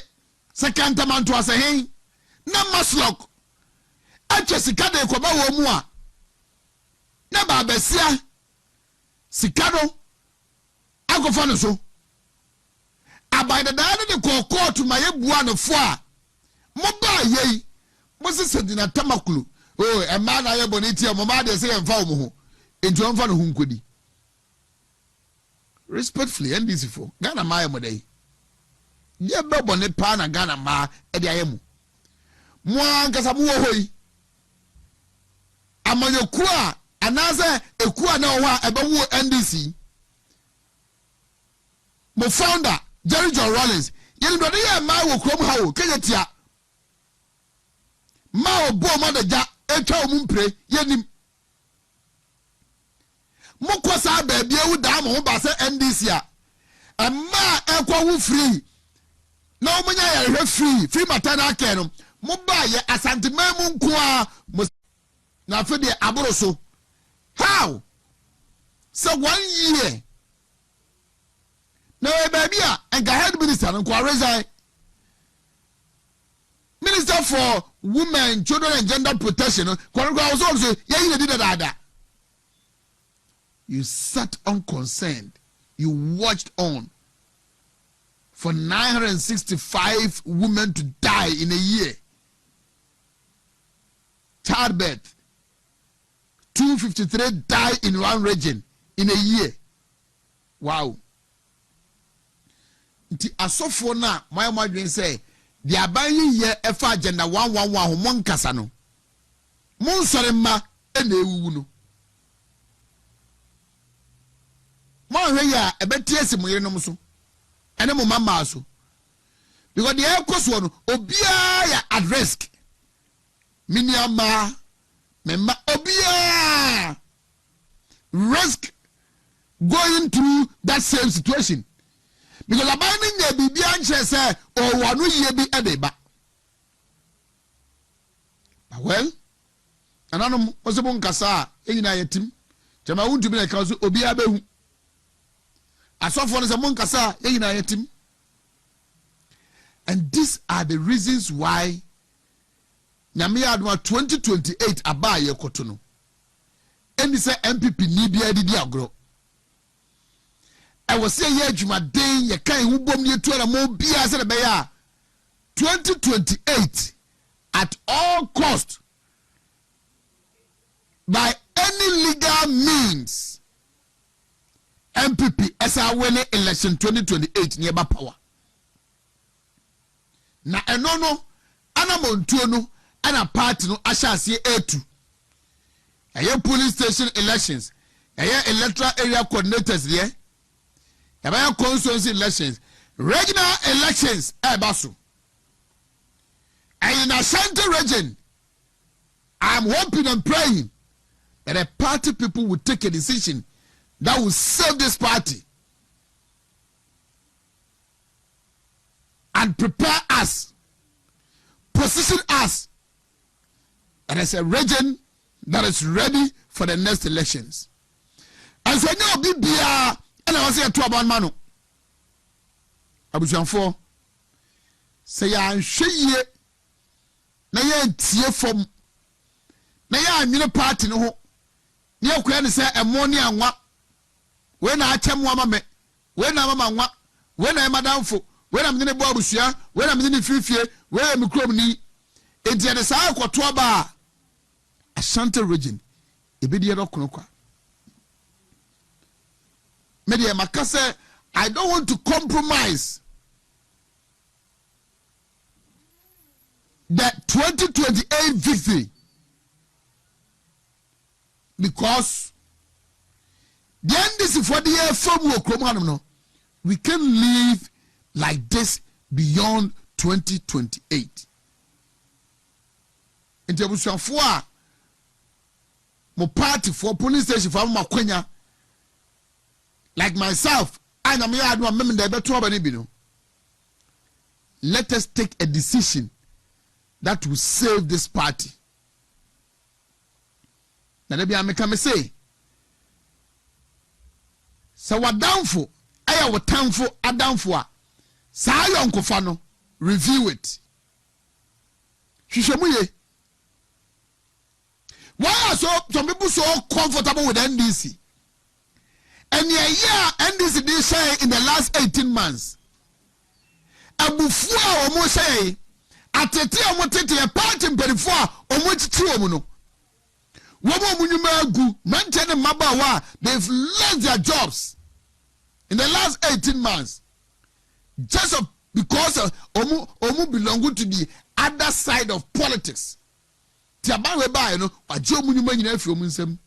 second man to us a hey. Na maslok ache sika de ko ba wo mu a na ba besia sika do agofa no so abide da de ko court ma ye bua no fo a mo ba ye mo se dina tamakulu oh e ma na ye boniti mo ma de se ye mfa wo ho enti on fa no hunkodi respectfully NDC for Ghana ma ye mo dai ye be bone pa na Ghana ma e de ayemu mwa nkasa muwo hoi amanyokua anaze ekua na owa ebewu NDC mo founder Jerry John Rawlings yeli do de ma wo krom hawo kenyetia ma obo ma de ja etwa mu mpre yenim mo kwasa ba bia wu da mo ba se NDC a amma ekwa wu free na omunya ya free maternal care no Muba ye asante memu nkoa na fe de aboro so how so 1 year na we baby and head minister nko resign minister for women children and gender protection ko was also ye did that you sat unconcerned you watched on for 965 women to die in a year. Childbirth. 253 die in one region in a year. Wow. Nti asofo na my mother say the abayi ye efa agenda 111 mon kasa no. Mon sore ma e na ewu no. Mo hwe ya ebetie simu yire no so. Ene mo mama so. because the air cost one obia at risk. Miniama memma obia risk going through that same situation. Because a binding ye be anxious say or one ye be edeba. Well, anano possible nkasa enyina yetim. Jama wuntu bi na ka so obi abehu. Asofo no se mon kasa enyina yetim. And these are the reasons why Nyame adwa 2028 aba ye koto no. Eni se MPP ni bia didi agro. I was saying ye adwuma den ye kan hu bom ne tu na mo bia se be ya 2028 at all cost by any legal means MPP esa winning election 2028 near power. Na enono ana montuo no ana party no ahyase A2 eye police station elections eye electoral area coordinators there eye constituency elections regional elections ebaso and in Ashanti region I'm hoping and praying that the party people will take a decision that will save this party and prepare us, position us as a region that is ready for the next elections. And so now be bia and I was say to about manu. Abujanfo say ya nhwe na ya tie fom na ya anwene party no ho na yakua ne say emo ne anwa we na akyem wa mame we na mama anwa we na madamfo we na mene bo abusua we na mene fifie we na mikrom ni enti de saa akoto ba Ashanti region ebedi edokonokwa media makase I don't want to compromise the 2028 victory because the NDC for the year from no, we can live like this beyond 2028. In terms of for my party for police station for my Kenya, like myself, I am here. I do remember the better. Let us take a decision that will save this party. Now, maybe I make a say. So what downfall? I have a downfall. A downfall. Say Uncle Fano, review it. Shishamuye. Why are some people so comfortable with NDC? And yeah, NDC did say in the last 18 months. Abufua omo say atete omo tete party mpelifua omo titi omo no. Womo munyuma gu maintain mabawa they've lost their jobs in the last 18 months just because omo belong to the other side of politics. Tiaba we ba no waje munyuma nyina afi omo nsam.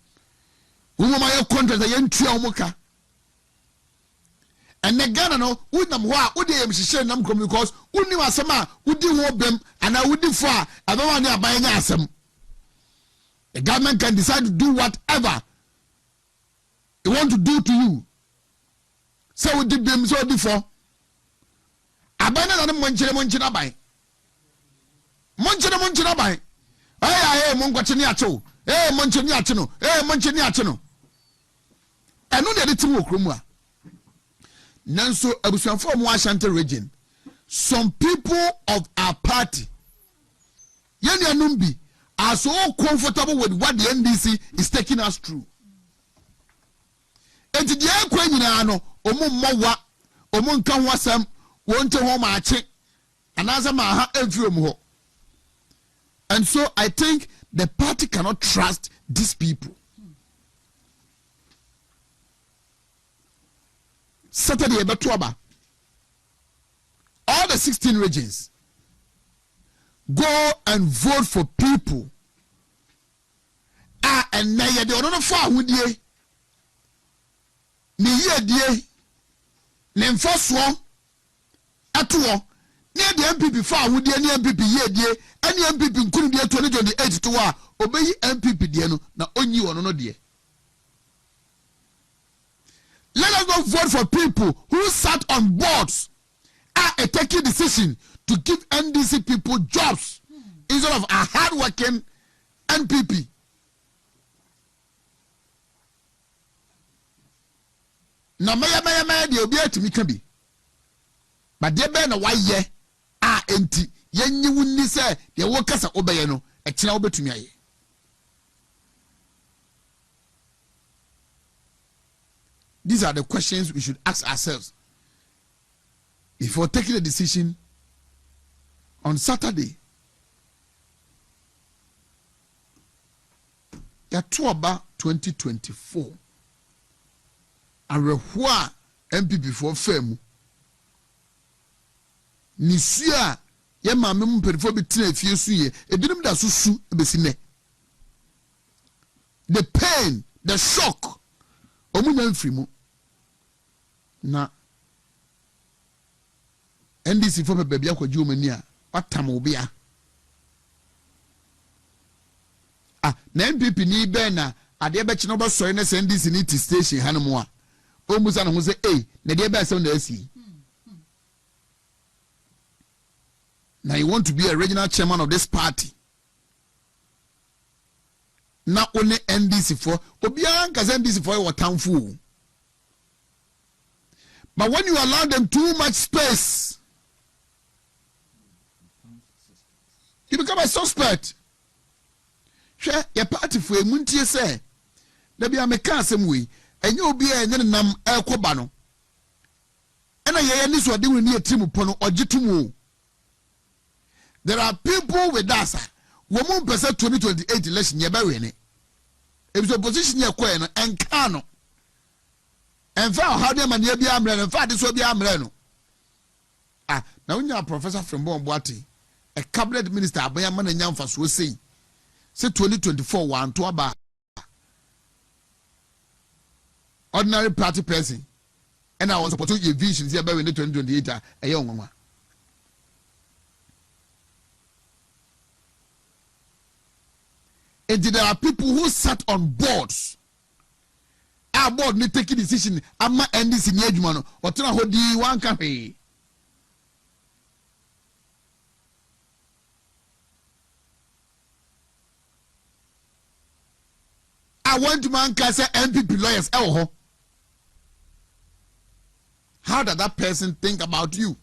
Womo ma ye contract ye ntua omo ka. And the Ghana no unam ho a udi emhihye nam kom because uni wasem a udi ho bem and udi fo a abawa ne aban nya asem. The government can decide to do whatever they want to do to you. So we did them so before. Abana na monchire aban. Monchire aban. Hey mongoche ni acho. Hey monche ni acho no. Hey monche ni acho no. Enu de timu okromu a. Nanso abusuanfo mo Ashanti region. Some people of our party Numbi are so comfortable with what the NDC is taking us through. And the Aquanyina no, Omo Omon Wasam, won't home ache, another maha every mo. And so I think the party cannot trust these people. Saturday, Batuaba, all the 16 regions, go and vote for people. And now you don't know far with ye. Ni ye die. Nemfoswo atuo near the MPP for would the MPP ye dear, any MPP couldn't be 2028 to wa, obey MPP dear no only one no dear. Let us not vote for people who sat on boards are taking decision to give NDC people jobs instead of a hard-working NPP. Now, maya, the obey to me can be. But there be no why ye empty. Yen you wouldn't say the workers are obeying a child to me. These are the questions we should ask ourselves before taking a decision on Saturday. Yatuaba 2024. Arehwa MPP for fame. Nisia ye maame mu perifo bi tena afie su ye ebinom da susu ebesine. The pain, the shock, omunya mfirimu na NDC for baby akwaji omani a watam obia na MPP ni be na ade be kino bosori na NDC ni ti station hanmo a omusa no ho se na de be asem na asi now you want to be a regional chairman of this party na only NDC for obia nka NDC for your town fool. But when you allow them too much space, you become a suspect. Share your party for a muntie say, there be a mechanism way, and you'll be a nam el cobano. And I this what they will near Timupono or Jitumu. There are people with us. Woman percent 2028 election, you're burying it. If the opposition you're queen and cano. And for how them and you be amreno, and for this will be amreno. Now when you are professor from Bombati, a cabinet minister, Abayaman and Yamfas will say 2024 1 to about ordinary party person. And I was supposed to give visions here in 2028, a young woman. And there are people who sat on boards. Our board need taking decision. I'm not ending in the edge, or tell how do you want campaign? I want to man can say MPP lawyers. How does that person think about you?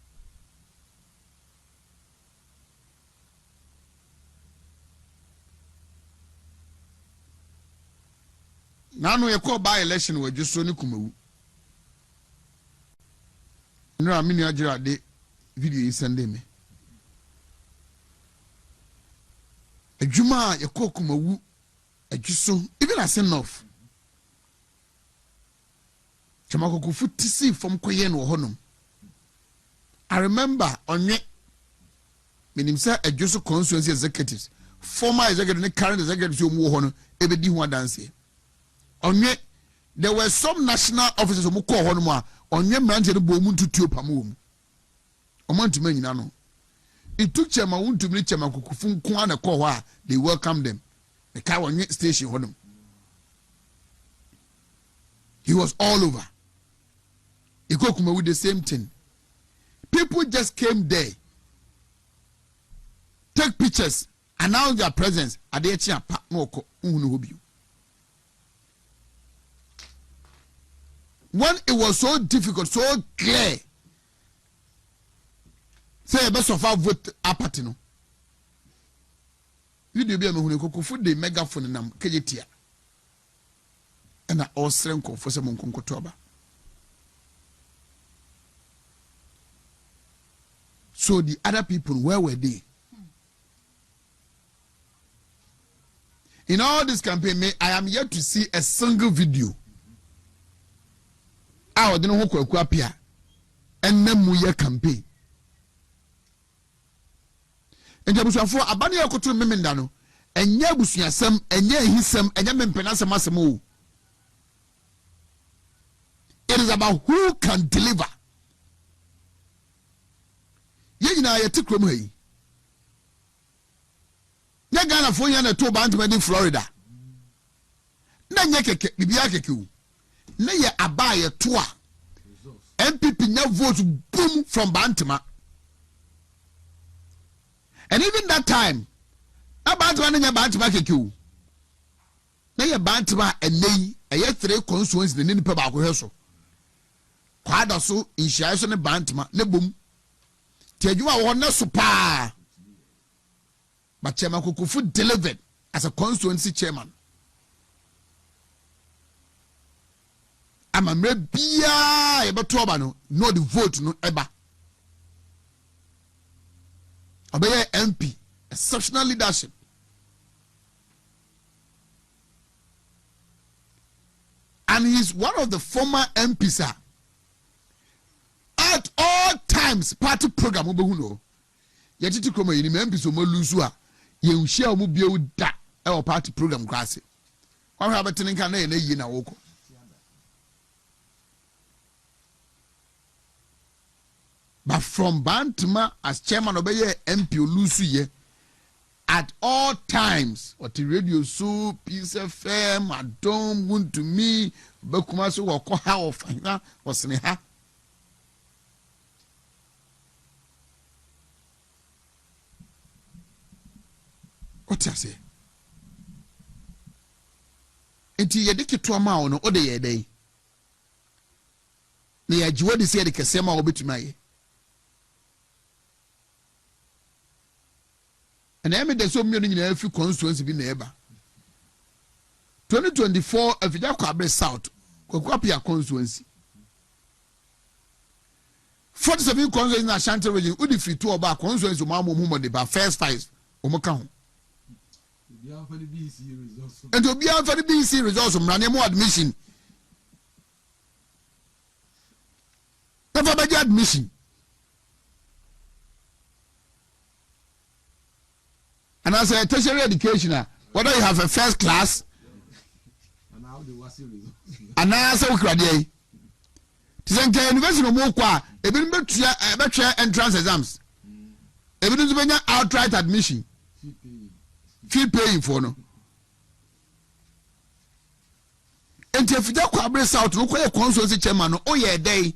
Now we call by election we just so ni kumewu. No amini ajira de video yi send me. Ejuma ye call kumewu ejuso even as enough. Chamako ku futisi from koye no honum. I remember onye menim say ejuso constituency executives, former executive and current executives who mu hono ebedi ho dance. Onye there were some national officers who call honma onye manje de bo mu tutuo pamu mu omantu manyina no it took chairman wuntu mi chairman kukufu nko na call ho they welcome them the car onye station honum he was all over ikokuma with the same thing people just came there take pictures announce their presence adechi apa no ko nhunu hobi. When it was so difficult, so clear, say best of our vote apathy no. Video be me hunu food the megaphone nam kejetia. And I all srenko for some konkotoba. So the other people, where were they? In all this campaign, I am yet to see a single video. I don't know who could appear and then we campaign. And there was a for Abania Kotu Memendano, and Yabusia Sam, and ye his some, and Yaman Penasa Massimo. It is about who can deliver. ye nyina ye te krom ha yi nya Ghana fo nya na to bantama di Florida na nya keke bibia keke u na ye aba ye to a MPP nya vote boom from bantama. And even that time bantama nya bantama keke u na ye bantama enei eye 3 constituencies ne nipa ba ko hweso kwada so inhia so ne bantama ne bom ti adwuma wo na so pa. But Chairman Kukufu delivered as a constituency chairman. I'm a mebia eba to no the vote no eba. Obey MP, exceptional leadership. And he's one of the former MPs. At all times, party program obehuno. Yetiti kroma yini MPs o mo lusu a ye share mu bia da e o party program grass. Kwa ha betene kan na ye na yi na woko. But from Bantama as chairman obeye MP lusu ye at all times what the radio so Peace FM Adom want to me bekuma so wo ko ha of na wasne ha. What I say? Enti ye de keto ma wo no o de ye dey. Na ye jiwo de se de kese ma obetuma ye. And I made the so many in every constituency be neighbor. 2024 afida kwabre south kwapia constituency. 47 constituency in Ashanti region udi free to oba constituency ma mo de ba first five omoka ho. And to be for the BC results of Ranemo admission. Never by admission. And as a tertiary educationer, whether you have a first class, and now so graduate. Tisente university no more kwa, even better entrance exams. Even to outright admission. Fee paying for no. And if you don't south, look where consultancy chairman, oh yeah, day.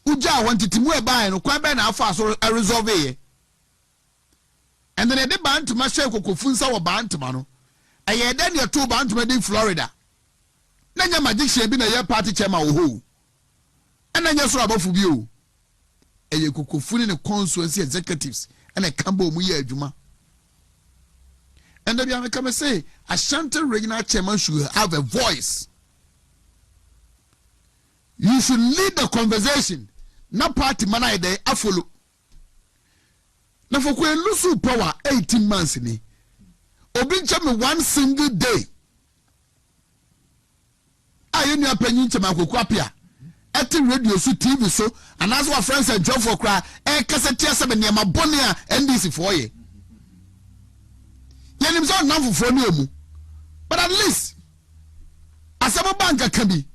Uja wanted to move by and quite by now fast or a resolve. And then they banned to my share Kofunsa or Bantamano. I had then your 2 bands made in Florida. Then your magician been a year party chairman who. And then your trouble for you. And you could in the constituency executives and a Cambo Muya Juma. And then you come and say, Ashanti regional chairman should have a voice. You should lead the conversation. Not party man I day, I follow. Now for when lose power 18 months ni. Obincha me one single day. Aye ni apanyin chama kokwapia. Eti radio so TV so and as our friends and job for cry e kase tia se me niam bone a NDC for ye. Yanim so nam for ni emu. But at least asama banka can be.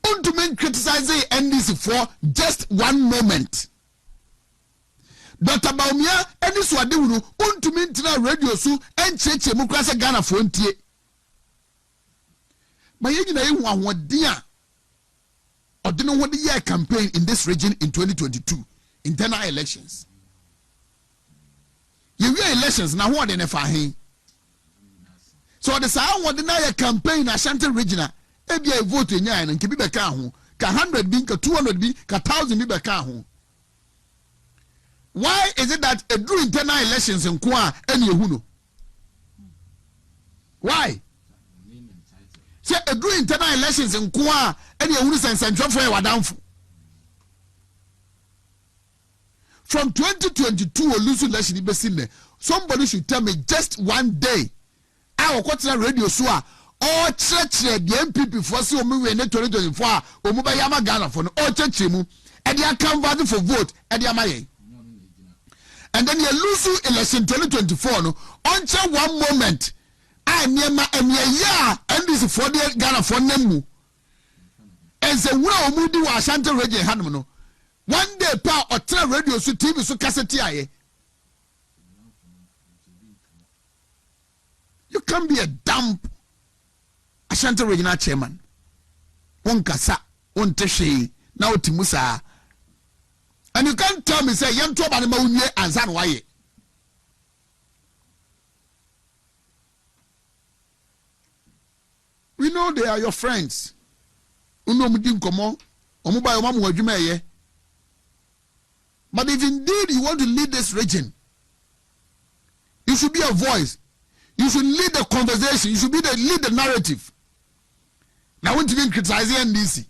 Untumen criticize NDC for just one moment. Dr. Baumia, any swadi wunu, untumintina radio su, and cheche mukrasa Ghana frontier. But you know what dear. Or do you know what the year campaign in this region in 2022? Internal elections. You hear elections now what in FAHI. So the sound what the campaign Ashanti regional, maybe a vote in yan and Kibiba Kahu, ka 100 bin, ka 200 bin, ka 1,000 bin Kahu. Why is it that a do internal elections in Kwa and Yehuno? Why? Say a do internal elections in Kwa and Yehuno and St. John for Wadamfu. From 2022 or losing election in somebody should tell me just one day. Our quarter radio swa all church the MPP for so we in 2024 or Mubayama Ghana for all church and they are come for vote and they are and then you lose election 2024 no until one moment I near my and this for the Ghana for nemu and say we mudi wa Ashanti region hanum no One day, pa or tell radio so TV so cassette. You can't be a dumb Ashanti regional chairman. One kasa, one teshe, now Timusa. And you can't tell me, say, young to about the moon and San Why. We know they are your friends. Uno mudin komo, omuba omamu wajumeye. But if indeed you want to lead this region, you should be a voice. You should lead the conversation. You should lead the narrative. Now, I want to be criticizing NDC.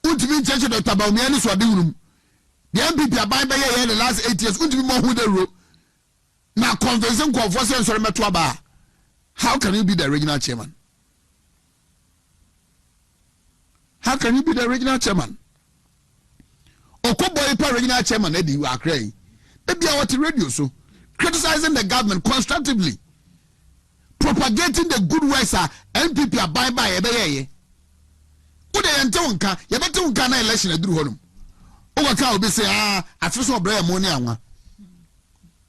I want to be changing the Tabaumi Swadinum. The MPP are buying in the last 8 years. Want to be more who they wrote. Now, conversation for how can you be the regional chairman? How can you be the regional chairman? COCOBOD regional chairman Eddie you are crying. Maybe I want to radio so criticizing the government constructively, propagating the good works MPP are buying by ebeye. Ude yantonka, yabetonka na election eduru honum. Oga obi say afiso obra money anwa.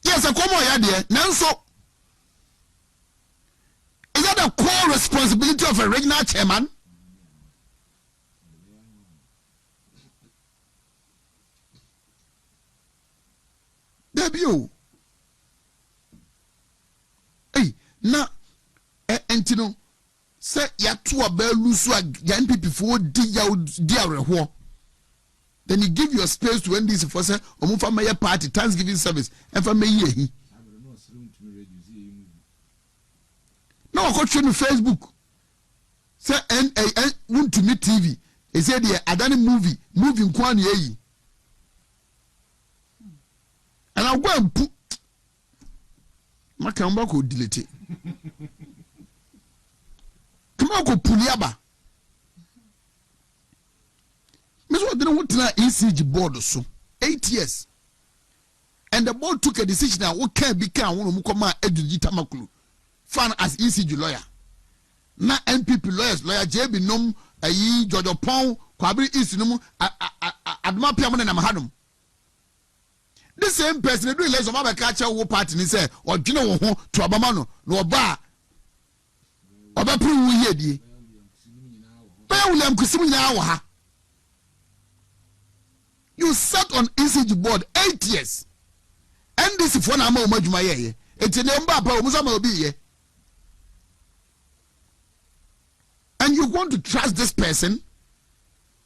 Yes, a komo ya de nanso. Is that the core responsibility of a regional chairman? Debut. Hey, na entino say ya to a belu so ya NPP for di ya then you give your space to NDC for say omufa mayor party Thanksgiving service and for me here. No, I got you on Facebook. Say want to meet TV. He said the Adani movie Kwani ye. And I'll go and put my camera could delete it. Come on, go Puliaba. Miss what didn't want to ECG board so 8 years. And the board took a decision that what can be can one come Edudi Tamakulu. Fan as ECG lawyer. Na NPP lawyer JB Nom ayi Jojo Pong Kwabri East Nom Adma Piamon and Mahadum. The same person do less of my catcher wo party ni say or do you know to Abamano no bar. Oba pro wo yedi. Ba William Kusimu na ha. You sat on ECG board 8 years. NDC for na ma o madwuma ye. Enti ne mba pa o musa ma obi ye. And you want to trust this person?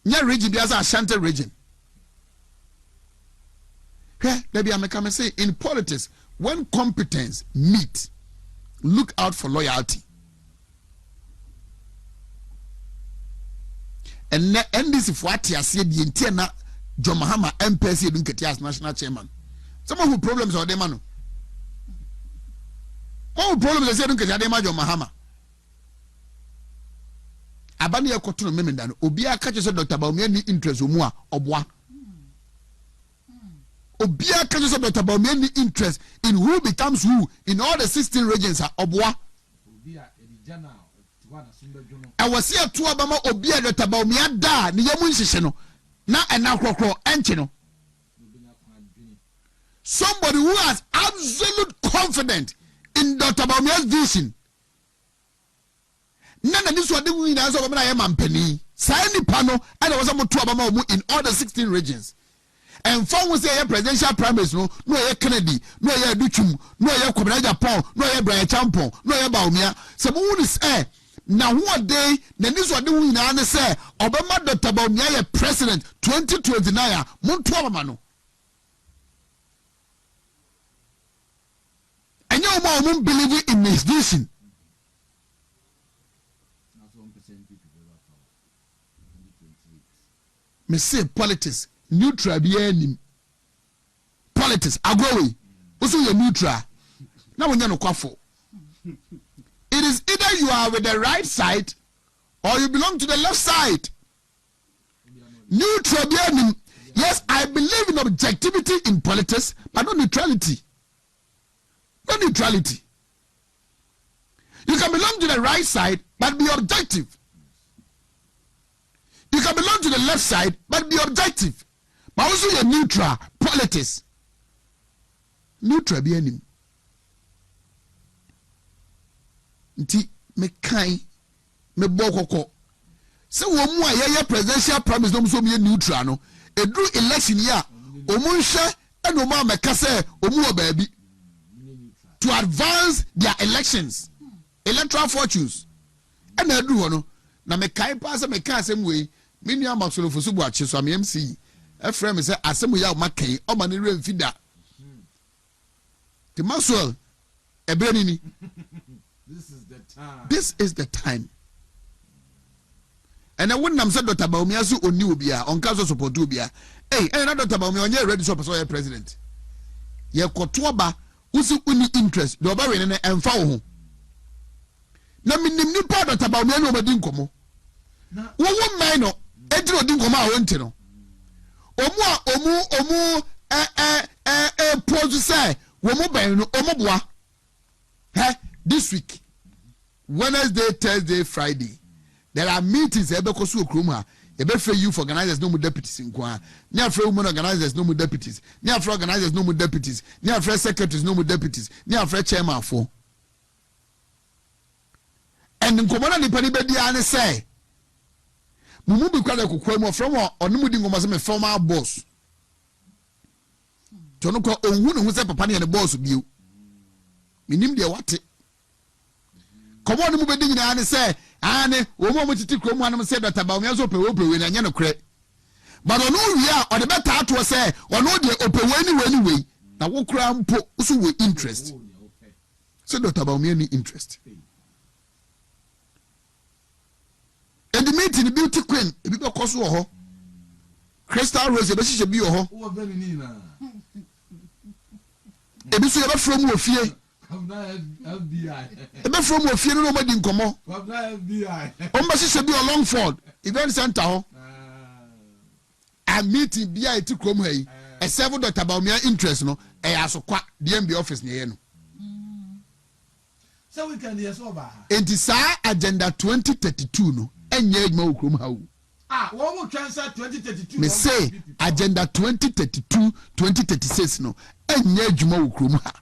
Nya region biasa Ashanti region. There be a say in politics, when competence meet, look out for loyalty. And NDC for what I said the internal John Mahama MPC didn't get as national chairman. Some of who problems are them man. All problems I said don't get John Mahama. Abani yakotuno memendano obia kache se Dr. Baumia ni interest omua obwa. Obia kache se Dr. Baumia ni interest in who becomes who in all the 16 regions are obwa. I was here to Abama obia Dr. Baumia da ni yamu nhihye no na enakokro enche no. Somebody who has absolute confidence in Dr. Baumia's vision. Nana this one we na so na mampani sai nipa no and was am to abama mu in all the 16 regions and for we say presidential primaries no ye Kennedy no ye Duchum no ye Kwabena Japan no ye Brian Champon no ye Baumia se mo woni say na ho day na this one we na say obama Dr. Baumia ye president 2029 mo to abama no and you mo believe in his vision. Me say politics neutral be any politics agwawe also you neutral now when you no kwafo it is either you are with the right side or you belong to the left side. Neutral be any. Yes, I believe in objectivity in politics but not neutrality. Not neutrality. You can belong to the right side but be objective. You can belong to the left side, but be objective. but also your neutral politics. Neutral be anim. Nti me kai me bokoko. Se wo mu a ye presidential promise no so be neutral no. Edru election ya omu nhwe eno ma meka se omu wo baabi to advance their elections, electoral fortunes. And I do no na me kai pass me kan asem we me nua Maxwell Fosubu ache so am MC e frame me say asem ya ma kan o ma ne remfida the Maxwell ebrenini this is the time and I wouldn't say Dr. Baumia so oni obia on ka so support obia eh na Dr. Baumia onye ready so person president ye koto ba usi uni interest do ba we ne emfa wo ho na minim ni pa Dr. Baumia no ma di nkomo wo wo man no ediro di nkomo a wonte no omu pose say wo mo ban no omo boa this week Wednesday, Thursday, Friday there are meetings ebe ko so okrom ha ebe free youth organizers no mu deputies nko nya free women organizers no mu deputies nya free organizers no mu deputies nya free secretaries no mu deputies nya free chairman for and nkomona ni pani be dia ne say mumu bi kwada kokwa mu from onu di ngoma se me former boss tono ko onhu ne hu se papa ne ne boss biu minim de wate komo ne mu be di nyina ne say ane wo mo titi krom anam say Dr. Baumia so opewe na nya no kre but onu wi a o de beta ato say onu de opewe ni na wo kra mpo so we interest so Dr. Baumia ni interest and the meeting the beauty queen e bi be koso ho Crystal Rose e be hye bi ho e bi so e be from ofie ebe from ofie no ma di nkomo o ma hye bi Longford event center ho a meeting bi a eti krom ha yi e serve Dr. Baumia interest no e asokwa DMB office ne ye no so we can yes over enti agenda 2032 no enye adwuma okrom ha wo wo mo transfer 2032 me say agenda 2032 2036 no enye adwuma okrom ha